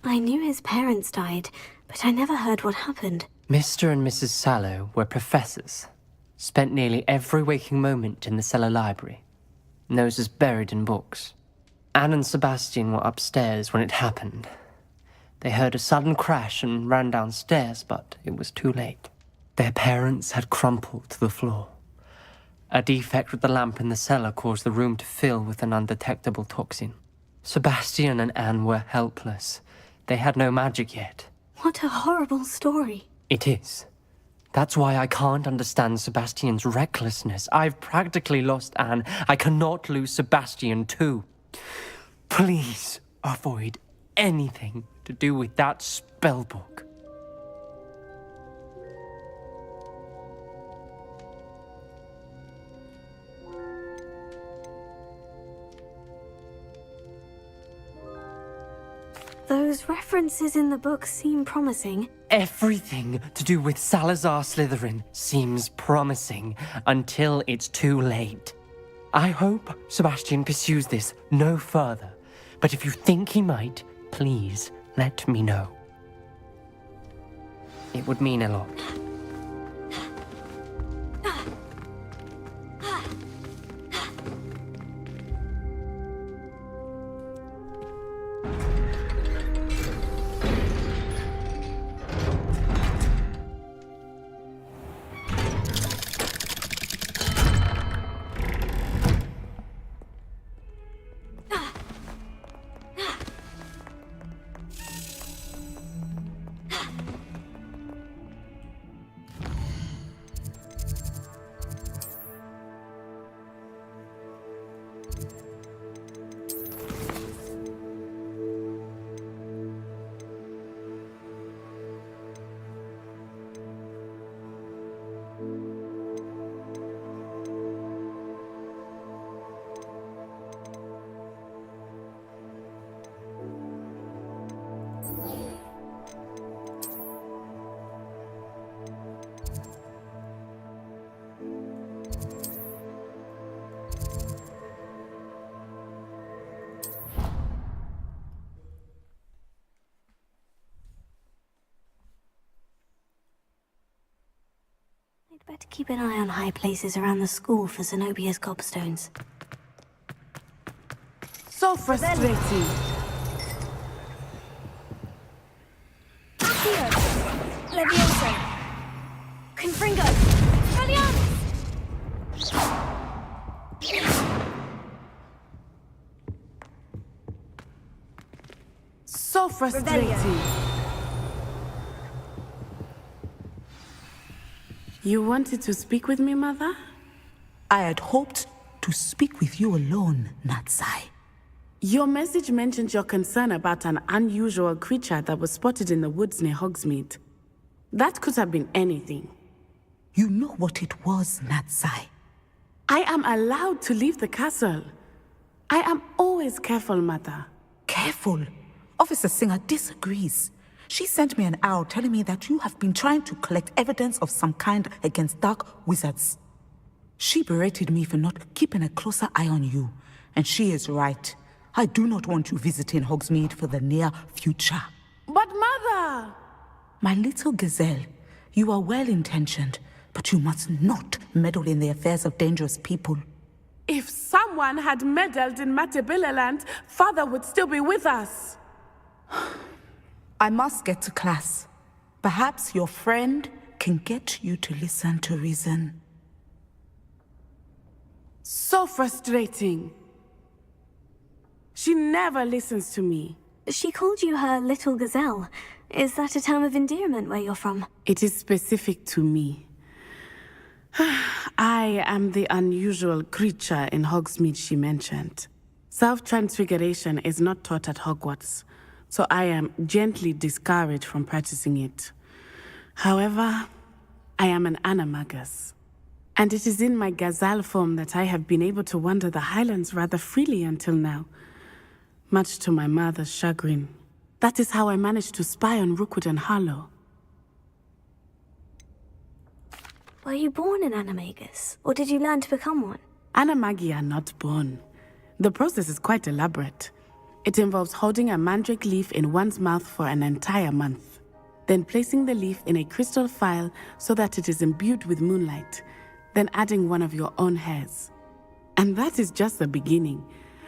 I knew his parents died, but I never heard what happened. Mr. and Mrs. Sallow were professors. Spent nearly every waking moment in the cellar library. Noses buried in books. Anne and Sebastian were upstairs when it happened. They heard a sudden crash and ran downstairs, but it was too late. Their parents had crumpled to the floor. A defect with the lamp in the cellar caused the room to fill with an undetectable toxin. Sebastian and Anne were helpless. They had no magic yet. What a horrible story. It is. That's why I can't understand Sebastian's recklessness. I've practically lost Anne. I cannot lose Sebastian too. Please avoid anything to do with that spellbook. Those references in the book seem promising. Everything to do with Salazar Slytherin seems promising until it's too late. I hope Sebastian pursues this no further, but if you think he might, please let me know. It would mean a lot. I'd better keep an eye on high places around the school for Zenobia's gobstones. So frustrating. Accio! Levioso! Confringo! Expelliarmus! So frustrating. You wanted to speak with me, Mother? I had hoped to speak with you alone, Natsai. Your message mentioned your concern about an unusual creature that was spotted in the woods near Hogsmeade. That could have been anything. You know what it was, Natsai. I am allowed to leave the castle. I am always careful, Mother. Careful? Officer Singer disagrees. She sent me an owl telling me that you have been trying to collect evidence of some kind against dark wizards. She berated me for not keeping a closer eye on you, and she is right. I do not want you visiting Hogsmeade for the near future. But Mother! My little gazelle, you are well-intentioned, but you must not meddle in the affairs of dangerous people. If someone had meddled in Matabeleland, Father would still be with us. I must get to class. Perhaps your friend can get you to listen to reason. So frustrating. She never listens to me. She called you her little gazelle. Is that a term of endearment where you're from? It is specific to me. I am the unusual creature in Hogsmeade she mentioned. Self-transfiguration is not taught at Hogwarts, so I am gently discouraged from practicing it. However, I am an animagus. And it is in my gazelle form that I have been able to wander the highlands rather freely until now, much to my mother's chagrin. That is how I managed to spy on Rookwood and Harlow. Were you born an animagus, or did you learn to become one? Animagi are not born. The process is quite elaborate. It involves holding a mandrake leaf in one's mouth for an entire month, then placing the leaf in a crystal phial so that it is imbued with moonlight, then adding one of your own hairs. And that is just the beginning.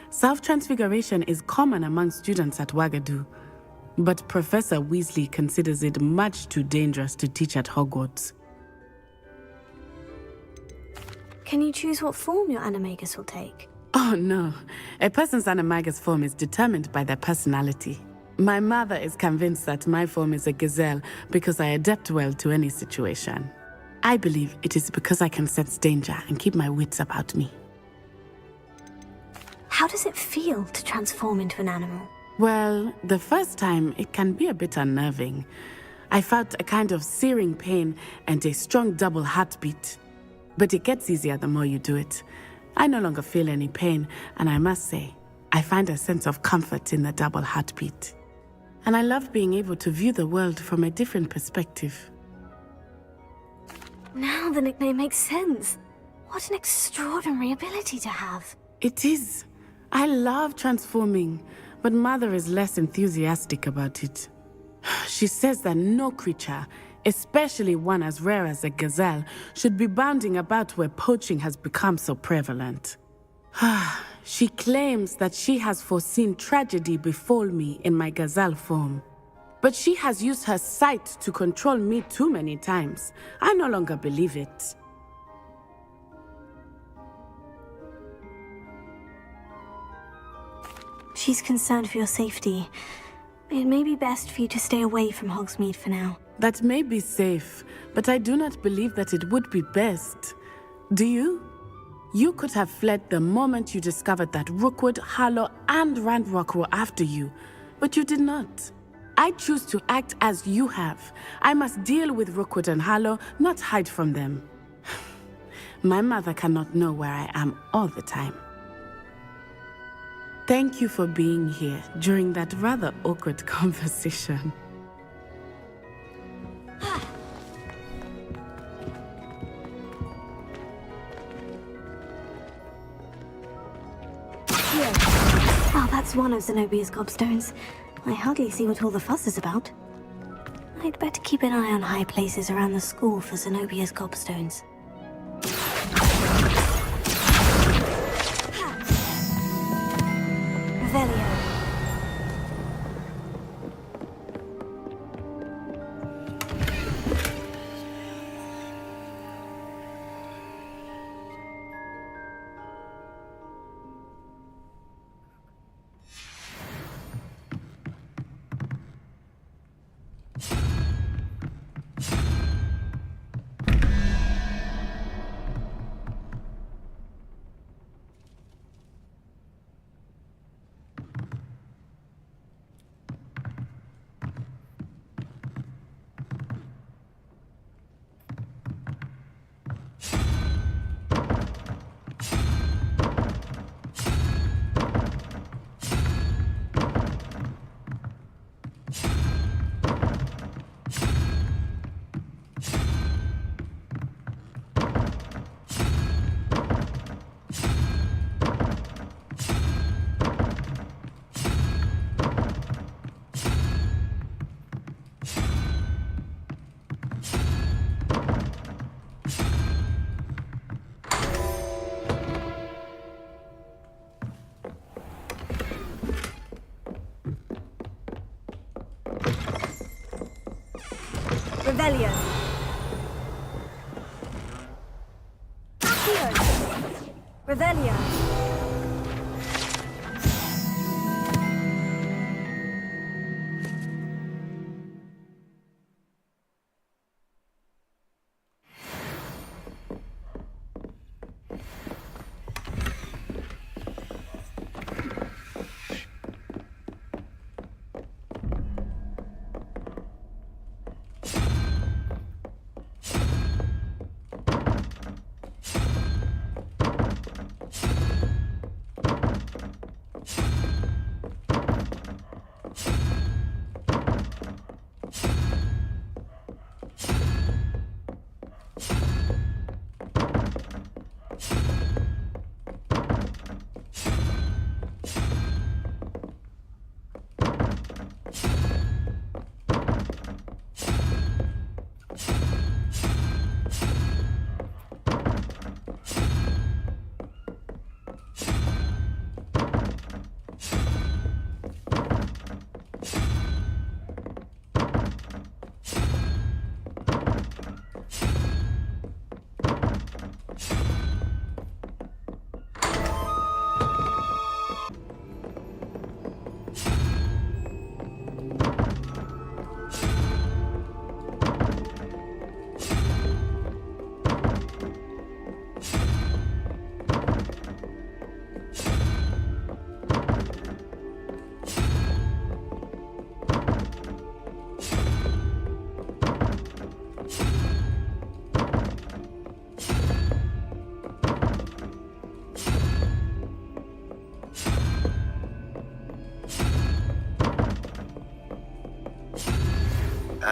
Self-transfiguration is common among students at Wagadu, but Professor Weasley considers it much too dangerous to teach at Hogwarts. Can you choose what form your animagus will take? Oh no, a person's animagus form is determined by their personality. My mother is convinced that my form is a gazelle because I adapt well to any situation. I believe it is because I can sense danger and keep my wits about me. How does it feel to transform into an animal? Well, the first time it can be a bit unnerving. I felt a kind of searing pain and a strong double heartbeat. But it gets easier the more you do it. I no longer feel any pain, and I must say, I find a sense of comfort in the double heartbeat. And I love being able to view the world from a different perspective. Now the nickname makes sense. What an extraordinary ability to have. It is. I love transforming, but Mother is less enthusiastic about it. She says that no creature, especially one as rare as a gazelle, should be bounding about where poaching has become so prevalent. She claims that she has foreseen tragedy befall me in my gazelle form. But she has used her sight to control me too many times. I no longer believe it. She's concerned for your safety. It may be best for you to stay away from Hogsmeade for now. That may be safe, but I do not believe that it would be best. Do you? You could have fled the moment you discovered that Rookwood, Harlow, and Ranrock were after you, but you did not. I choose to act as you have. I must deal with Rookwood and Harlow, not hide from them. My mother cannot know where I am all the time. Thank you for being here during that rather awkward conversation. Oh, that's one of Zenobia's gobstones. I hardly see what all the fuss is about. I'd better keep an eye on high places around the school for Zenobia's gobstones. Revelio. Revelio. Accio. Revelio.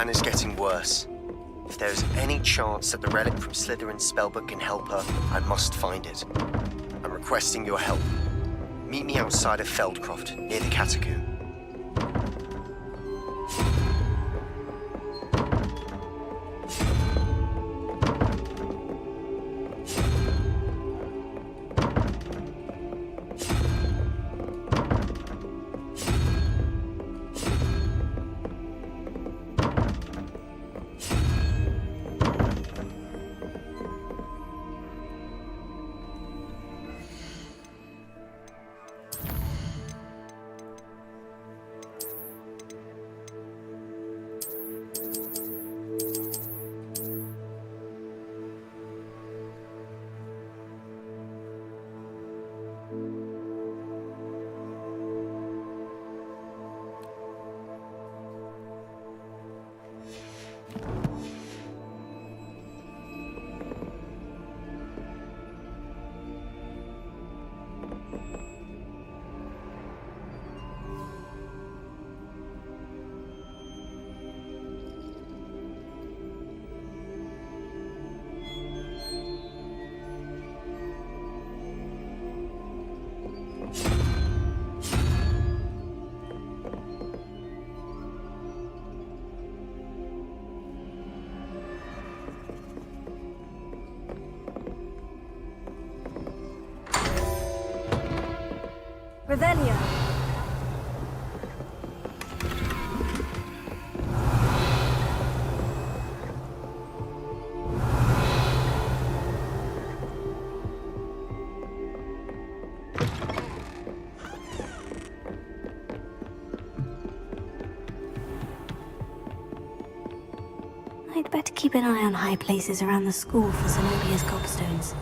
Anne is getting worse. If there is any chance that the relic from Slytherin's spellbook can help her, I must find it. I'm requesting your help. Meet me outside of Feldcroft, near the catacomb. Revelio. I'd better keep an eye on high places around the school for Zenobia's gobstones.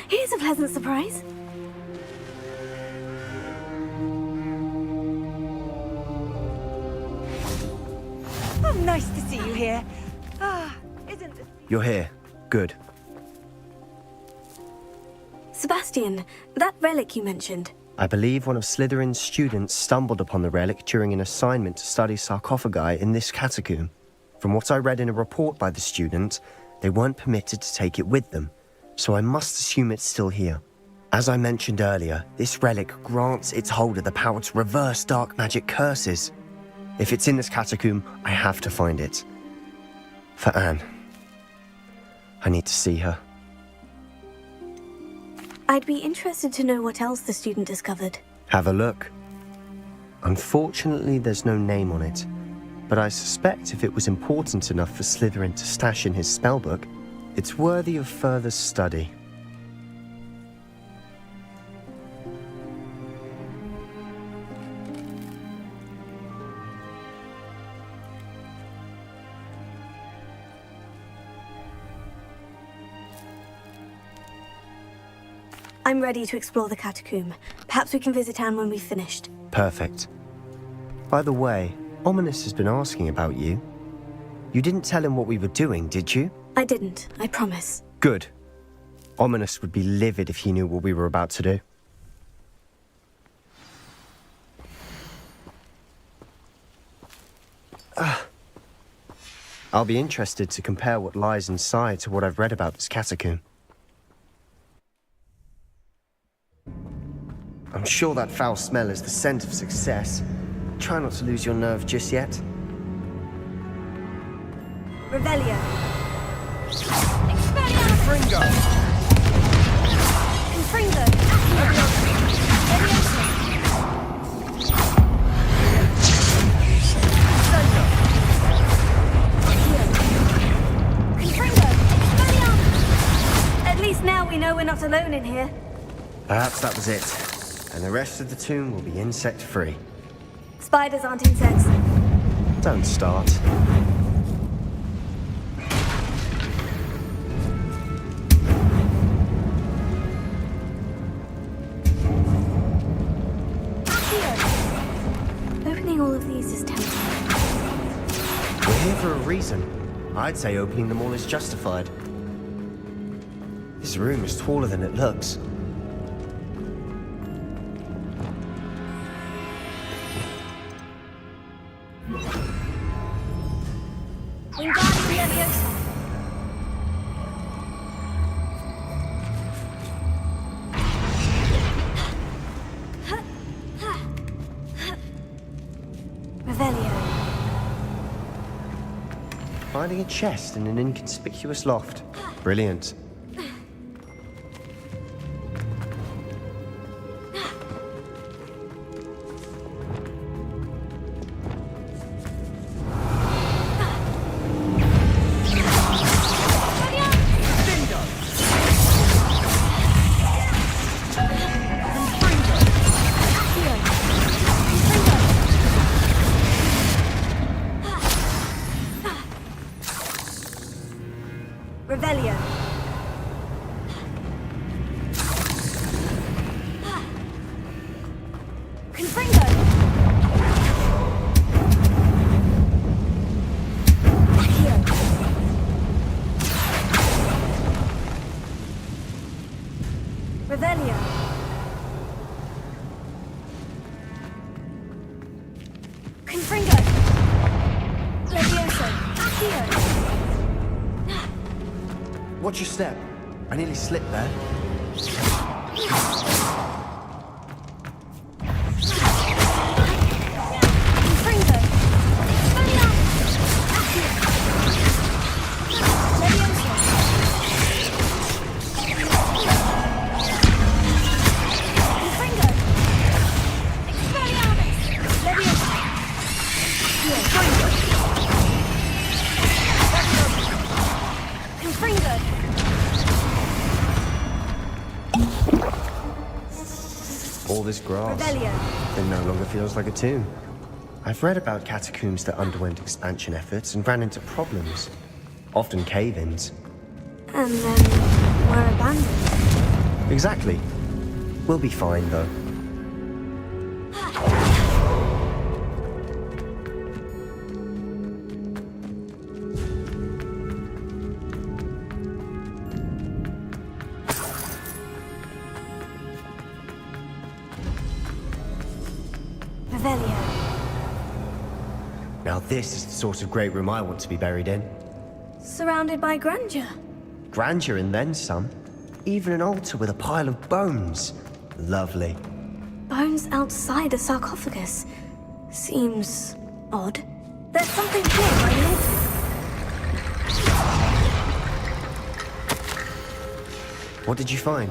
Here's a pleasant surprise. Oh, nice to see you here. Isn't this... You're here. Good. Sebastian, that relic you mentioned. I believe one of Slytherin's students stumbled upon the relic during an assignment to study sarcophagi in this catacomb. From what I read in a report by the student, they weren't permitted to take it with them, so I must assume it's still here. As I mentioned earlier, this relic grants its holder the power to reverse dark magic curses. If it's in this catacomb, I have to find it. For Anne. I need to see her. I'd be interested to know what else the student discovered. Have a look. Unfortunately, there's no name on it, but I suspect if it was important enough for Slytherin to stash in his spellbook, it's worthy of further study. I'm ready to explore the catacomb. Perhaps we can visit Anne when we've finished. Perfect. By the way, Ominous has been asking about you. You didn't tell him what we were doing, did you? I didn't, I promise. Good. Ominous would be livid if he knew what we were about to do. I'll be interested to compare what lies inside to what I've read about this catacomb. I'm sure that foul smell is the scent of success. Try not to lose your nerve just yet. Revelio. Confringo! Confringo. Leviosa. At least now we know we're not alone in here. Perhaps that was it. And the rest of the tomb will be insect-free. Spiders aren't insects. Don't start. Opening all of these is tempting. We're here for a reason. I'd say opening them all is justified. This room is taller than it looks. Wingardium Leviosa. Revelio. Finding a chest in an inconspicuous loft. Brilliant. Revelio. Confringo. Accio. Revelio. Confringo. Levioso. Accio. Watch your step. I nearly slipped there. All this grass, it no longer feels like a tomb. I've read about catacombs that underwent expansion efforts and ran into problems, often cave-ins. And then were abandoned. Exactly. We'll be fine, though. Now this is the sort of great room I want to be buried in. Surrounded by grandeur. Grandeur and then some. Even an altar with a pile of bones. Lovely. Bones outside a sarcophagus. Seems odd. There's something here by the altar. What did you find?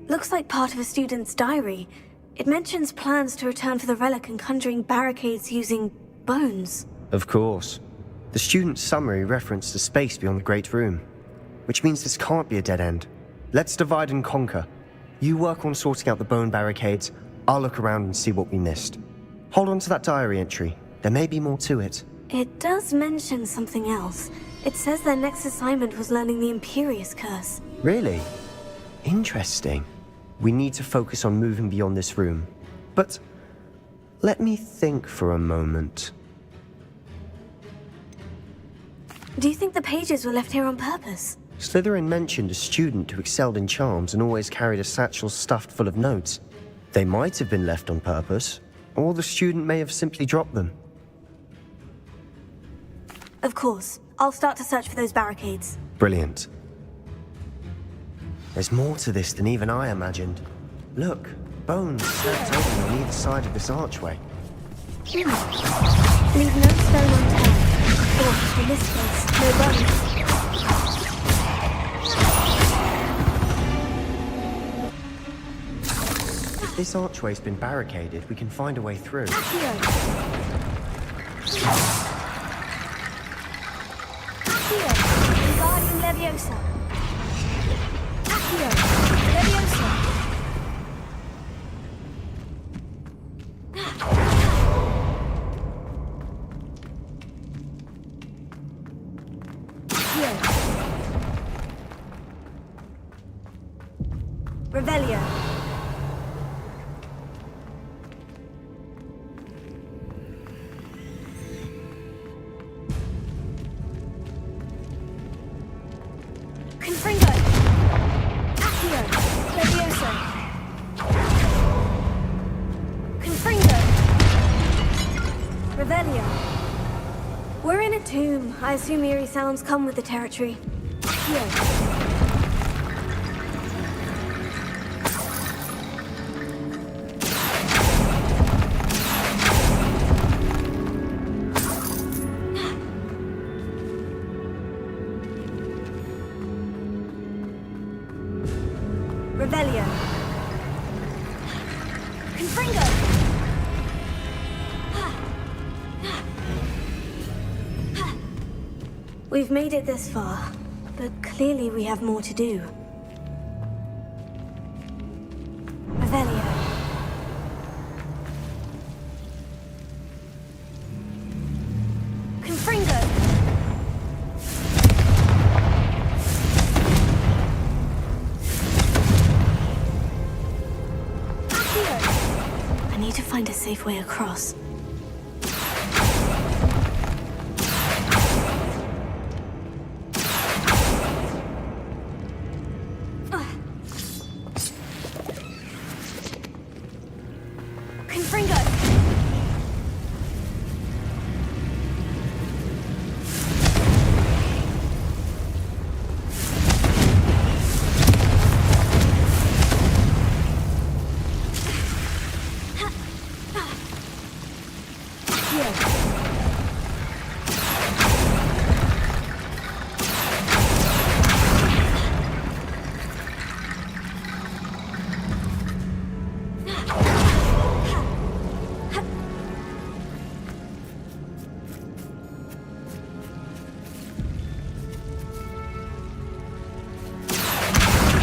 Looks like part of a student's diary. It mentions plans to return for the relic and conjuring barricades using bones. Of course. The student's summary referenced a space beyond the Great Room, which means this can't be a dead end. Let's divide and conquer. You work on sorting out the bone barricades, I'll look around and see what we missed. Hold on to that diary entry. There may be more to it. It does mention something else. It says their next assignment was learning the Imperious Curse. Really? Interesting. We need to focus on moving beyond this room. But let me think for a moment. Do you think the pages were left here on purpose? Slytherin mentioned a student who excelled in charms and always carried a satchel stuffed full of notes. They might have been left on purpose, or the student may have simply dropped them. Of course. I'll start to search for those barricades. Brilliant. There's more to this than even I imagined. Look, bones stacked open on either side of this archway. Leave no stone unturned. Or, in this case, no bones. If this archway's been barricaded, we can find a way through. Wingardium Leviosa. Accio. Leviosa. Revelio. Confringo. Accio. Levioso. Confringo. Revelio. We're in a tomb. I assume eerie sounds come with the territory. Accio. Revelio. Confringo. We've made it this far, but clearly we have more to do. Revelio. Confringo. I need to find a safe way across. Confringo.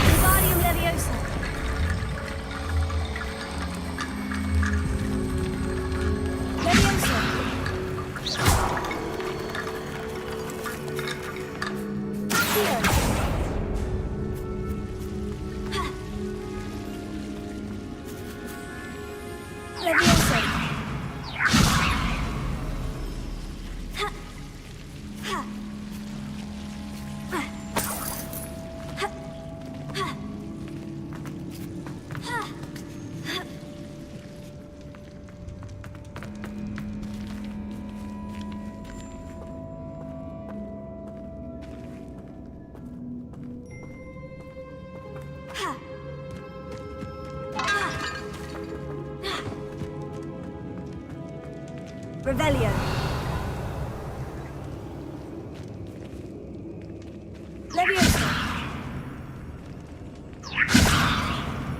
Wingardium Leviosa. Leviosa. Accio. Leviosa. Revelio. Leviosa.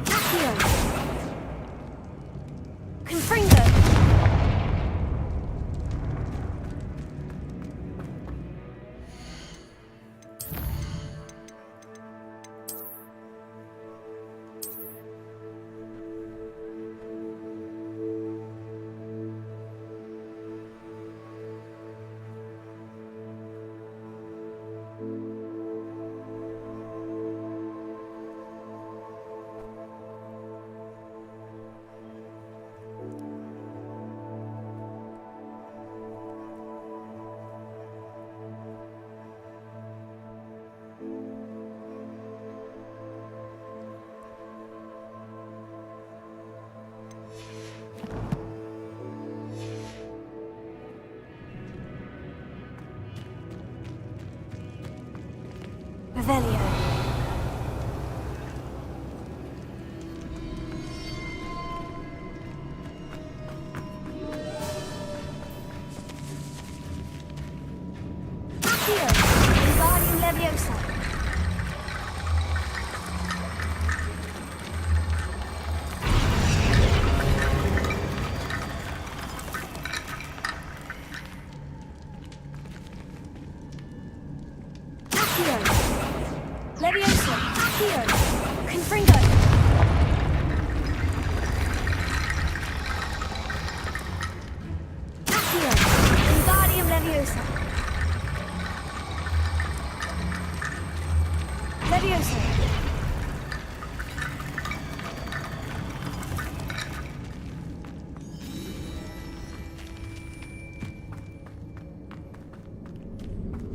Accio. Confringo. Revelio. Accio. Wingardium Leviosa. Leviosa, Accio, Confringo. Accio, Wingardium Leviosa. Leviosa.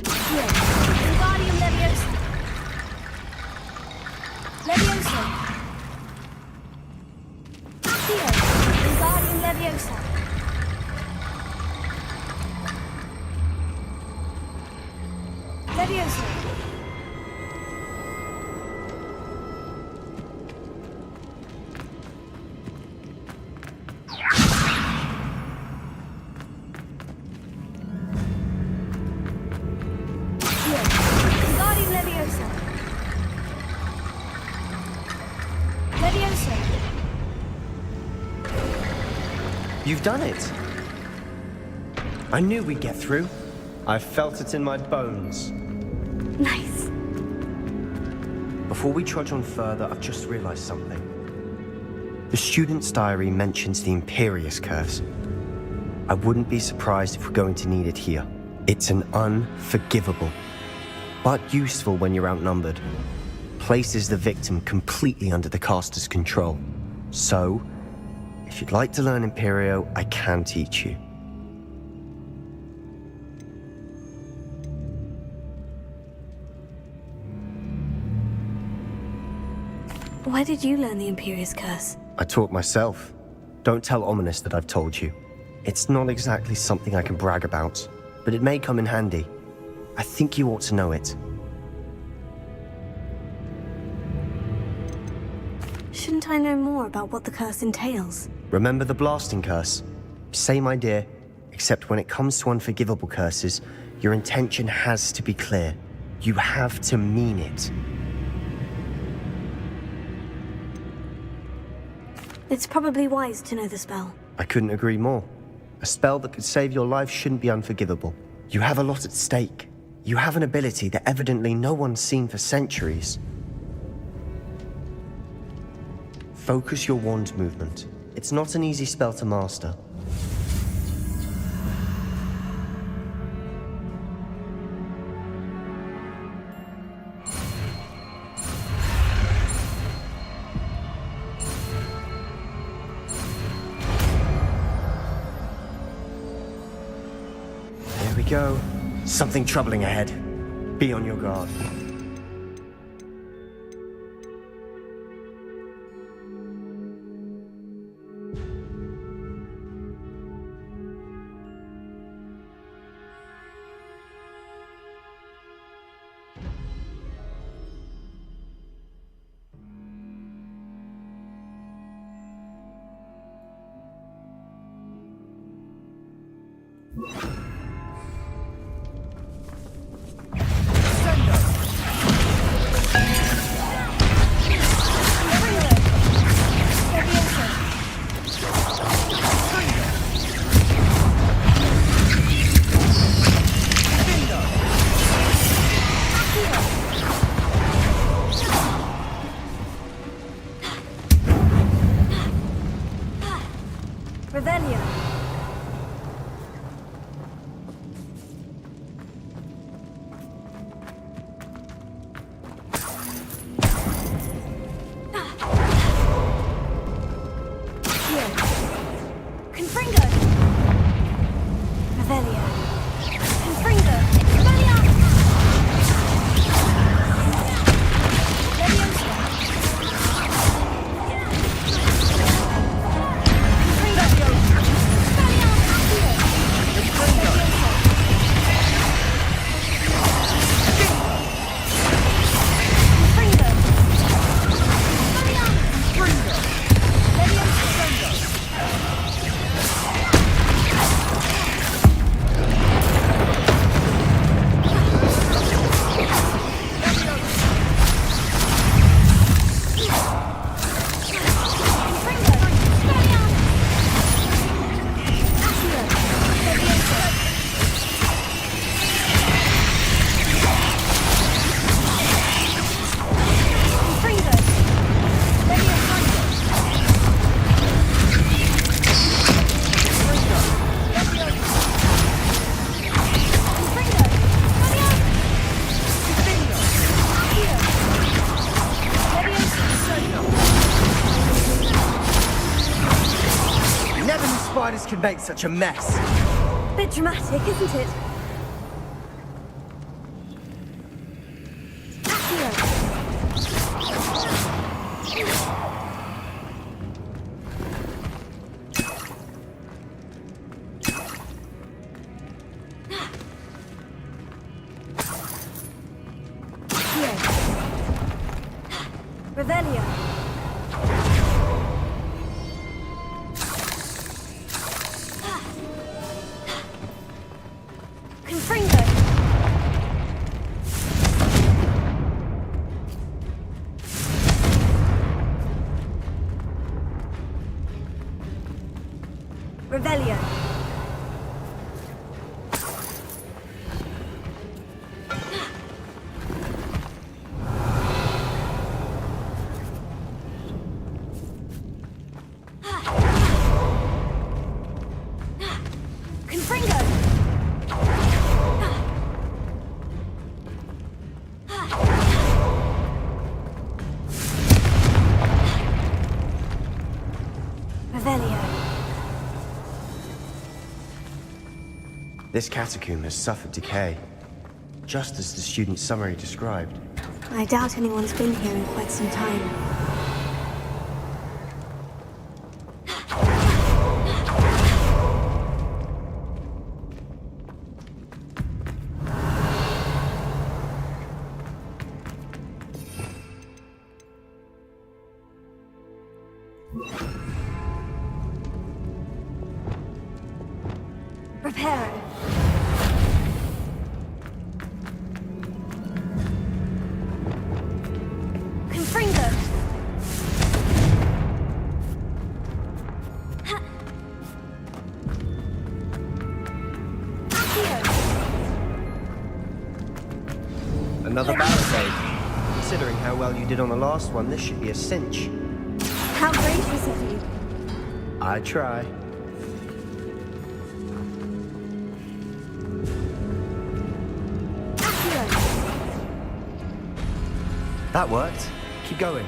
Accio, Wingardium Leviosa. Leviosa. Accio, Wingardium Leviosa. Leviosa. Accio, Wingardium Leviosa. Leviosa. You've done it. I knew we'd get through. I felt it in my bones. Nice. Before we trudge on further, I've just realized something. The student's diary mentions the Imperious Curse. I wouldn't be surprised if we're going to need it here. It's an unforgivable, but useful when you're outnumbered. Places the victim completely under the caster's control. So, if you'd like to learn Imperio, I can teach you. Where did you learn the Imperious Curse? I taught myself. Don't tell Ominous that I've told you. It's not exactly something I can brag about, but it may come in handy. I think you ought to know it. Shouldn't I know more about what the curse entails? Remember the blasting curse? Same idea, except when it comes to unforgivable curses, your intention has to be clear. You have to mean it. It's probably wise to know the spell. I couldn't agree more. A spell that could save your life shouldn't be unforgivable. You have a lot at stake. You have an ability that evidently no one's seen for centuries. Focus your wand movement. It's not an easy spell to master. Here we go. Something troubling ahead. Be on your guard. Revelio. Confringo. Revelio. Confringo. Revelio. Leviosa. Confringo. spiders can make such a mess? Bit dramatic, isn't it? Revelio. Confringo. Revelio. This catacomb has suffered decay, just as the student's summary described. I doubt anyone's been here in quite some time. Reparo. Confringo. Another barricade. Considering how well you did on the last one, this should be a cinch. How gracious of you. I try. That worked. Keep going.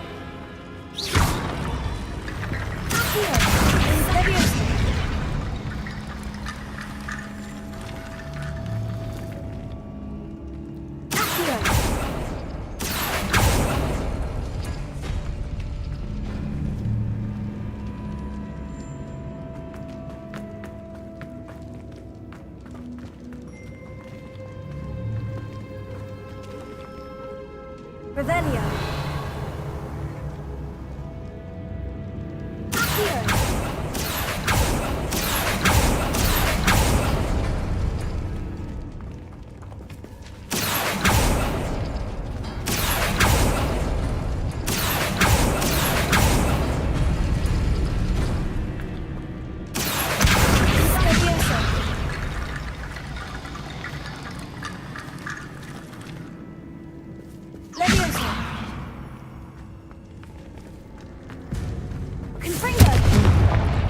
Revelio.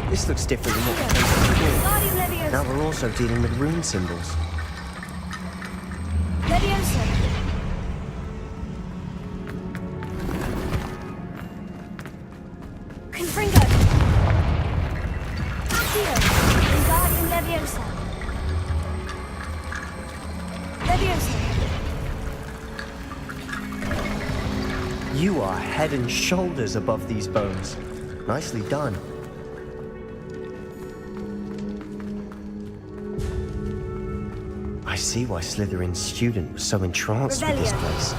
This looks different than what we faced before. Now we're also dealing with rune symbols. Leviosa. Confringo. Accio. Wingardium Leviosa. Leviosa. You are head and shoulders above these bones. Nicely done. I see why Slytherin's student was so entranced with this place.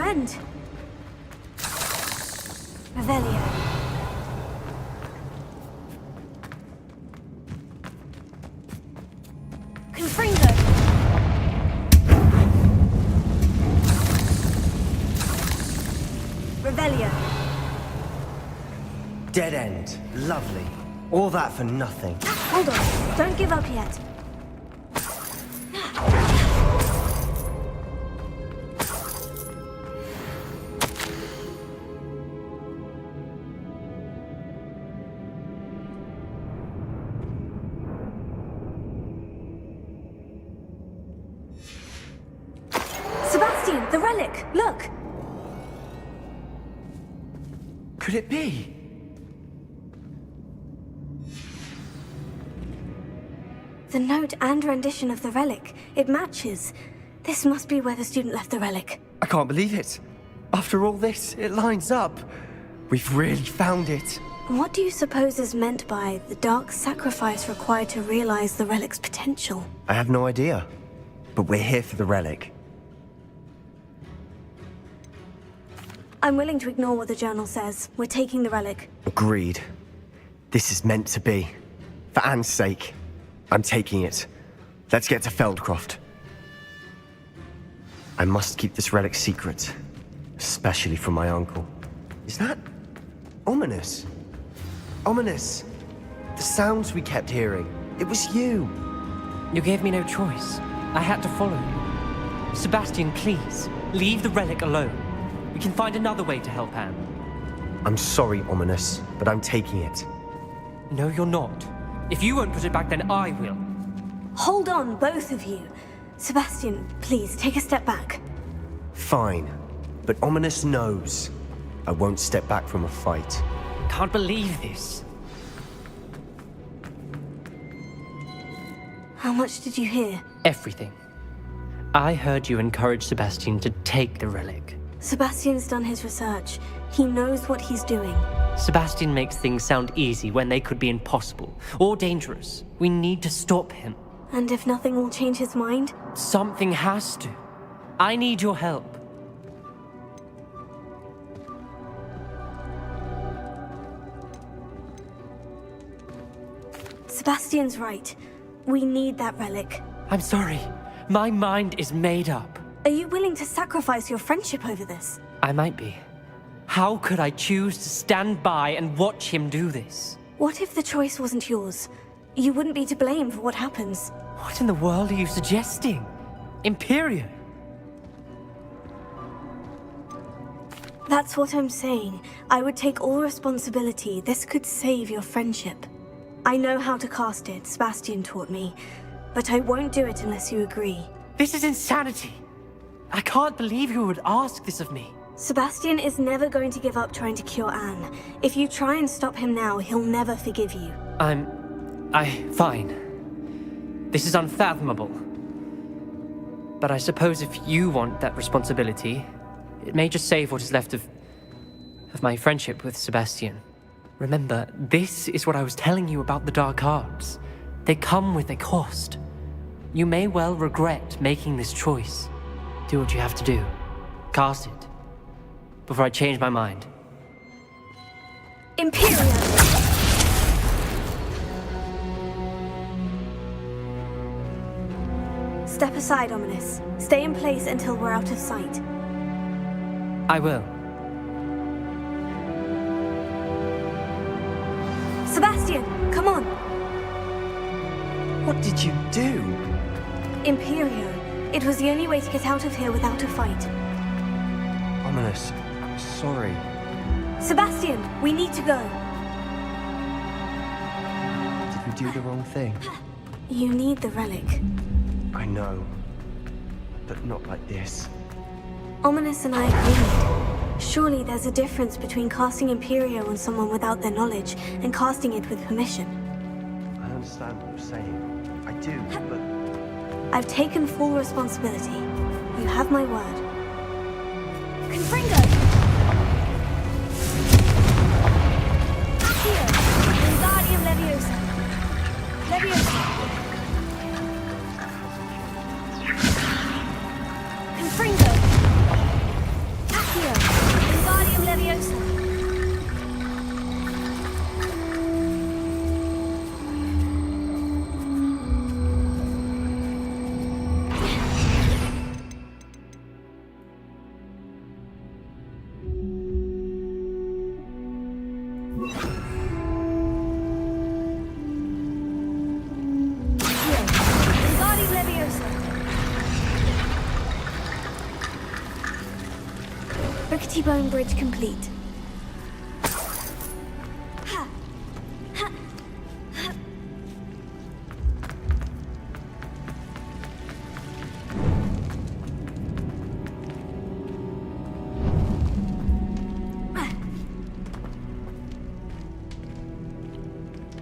friend. Revelio. Confringo. Revelio. Dead end. Lovely. All that for nothing. Hold on. Don't give up yet. Sebastian, the relic! Look! Could it be? The note and rendition of the relic. It matches. This must be where the student left the relic. I can't believe it. After all this, it lines up. We've really found it. What do you suppose is meant by the dark sacrifice required to realize the relic's potential? I have no idea. But we're here for the relic. I'm willing to ignore what the journal says. We're taking the relic. Agreed. This is meant to be. For Anne's sake. I'm taking it. Let's get to Feldcroft. I must keep this relic secret. Especially from my uncle. Is that... ominous? Ominous. The sounds we kept hearing. It was you. You gave me no choice. I had to follow you. Sebastian, please, leave the relic alone. We can find another way to help Anne. I'm sorry, Ominous, but I'm taking it. No, you're not. If you won't put it back, then I will. Hold on, both of you. Sebastian, please, take a step back. Fine. But Ominous knows. I won't step back from a fight. Can't believe this. How much did you hear? Everything. I heard you encourage Sebastian to take the relic. Sebastian's done his research. He knows what he's doing. Sebastian makes things sound easy when they could be impossible or dangerous. We need to stop him. And if nothing will change his mind? Something has to. I need your help. Sebastian's right. We need that relic. I'm sorry. My mind is made up. Are you willing to sacrifice your friendship over this? I might be. How could I choose to stand by and watch him do this? What if the choice wasn't yours? You wouldn't be to blame for what happens. What in the world are you suggesting? Imperio? That's what I'm saying. I would take all responsibility. This could save your friendship. I know how to cast it, Sebastian taught me. But I won't do it unless you agree. This is insanity. I can't believe you would ask this of me. Sebastian is never going to give up trying to cure Anne. If you try and stop him now, he'll never forgive you. Fine. This is unfathomable. But I suppose if you want that responsibility, it may just save what is left of my friendship with Sebastian. Remember, this is what I was telling you about the dark arts. They come with a cost. You may well regret making this choice. Do what you have to do. Cast it. Before I change my mind. Imperio! Step aside, Ominous. Stay in place until we're out of sight. I will. Sebastian, come on! What did you do? Imperio. It was the only way to get out of here without a fight. Ominous, I'm sorry. Sebastian, we need to go. Did we do the wrong thing? You need the relic. I know. But not like this. Ominous and I agreed. Surely there's a difference between casting Imperio on someone without their knowledge and casting it with permission. I understand what you're saying. I do, but... I've taken full responsibility. You have my word. Confringo! Accio! Wingardium Leviosa! Leviosa! Confringo! Pettibone Bridge complete.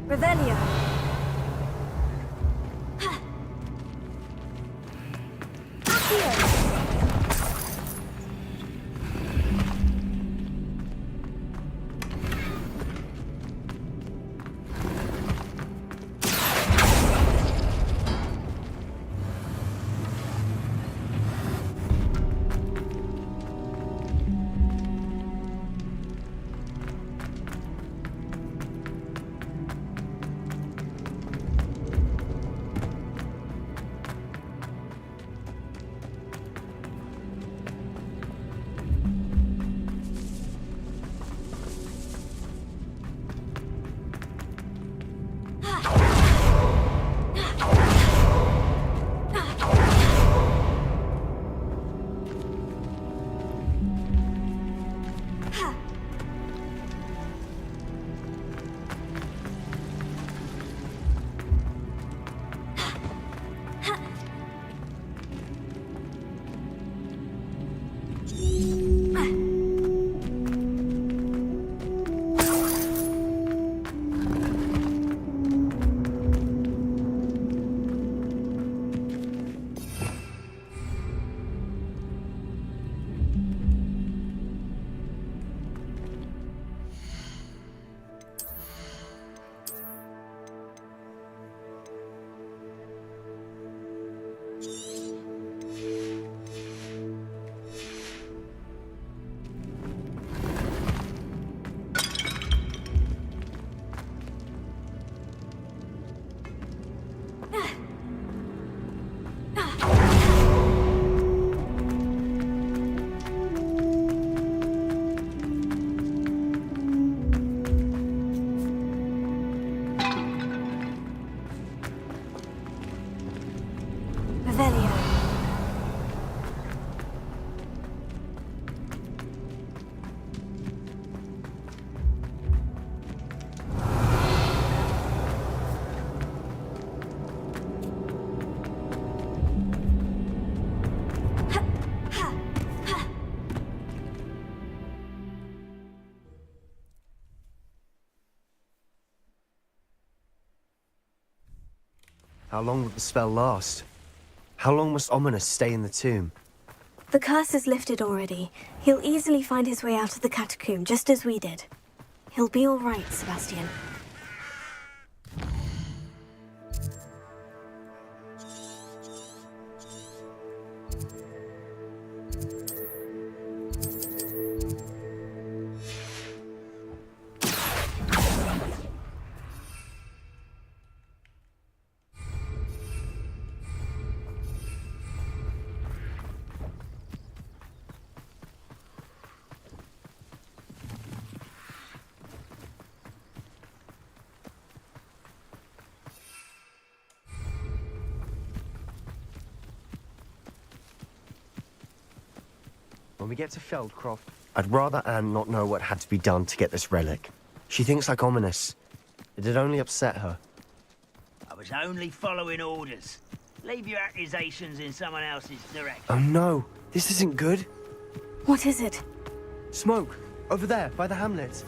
Revelio. How long will the spell last? How long must Ominous stay in the tomb? The curse is lifted already. He'll easily find his way out of the catacomb, just as we did. He'll be all right, Sebastian. When we get to Feldcroft, I'd rather Anne not know what had to be done to get this relic. She thinks like Ominous. It'd only upset her. I was only following orders. Leave your accusations in someone else's direction. Oh no, this isn't good. What is it? Smoke, over there, by the hamlet.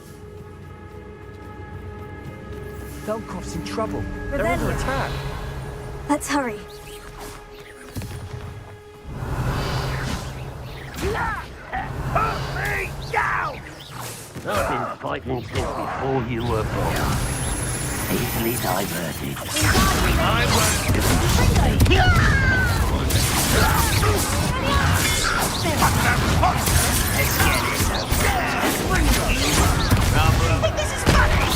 Feldcroft's in trouble. They're under attack. Let's hurry. Put me down! I've been fighting since before you were born. Easily diverted. I Let's get it. I think this is funny.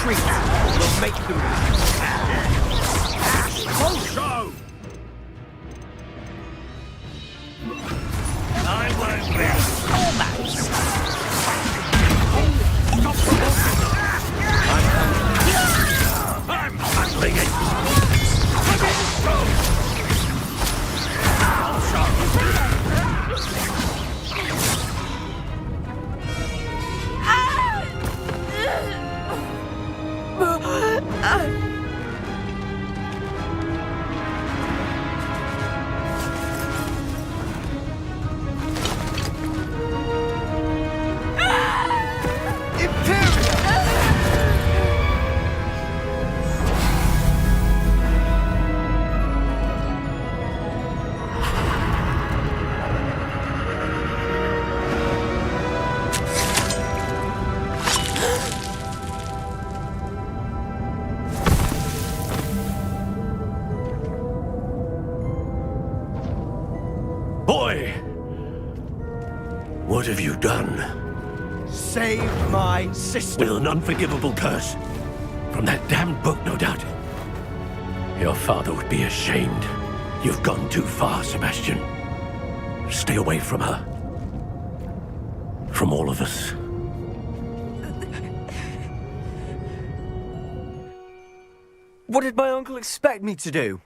retreat. We'll make them. Also! I won't rest. Almost. I'm handling it. Boy! What have you done? Saved my sister. With an unforgivable curse. From that damned book, no doubt. Your father would be ashamed. You've gone too far, Sebastian. Stay away from her. From all of us. What did my uncle expect me to do?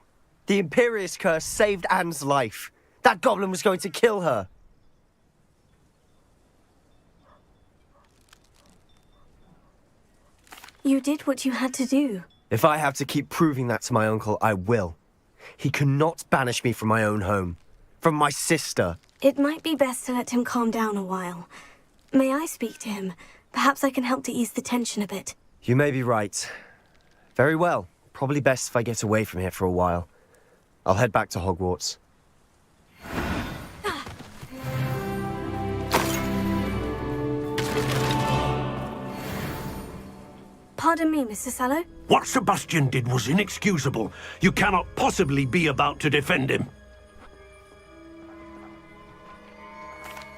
The Imperious curse saved Anne's life. That goblin was going to kill her. You did what you had to do. If I have to keep proving that to my uncle, I will. He cannot banish me from my own home. From my sister. It might be best to let him calm down a while. May I speak to him? Perhaps I can help to ease the tension a bit. You may be right. Very well. Probably best if I get away from here for a while. I'll head back to Hogwarts. Pardon me, Mr. Sallow. What Sebastian did was inexcusable. You cannot possibly be about to defend him.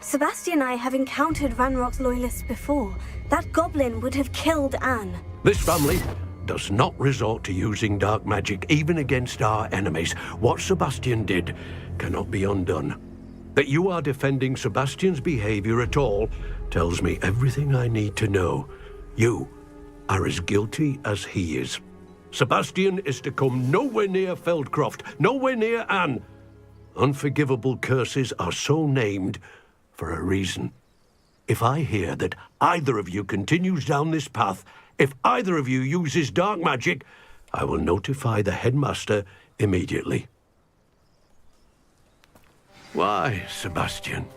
Sebastian and I have encountered Ranrock's loyalists before. That goblin would have killed Anne. This family does not resort to using dark magic even against our enemies. What Sebastian did cannot be undone. That you are defending Sebastian's behavior at all tells me everything I need to know. You are as guilty as he is. Sebastian is to come nowhere near Feldcroft, nowhere near Anne. Unforgivable curses are so named for a reason. If I hear that either of you continues down this path, if either of you uses dark magic, I will notify the headmaster immediately. Why, Sebastian?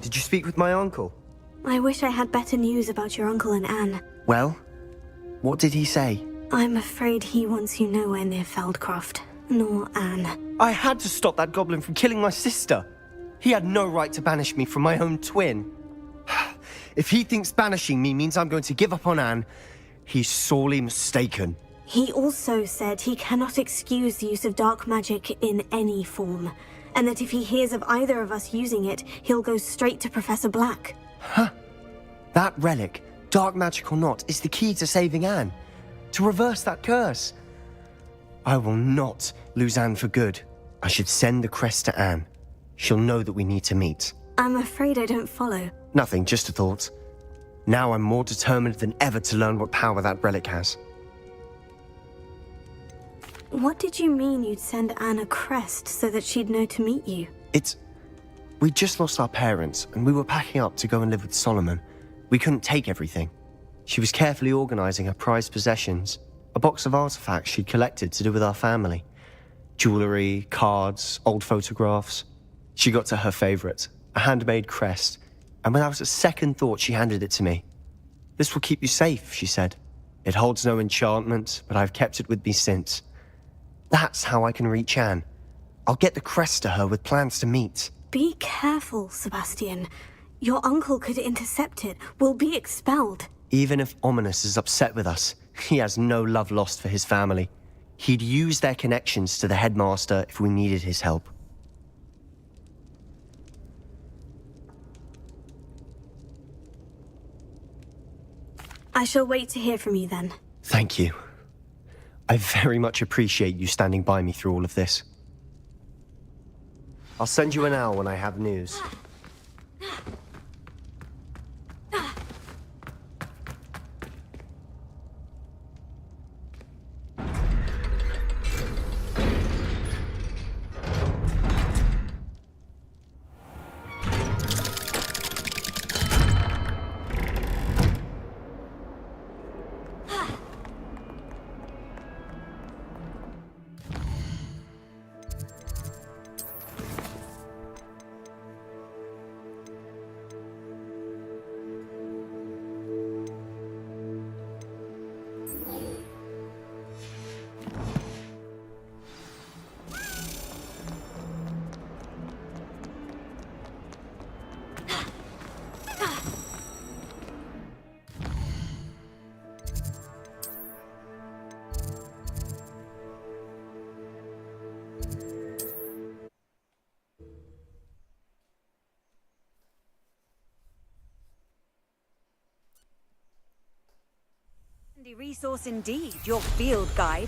Did you speak with my uncle? I wish I had better news about your uncle and Anne. Well, what did he say? I'm afraid he wants you nowhere near Feldcroft, nor Anne. I had to stop that goblin from killing my sister. He had no right to banish me from my own twin. If he thinks banishing me means I'm going to give up on Anne, he's sorely mistaken. He also said he cannot excuse the use of dark magic in any form, and that if he hears of either of us using it, he'll go straight to Professor Black. Huh. That relic, dark magic or not, is the key to saving Anne. To reverse that curse. I will not lose Anne for good. I should send the crest to Anne. She'll know that we need to meet. I'm afraid I don't follow. Nothing, just a thought. Now I'm more determined than ever to learn what power that relic has. What did you mean you'd send Anne a crest so that she'd know to meet you? We just lost our parents, and we were packing up to go and live with Solomon. We couldn't take everything. She was carefully organizing her prized possessions, a box of artifacts she'd collected to do with our family. Jewelry, cards, old photographs. She got to her favorite, a handmade crest, and without a second thought she handed it to me. "This will keep you safe," she said. "It holds no enchantment, but I've kept it with me since. That's how I can reach Anne. I'll get the crest to her with plans to meet." Be careful, Sebastian. Your uncle could intercept it. We'll be expelled. Even if Ominous is upset with us, he has no love lost for his family. He'd use their connections to the headmaster if we needed his help. I shall wait to hear from you then. Thank you. I very much appreciate you standing by me through all of this. I'll send you an owl when I have news. Handy resource indeed, your field guide.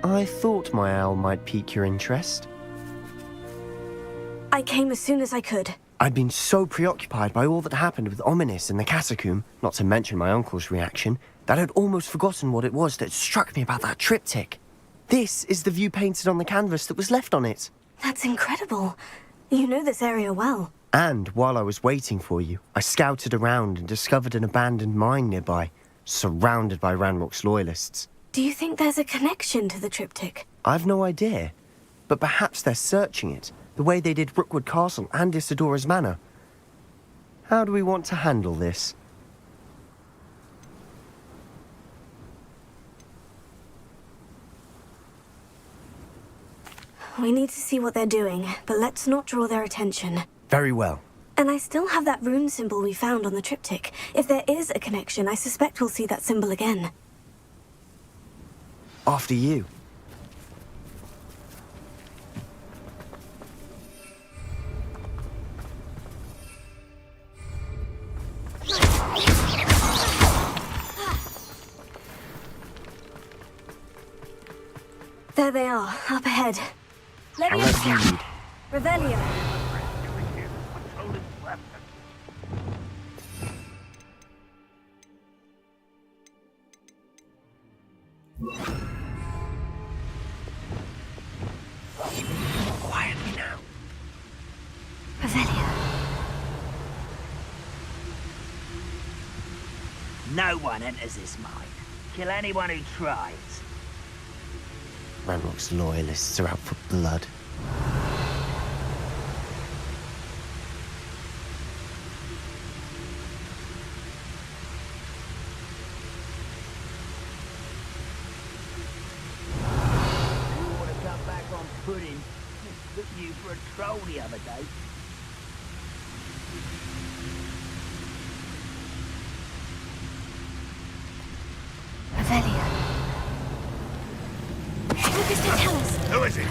I thought my owl might pique your interest. I came as soon as I could. I'd been so preoccupied by all that happened with Ominous in the catacomb, not to mention my uncle's reaction, that I'd almost forgotten what it was that struck me about that triptych. This is the view painted on the canvas that was left on it. That's incredible. You know this area well. And while I was waiting for you, I scouted around and discovered an abandoned mine nearby, surrounded by Ranrock's loyalists. Do you think there's a connection to the triptych? I've no idea, but perhaps they're searching it, the way they did Rookwood Castle and Isidora's Manor. How do we want to handle this? We need to see what they're doing, but let's not draw their attention. Very well. And I still have that rune symbol we found on the triptych. If there is a connection, I suspect we'll see that symbol again. After you. There they are, up ahead. However you need. Revelio. No one enters this mine. Kill anyone who tries. Ranrock's loyalists are out for blood. You want to come back on pudding? Took you for a troll the other day. Revelio. Lucas, don't tell us. Who is it?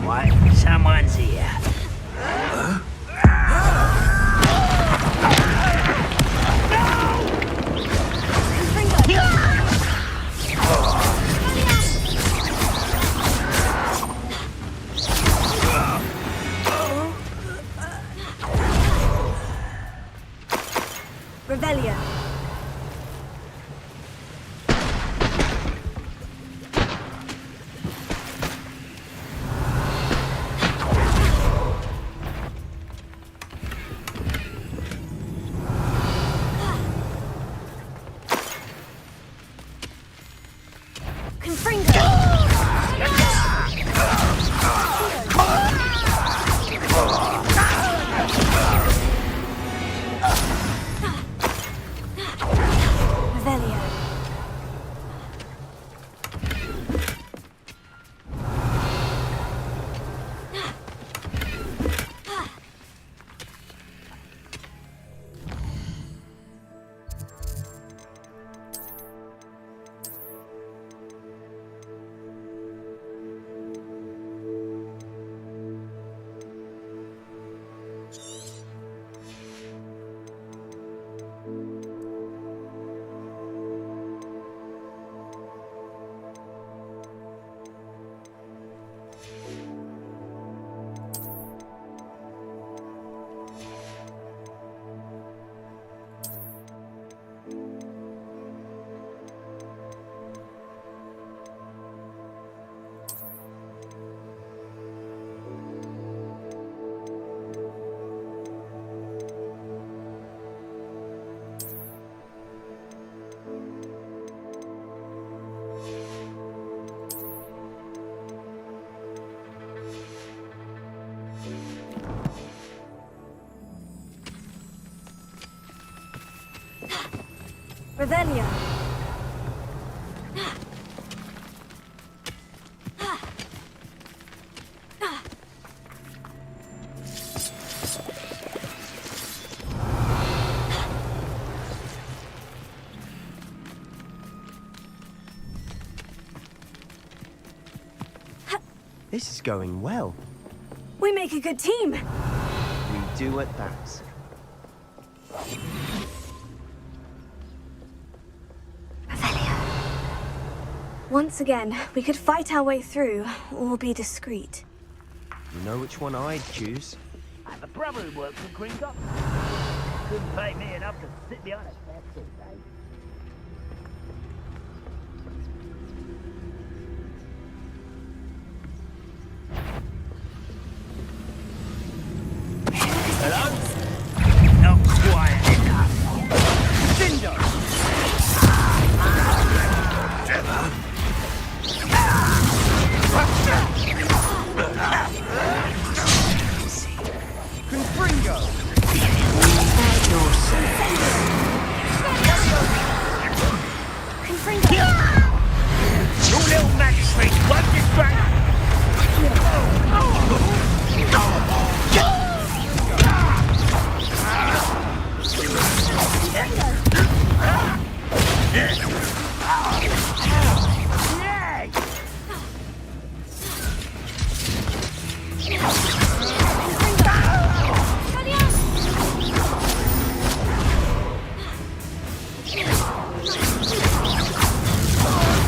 Quiet, someone's here. Revelio. Revelio. This is going well. We make a good team. We do at that. Once again, we could fight our way through, or be discreet. You know which one I'd choose? I have a brother who works for Gringotts. Couldn't pay me enough to sit behind a desk all day. Hello? Not quiet enough. Cinder! Confringo! You little magistrate, won't distract!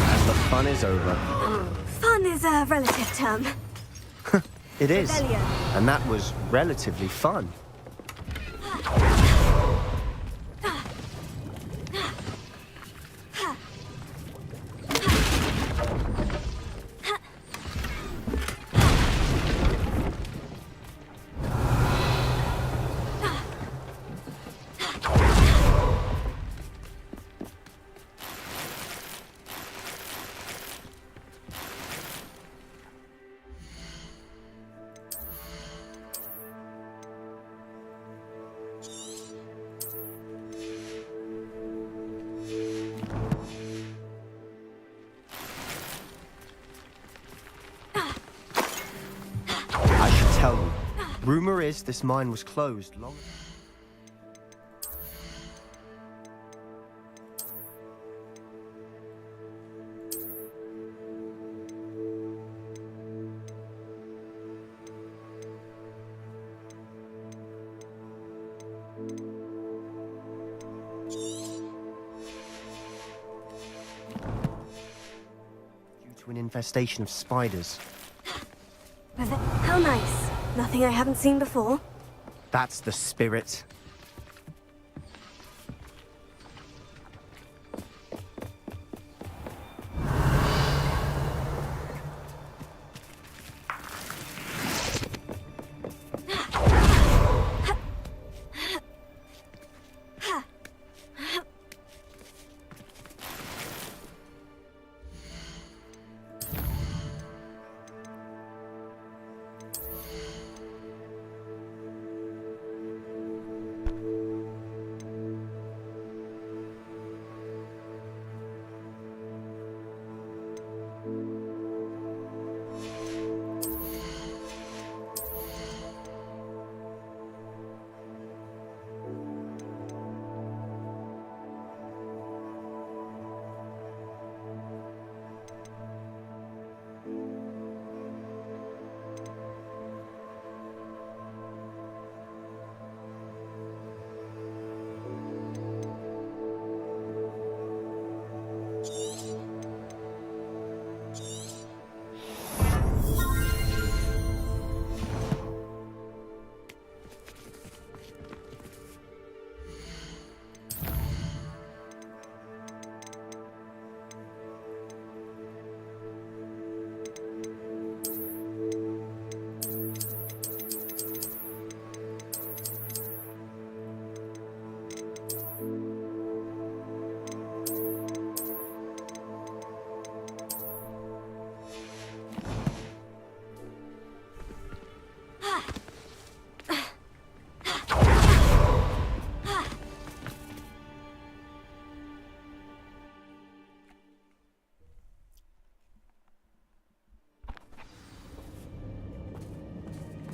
And the fun is over. Fun is a relative term. It is. Rebellion. And that was relatively fun. Tell you, rumor is this mine was closed long ago. Due to an infestation of spiders. How nice. Nothing I haven't seen before. That's the spirit.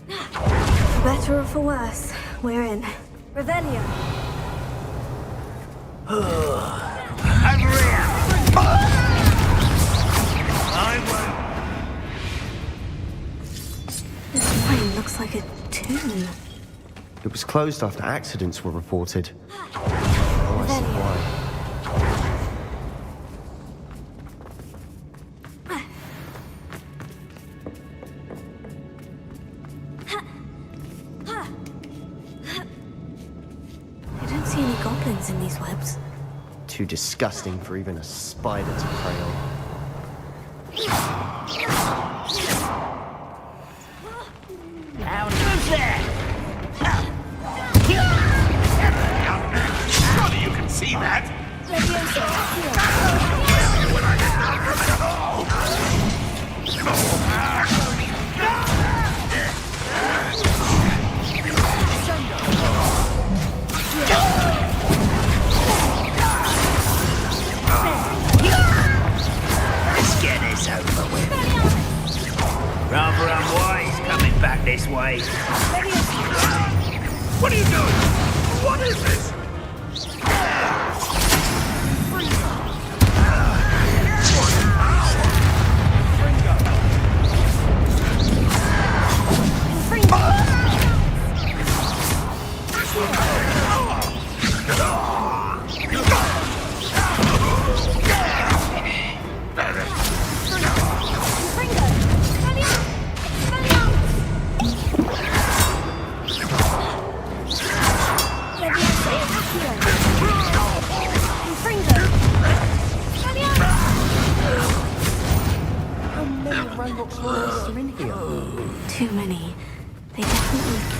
For better or for worse, we're in. Revelio. Over here! This mine looks like a tomb. It was closed after accidents were reported. Oh, I see why. I don't see any goblins in these webs. Too disgusting for even a spider to prey on. How does that? Surely you can see that! Let's get this over with. Rather unwise coming back this way. What are you doing? What is this?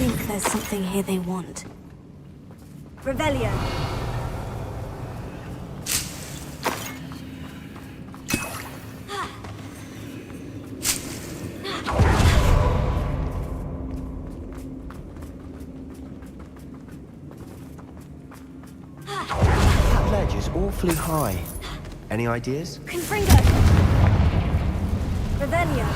think there's something here they want. Revelio. That ledge is awfully high. Any ideas? Confringo. Revelio.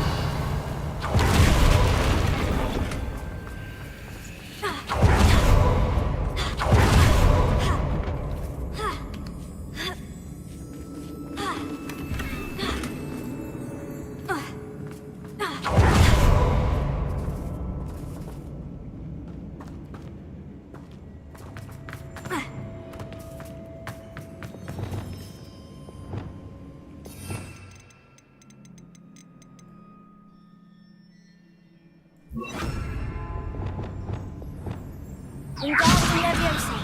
Wingardium Leviosa.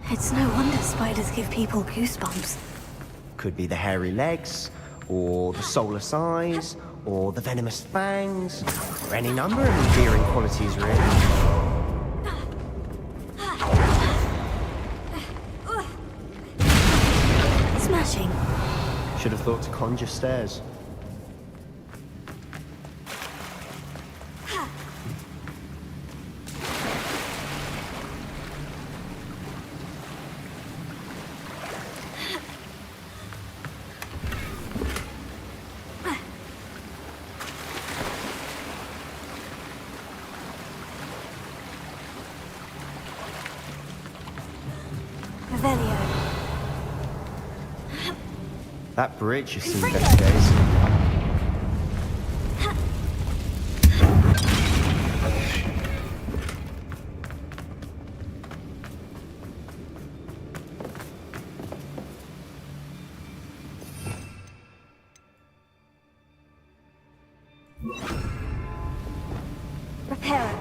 It's no wonder spiders give people goosebumps. Could be the hairy legs, or the soulless eyes, or the venomous fangs, or any number of endearing qualities, really. Smashing. Should have thought to conjure stairs. Revelio. That bridge has seen better days. Reparo.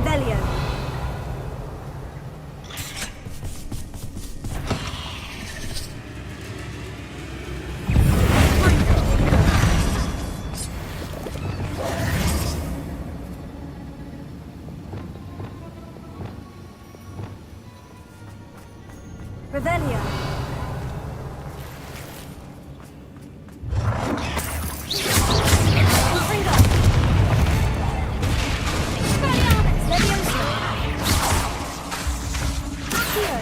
Revelio. Revelio. Confringo. Expelliarmus Leviosa. Accio.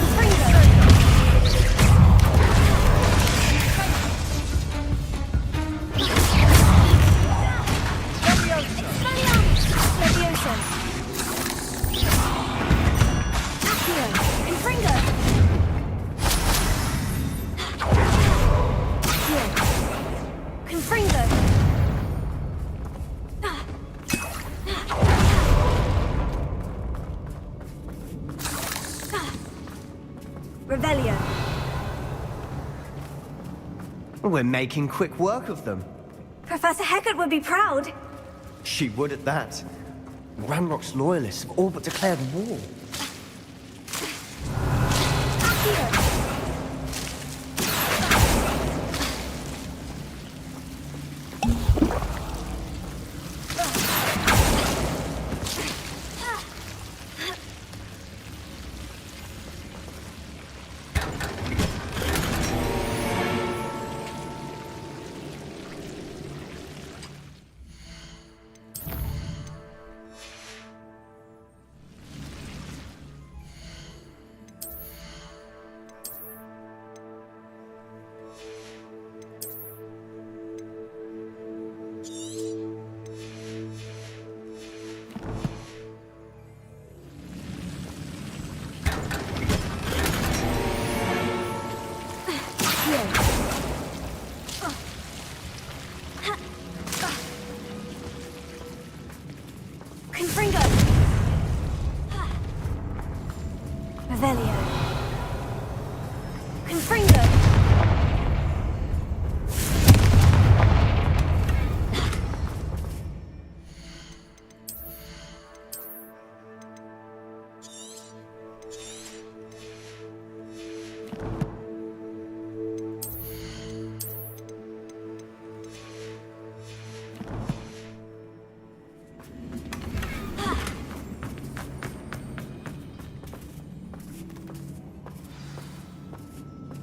Confringo. Expelliarmus Leviosa. Accio. Confringo. Accio. Confringo. Revelio. We're making quick work of them. Professor Hecat would be proud. She would at that. Ranrock's loyalists have all but declared war.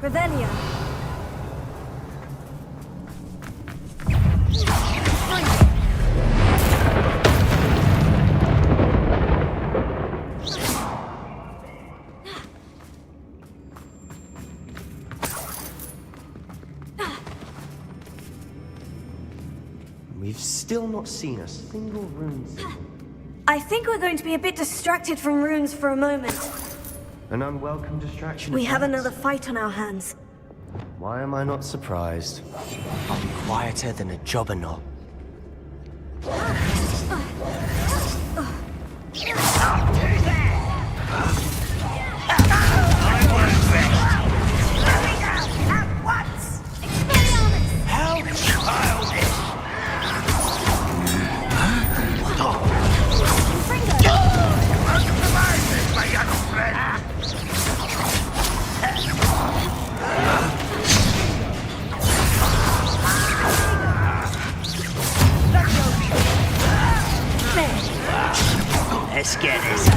Revelio. We've still not seen a single rune symbol. I think we're going to be a bit distracted from runes for a moment. An unwelcome distraction. We have perhaps? another fight on our hands. Why am I not surprised? I'm quieter than a jobberknot. Let's get this.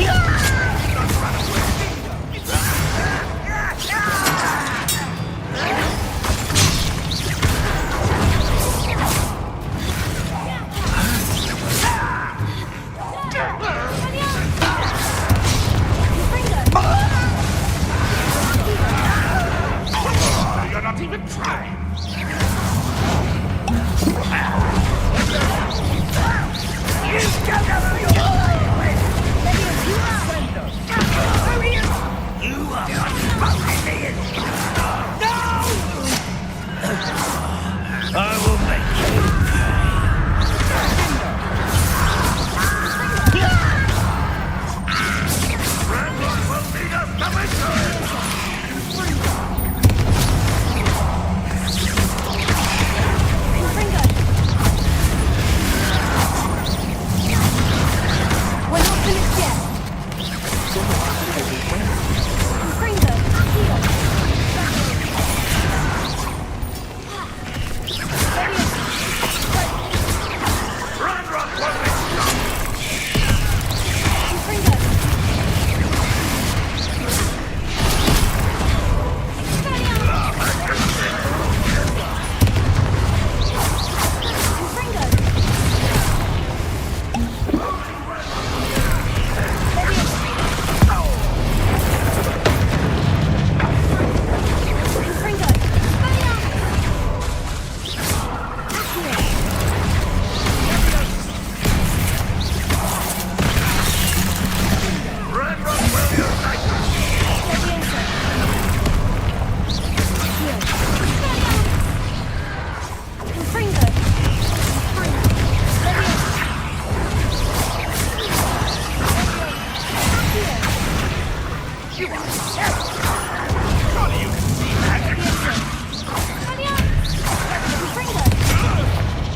You're not even trying. I will make you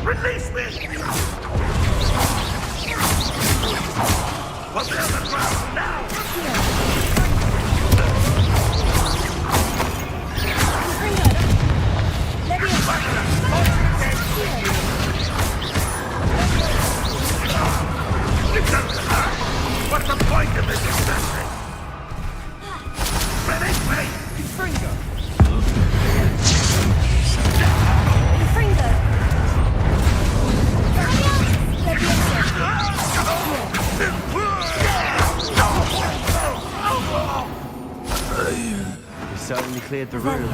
Release me! What's on the ground now? It doesn't hurt. What's the point of this assessment? Release me! Fringo! We certainly cleared the room.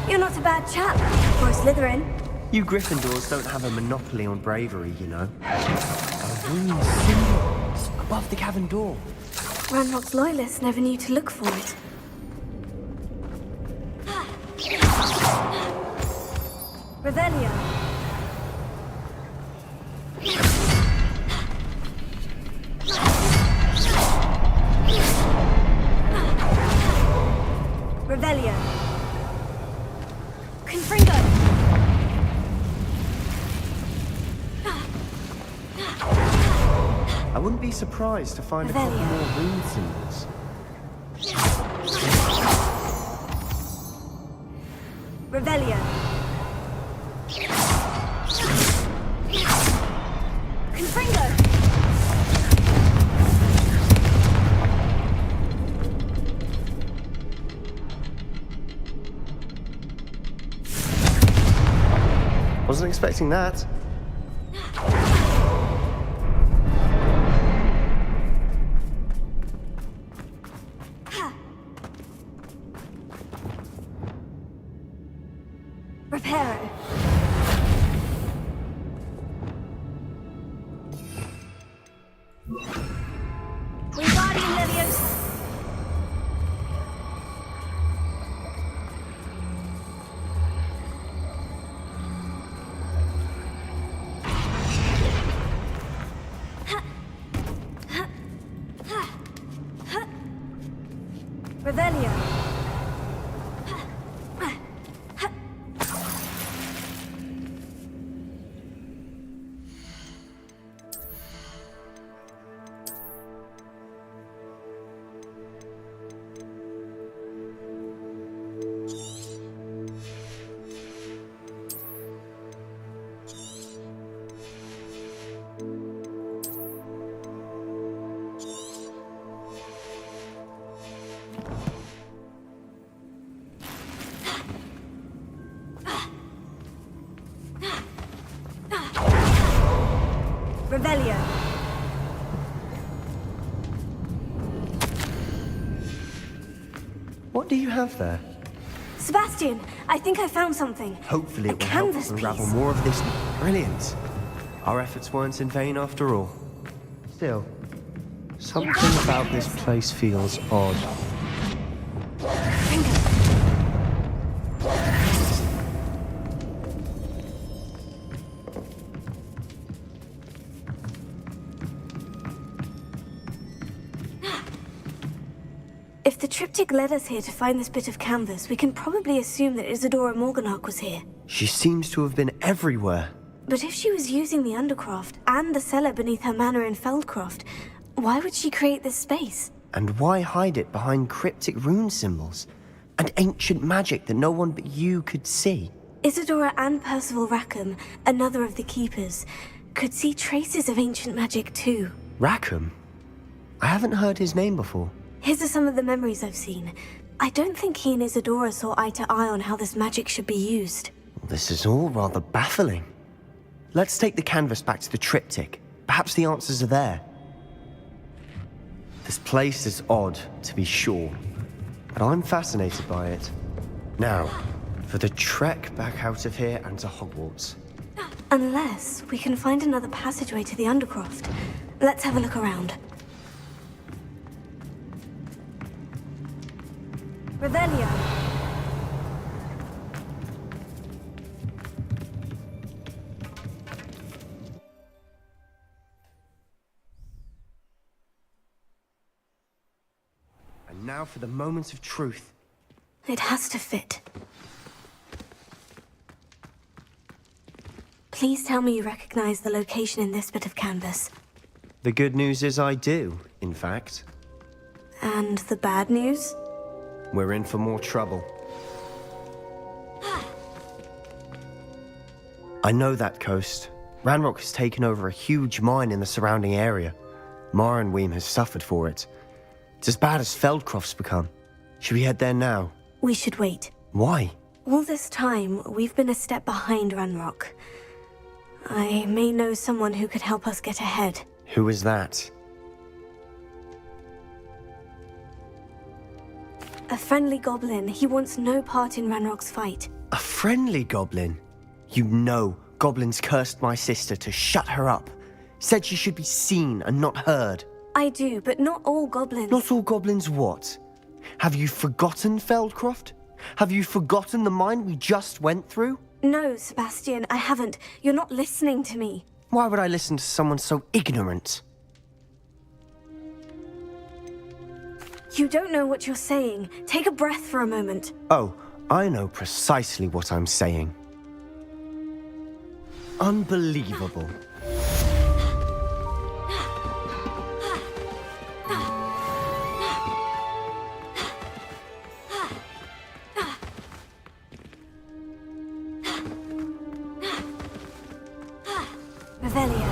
You're not a bad chap for a Slytherin. You Gryffindors don't have a monopoly on bravery, you know. A rune symbol above the cavern door. Ranrock's loyalists never knew to look for it. Revelio. Revelio. Confringo. I wouldn't be surprised to find a couple more rune symbols. Revelio. Confringo. Wasn't expecting that. Reparo. Wingardium Leviosa. Revelio. Revelio. What do you have there? Sebastian, I think I found something. Hopefully A it will help canvas unravel piece. more of this. Brilliant. Our efforts weren't in vain after all. Still, something about this place feels odd. If the triptych led us here to find this bit of canvas, we can probably assume that Isadora Morganach was here. She seems to have been everywhere. But if she was using the Undercroft and the cellar beneath her manor in Feldcroft, why would she create this space? And why hide it behind cryptic rune symbols and ancient magic that no one but you could see? Isadora and Percival Rackham, another of the Keepers, could see traces of ancient magic too. Rackham? I haven't heard his name before. His are some of the memories I've seen. I don't think he and Isadora saw eye to eye on how this magic should be used. This is all rather baffling. Let's take the canvas back to the triptych. Perhaps the answers are there. This place is odd, to be sure, but I'm fascinated by it. Now, for the trek back out of here and to Hogwarts. Unless we can find another passageway to the Undercroft. Let's have a look around. Revelio. And now for the moment of truth. It has to fit. Please tell me you recognize the location in this bit of canvas. The good news is I do, in fact. And the bad news? We're in for more trouble. I know that coast. Ranrock has taken over a huge mine in the surrounding area. Marrenweem has suffered for it. It's as bad as Feldcroft's become. Should we head there now? We should wait. Why? All this time, we've been a step behind Ranrock. I may know someone who could help us get ahead. Who is that? A friendly goblin. He wants no part in Ranrock's fight. A friendly goblin? You know goblins cursed my sister to shut her up. Said she should be seen and not heard. I do, but not all goblins. Not all goblins what? Have you forgotten Feldcroft? Have you forgotten the mine we just went through? No, Sebastian, I haven't. You're not listening to me. Why would I listen to someone so ignorant? You don't know what you're saying. Take a breath for a moment. Oh, I know precisely what I'm saying. Unbelievable. Revelio.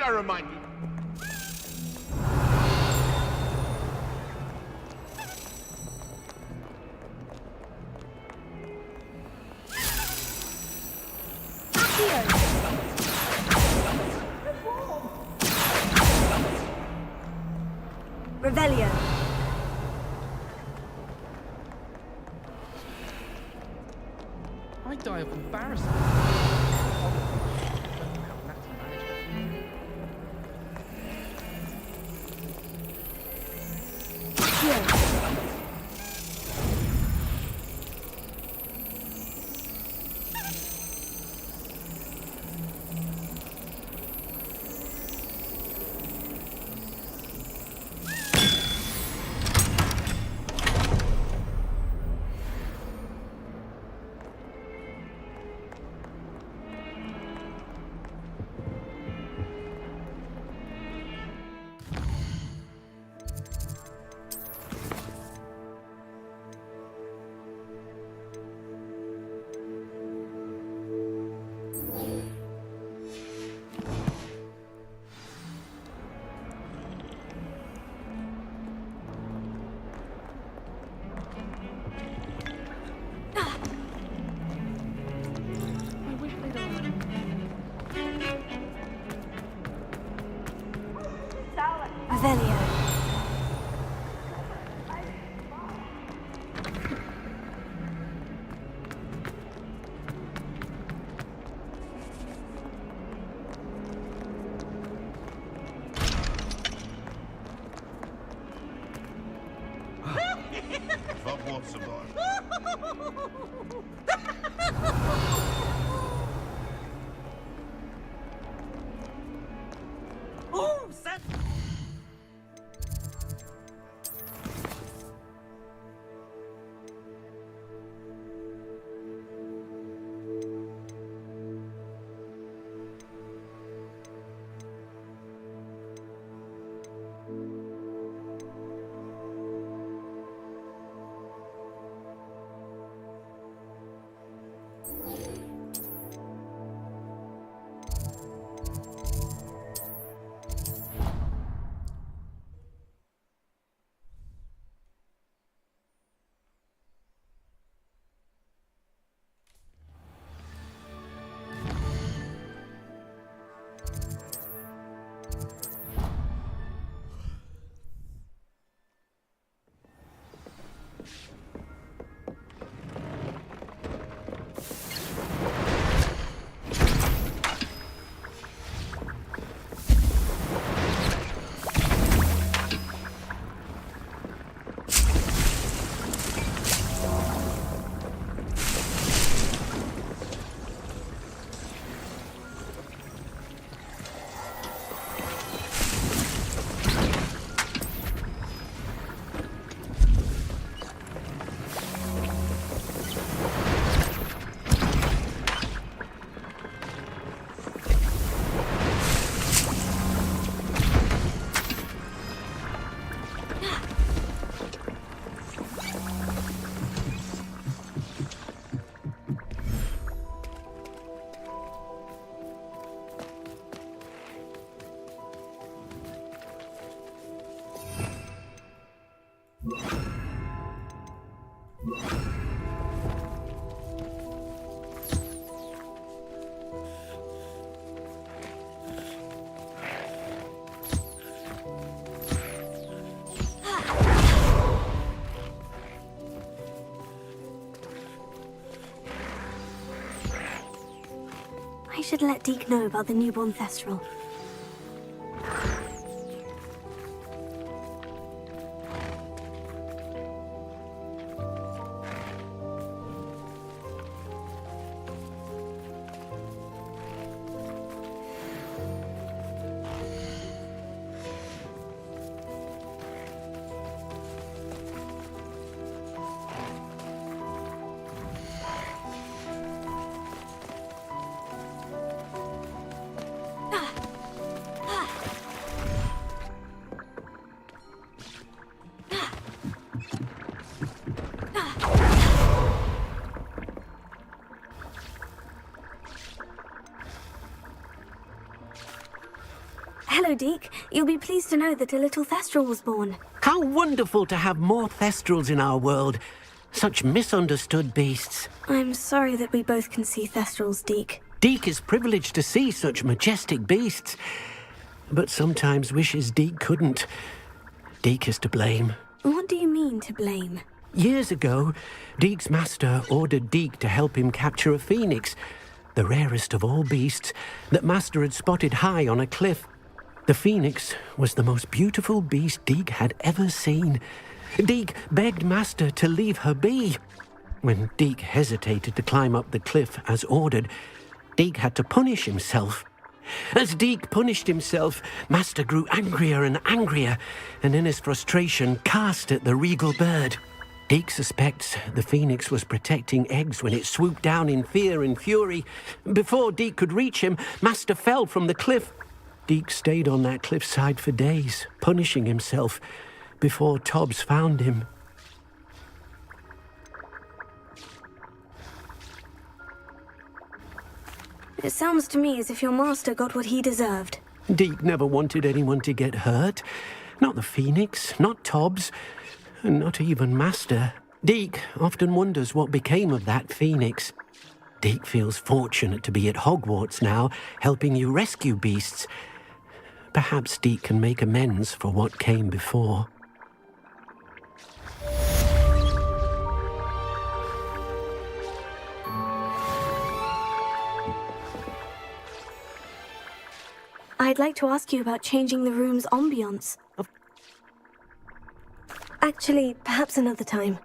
I remind you? Revelio. I die of embarrassment. Revelio. Hogwarts survived. Oh, son! I should let Deke know about the newborn Thestral. Deke. You'll be pleased to know that a little Thestral was born. How wonderful to have more Thestrals in our world. Such misunderstood beasts. I'm sorry that we both can see Thestrals, Deke. Deke is privileged to see such majestic beasts, but sometimes wishes Deke couldn't. Deke is to blame. What do you mean, to blame? Years ago, Deke's master ordered Deke to help him capture a phoenix, the rarest of all beasts, that Master had spotted high on a cliff. The phoenix was the most beautiful beast Deke had ever seen. Deke begged Master to leave her be. When Deke hesitated to climb up the cliff as ordered, Deke had to punish himself. As Deke punished himself, Master grew angrier and angrier, and in his frustration cast at the regal bird. Deke suspects the phoenix was protecting eggs when it swooped down in fear and fury. Before Deke could reach him, Master fell from the cliff. Deke stayed on that cliffside for days, punishing himself, before Tobbs found him. It sounds to me as if your master got what he deserved. Deke never wanted anyone to get hurt. Not the phoenix, not Tobbs, and not even Master. Deke often wonders what became of that phoenix. Deke feels fortunate to be at Hogwarts now, helping you rescue beasts. Perhaps Deke can make amends for what came before. I'd like to ask you about changing the room's ambiance. Actually, perhaps another time.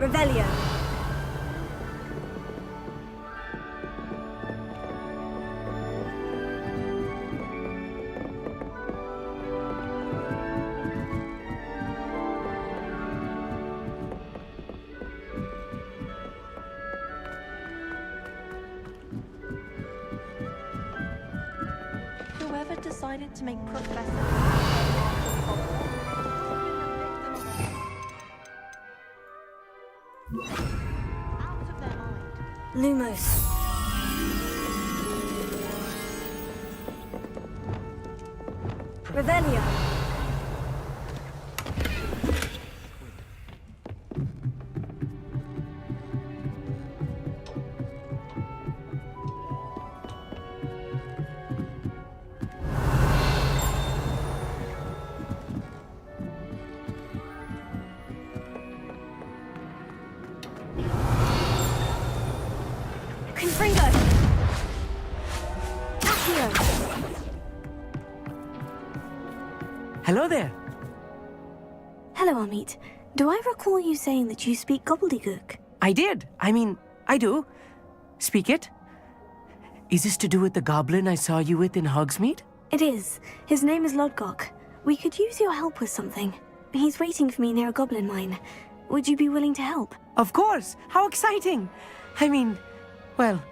Revelio. Whoever decided to make Professor... Lumos. Revelio. Hello there. Hello, Amit. Do I recall you saying that you speak gobbledygook? I did. I do. Speak it. Is this to do with the goblin I saw you with in Hogsmeade? It is. His name is Lodgok. We could use your help with something. He's waiting for me near a goblin mine. Would you be willing to help? Of course. How exciting. Well,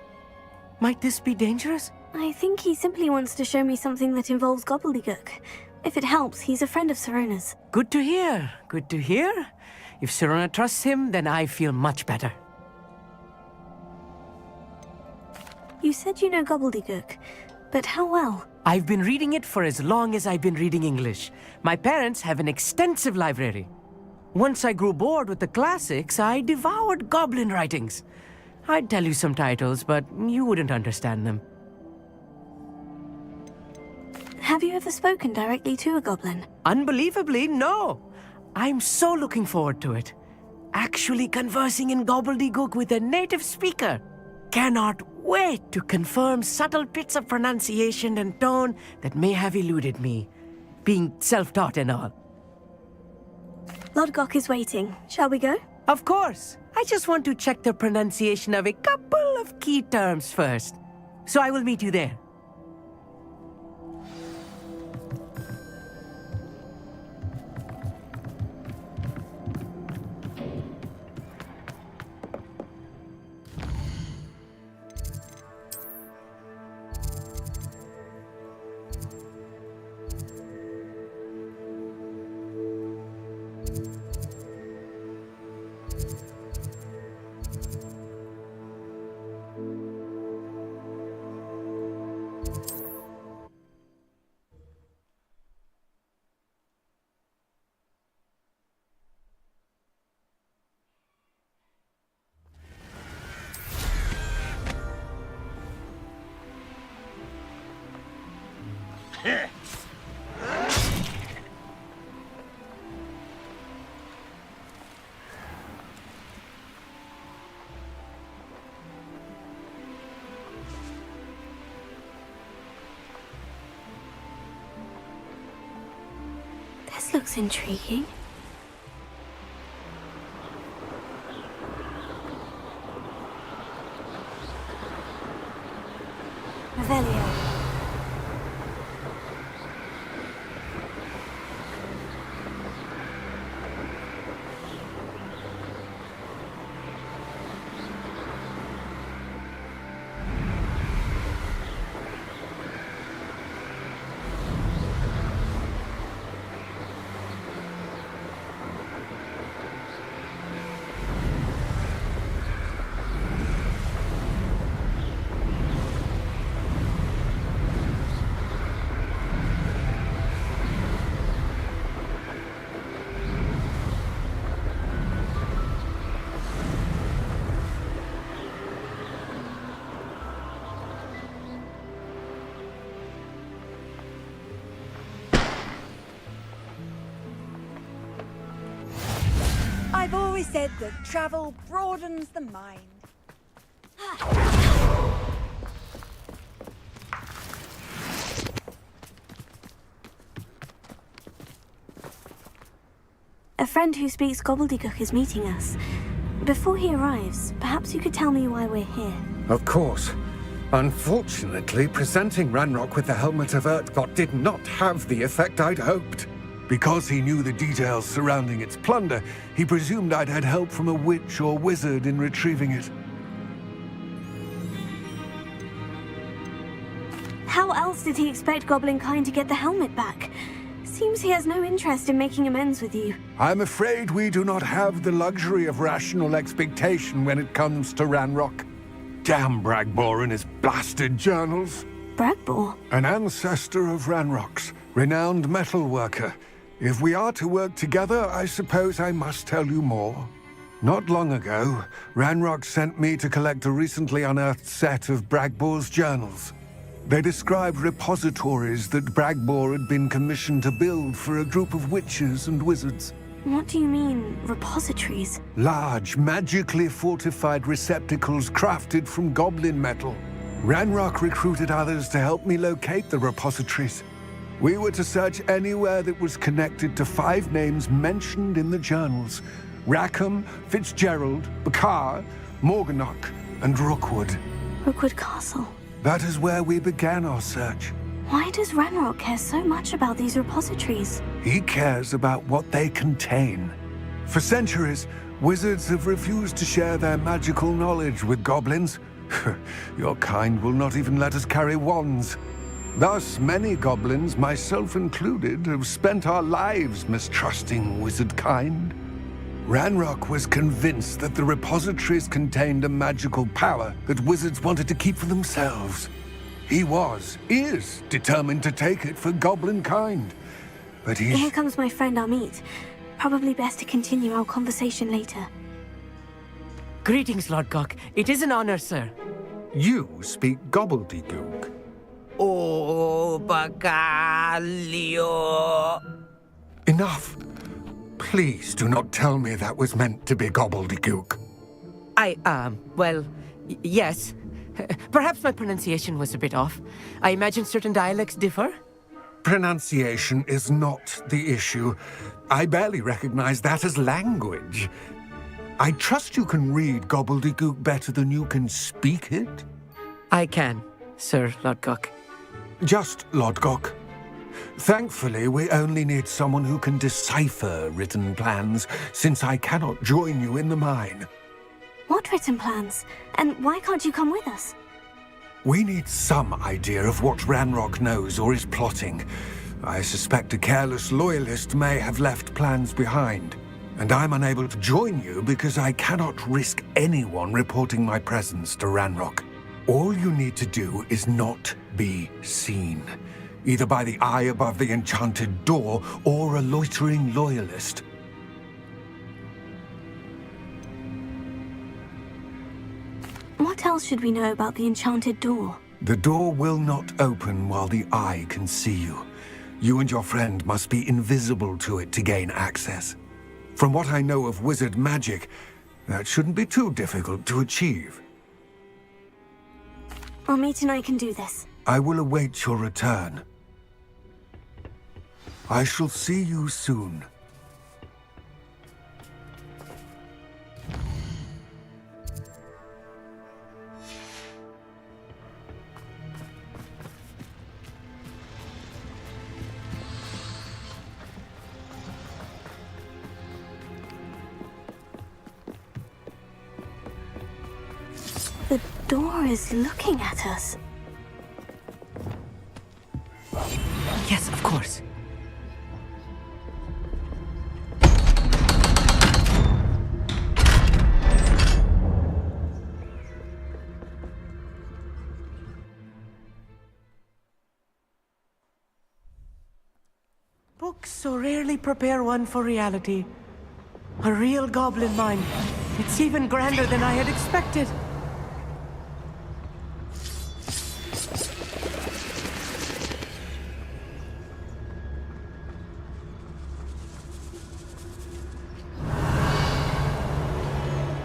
might this be dangerous? I think he simply wants to show me something that involves gobbledygook. If it helps, he's a friend of Sirona's. Good to hear. Good to hear. If Sirona trusts him, then I feel much better. You said you know gobbledygook, but how well? I've been reading it for as long as I've been reading English. My parents have an extensive library. Once I grew bored with the classics, I devoured goblin writings. I'd tell you some titles, but you wouldn't understand them. Have you ever spoken directly to a goblin? Unbelievably, no. I'm so looking forward to it. Actually conversing in gobbledygook with a native speaker. Cannot wait to confirm subtle bits of pronunciation and tone that may have eluded me, being self-taught and all. Lodgok is waiting. Shall we go? Of course. I just want to check the pronunciation of a couple of key terms first. So I will meet you there. This looks intriguing. Revelio. I've always said that travel broadens the mind. A friend who speaks gobbledygook is meeting us. Before he arrives, perhaps you could tell me why we're here. Of course. Unfortunately, presenting Ranrock with the Helmet of Urtkot did not have the effect I'd hoped. Because he knew the details surrounding its plunder, he presumed I'd had help from a witch or wizard in retrieving it. How else did he expect Goblinkind to get the helmet back? Seems he has no interest in making amends with you. I'm afraid we do not have the luxury of rational expectation when it comes to Ranrock. Damn Bragbor and his blasted journals. Bragbor? An ancestor of Ranrock's, renowned metalworker. If we are to work together, I suppose I must tell you more. Not long ago, Ranrock sent me to collect a recently unearthed set of Bragbor's journals. They described repositories that Bragbor had been commissioned to build for a group of witches and wizards. What do you mean, repositories? Large, magically fortified receptacles crafted from goblin metal. Ranrock recruited others to help me locate the repositories. We were to search anywhere that was connected to 5 names mentioned in the journals. Rackham, Fitzgerald, Bakar, Morganach, and Rookwood. Rookwood Castle. That is where we began our search. Why does Ranrock care so much about these repositories? He cares about what they contain. For centuries, wizards have refused to share their magical knowledge with goblins. Your kind will not even let us carry wands. Thus, many goblins, myself included, have spent our lives mistrusting wizard kind. Ranrock was convinced that the repositories contained a magical power that wizards wanted to keep for themselves. He is determined to take it for goblin kind. But Here comes my friend Amit. Probably best to continue our conversation later. Greetings, Lord Gok. It is an honor, sir. You speak gobbledygook. Oh, Bagalio. Enough. Please do not tell me that was meant to be gobbledygook. Well, yes. Perhaps my pronunciation was a bit off. I imagine certain dialects differ. Pronunciation is not the issue. I barely recognize that as language. I trust you can read gobbledygook better than you can speak it? I can, Sir Lord Gok. Just Lord Gok. Thankfully, we only need someone who can decipher written plans, since I cannot join you in the mine. What written plans? And why can't you come with us? We need some idea of what Ranrock knows or is plotting. I suspect a careless loyalist may have left plans behind. And I'm unable to join you because I cannot risk anyone reporting my presence to Ranrock. All you need to do is not be seen, either by the eye above the enchanted door or a loitering loyalist. What else should we know about the enchanted door? The door will not open while the eye can see you. You and your friend must be invisible to it to gain access. From what I know of wizard magic, that shouldn't be too difficult to achieve. Amit and I can do this. I will await your return. I shall see you soon. The door is looking at us. Yes, of course. Books so rarely prepare one for reality. A real goblin mine. It's even grander than I had expected.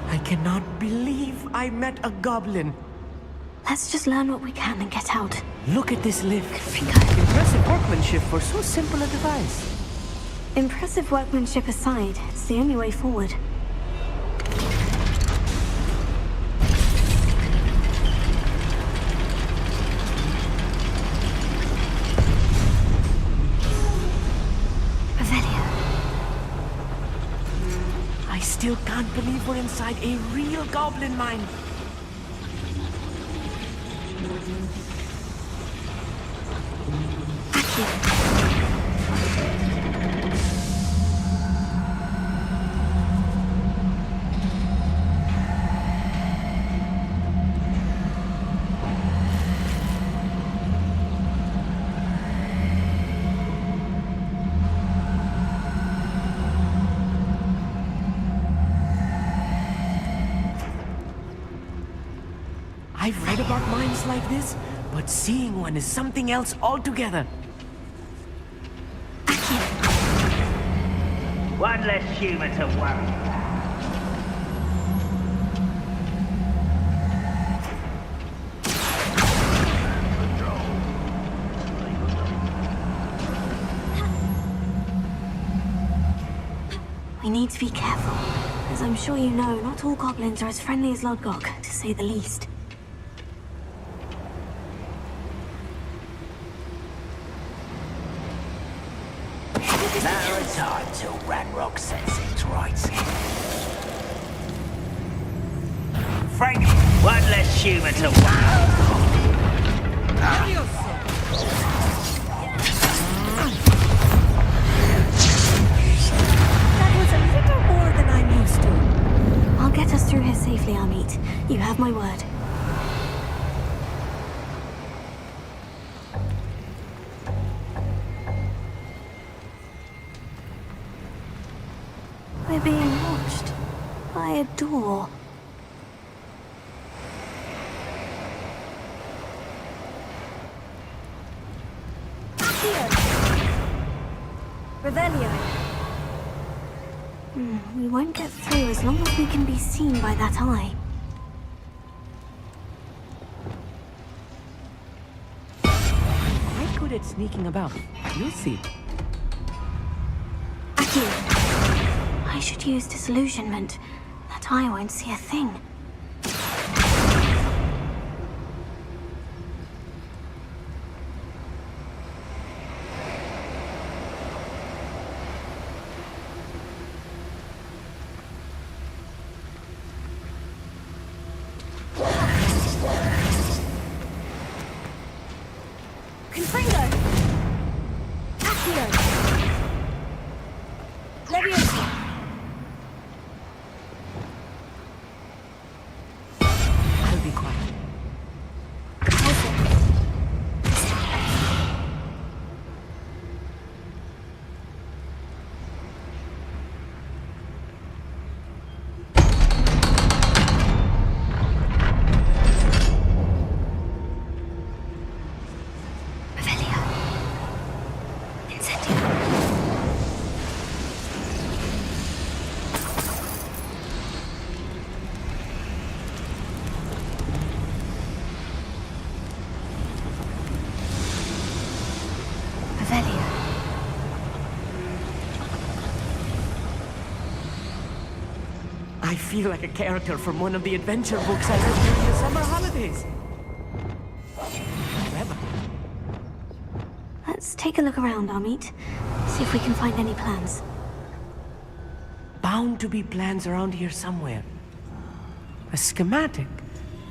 I cannot believe I met a goblin. Let's just learn what we can and get out. Look at this lift. Impressive workmanship for so simple a device. Impressive workmanship aside, it's the only way forward. I still can't believe we're inside a real goblin mine. I've read about mines like this, but seeing one is something else altogether. One less human to worry about. We need to be careful. As I'm sure you know, not all goblins are as friendly as Lodgok, to say the least. Matter of time till Ranrock sets things right. Frank, one less humour to wow. That was a little more than I'm used to. I'll get us through here safely, Amit. You have my word. We're being watched by a door. Revelio. We won't get through as long as we can be seen by that eye. Quite good at sneaking about. You'll see. I should use disillusionment. That eye won't see a thing. Confringo. Accio. Leviosa. I'll be quiet. I feel like a character from one of the adventure books I read during the summer holidays. Clever. Let's take a look around, Amit. See if we can find any plans. Bound to be plans around here somewhere. A schematic.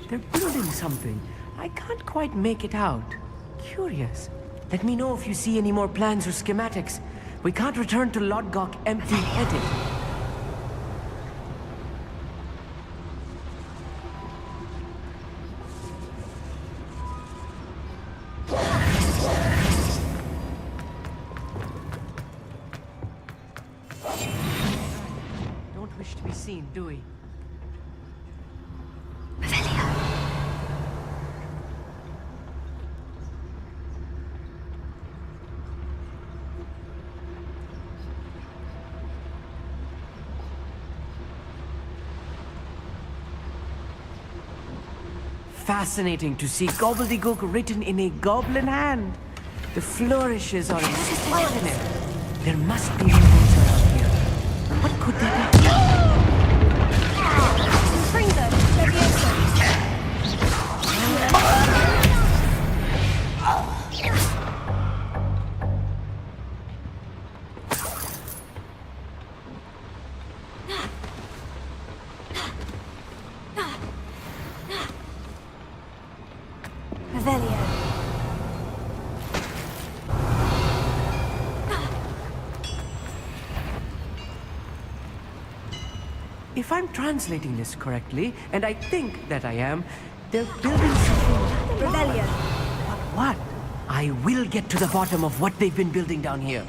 They're building something. I can't quite make it out. Curious. Let me know if you see any more plans or schematics. We can't return to Lodgok empty-headed. Don't wish to be seen, do we? Fascinating to see gobbledygook written in a goblin hand. The flourishes are extraordinary. There must be windows around here. What could they be? Confringo. Leviosa. Revelio. If I'm translating this correctly, and I think that I am, they're building something. Revelio. But what? I will get to the bottom of what they've been building down here.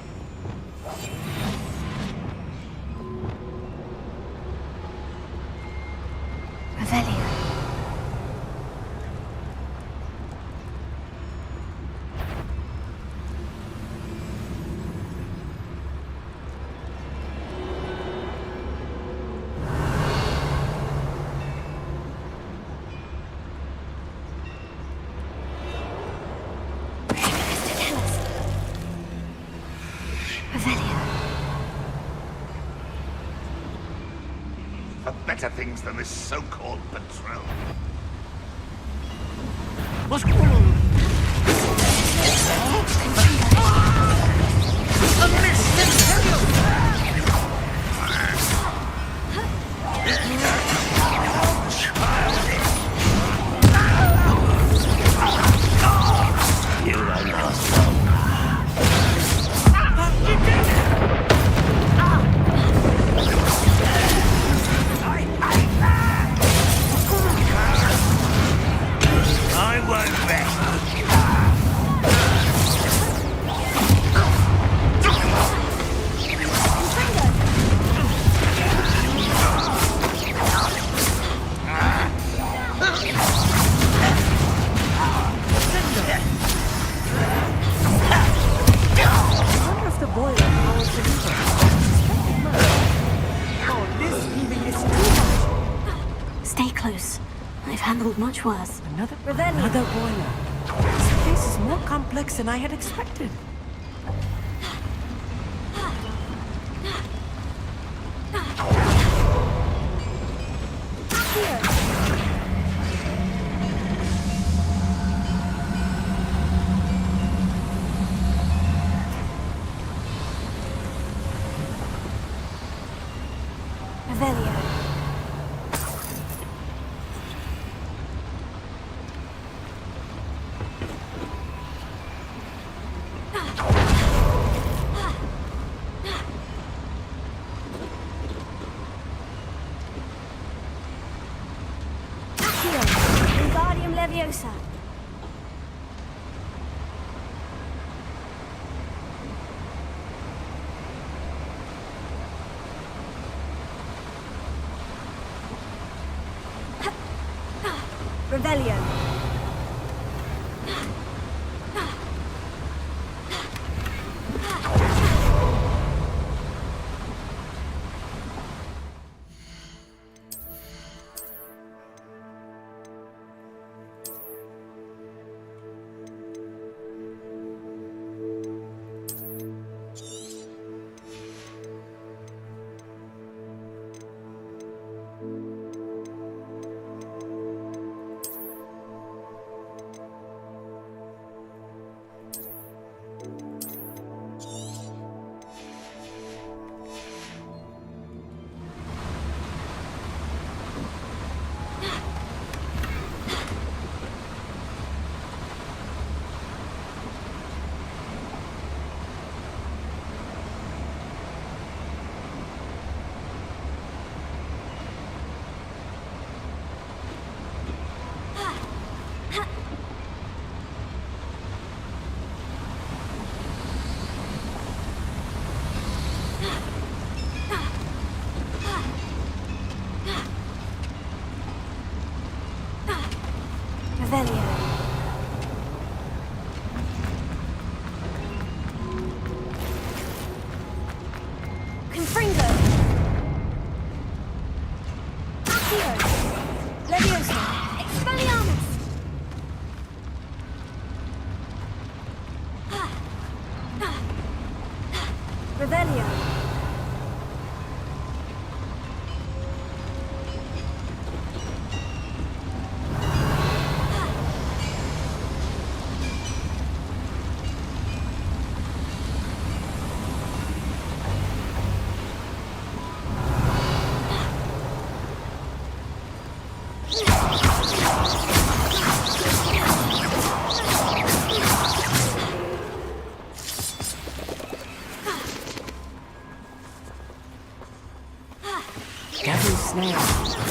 Revelio. For better things than this so-called patrol. What's going on? I've handled much worse. Another boiler. This place is more complex than I had expected. Leviosa. Rebellion.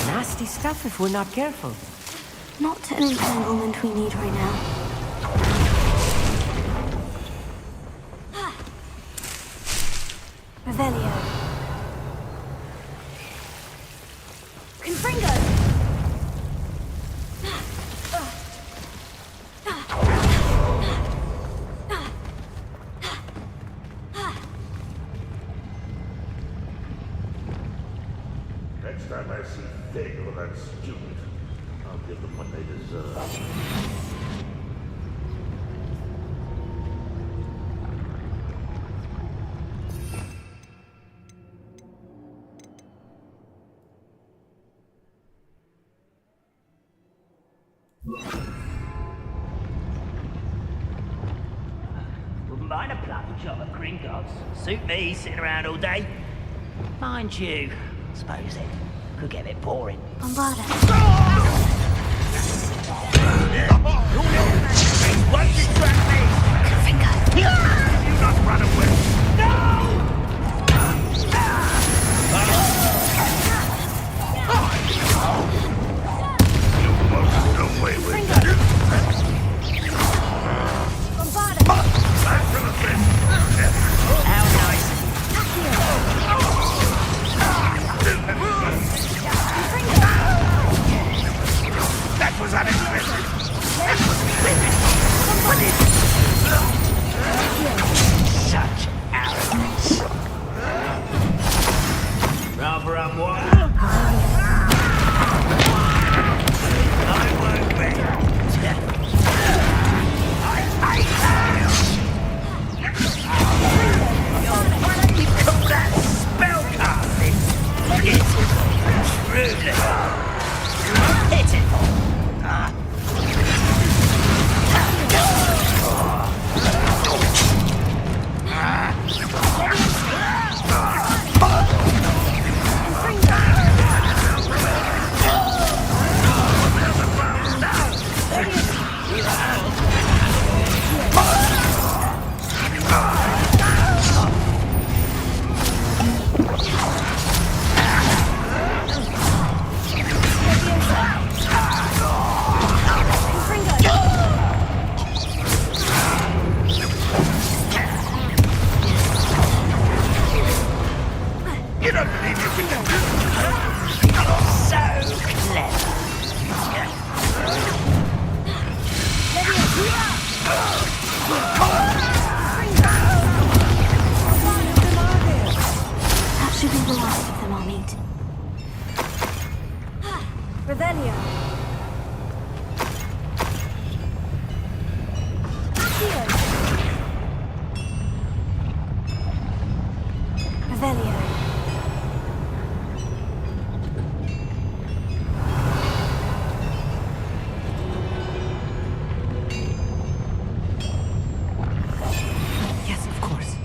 Nasty stuff if we're not careful. Not an entanglement we need right now. Revelio. Confringo! Next time I see Fig or that student, I'll give them what they deserve. Wouldn't mind a plucky job at Gringotts. Suit me, sitting around all day. Mind you, suppose it could get a bit boring. Bombarda. Won't you trap me? You not run away. You won't get away with it. Bombarda. Back to the fence. How nice. That was unexpected. Such arrogance. Rather unwise. I don't believe you can do So clever. That should be the last of them, Amit. Revelio. Revelio. Yes, of course.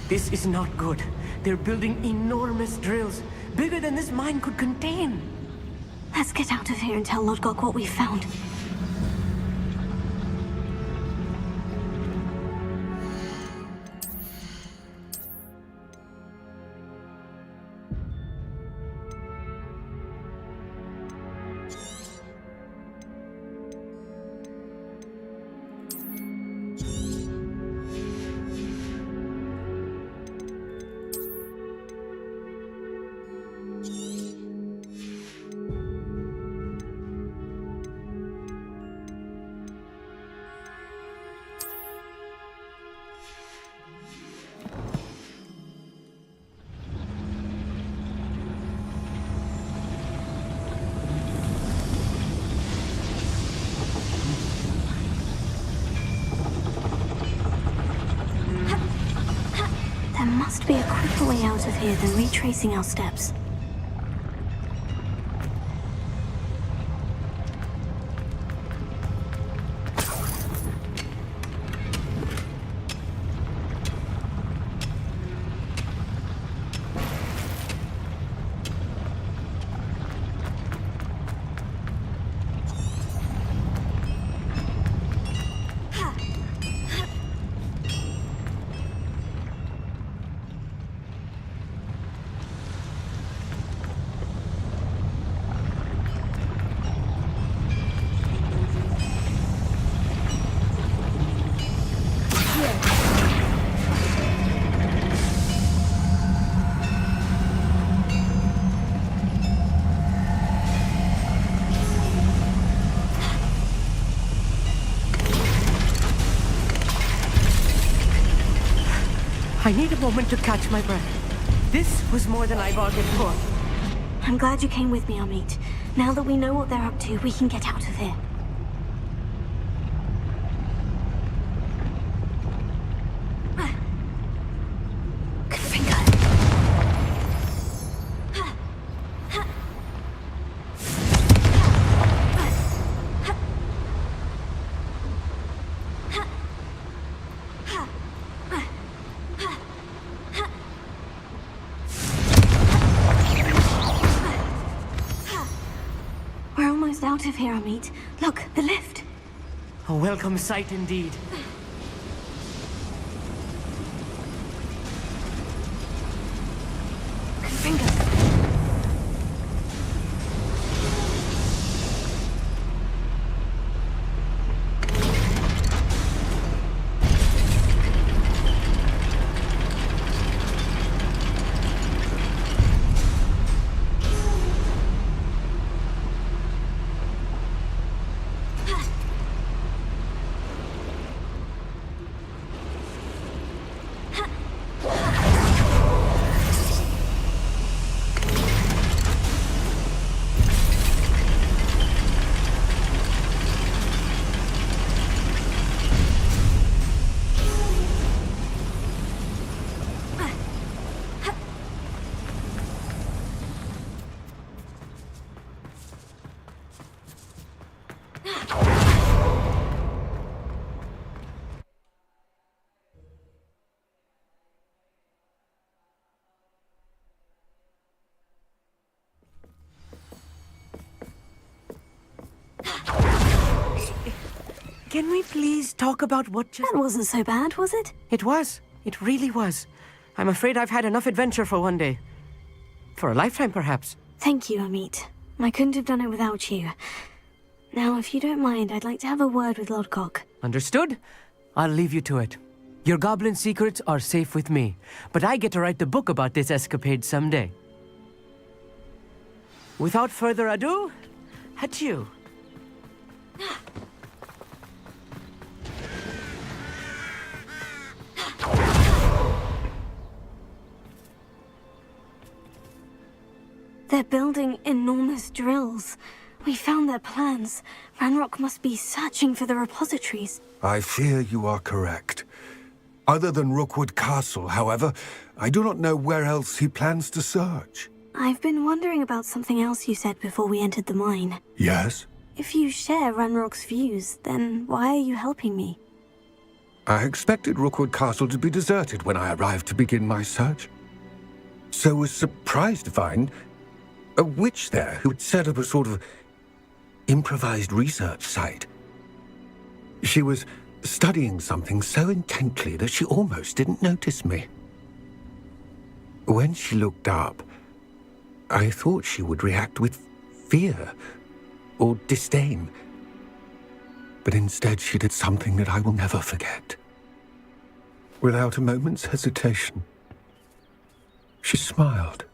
This is not good. They're building enormous drills, bigger than this mine could contain. Let's get out of here and tell Lodgok what we found. There must be a quicker way out of here than retracing our steps. I need a moment to catch my breath. This was more than I bargained for. I'm glad you came with me, Amit. Now that we know what they're up to, we can get out of here. Out of here, Amit. Look, the lift. A welcome sight indeed. Can we please talk about what just... That wasn't so bad, was it? It was. It really was. I'm afraid I've had enough adventure for one day. For a lifetime, perhaps. Thank you, Amit. I couldn't have done it without you. Now, if you don't mind, I'd like to have a word with Lodgok. Understood? I'll leave you to it. Your goblin secrets are safe with me, but I get to write the book about this escapade someday. Without further ado, adieu. They're building enormous drills. We found their plans. Ranrock must be searching for the repositories. I fear you are correct. Other than Rookwood Castle, however, I do not know where else he plans to search. I've been wondering about something else you said before we entered the mine. Yes? If you share Ranrock's views, then why are you helping me? I expected Rookwood Castle to be deserted when I arrived to begin my search. So was surprised to find a witch there who had set up a sort of improvised research site. She was studying something so intently that she almost didn't notice me. When she looked up, I thought she would react with fear or disdain. But instead she did something that I will never forget. Without a moment's hesitation, she smiled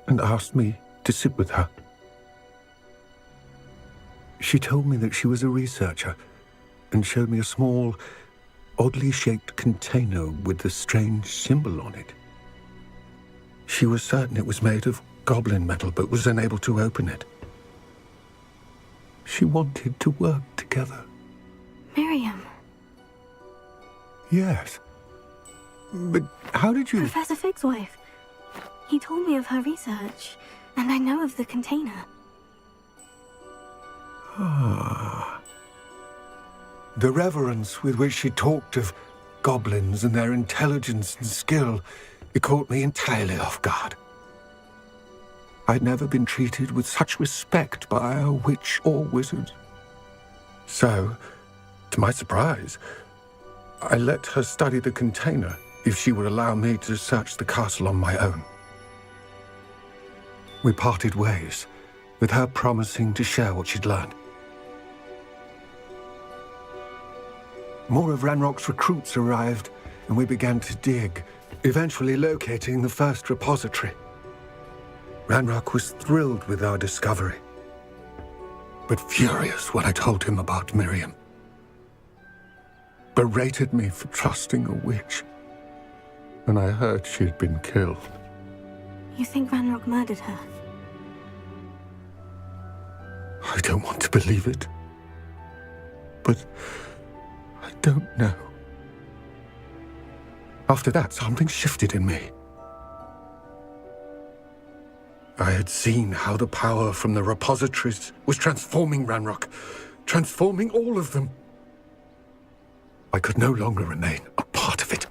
and asked me to sit with her. She told me that she was a researcher and showed me a small, oddly shaped container with a strange symbol on it. She was certain it was made of goblin metal, but was unable to open it. She wanted to work together. Miriam. Yes. But how did you... Professor Fig's wife. He told me of her research, and I know of the container. Ah. The reverence with which she talked of goblins and their intelligence and skill, it caught me entirely off guard. I'd never been treated with such respect by a witch or wizard. So, to my surprise, I let her study the container if she would allow me to search the castle on my own. We parted ways, with her promising to share what she'd learned. More of Ranrock's recruits arrived, and we began to dig, eventually locating the first repository. Ranrock was thrilled with our discovery, but furious when I told him about Miriam. Berated me for trusting a witch, and I heard she'd been killed. You think Ranrock murdered her? I don't want to believe it, but I don't know. After that, something shifted in me. I had seen how the power from the repositories was transforming Ranrock, transforming all of them. I could no longer remain a part of it.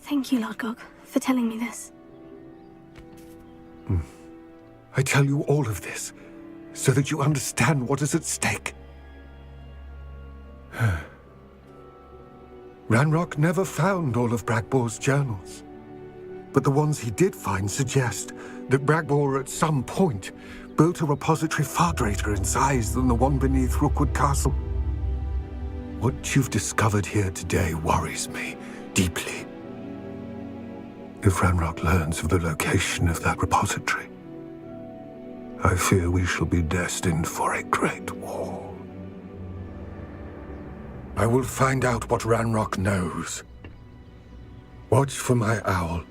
Thank you, Lodgok, for telling me this. I tell you all of this so that you understand what is at stake. Ranrock never found all of Bragbor's journals, but the ones he did find suggest that Bragbor at some point built a repository far greater in size than the one beneath Rookwood Castle. What you've discovered here today worries me deeply. If Ranrock learns of the location of that repository, I fear we shall be destined for a great war. I will find out what Ranrock knows. Watch for my owl.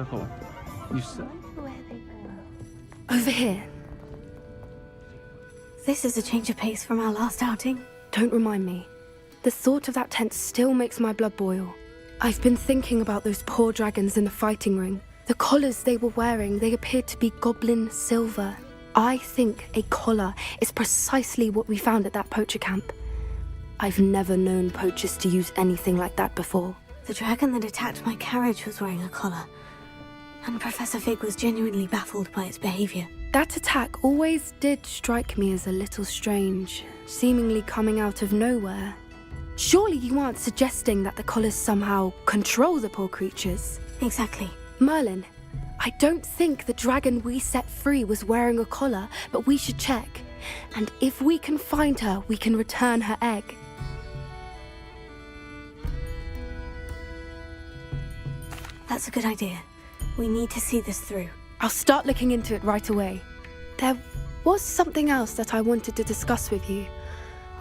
purple. You said... Over here. This is a change of pace from our last outing. Don't remind me. The thought of that tent still makes my blood boil. I've been thinking about those poor dragons in the fighting ring. The collars they were wearing, they appeared to be goblin silver. I think a collar is precisely what we found at that poacher camp. I've never known poachers to use anything like that before. The dragon that attacked my carriage was wearing a collar, and Professor Fig was genuinely baffled by its behavior. That attack always did strike me as a little strange, seemingly coming out of nowhere. Surely you aren't suggesting that the collars somehow control the poor creatures? Exactly. Merlin, I don't think the dragon we set free was wearing a collar, but we should check. And if we can find her, we can return her egg. That's a good idea. We need to see this through. I'll start looking into it right away. There was something else that I wanted to discuss with you.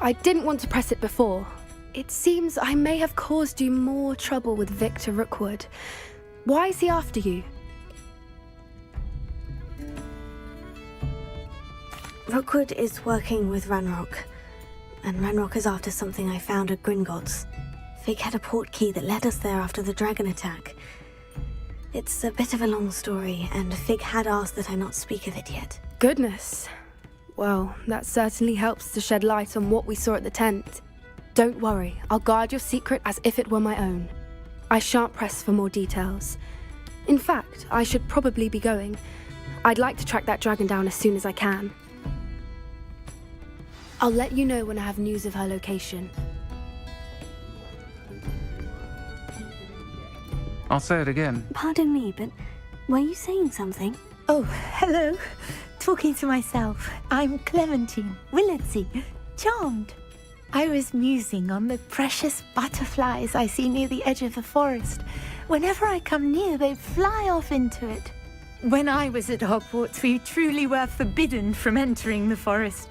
I didn't want to press it before. It seems I may have caused you more trouble with Victor Rookwood. Why is he after you? Rookwood is working with Ranrock, and Ranrock is after something I found at Gringotts. Fig had a portkey that led us there after the dragon attack. It's a bit of a long story, and Fig had asked that I not speak of it yet. Goodness. Well, that certainly helps to shed light on what we saw at the tent. Don't worry, I'll guard your secret as if it were my own. I shan't press for more details. In fact, I should probably be going. I'd like to track that dragon down as soon as I can. I'll let you know when I have news of her location. I'll say it again. Pardon me, but were you saying something? Oh, hello. Talking to myself. I'm Clementine Willardsey. Charmed. I was musing on the precious butterflies I see near the edge of the forest. Whenever I come near, they fly off into it. When I was at Hogwarts, we truly were forbidden from entering the forest.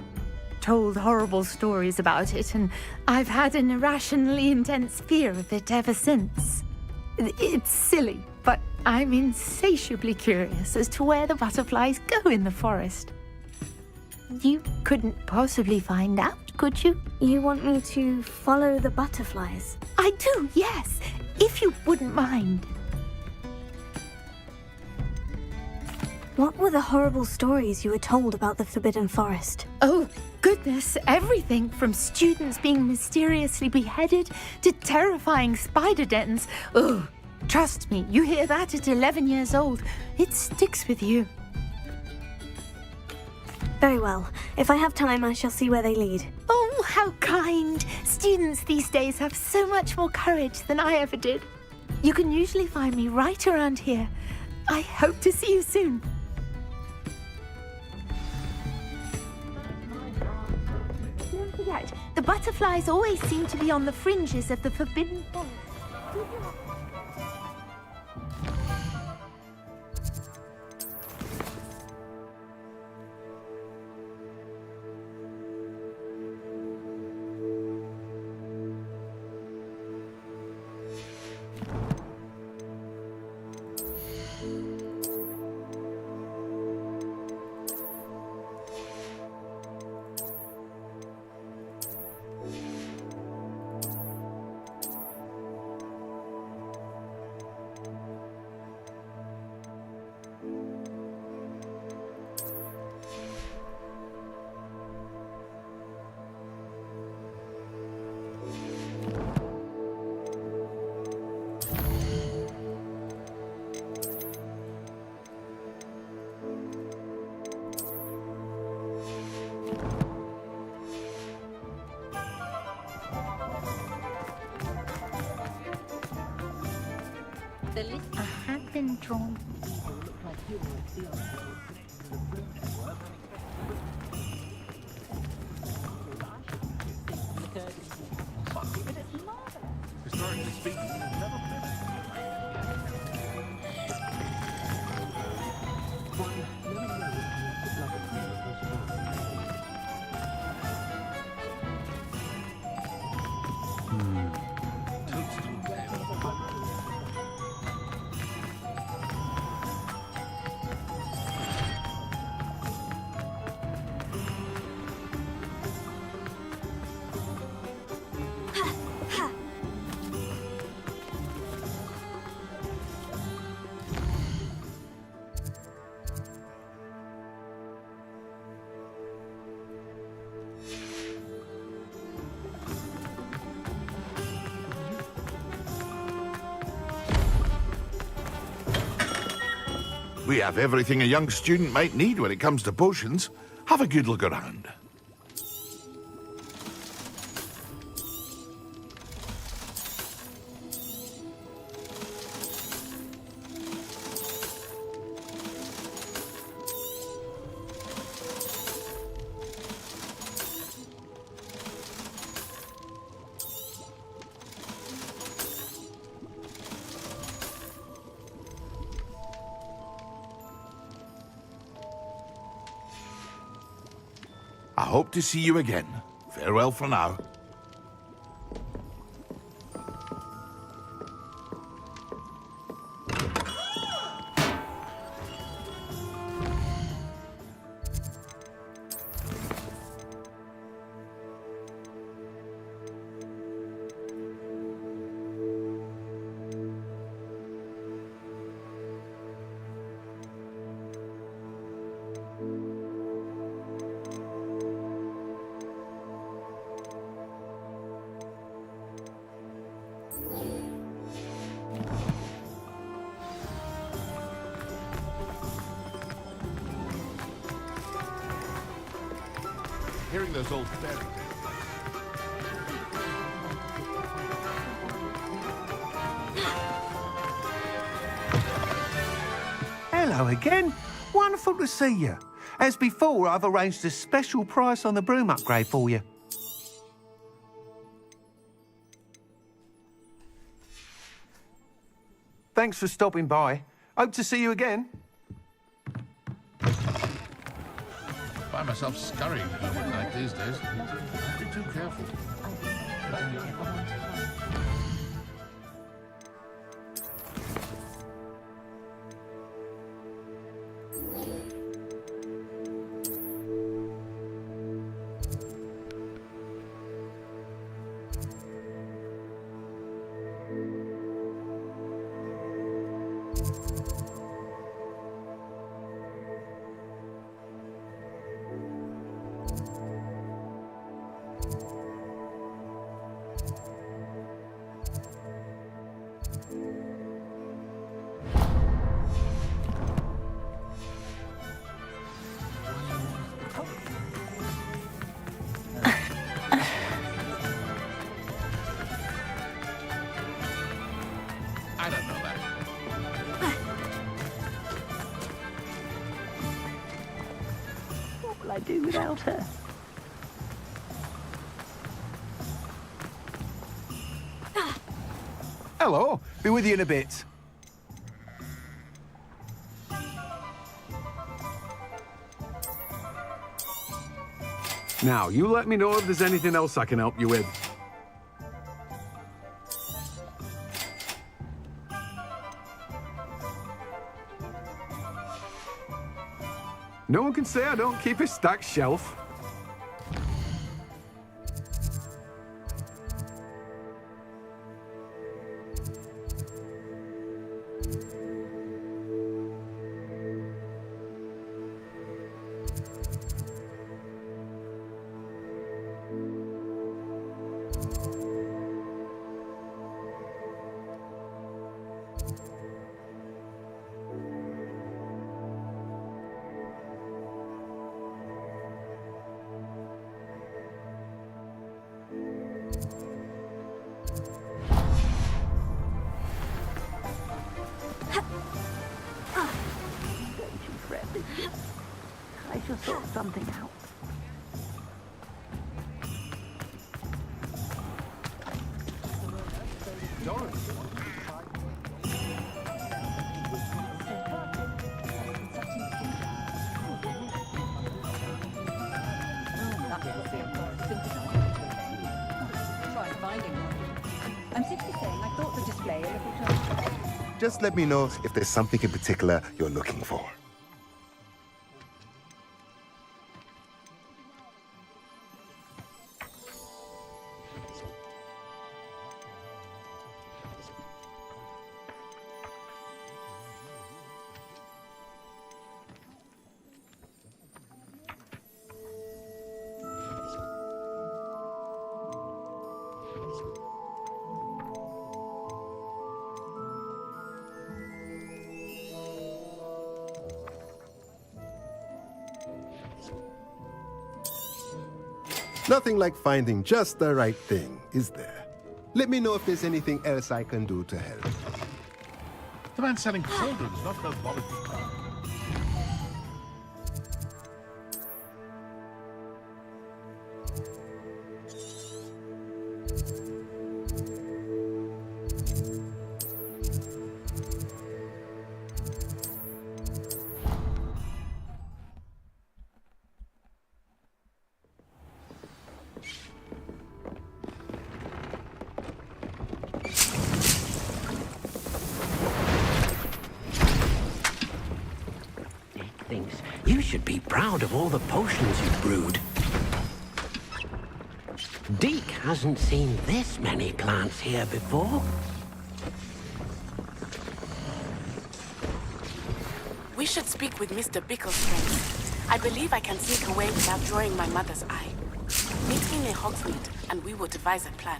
Told horrible stories about it, and I've had an irrationally intense fear of it ever since. It's silly, but I'm insatiably curious as to where the butterflies go in the forest. You couldn't possibly find out, could you? You want me to follow the butterflies? I do, yes, if you wouldn't mind. What were the horrible stories you were told about the Forbidden Forest? Oh, goodness, everything from students being mysteriously beheaded to terrifying spider dens. Oh, trust me, you hear that at 11 years old, it sticks with you. Very well. If I have time, I shall see where they lead. Oh, how kind. Students these days have so much more courage than I ever did. You can usually find me right around here. I hope to see you soon. Don't forget, the butterflies always seem to be on the fringes of the Forbidden Forest. The list had been drawn. Historically speaking, never We have everything a young student might need when it comes to potions. Have a good look around. I hope to see you again. Farewell for now. Hearing those old fairy tales. Hello again. Wonderful to see you. As before, I've arranged a special price on the broom upgrade for you. Thanks for stopping by. Hope to see you again. Find myself scurrying home at night these days. Be too careful. I don't know that. What will I do without her? Hello. Be with you in a bit. Now, you let me know if there's anything else I can help you with. No one can say I don't keep a stacked shelf. I shall sort something out. Try finding one. I'm simply saying I thought the display a little too... Just let me know if there's something in particular you're looking for. Nothing like finding just the right thing, is there? Let me know if there's anything else I can do to help. The man selling cauldrons, not herbology. Thinks you should be proud of all the potions you've brewed. Deke hasn't seen this many plants here before. We should speak with Mr. Bicklestone. I believe I can sneak away without drawing my mother's eye. Meet me near Hogsmeade, and we will devise a plan.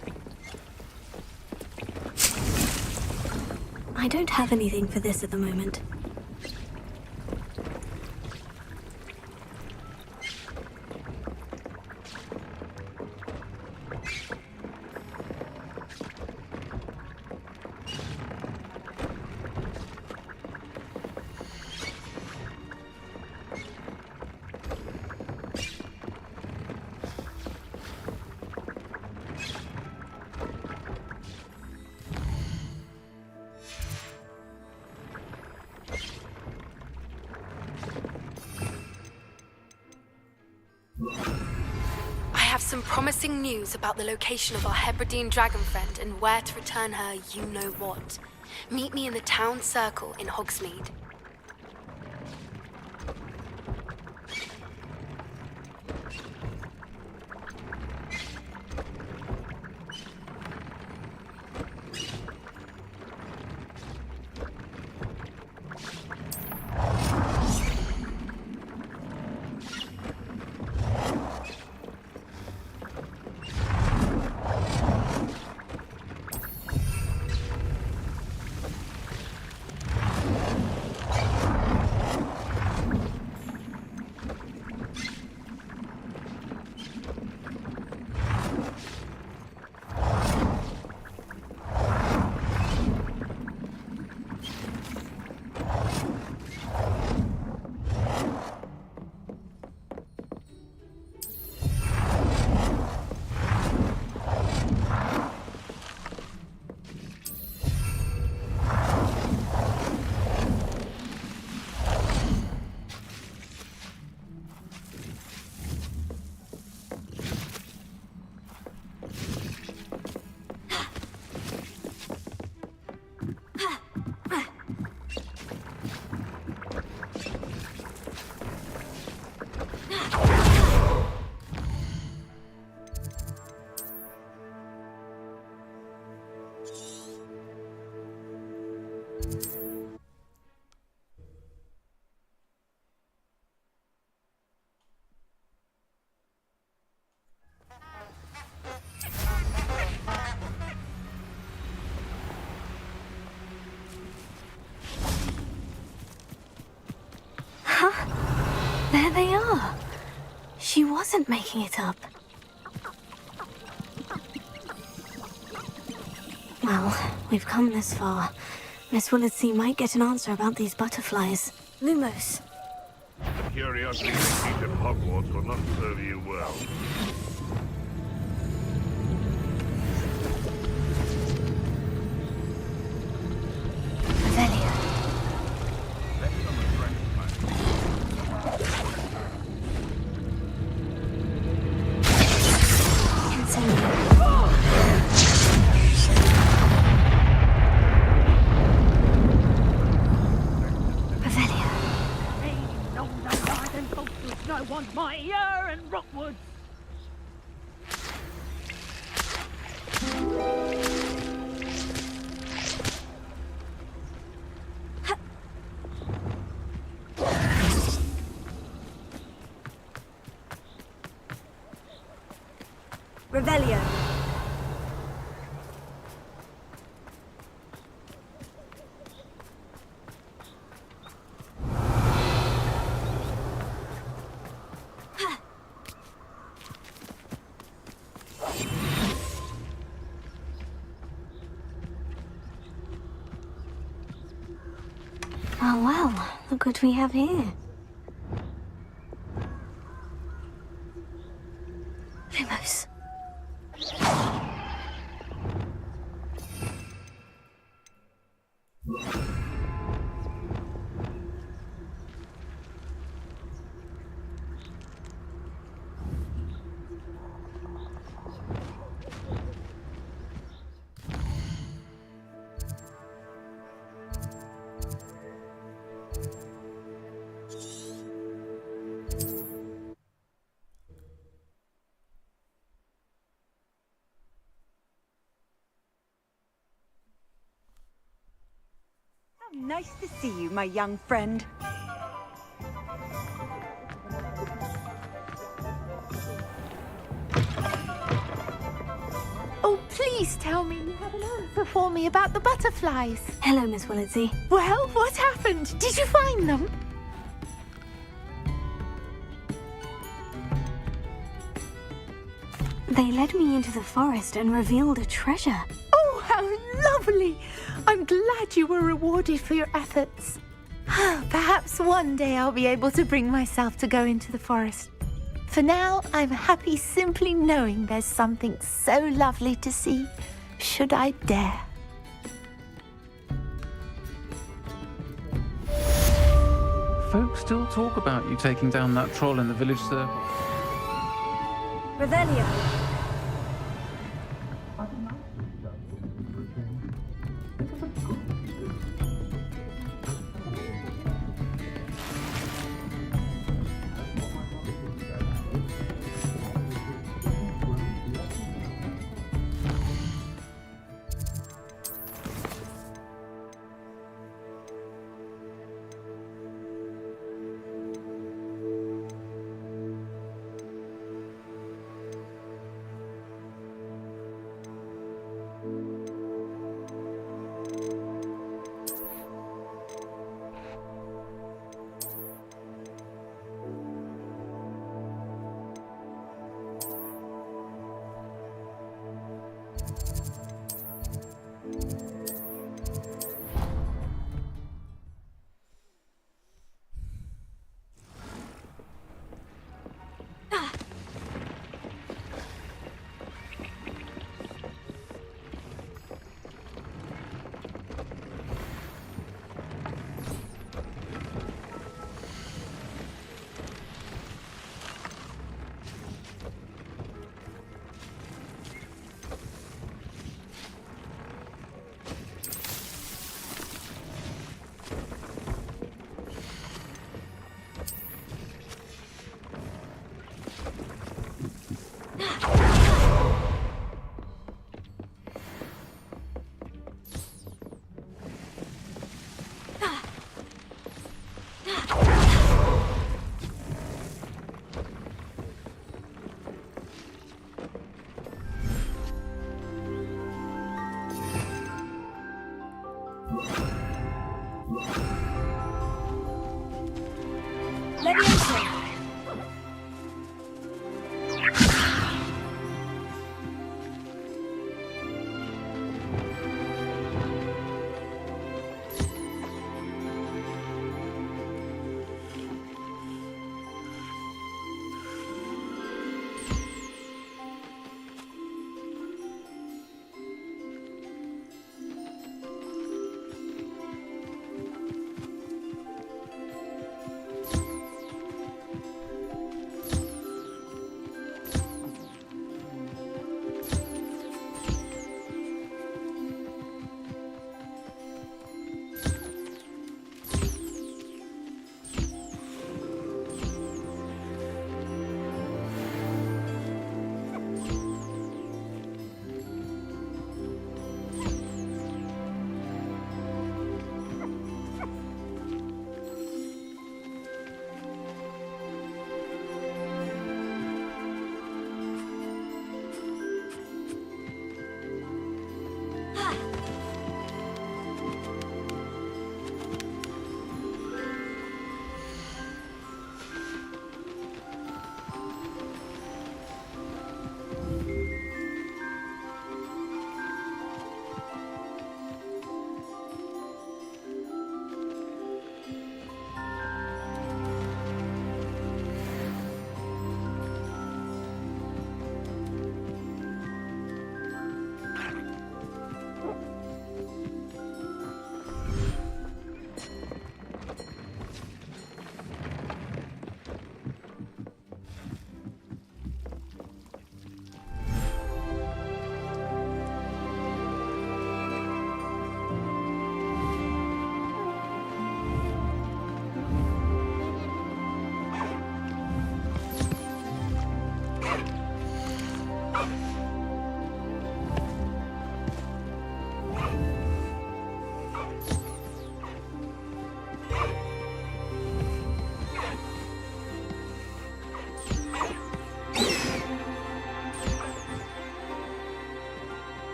I don't have anything for this at the moment. Some promising news about the location of our Hebridean dragon friend and where to return her you-know-what. Meet me in the town circle in Hogsmeade. There they are. She wasn't making it up. Well, we've come this far. Miss Willetsey might get an answer about these butterflies. Lumos. The curiosity they keep at Hogwarts will not serve you well. I want my ear and Rockwood. Revelio. Oh well, look what we have here. Lumos. How nice to see you, my young friend. Oh, please tell me you have an answer for me about the butterflies. Hello, Miss Willitsey. Well, what happened? Did you find them? They led me into the forest and revealed a treasure. Oh, how lovely! I'm glad you were rewarded for your efforts. Perhaps one day I'll be able to bring myself to go into the forest. For now, I'm happy simply knowing there's something so lovely to see, should I dare. Folks still talk about you taking down that troll in the village circle. Revelio.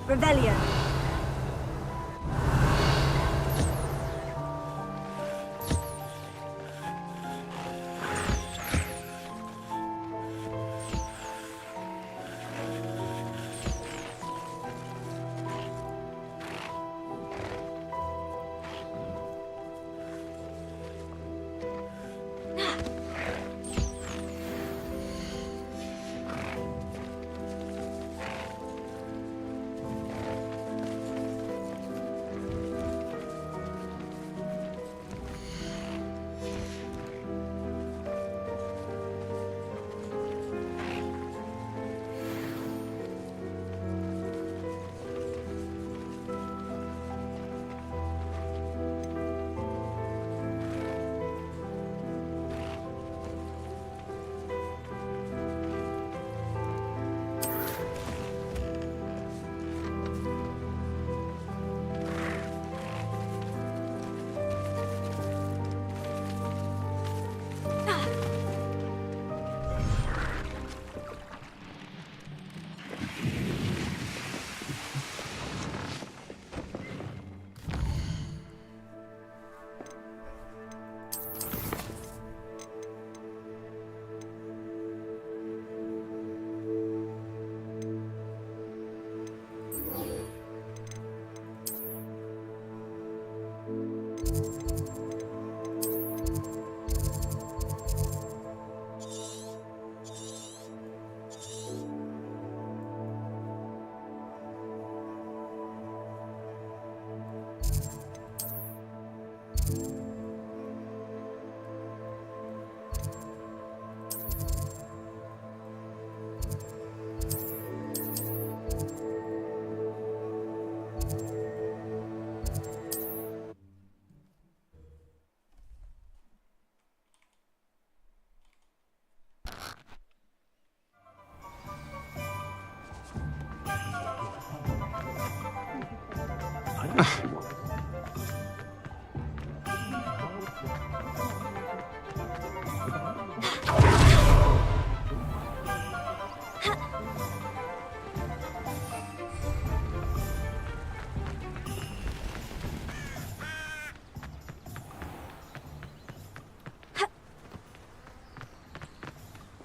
Revelio.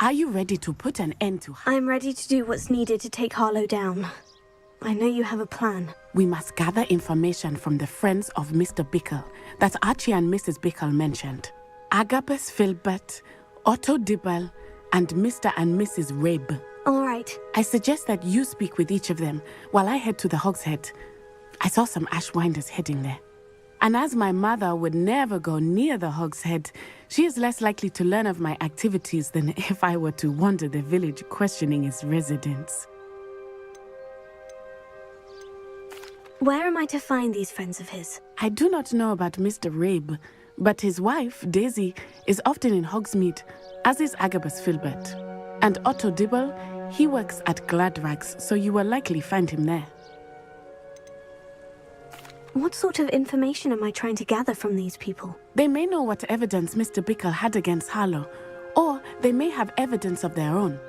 Are you ready to put an end to... I'm ready to do what's needed to take Harlow down. I know you have a plan. We must gather information from the friends of Mr. Bickle that Archie and Mrs. Bickle mentioned. Agabus Filbert, Otto Dibble, and Mr. and Mrs. Rabe. All right. I suggest that you speak with each of them while I head to the Hogshead. I saw some Ashwinders heading there. And as my mother would never go near the Hogshead, she is less likely to learn of my activities than if I were to wander the village questioning its residents. Where am I to find these friends of his? I do not know about Mr. Rabe, but his wife, Daisy, is often in Hogsmeade, as is Agabus Filbert. And Otto Dibble, he works at Gladrags, so you will likely find him there. What sort of information am I trying to gather from these people? They may know what evidence Mr. Bickle had against Harlow, or they may have evidence of their own.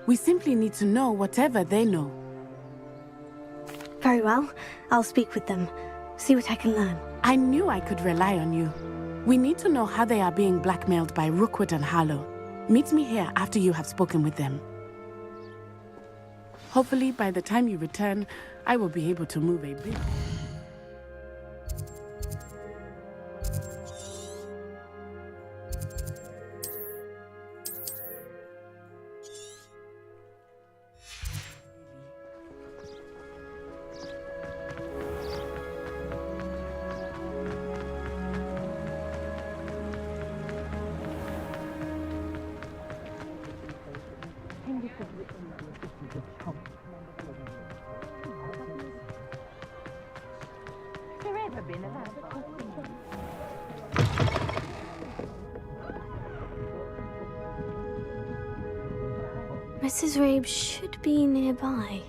We simply need to know whatever they know. Very well. I'll speak with them. See what I can learn. I knew I could rely on you. We need to know how they are being blackmailed by Rookwood and Harlow. Meet me here after you have spoken with them. Hopefully, by the time you return, I will be able to move a bit. Mrs. Rabe should be nearby.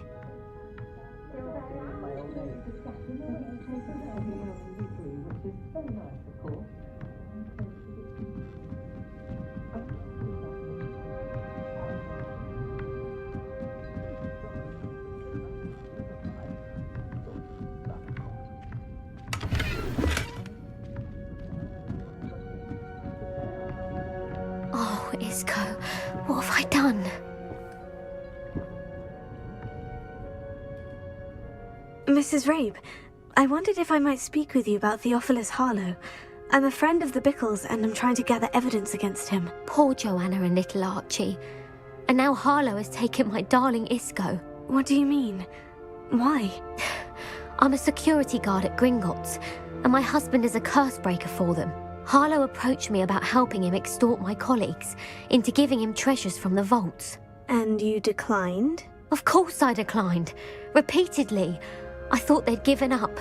What have I done? Mrs. Rabe, I wondered if I might speak with you about Theophilus Harlow. I'm a friend of the Bickles and I'm trying to gather evidence against him. Poor Joanna and little Archie. And now Harlow has taken my darling Isco. What do you mean? Why? I'm a security guard at Gringotts, and my husband is a curse breaker for them. Harlow approached me about helping him extort my colleagues into giving him treasures from the vaults. And you declined? Of course I declined. Repeatedly. I thought they'd given up,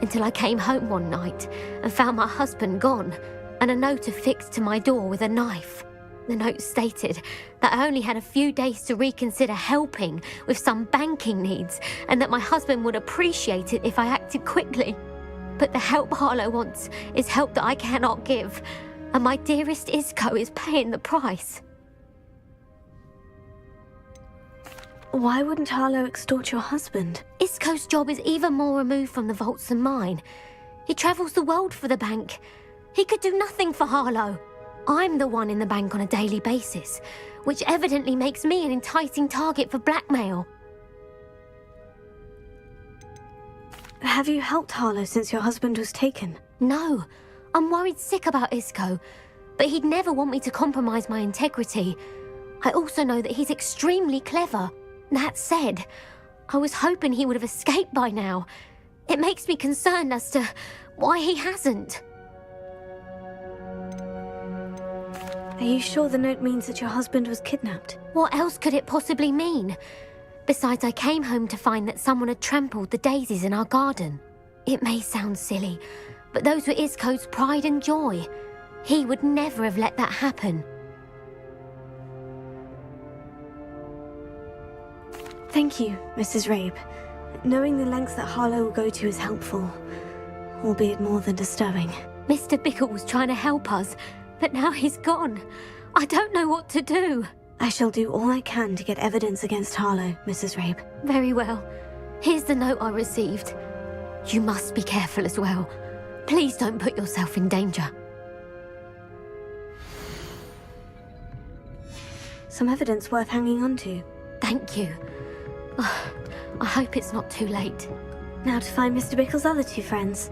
until I came home one night and found my husband gone, and a note affixed to my door with a knife. The note stated that I only had a few days to reconsider helping with some banking needs, and that my husband would appreciate it if I acted quickly. But the help Harlow wants is help that I cannot give, and my dearest Isco is paying the price. Why wouldn't Harlow extort your husband? Isco's job is even more removed from the vaults than mine. He travels the world for the bank. He could do nothing for Harlow. I'm the one in the bank on a daily basis, which evidently makes me an enticing target for blackmail. Have you helped Harlow since your husband was taken? No. I'm worried sick about Isco, but he'd never want me to compromise my integrity. I also know that he's extremely clever. That said, I was hoping he would have escaped by now. It makes me concerned as to why he hasn't. Are you sure the note means that your husband was kidnapped? What else could it possibly mean? Besides, I came home to find that someone had trampled the daisies in our garden. It may sound silly, but those were Isco's pride and joy. He would never have let that happen. Thank you, Mrs. Rabe. Knowing the lengths that Harlow will go to is helpful, albeit more than disturbing. Mr. Bickle was trying to help us, but now he's gone. I don't know what to do. I shall do all I can to get evidence against Harlow, Mrs. Rabe. Very well. Here's the note I received. You must be careful as well. Please don't put yourself in danger. Some evidence worth hanging on to. Thank you. I hope it's not too late. Now to find Mr. Bickle's other two friends.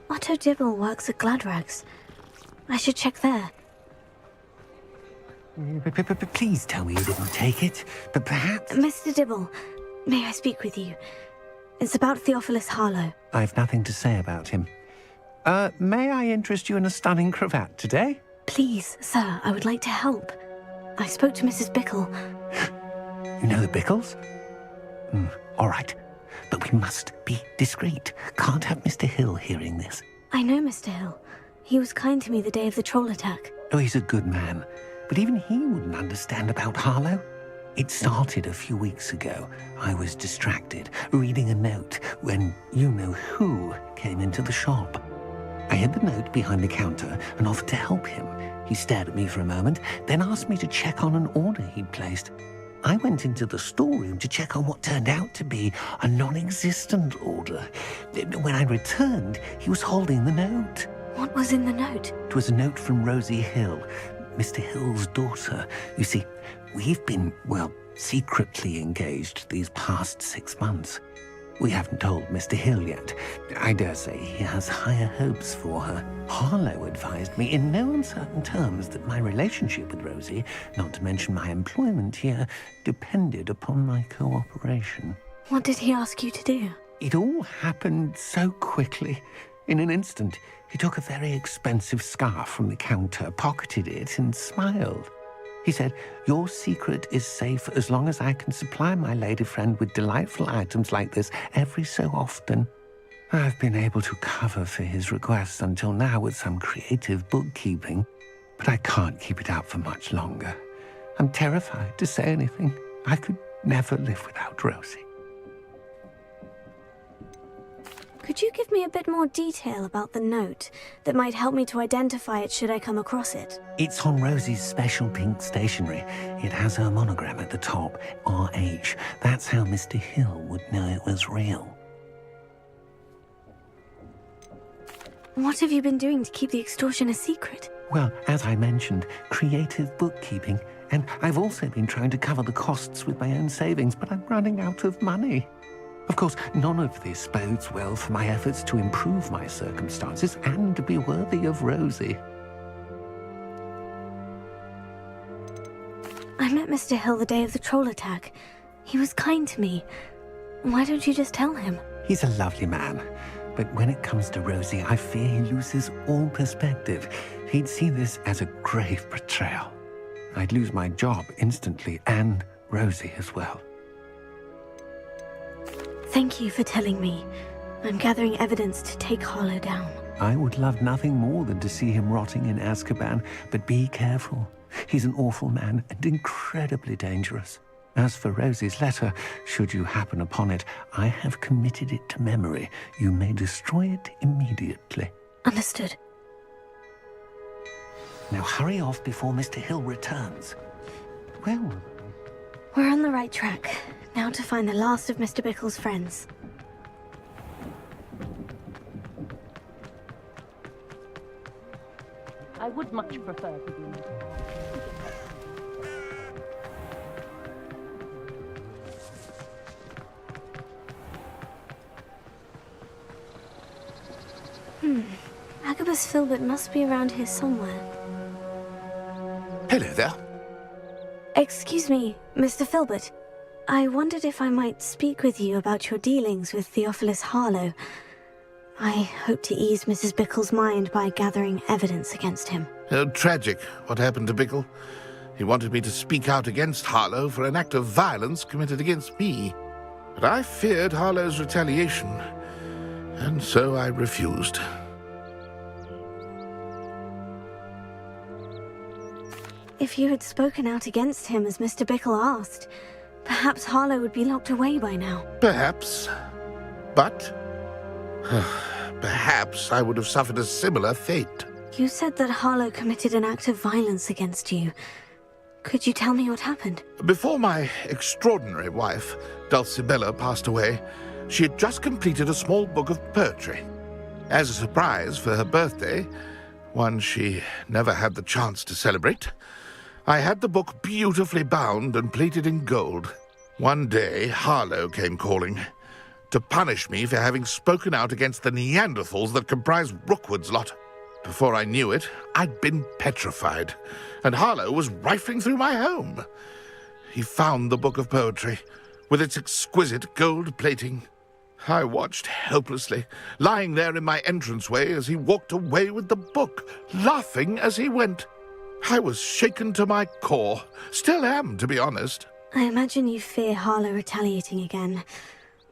Otto Dibble works at Gladrags. I should check there. Please tell me you didn't take it, but perhaps... Mr. Dibble, may I speak with you? It's about Theophilus Harlow. I've nothing to say about him. May I interest you in a stunning cravat today? Please, sir, I would like to help. I spoke to Mrs. Bickle. You know the Bickles? All right, but we must be discreet. Can't have Mr. Hill hearing this. I know Mr. Hill. He was kind to me the day of the troll attack. Oh, he's a good man, but even he wouldn't understand about Harlow. It started a few weeks ago. I was distracted, reading a note, when you-know-who came into the shop. I hid the note behind the counter and offered to help him. He stared at me for a moment, then asked me to check on an order he'd placed. I went into the storeroom to check on what turned out to be a non-existent order. When I returned, he was holding the note. What was in the note? It was a note from Rosie Hill, Mr. Hill's daughter. You see, we've been, well, secretly engaged these past 6 months. We haven't told Mr. Hill yet. I dare say he has higher hopes for her. Harlow advised me in no uncertain terms that my relationship with Rosie, not to mention my employment here, depended upon my cooperation. What did he ask you to do? It all happened so quickly. In an instant, he took a very expensive scarf from the counter, pocketed it, and smiled. He said, "Your secret is safe as long as I can supply my lady friend with delightful items like this every so often." I've been able to cover for his requests until now with some creative bookkeeping, but I can't keep it out for much longer. I'm terrified to say anything. I could never live without Rosie. Could you give me a bit more detail about the note that might help me to identify it should I come across it? It's on Rosie's special pink stationery. It has her monogram at the top, RH. That's how Mr. Hill would know it was real. What have you been doing to keep the extortion a secret? Well, as I mentioned, creative bookkeeping. And I've also been trying to cover the costs with my own savings, but I'm running out of money. Of course, none of this bodes well for my efforts to improve my circumstances and to be worthy of Rosie. I met Mr. Hill the day of the troll attack. He was kind to me. Why don't you just tell him? He's a lovely man. But when it comes to Rosie, I fear he loses all perspective. He'd see this as a grave betrayal. I'd lose my job instantly, and Rosie as well. Thank you for telling me. I'm gathering evidence to take Harlow down. I would love nothing more than to see him rotting in Azkaban, but be careful. He's an awful man and incredibly dangerous. As for Rosie's letter, should you happen upon it, I have committed it to memory. You may destroy it immediately. Understood. Now hurry off before Mr. Hill returns. Well, we're on the right track. Now to find the last of Mr. Bickle's friends. I would much prefer to be... Agabus Filbert must be around here somewhere. Hello there. Excuse me, Mr. Filbert. I wondered if I might speak with you about your dealings with Theophilus Harlow. I hope to ease Mrs. Bickle's mind by gathering evidence against him. Tragic, what happened to Bickle. He wanted me to speak out against Harlow for an act of violence committed against me. But I feared Harlow's retaliation, and so I refused. If you had spoken out against him as Mr. Bickle asked, perhaps Harlow would be locked away by now. Perhaps. But perhaps I would have suffered a similar fate. You said that Harlow committed an act of violence against you. Could you tell me what happened? Before my extraordinary wife, Dulcibella, passed away, she had just completed a small book of poetry. As a surprise for her birthday, one she never had the chance to celebrate, I had the book beautifully bound and plated in gold. One day, Harlow came calling to punish me for having spoken out against the Neanderthals that comprised Rookwood's lot. Before I knew it, I'd been petrified, and Harlow was rifling through my home. He found the book of poetry, with its exquisite gold plating. I watched helplessly, lying there in my entranceway as he walked away with the book, laughing as he went. I was shaken to my core. Still am, to be honest. I imagine you fear Harlow retaliating again.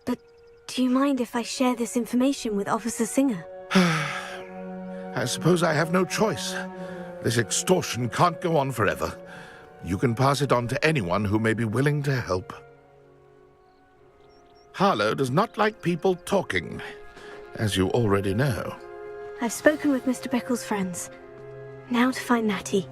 But do you mind if I share this information with Officer Singer? I suppose I have no choice. This extortion can't go on forever. You can pass it on to anyone who may be willing to help. Harlow does not like people talking, as you already know. I've spoken with Mr. Bickle's friends. Now to find Natty.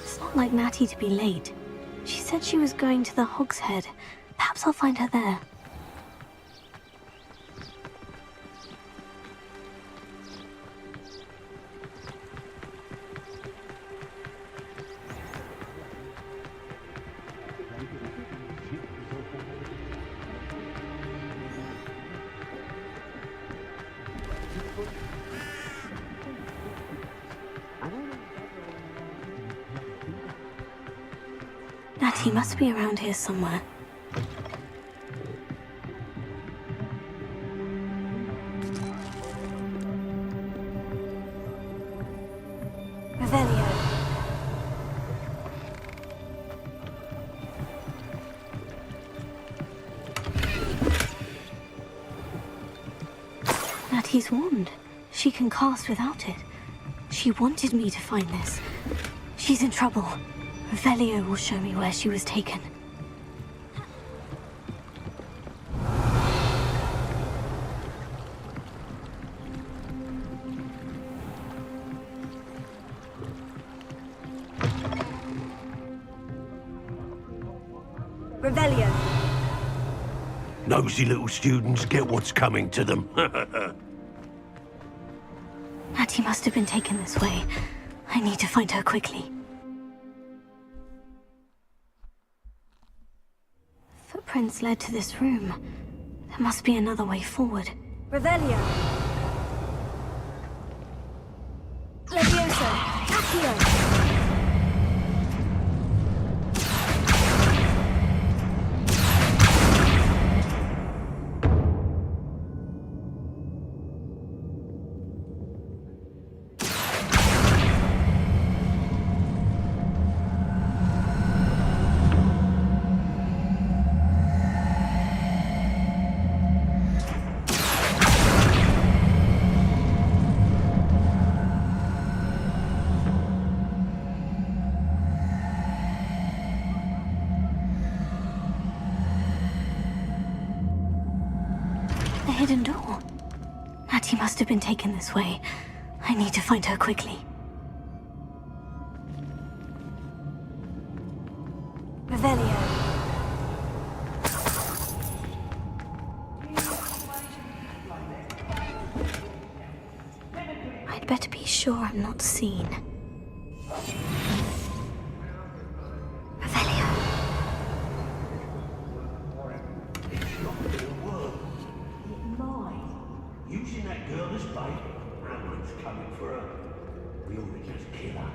It's not like Natty to be late. She said she was going to the Hog's Head. Perhaps I'll find her there. Natty must be around here somewhere. Hattie's wand. She can cast without it. She wanted me to find this. She's in trouble. Revelio will show me where she was taken. Revelio. Nosy little students get what's coming to them. Hattie must have been taken this way. I need to find her quickly. Footprints led to this room. There must be another way forward. Revelio. Levioso. Accio. Hidden door. Hattie must have been taken this way. I need to find her quickly. Revelio. I'd better be sure I'm not seen. Revelio. Using that girl as bait, Aaron's coming for her. We ought to just kill her.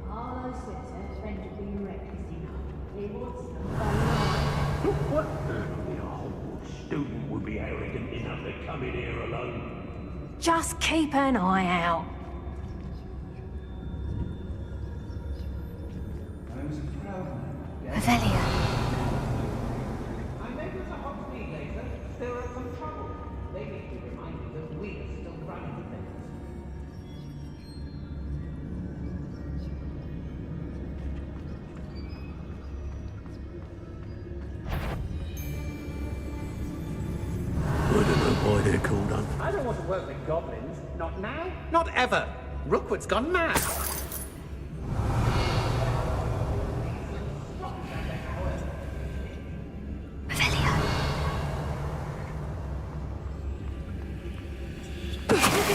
Harlow says her friend had been reckless enough. He wants them What? Only a Hogwarts student would be arrogant enough to come in here alone. Just keep an eye out. Revelio. I met with a Hogsmeade later. There are some trouble. They need to remind me that we are still running things. I don't know why they're called on. I don't want to work with goblins. Not now. Not ever. Rookwood's gone mad.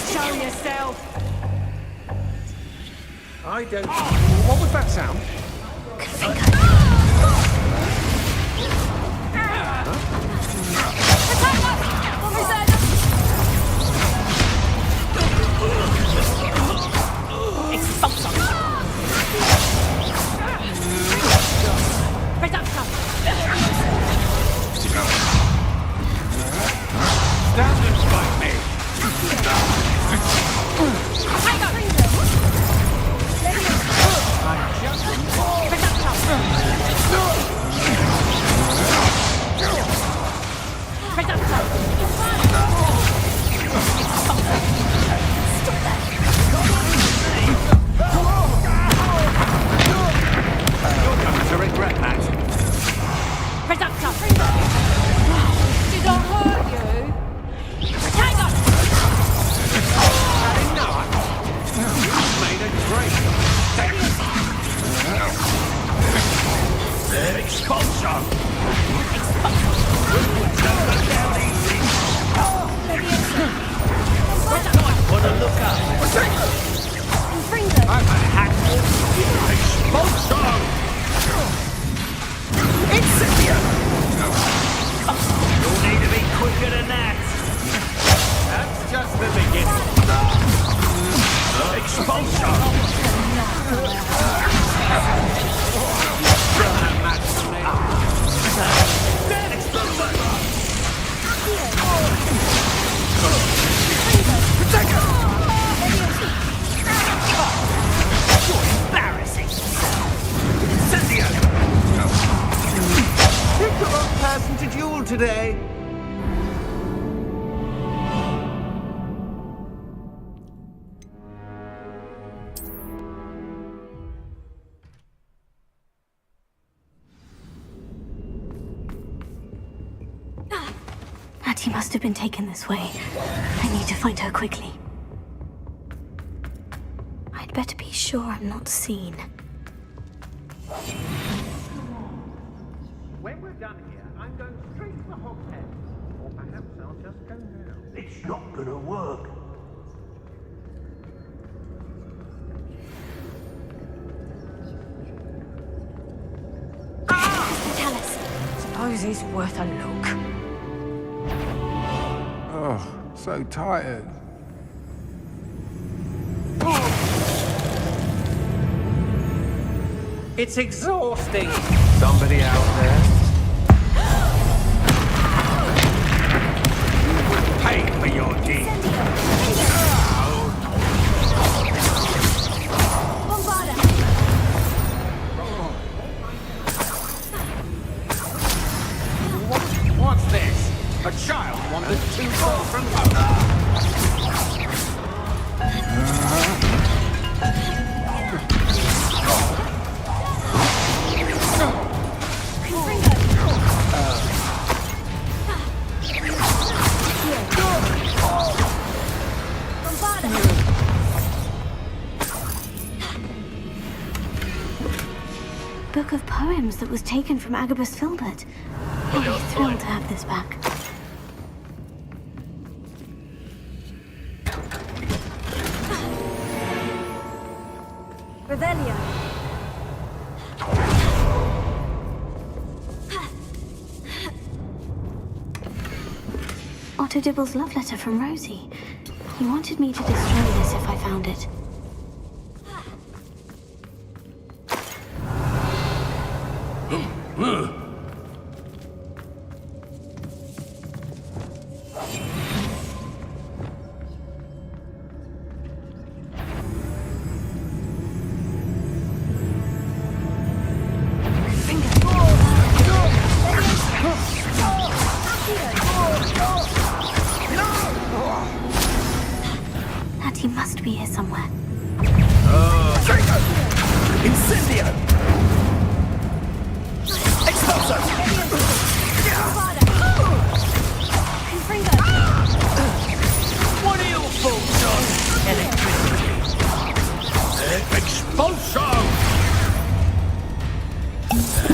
Show yourself! I don't... What was that sound? Stand and fight me! Today. Natty must have been taken this way. I need to find her quickly. I'd better be sure I'm not seen. When we're done here, I'm going straight to the Hogshead. Or perhaps I'll just go now. It's not gonna work. Tell us. Suppose it's worth a look. Oh, so tired. It's exhausting. Somebody out there? You would pay for your deeds. What's this? A child wandered too far from home. Book of poems that was taken from Agabus Filbert. I'll be thrilled to have this back. Revelio. Otto Dibble's love letter from Rosie. He wanted me to destroy this if I found it. He must be here somewhere. Incendio! Expulso! What are your thoughts on electricity? Expulso!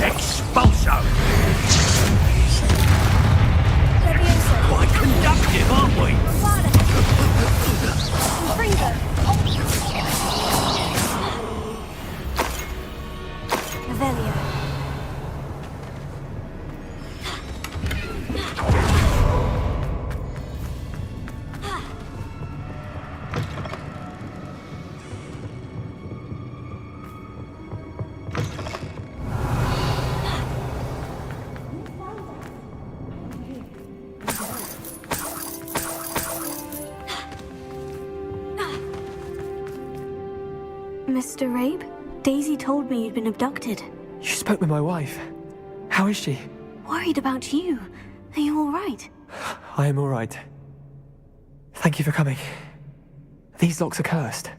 Expulso! Quite conductive, aren't we? Revelio. Mr. Rabe? Daisy told me you'd been abducted. You spoke with my wife. How is she? Worried about you. Are you all right? I am all right. Thank you for coming. These locks are cursed,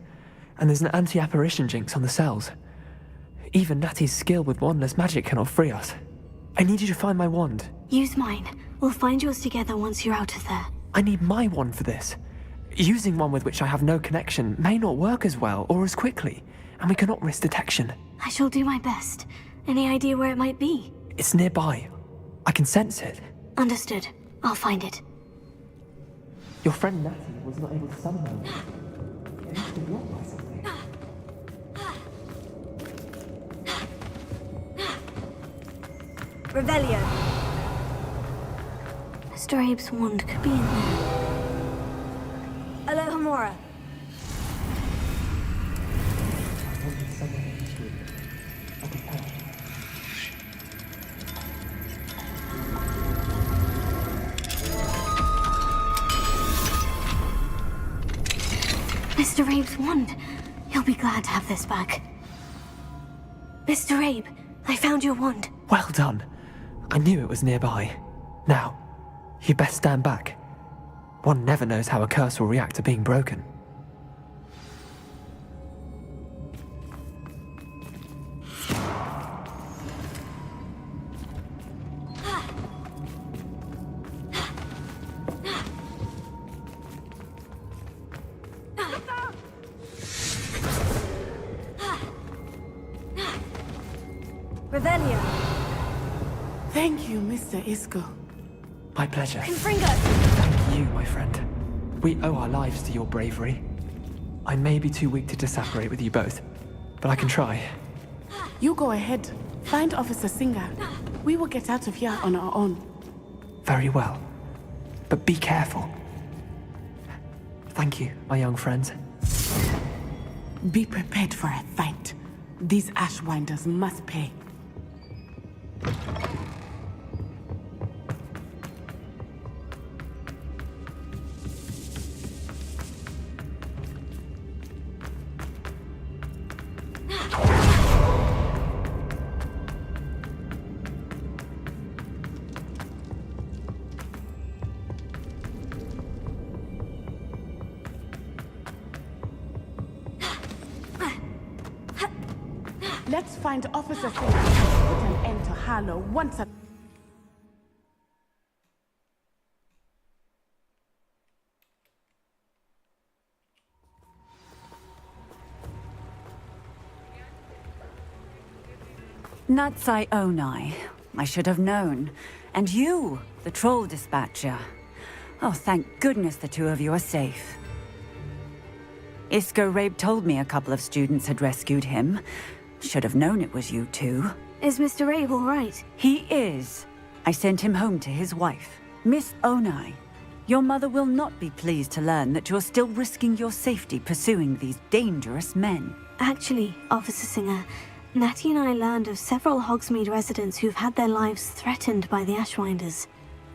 and there's an anti-apparition jinx on the cells. Even Natty's skill with wandless magic cannot free us. I need you to find my wand. Use mine. We'll find yours together once you're out of there. I need my wand for this. Using one with which I have no connection may not work as well or as quickly, and we cannot risk detection. I shall do my best. Any idea where it might be? It's nearby. I can sense it. Understood. I'll find it. Your friend Natty was not able to summon my wand. It must be blocked by something. Revelio. Mr. Abe's wand could be in there. Alohomora. Mr. Abe's wand. He'll be glad to have this back. Mr. Abe, I found your wand. Well done. I knew it was nearby. Now, you best stand back. One never knows how a curse will react to being broken. Revelio. Thank you, Mr. Isco. My pleasure. Confringo. Thank you, my friend. We owe our lives to your bravery. I may be too weak to disapparate with you both, but I can try. You go ahead. Find Officer Singer. We will get out of here on our own. Very well. But be careful. Thank you, my young friends. Be prepared for a fight. These Ashwinders must pay. Let's find Officer Singer and put an end to Harlow once and... Natsai Onai. I should have known. And you, the troll dispatcher. Oh, thank goodness the two of you are safe. Isco Rabe told me a couple of students had rescued him. Should have known it was you two. Is Mr. Rabe all right? He is. I sent him home to his wife, Miss Onai. Your mother will not be pleased to learn that you're still risking your safety pursuing these dangerous men. Actually, Officer Singer, Natty and I learned of several Hogsmeade residents who've had their lives threatened by the Ashwinders.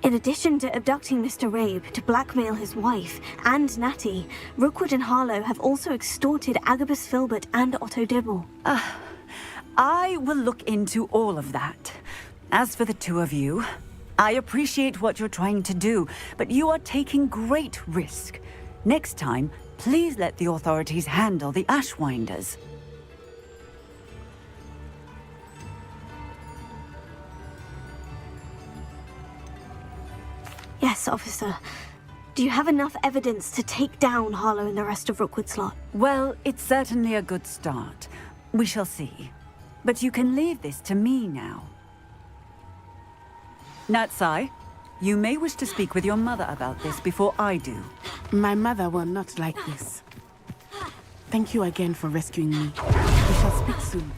In addition to abducting Mr. Rabe to blackmail his wife and Natty, Rookwood and Harlow have also extorted Agabus Filbert and Otto Dibble. I will look into all of that. As for the two of you, I appreciate what you're trying to do, but you are taking great risk. Next time, please let the authorities handle the Ashwinders. Yes, officer. Do you have enough evidence to take down Harlow and the rest of Rookwood's lot? Well, it's certainly a good start. We shall see. But you can leave this to me now. Natsai, you may wish to speak with your mother about this before I do. My mother will not like this. Thank you again for rescuing me. We shall speak soon.